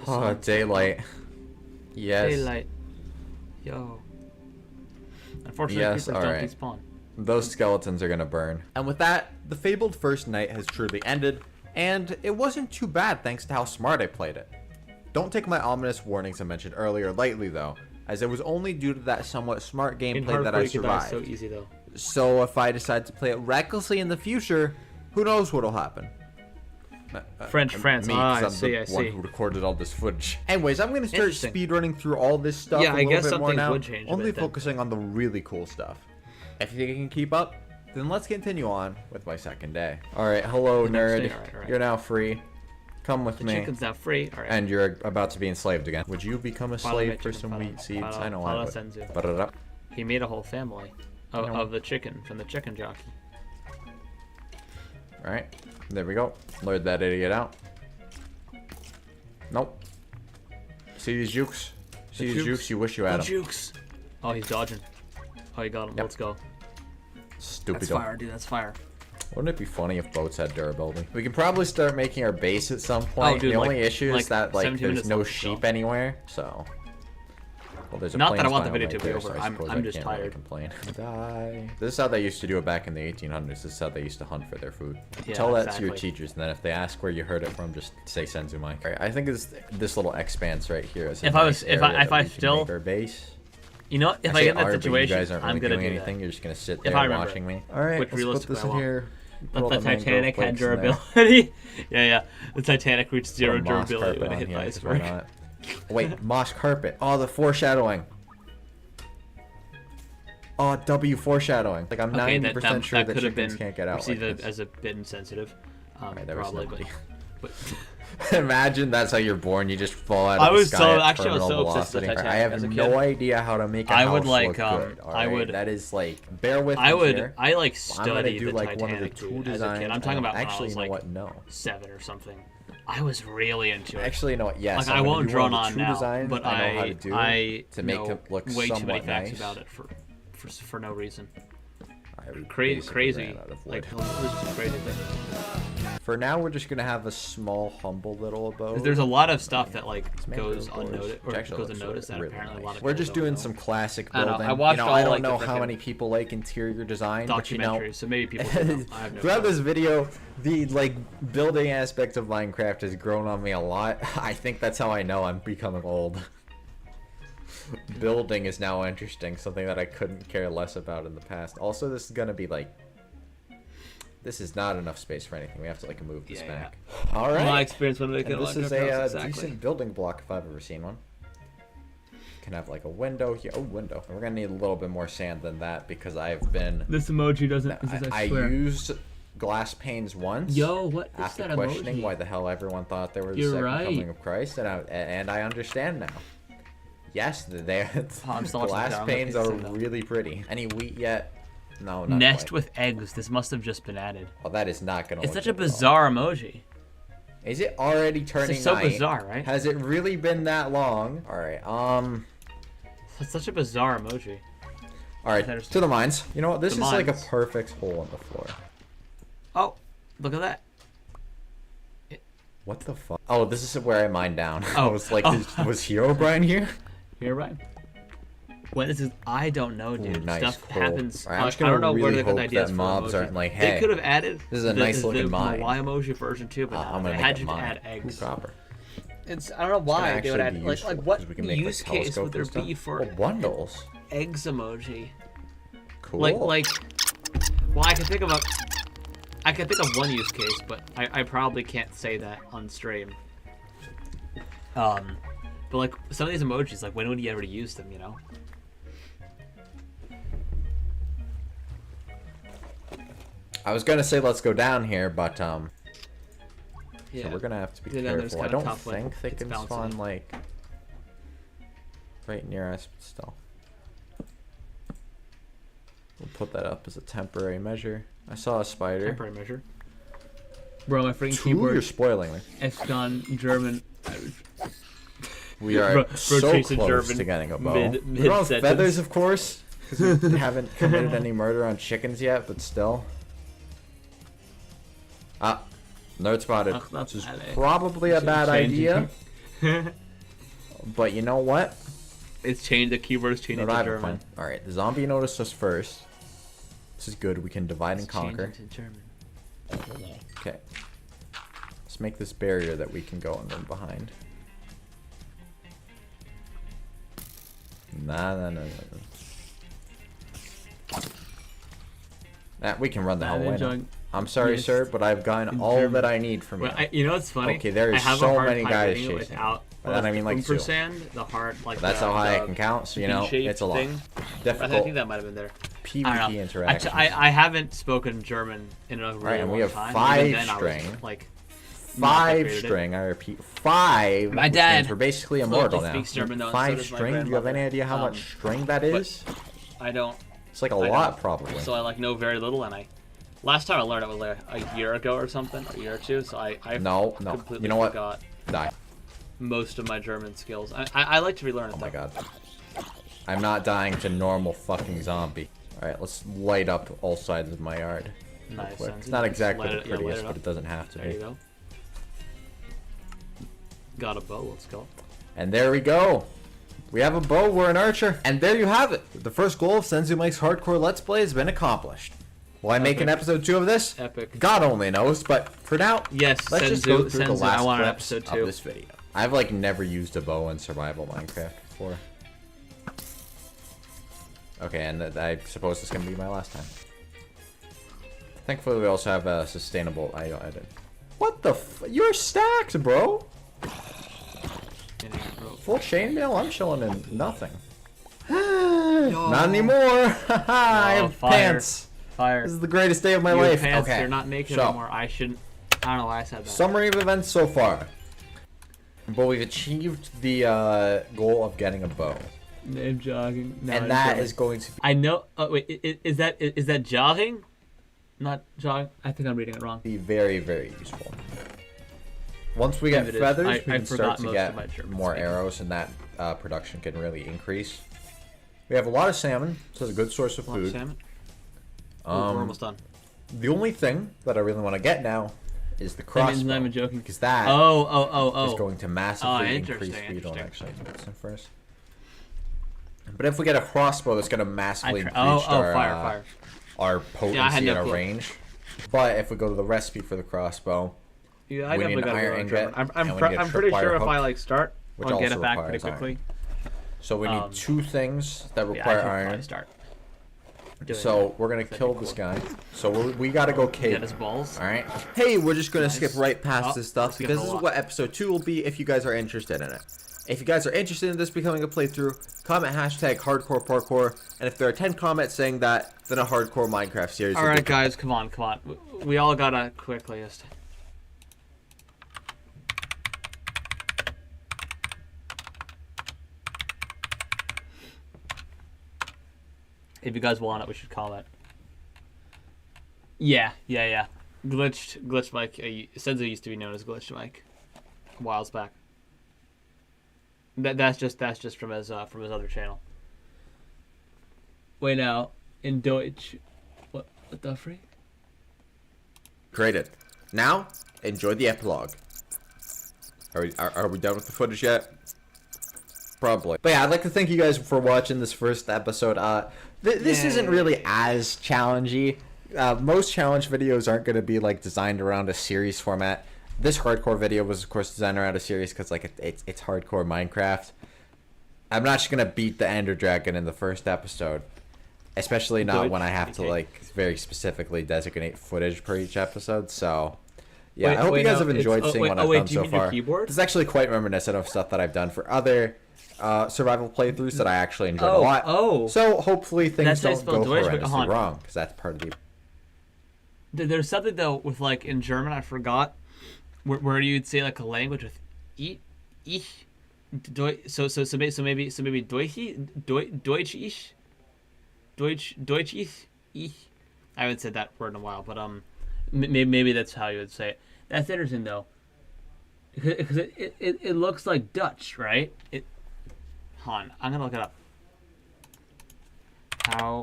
Speaker 2: Oh, daylight. Yes.
Speaker 7: Daylight. Yo. Unfortunately,
Speaker 2: Yes,
Speaker 7: creepers don't
Speaker 2: alright.
Speaker 7: despawn.
Speaker 2: Those skeletons are gonna burn. And with that, the fabled first night has truly ended, and it wasn't too bad thanks to how smart I played it. Don't take my ominous warnings I mentioned earlier lightly though, as it was only due to that somewhat smart gameplay that I survived.
Speaker 7: So easy though.
Speaker 2: So if I decide to play it recklessly in the future, who knows what'll happen.
Speaker 7: French France.
Speaker 2: Me,
Speaker 7: Ah,
Speaker 2: 'cause
Speaker 7: I
Speaker 2: I'm the
Speaker 7: see.
Speaker 2: one who recorded all this footage. Anyways, I'm gonna start
Speaker 7: Interesting.
Speaker 2: speedrunning through all this stuff
Speaker 7: Yeah,
Speaker 2: a
Speaker 7: I
Speaker 2: little
Speaker 7: guess
Speaker 2: bit
Speaker 7: some
Speaker 2: more
Speaker 7: things
Speaker 2: now,
Speaker 7: would change a
Speaker 2: only
Speaker 7: bit then.
Speaker 2: focusing on the really cool stuff. If you think I can keep up, then let's continue on with my second day. All right, hello,
Speaker 7: The next
Speaker 2: nerd.
Speaker 7: day, alright.
Speaker 2: You're now free. Come with
Speaker 7: The
Speaker 2: me.
Speaker 7: chicken's not free. All right.
Speaker 2: And you're about to be enslaved again. Would you become a
Speaker 7: Follow me,
Speaker 2: slave for
Speaker 7: chicken,
Speaker 2: some
Speaker 7: follow-
Speaker 2: wheat seeds?
Speaker 7: follow-
Speaker 2: I know
Speaker 7: follow
Speaker 2: I would.
Speaker 7: Senzu.
Speaker 2: Ba-da-da.
Speaker 7: He made a whole family of the chicken from the chicken jockey.
Speaker 2: All right, there we go. Lured that idiot out. Nope. See these jukes? See these jukes? You wish you had them.
Speaker 7: Jukes. Oh, he's dodging. Oh, you got him.
Speaker 2: Yep.
Speaker 7: Let's go.
Speaker 2: Stupid.
Speaker 7: That's fire, dude. That's fire.
Speaker 2: Wouldn't it be funny if boats had durability? We can probably start making our base at some point.
Speaker 7: dude,
Speaker 2: the
Speaker 7: like-
Speaker 2: only issue is
Speaker 7: like
Speaker 2: that like
Speaker 7: 17
Speaker 2: there's
Speaker 7: minutes
Speaker 2: no
Speaker 7: left,
Speaker 2: sheep
Speaker 7: so.
Speaker 2: anywhere, so. Well, there's a
Speaker 7: Not that I
Speaker 2: plains
Speaker 7: want the
Speaker 2: biome
Speaker 7: video
Speaker 2: right
Speaker 7: to be
Speaker 2: there,
Speaker 7: over.
Speaker 2: so I
Speaker 7: I'm
Speaker 2: suppose
Speaker 7: just
Speaker 2: can't really
Speaker 7: tired.
Speaker 2: complain. Die. This is how they used to do it back in the 1800s. This is how they used to hunt for their food.
Speaker 7: Yeah,
Speaker 2: Tell that to your
Speaker 7: exactly.
Speaker 2: teachers, and then if they ask where you heard it from, just say Senzumai. Alright, I think this little expanse right here is a
Speaker 7: If I
Speaker 2: nice
Speaker 7: was- if I-
Speaker 2: area
Speaker 7: if
Speaker 2: that
Speaker 7: I
Speaker 2: we can
Speaker 7: still-
Speaker 2: make our base.
Speaker 7: You know what? If I
Speaker 2: say
Speaker 7: get in that
Speaker 2: are, but
Speaker 7: situation,
Speaker 2: you guys aren't
Speaker 7: I'm
Speaker 2: really
Speaker 7: gonna
Speaker 2: doing
Speaker 7: do
Speaker 2: anything.
Speaker 7: that.
Speaker 2: You're just gonna sit
Speaker 7: If
Speaker 2: there
Speaker 7: I remember
Speaker 2: watching
Speaker 7: it.
Speaker 2: me. Alright,
Speaker 7: Which
Speaker 2: let's put
Speaker 7: realistically
Speaker 2: this
Speaker 7: I
Speaker 2: in
Speaker 7: won't.
Speaker 2: here.
Speaker 7: But
Speaker 2: Put
Speaker 7: the
Speaker 2: all the mangrove
Speaker 7: Titanic had
Speaker 2: flakes in there.
Speaker 7: durability. yeah. The Titanic reached
Speaker 2: Put
Speaker 7: zero
Speaker 2: a moss
Speaker 7: durability
Speaker 2: carpet
Speaker 7: when it
Speaker 2: on
Speaker 7: hit the
Speaker 2: here, 'cause why
Speaker 7: iceberg.
Speaker 2: not? Wait, moss carpet. Oh, the foreshadowing. Oh, W foreshadowing. Like I'm 90% sure that
Speaker 7: could have
Speaker 2: chickens
Speaker 7: been
Speaker 2: can't get out like
Speaker 7: perceived
Speaker 2: this.
Speaker 7: as a bit insensitive.
Speaker 2: there was
Speaker 7: Probably,
Speaker 2: nobody.
Speaker 7: but
Speaker 2: Imagine that's how you're born. You just fall out
Speaker 7: I
Speaker 2: of the
Speaker 7: was
Speaker 2: sky
Speaker 7: so-
Speaker 2: at
Speaker 7: actually, I was
Speaker 2: terminal
Speaker 7: so obsessed with
Speaker 2: velocity.
Speaker 7: the
Speaker 2: I
Speaker 7: Titanic
Speaker 2: have
Speaker 7: as a
Speaker 2: no
Speaker 7: kid.
Speaker 2: idea how to make a
Speaker 7: I
Speaker 2: house
Speaker 7: would like,
Speaker 2: look good.
Speaker 7: I would-
Speaker 2: That is like, bear with me
Speaker 7: I would.
Speaker 2: here.
Speaker 7: I like
Speaker 2: I'm gonna
Speaker 7: study
Speaker 2: do
Speaker 7: the
Speaker 2: like one of the
Speaker 7: Titanic
Speaker 2: two
Speaker 7: dude, as a
Speaker 2: designs.
Speaker 7: kid. I'm talking about when I
Speaker 2: actually,
Speaker 7: was
Speaker 2: you know
Speaker 7: like
Speaker 2: what? No.
Speaker 7: 7 or something. I was really into it.
Speaker 2: Actually, you know what? Yes.
Speaker 7: Like
Speaker 2: I'm
Speaker 7: I
Speaker 2: gonna
Speaker 7: won't
Speaker 2: do
Speaker 7: drone
Speaker 2: one of
Speaker 7: on
Speaker 2: the two
Speaker 7: now,
Speaker 2: designs
Speaker 7: but
Speaker 2: I know how to do
Speaker 7: I
Speaker 2: to make
Speaker 7: know
Speaker 2: it look
Speaker 7: way too many
Speaker 2: somewhat
Speaker 7: facts
Speaker 2: nice.
Speaker 7: about it for for no reason.
Speaker 2: Crazy.
Speaker 7: Crazy. Like, it was just a crazy thing.
Speaker 2: For now, we're just gonna have a small, humble little abode.
Speaker 7: There's a lot of stuff that like goes
Speaker 2: outdoors.
Speaker 7: unnoticed or goes unnoticed that
Speaker 2: really
Speaker 7: apparently
Speaker 2: nice.
Speaker 7: a lot of
Speaker 2: We're
Speaker 7: people
Speaker 2: just
Speaker 7: don't
Speaker 2: doing
Speaker 7: know.
Speaker 2: some classic
Speaker 7: I
Speaker 2: building.
Speaker 7: know. I watched
Speaker 2: I
Speaker 7: all,
Speaker 2: don't
Speaker 7: like,
Speaker 2: know
Speaker 7: the
Speaker 2: how
Speaker 7: frickin'
Speaker 2: many people like interior design, but you know,
Speaker 7: documentaries, so maybe people do. I have no
Speaker 2: throughout
Speaker 7: clue.
Speaker 2: this video, the like building aspect of Minecraft has grown on me a lot. I think that's how I know I'm becoming old. Building is now interesting, something that I couldn't care less about in the past. Also, this is gonna be like, this is not enough space for anything. We have to like move this back. All right.
Speaker 7: My experience when making
Speaker 2: This is
Speaker 7: Minecraft
Speaker 2: a
Speaker 7: house, exactly.
Speaker 2: decent building block if I've ever seen one. Can have like a window here. Oh, window. We're gonna need a little bit more sand than that because I've been.
Speaker 7: This emoji doesn't.
Speaker 2: I used glass panes once.
Speaker 7: Yo, what is
Speaker 2: after
Speaker 7: that
Speaker 2: questioning
Speaker 7: emoji?
Speaker 2: why the hell everyone thought there was
Speaker 7: You're
Speaker 2: a second
Speaker 7: right.
Speaker 2: coming of Christ, and I understand now. Yes,
Speaker 7: I'm still watching
Speaker 2: glass
Speaker 7: the
Speaker 2: panes
Speaker 7: video.
Speaker 2: are
Speaker 7: I'm gonna
Speaker 2: really pretty. Any wheat yet? No, not
Speaker 7: Nest
Speaker 2: quite.
Speaker 7: with eggs. This must have just been added.
Speaker 2: Oh, that is not gonna.
Speaker 7: It's
Speaker 2: look
Speaker 7: such a
Speaker 2: good at all.
Speaker 7: bizarre emoji.
Speaker 2: Is it already turning
Speaker 7: so
Speaker 2: night?
Speaker 7: bizarre, right?
Speaker 2: Has it really been that long? All right.
Speaker 7: It's such a bizarre emoji.
Speaker 2: All right. To the mines. You know what? This
Speaker 7: The
Speaker 2: is like a
Speaker 7: mines.
Speaker 2: perfect hole in the floor.
Speaker 7: Oh, look at that.
Speaker 2: What the fuck? Oh, this is where I mined down.
Speaker 7: Oh.
Speaker 2: I was like,
Speaker 7: Oh.
Speaker 2: was Herobrine here?
Speaker 7: Herobrine. What is this? I don't know, dude.
Speaker 2: Ooh, nice,
Speaker 7: Stuff
Speaker 2: cool.
Speaker 7: happens.
Speaker 2: Alright, I'm just
Speaker 7: I don't
Speaker 2: gonna
Speaker 7: know where
Speaker 2: really
Speaker 7: they got
Speaker 2: hope
Speaker 7: the ideas
Speaker 2: that
Speaker 7: for
Speaker 2: mobs
Speaker 7: emojis.
Speaker 2: aren't like,
Speaker 7: They
Speaker 2: hey,
Speaker 7: could have added.
Speaker 2: this is a nice looking mine.
Speaker 7: Y emoji version too, but
Speaker 2: I'm
Speaker 7: they
Speaker 2: gonna
Speaker 7: had
Speaker 2: make a
Speaker 7: to
Speaker 2: mine.
Speaker 7: add eggs.
Speaker 2: Ooh, copper.
Speaker 7: It's I don't know
Speaker 2: It's gonna
Speaker 7: why they would
Speaker 2: actually
Speaker 7: add
Speaker 2: be
Speaker 7: like
Speaker 2: useful,
Speaker 7: what
Speaker 2: 'cause we can make,
Speaker 7: use
Speaker 2: like,
Speaker 7: case would there
Speaker 2: telescopes and
Speaker 7: be
Speaker 2: stuff.
Speaker 7: for
Speaker 2: Oh, bundles.
Speaker 7: eggs emoji?
Speaker 2: Cool.
Speaker 7: Like well, I can think of one use case, but I probably can't say that on stream. But like some of these emojis, like when would you ever use them? You know.
Speaker 2: I was gonna say let's go down here, but
Speaker 7: Yeah.
Speaker 2: so we're gonna have to be
Speaker 7: Yeah, no, there's
Speaker 2: careful. I
Speaker 7: kinda
Speaker 2: don't
Speaker 7: tough when
Speaker 2: think they
Speaker 7: it's
Speaker 2: can
Speaker 7: bouncing.
Speaker 2: spawn like right near us, but still. We'll put that up as a temporary measure. I saw a spider.
Speaker 7: Temporary measure. Bro, my freaking
Speaker 2: Two,
Speaker 7: keyboard.
Speaker 2: you're spoiling me.
Speaker 7: Econ German.
Speaker 2: We are
Speaker 7: Bro,
Speaker 2: so
Speaker 7: chasing
Speaker 2: close
Speaker 7: German
Speaker 2: to getting a bow.
Speaker 7: mid
Speaker 2: We don't have
Speaker 7: sentence.
Speaker 2: feathers, of course, because we haven't committed any murder on chickens yet, but still. Ah, nerd spotted.
Speaker 7: That's
Speaker 2: This is
Speaker 7: bad, eh?
Speaker 2: probably a bad idea,
Speaker 7: Changing.
Speaker 2: but you know what?
Speaker 7: It's changed. The keyboard is
Speaker 2: No,
Speaker 7: changing
Speaker 2: I
Speaker 7: to
Speaker 2: have a
Speaker 7: German.
Speaker 2: plan. All right, the zombie noticed us first. This is good. We can divide and conquer.
Speaker 7: Changing to German.
Speaker 2: Okay. Let's make this barrier that we can go and run behind. Nah. Nah, we can run the whole way now. I'm sorry,
Speaker 7: Yes.
Speaker 2: sir, but I've gotten all
Speaker 7: German.
Speaker 2: that I need from you.
Speaker 7: Well, you know what's funny?
Speaker 2: Okay, there
Speaker 7: I
Speaker 2: is
Speaker 7: have a
Speaker 2: so
Speaker 7: hard
Speaker 2: many
Speaker 7: time
Speaker 2: guys
Speaker 7: reading it
Speaker 2: chasing.
Speaker 7: without
Speaker 2: But then I mean like two.
Speaker 7: ampersand, the hard like
Speaker 2: That's
Speaker 7: the,
Speaker 2: how high I
Speaker 7: the
Speaker 2: can count, so you know,
Speaker 7: V-shaped
Speaker 2: it's a lot.
Speaker 7: thing.
Speaker 2: Difficult.
Speaker 7: I think that might have been there.
Speaker 2: PvP
Speaker 7: I don't know.
Speaker 2: interactions.
Speaker 7: I haven't spoken German in a really
Speaker 2: Alright, and
Speaker 7: long
Speaker 2: we have
Speaker 7: time.
Speaker 2: five
Speaker 7: Even then, I was,
Speaker 2: string.
Speaker 7: like,
Speaker 2: Five
Speaker 7: not that
Speaker 2: string, I repeat, 5.
Speaker 7: My
Speaker 2: which
Speaker 7: dad
Speaker 2: means we're basically immortal
Speaker 7: fluently
Speaker 2: now.
Speaker 7: speaks German, though, and so
Speaker 2: 5
Speaker 7: does my
Speaker 2: string, do you have
Speaker 7: grandmother.
Speaker 2: any idea how much string that is?
Speaker 7: I don't.
Speaker 2: It's like a
Speaker 7: I
Speaker 2: lot,
Speaker 7: don't.
Speaker 2: probably.
Speaker 7: So I like know very little, and last time I learned it was like a year ago or something, a year or two. So I
Speaker 2: No.
Speaker 7: completely
Speaker 2: You know what?
Speaker 7: forgot
Speaker 2: Die.
Speaker 7: most of my German skills. I like to relearn it.
Speaker 2: Oh my god. I'm not dying to normal fucking zombie. Alright, let's light up all sides of my yard. real
Speaker 7: Nice.
Speaker 2: quick.
Speaker 7: Sounds
Speaker 2: It's
Speaker 7: good.
Speaker 2: not
Speaker 7: Just
Speaker 2: exactly
Speaker 7: light
Speaker 2: the
Speaker 7: it- yeah, light
Speaker 2: prettiest,
Speaker 7: it
Speaker 2: but
Speaker 7: up.
Speaker 2: it doesn't have to
Speaker 7: There
Speaker 2: be.
Speaker 7: you go. Got a bow. Let's go.
Speaker 2: And there we go. We have a bow, we're an archer. And there you have it. The first goal of Senzu Mike's Hardcore Let's Play has been accomplished. Will I make an episode 2 of this?
Speaker 7: Epic.
Speaker 2: God only knows, but for now,
Speaker 7: Yes,
Speaker 2: let's just
Speaker 7: Senzu-
Speaker 2: go through the
Speaker 7: Senzu,
Speaker 2: last
Speaker 7: I want an
Speaker 2: clips
Speaker 7: episode
Speaker 2: of
Speaker 7: 2.
Speaker 2: this video. I've like never used a bow in survival Minecraft before. Okay, and I suppose this is going to be my last time. Thankfully, we also have a sustainable idle edit. What the f- You're stacked, bro! Full chainmail? I'm chilling in nothing. Not anymore! I have
Speaker 7: fire.
Speaker 2: pants!
Speaker 7: Fire.
Speaker 2: This is the greatest day of my
Speaker 7: You have
Speaker 2: life.
Speaker 7: pants,
Speaker 2: Okay.
Speaker 7: You're not naked
Speaker 2: so,
Speaker 7: anymore. I shouldn't. I don't know why I said that.
Speaker 2: Summary of events so far. But we've achieved the goal of getting a bow.
Speaker 7: Name jogging. No,
Speaker 2: And that is going to be...
Speaker 7: I know. Oh wait, is that jogging? Not jogging. I think I'm reading it wrong.
Speaker 2: Be very, very useful. Once we get
Speaker 7: It is.
Speaker 2: feathers,
Speaker 7: I
Speaker 2: we can
Speaker 7: forgot
Speaker 2: start to
Speaker 7: most
Speaker 2: get
Speaker 7: of my German
Speaker 2: more
Speaker 7: speaking.
Speaker 2: arrows, and that production can really increase. We have a lot of salmon, so it's a good source of food.
Speaker 7: Salmon. We're almost done.
Speaker 2: The only thing that I really want to get now is the crossbow.
Speaker 7: That means I'm joking.
Speaker 2: Because that is going to massively increase speed on actually. First. But if we get a crossbow, that's going to massively increase our potency and our range. But if we go to the recipe for the crossbow,
Speaker 7: yeah,
Speaker 2: we need an iron ingot.
Speaker 7: I'm pretty sure if I like start, I'll get it back pretty quickly.
Speaker 2: So we need 2 things that require iron. So we're gonna kill this guy. So we gotta go cave.
Speaker 7: Get his balls.
Speaker 2: All right. Hey, we're just gonna skip right past this stuff because this is what episode 2 will be. If you guys are interested in it, if you guys are interested in this becoming a playthrough, comment hashtag hardcore parkour. And if there are 10 comments saying that, then a hardcore Minecraft series.
Speaker 7: All right, guys, come on. We all got a quick list. If you guys want it, we should call it. Yeah. Glitched Mike. Senzo used to be known as Glitched Mike. A whiles back. That's just from his other channel. Wait now, in Deutsch, what the freak?
Speaker 2: Created. Now, enjoy the epilogue. Are we done with the footage yet? Probably. But yeah, I'd like to thank you guys for watching this first episode. This isn't really as challenging. Most challenge videos aren't going to be like designed around a series format. This hardcore video was of course designed around a series because like it's hardcore Minecraft. I'm not just going to beat the Ender Dragon in the first episode. Especially not when I have to like very specifically designate footage per each episode. So yeah, I hope you guys have enjoyed seeing what I've done so far. This is actually quite reminiscent of stuff that I've done for other survival playthroughs that I actually enjoyed a lot. So hopefully things don't go horrendously wrong, because that's part of the...
Speaker 7: There's something though with like in German, I forgot, where you'd say like a language with ich, so maybe Deutsch ich. I haven't said that word in a while, but maybe that's how you would say it. That's interesting though, because it looks like Dutch, right? I'm gonna look it up. How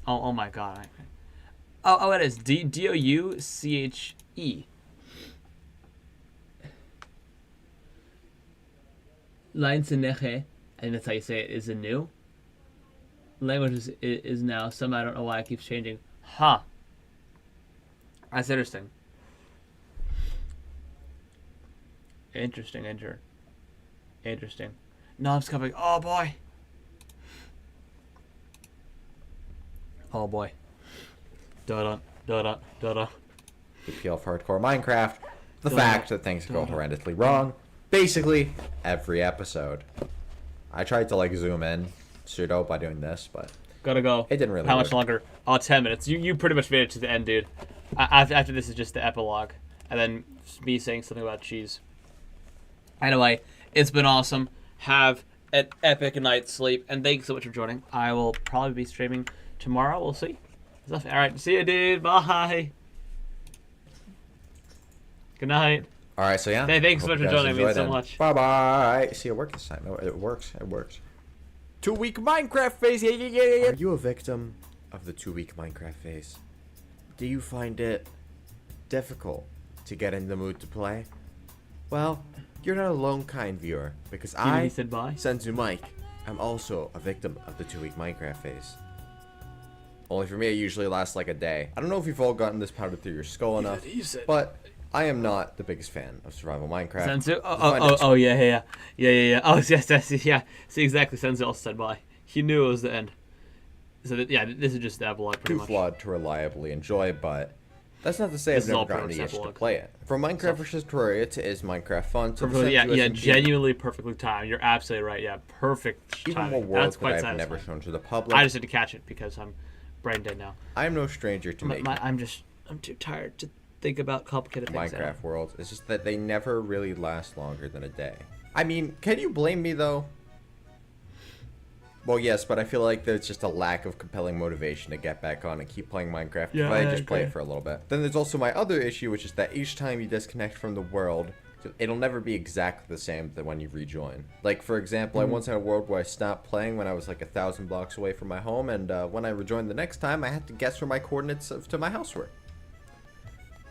Speaker 7: oh my god. Oh, it is Douche. Leinseneche, I think that's how you say it, is a new language. Is now some. I don't know why it keeps changing. That's interesting. Interesting. Knobs coming. Oh boy. Da da.
Speaker 2: PL for hardcore Minecraft. The fact that things go horrendously wrong. Basically, every episode. I tried to like zoom in pseudo by doing this, but
Speaker 7: gotta go.
Speaker 2: It didn't really.
Speaker 7: How much longer? Oh, 10 minutes. You pretty much made it to the end, dude. After this is just the epilogue, and then me saying something about cheese. Anyway, it's been awesome. Have an epic night's sleep, and thanks so much for joining. I will probably be streaming tomorrow. We'll see. All right, see you, dude. Bye. Good night.
Speaker 2: All right, so yeah.
Speaker 7: Hey, thanks so much for joining me so much.
Speaker 2: Bye. See, it worked this time. No, it works. 2-week Minecraft phase. Yeah. Are you a victim of the 2-week Minecraft phase? Do you find it difficult to get in the mood to play? Well, you're not alone, kind viewer, because I, Senzu Mike, am also a victim of the 2-week Minecraft phase. Only for me, it usually lasts like a day. I don't know if you've all gotten this powdered through your skull enough, but I am not the biggest fan of survival Minecraft.
Speaker 7: Senzu? Oh, yeah. Oh, yes, yeah. See, exactly. Senzu also said bye. He knew it was the end. So, yeah, this is just the epilogue, pretty much.
Speaker 2: Too flawed to reliably enjoy, but that's not to say I've never gotten the itch to play it. From Minecraft vs. Terraria to Is Minecraft Fun to
Speaker 7: genuinely perfectly timed. You're absolutely right. Yeah, perfect
Speaker 2: even
Speaker 7: timing.
Speaker 2: more worlds that I've never shown to the public.
Speaker 7: I just had to catch it because I'm brain dead now.
Speaker 2: I am no stranger to making.
Speaker 7: I'm too tired to think about complicated things.
Speaker 2: Minecraft worlds. It's just that they never really last longer than a day. I mean, can you blame me though? Well, yes, but I feel like there's just a lack of compelling motivation to get back on and keep playing Minecraft
Speaker 7: Yeah,
Speaker 2: if I
Speaker 7: I
Speaker 2: just play
Speaker 7: agree.
Speaker 2: it for a little bit. Then there's also my other issue, which is that each time you disconnect from the world, it'll never be exactly the same than when you rejoin. Like, for example, I once had a world where I stopped playing when I was like 1,000 blocks away from my home, and when I rejoined the next time, I had to guess where my coordinates to my house were.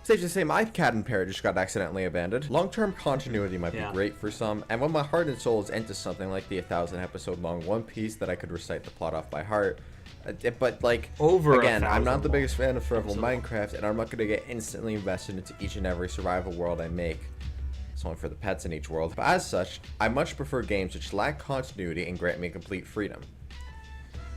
Speaker 2: Safe to say my cat and parrot just got accidentally abandoned. Long-term continuity might be great for some, and when my heart and soul is into something like the 1,000 episode long One Piece that I could recite the plot off by heart, but like, again, I'm not the biggest fan of survival Minecraft, and I'm not going to get instantly invested into each and every survival world I make. It's only for the pets in each world. But as such, I much prefer games which lack continuity and grant me complete freedom.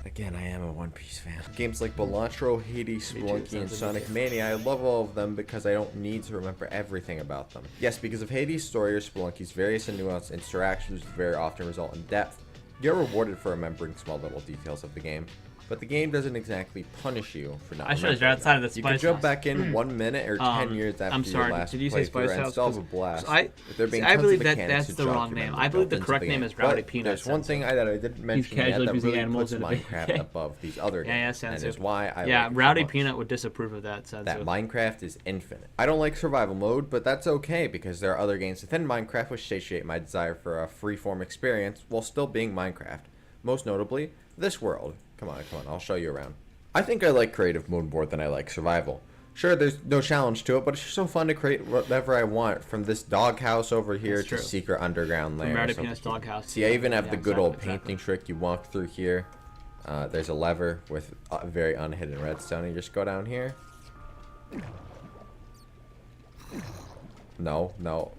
Speaker 2: Again, I am a One Piece fan. Games like Balatro, Hades, Spelunky, and Sonic Mania, I love all of them because I don't need to remember everything about them. Yes, because of Hades' story or Spelunky's various and nuanced interactions which very often result in depth, you're rewarded for remembering small little details of the game. But the game doesn't exactly punish you for not
Speaker 7: I should have
Speaker 2: remembering
Speaker 7: outside
Speaker 2: them.
Speaker 7: of the
Speaker 2: You can
Speaker 7: Spice
Speaker 2: jump
Speaker 7: House.
Speaker 2: back in 1 minute or 10 years after
Speaker 7: I'm sorry,
Speaker 2: your last
Speaker 7: did you say
Speaker 2: playthrough
Speaker 7: Spice
Speaker 2: and
Speaker 7: House?
Speaker 2: still have a blast.
Speaker 7: I
Speaker 2: There
Speaker 7: believe that that's the wrong name. I believe the correct name is Rowdy Peanut.
Speaker 2: There's one thing that I didn't mention yet
Speaker 7: casually
Speaker 2: that
Speaker 7: using
Speaker 2: really
Speaker 7: animals
Speaker 2: puts
Speaker 7: in a
Speaker 2: Minecraft
Speaker 7: video.
Speaker 2: above these other games,
Speaker 7: Yeah,
Speaker 2: and is why I
Speaker 7: yeah,
Speaker 2: like it so
Speaker 7: Rowdy
Speaker 2: much.
Speaker 7: Peanut would disapprove of that sense.
Speaker 2: That Minecraft is infinite. I don't like survival mode, but that's okay because there are other games within Minecraft which satiate my desire for a free-form experience while still being Minecraft. Most notably, this world. Come on, I'll show you around. I think I like creative mode more than I like survival. Sure, there's no challenge to it, but it's just so fun to create whatever I want, from this doghouse over here
Speaker 7: That's
Speaker 2: to
Speaker 7: true.
Speaker 2: secret underground lair.
Speaker 7: Rowdy Peanut's doghouse.
Speaker 2: See, I even have
Speaker 7: Yeah,
Speaker 2: the good old
Speaker 7: exactly.
Speaker 2: painting trick. You walk through here. There's a lever with very unhidden redstone. You just go down here. No.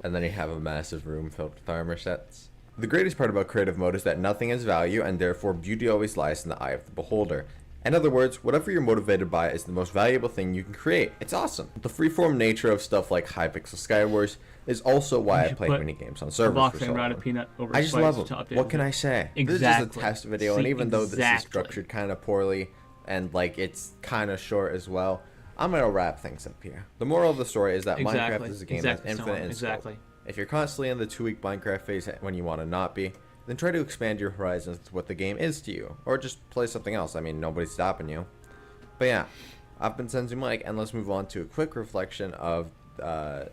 Speaker 2: And then you have a massive room filled with armor sets. The greatest part about creative mode is that nothing has value, and therefore beauty always lies in the eye of the beholder. In other words, whatever you're motivated by is the most valuable thing you can create. It's awesome. The freeform nature of stuff like Hypixel Skywars is also why I play minigames on servers for so long.
Speaker 7: Peanut over
Speaker 2: I just
Speaker 7: Spice
Speaker 2: love
Speaker 7: to
Speaker 2: them.
Speaker 7: update
Speaker 2: What
Speaker 7: with
Speaker 2: can
Speaker 7: it.
Speaker 2: I say? This is
Speaker 7: Exactly.
Speaker 2: just a test video, and even though this is structured kind of poorly and like it's kind of short as well, I'm gonna wrap things up here. The moral of the story is that Minecraft is a game that's infinite in scope. If you're constantly in the 2-week Minecraft phase when you want to not be, then try to expand your horizons to what the game is to you, or just play something else. I mean, nobody's stopping you. But yeah, I've been Senzu Mike, and let's move on to a quick reflection of, no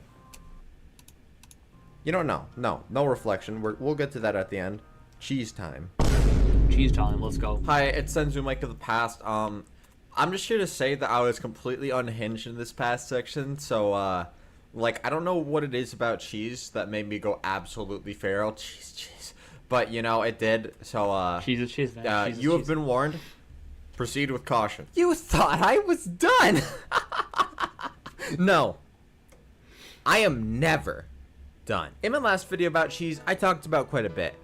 Speaker 2: reflection. We'll get to that at the end. Cheese time.
Speaker 7: Cheese time, let's go.
Speaker 9: Hi, it's Senzu Mike of the past. I'm just here to say that I was completely unhinged in this past section, so, like, I don't know what it is about cheese that made me go absolutely feral. Cheese. But, you know, it did, so,
Speaker 7: Cheese is cheese, man. Cheese is
Speaker 9: you have
Speaker 7: cheese.
Speaker 9: been warned. Proceed with caution.
Speaker 2: You thought I was done! No. I am never done. In my last video about cheese, I talked about quite a bit.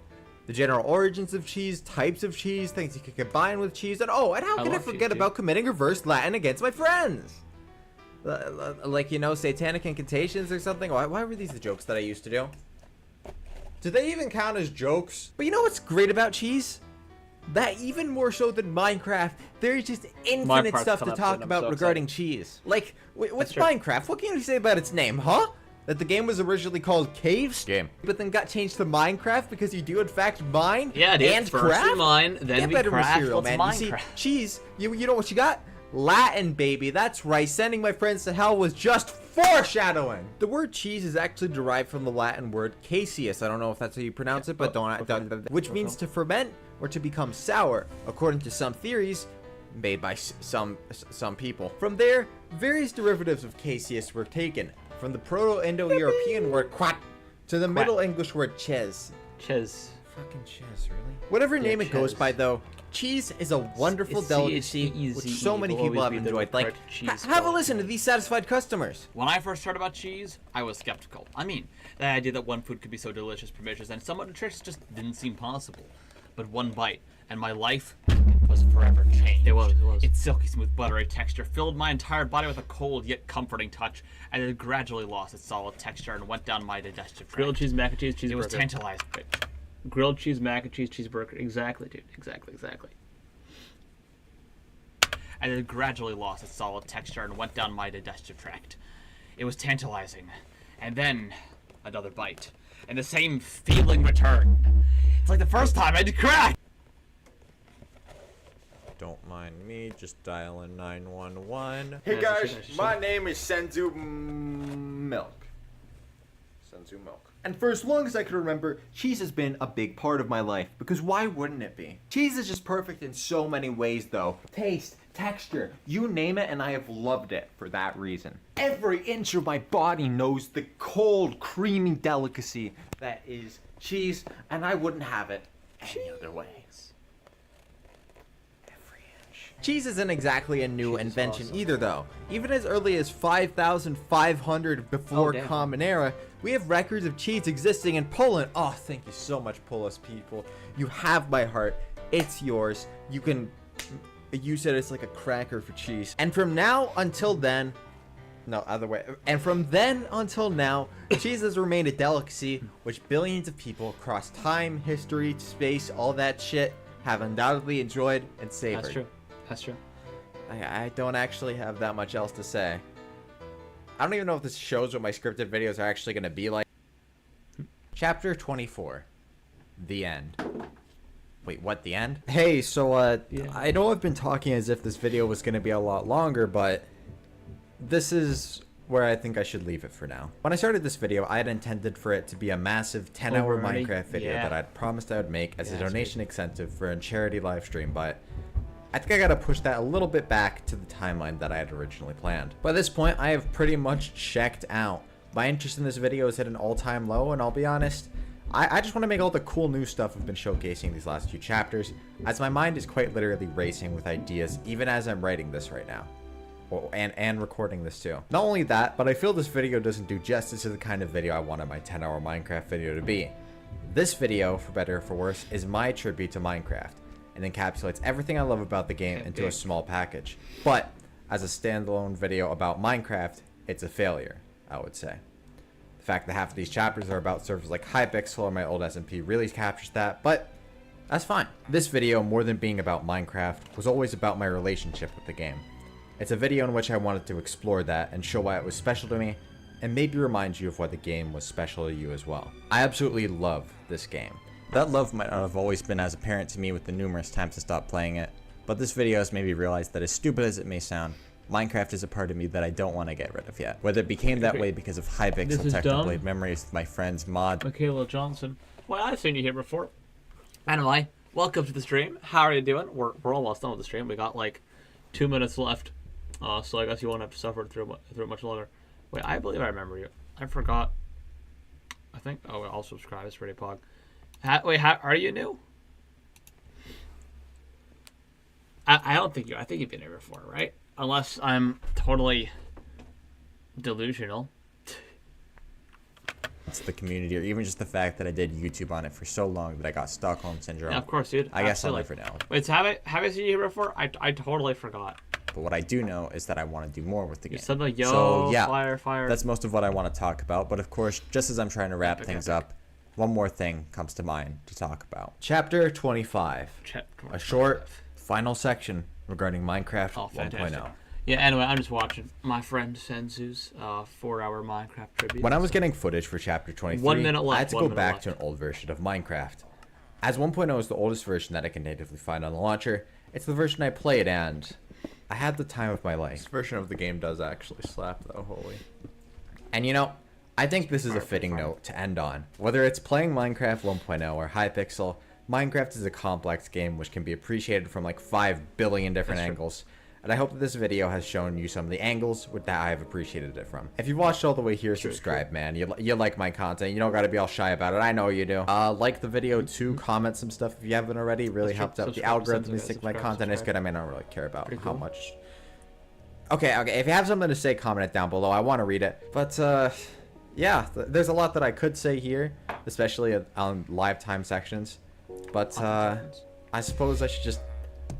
Speaker 2: The general origins of cheese, types of cheese, things you can combine with cheese, and oh, and how can I forget about committing reverse Latin against my friends? Like, you know, satanic incantations or something? Why were these the jokes that I used to do? Do they even count as jokes? But you know what's great about cheese? That even more so than Minecraft, there's just infinite stuff to talk about regarding cheese. Like, what's Minecraft? What can you say about its name, huh? That the game was originally called Caves Game, but then got changed to Minecraft because you do in fact mine and
Speaker 7: first
Speaker 2: craft?
Speaker 7: we mine, then we
Speaker 2: better
Speaker 7: craft.
Speaker 2: material,
Speaker 7: What's
Speaker 2: man. You see,
Speaker 7: Minecraft?
Speaker 2: cheese, you know what you got? Latin, baby. That's right. Sending my friends to hell was just foreshadowing. The word cheese is actually derived from the Latin word caseus. I don't know if that's how you pronounce it, but which means to ferment or to become sour, according to some theories made by some people. From there, various derivatives of caseus were taken, from the Proto-Indo-European word quat to the Middle English word ches.
Speaker 7: Ches.
Speaker 2: Fucking ches, really? Whatever name it goes by, though, cheese is a wonderful delicacy which so many people have enjoyed. Like, have a listen to these satisfied customers.
Speaker 7: When I first heard about cheese, I was skeptical. I mean, the idea that one food could be so delicious, pernicious, and somewhat nutritious just didn't seem possible. But one bite, and my life was forever changed. It was. Its silky smooth buttery texture filled my entire body with a cold yet comforting touch, and it gradually lost its solid texture and went down my digestive tract. Grilled cheese, mac and cheese, cheeseburger. It was tantalizing. Grilled cheese, mac and cheese, cheeseburger. Exactly, dude. Exactly. And it gradually lost its solid texture and went down my digestive tract. It was tantalizing. And then, another bite. And the same feeling returned. It's like the first time I did crack!
Speaker 9: Don't mind me, just dialing 911.
Speaker 2: Hey guys, my name is Senzu Milk. Senzu Milk. And for as long as I can remember, cheese has been a big part of my life, because why wouldn't it be? Cheese is just perfect in so many ways though. Taste, texture, you name it, and I have loved it for that reason. Every inch of my body knows the cold, creamy delicacy that is cheese, and I wouldn't have it any other way. Cheese isn't exactly a new invention either though. Even as early as 5,500 before Common Era, we have records of cheese existing in Poland. Oh, thank you so much, Polish people. You have my heart. It's yours. You can use it as like a cracker for cheese. And from now until then, no, other way. And from then until now, cheese has remained a delicacy which billions of people across time, history, space, all that shit have undoubtedly enjoyed and savored.
Speaker 7: That's true. That's true.
Speaker 2: I don't actually have that much else to say. I don't even know if this shows what my scripted videos are actually going to be like. Chapter 24. The end. Wait, what? The end? Hey, so, I know I've been talking as if this video was going to be a lot longer, but this is where I think I should leave it for now. When I started this video, I had intended for it to be a massive 10-hour Minecraft video that I'd promised I would make as a donation incentive for a charity live stream, but I think I gotta push that a little bit back to the timeline that I had originally planned. By this point, I have pretty much checked out. My interest in this video is at an all-time low, and I'll be honest, I just want to make all the cool new stuff I've been showcasing these last few chapters, as my mind is quite literally racing with ideas even as I'm writing this right now. Well, and recording this too. Not only that, but I feel this video doesn't do justice to the kind of video I wanted my 10-hour Minecraft video to be. This video, for better or for worse, is my tribute to Minecraft, and encapsulates everything I love about the game into a small package. But as a standalone video about Minecraft, it's a failure, I would say. The fact that half of these chapters are about servers like Hypixel or my old SMP really captures that, but that's fine. This video, more than being about Minecraft, was always about my relationship with the game. It's a video in which I wanted to explore that and show why it was special to me, and maybe remind you of why the game was special to you as well. I absolutely love this game.
Speaker 9: That love might not have always been as apparent to me with the numerous times I stopped playing it, but this video has made me realize that as stupid as it may sound, Minecraft is a part of me that I don't want to get rid of yet. Whether it became that way because of Hypixel Technoblade memories with my friends mod.
Speaker 7: Michaela Johnson. Well, I've seen you here before. Anyway, welcome to the stream. How are you doing? We're almost done with the stream. We got like 2 minutes left. So I guess you won't have to suffer through it much longer. Wait, I believe I remember you. I forgot. I think. Oh, I'll subscribe. It's pretty pog. Wait, are you new? I don't think you. I think you've been here before, right? Unless I'm totally delusional.
Speaker 9: It's the community, or even just the fact that I did YouTube on it for so long that I got Stockholm Syndrome.
Speaker 7: Yeah, of course, dude.
Speaker 9: I guess I'll live for now.
Speaker 7: Wait, so have I seen you here before? I totally forgot.
Speaker 9: But what I do know is that I want to do more with the game.
Speaker 7: You said like, yo,
Speaker 9: so, yeah,
Speaker 7: fire.
Speaker 9: That's most of what I want to talk about. But of course, just as I'm trying to wrap things up, one more thing comes to mind to talk about.
Speaker 2: Chapter 25. A short, final section regarding Minecraft 1.0.
Speaker 7: Yeah, anyway, I'm just watching my friend Senzu's 4-hour Minecraft tribute.
Speaker 2: When I was getting footage for Chapter 23,
Speaker 7: 1 minute left,
Speaker 2: I had to go back to an old version of Minecraft. As 1.0 is the oldest version that I can natively find on the launcher, it's the version I played, and I had the time of my life. This version of the game does actually slap, though, holy. And you know, I think this is a fitting note to end on. Whether it's playing Minecraft 1.0 or Hypixel, Minecraft is a complex game which can be appreciated from like 5 billion different angles. And I hope that this video has shown you some of the angles with that I have appreciated it from. If you've watched all the way here, subscribe, man. You like my content. You don't gotta be all shy about it. I know you do. Like the video too. Comment some stuff if you haven't already. It really helps out the algorithm to think my content is good. I mean, I don't really care about how much. Okay. If you have something to say, comment it down below. I want to read it. But yeah, there's a lot that I could say here, especially on live time sections. But I suppose I should just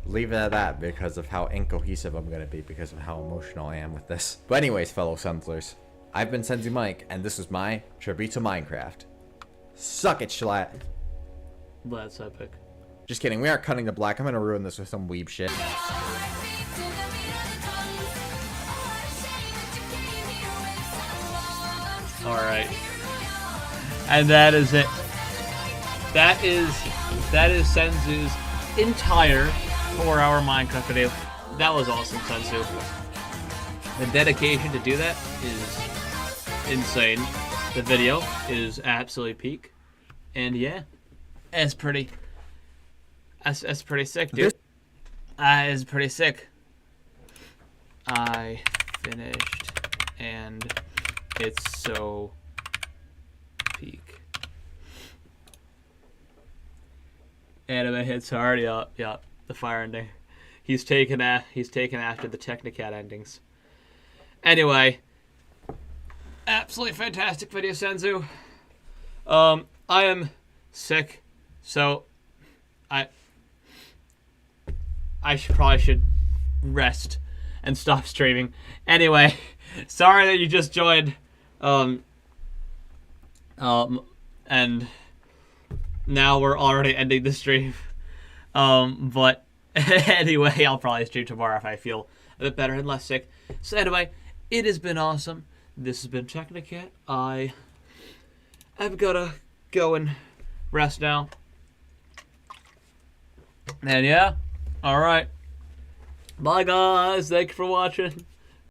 Speaker 2: leave it at that because of how incohesive I'm going to be because of how emotional I am with this. But anyways, fellow Sunslers, I've been Senzu Mike, and this was my tribute to Minecraft. Suck it, Schlatt.
Speaker 7: That's epic.
Speaker 2: Just kidding, we aren't cutting to black. I'm going to ruin this with some weeb shit.
Speaker 7: Alright. And that is it. That is Senzu's entire 4-hour Minecraft video. That was awesome, Sensu. The dedication to do that is insane. The video is absolutely peak. And yeah, it's pretty... That's pretty sick, dude. It's pretty sick. I finished, and it's so peak. Anime hits hard, yup. The fire ending. He's taken after the Technicat endings. Anyway, absolutely fantastic video, Senzu. I am sick, so I probably should rest and stop streaming. Anyway, sorry that you just joined. And now we're already ending the stream. But anyway, I'll probably stream tomorrow if I feel a bit better and less sick. So anyway, it has been awesome. This has been Technicat. I've gotta go and rest now. And yeah, alright. Bye guys, thank you for watching.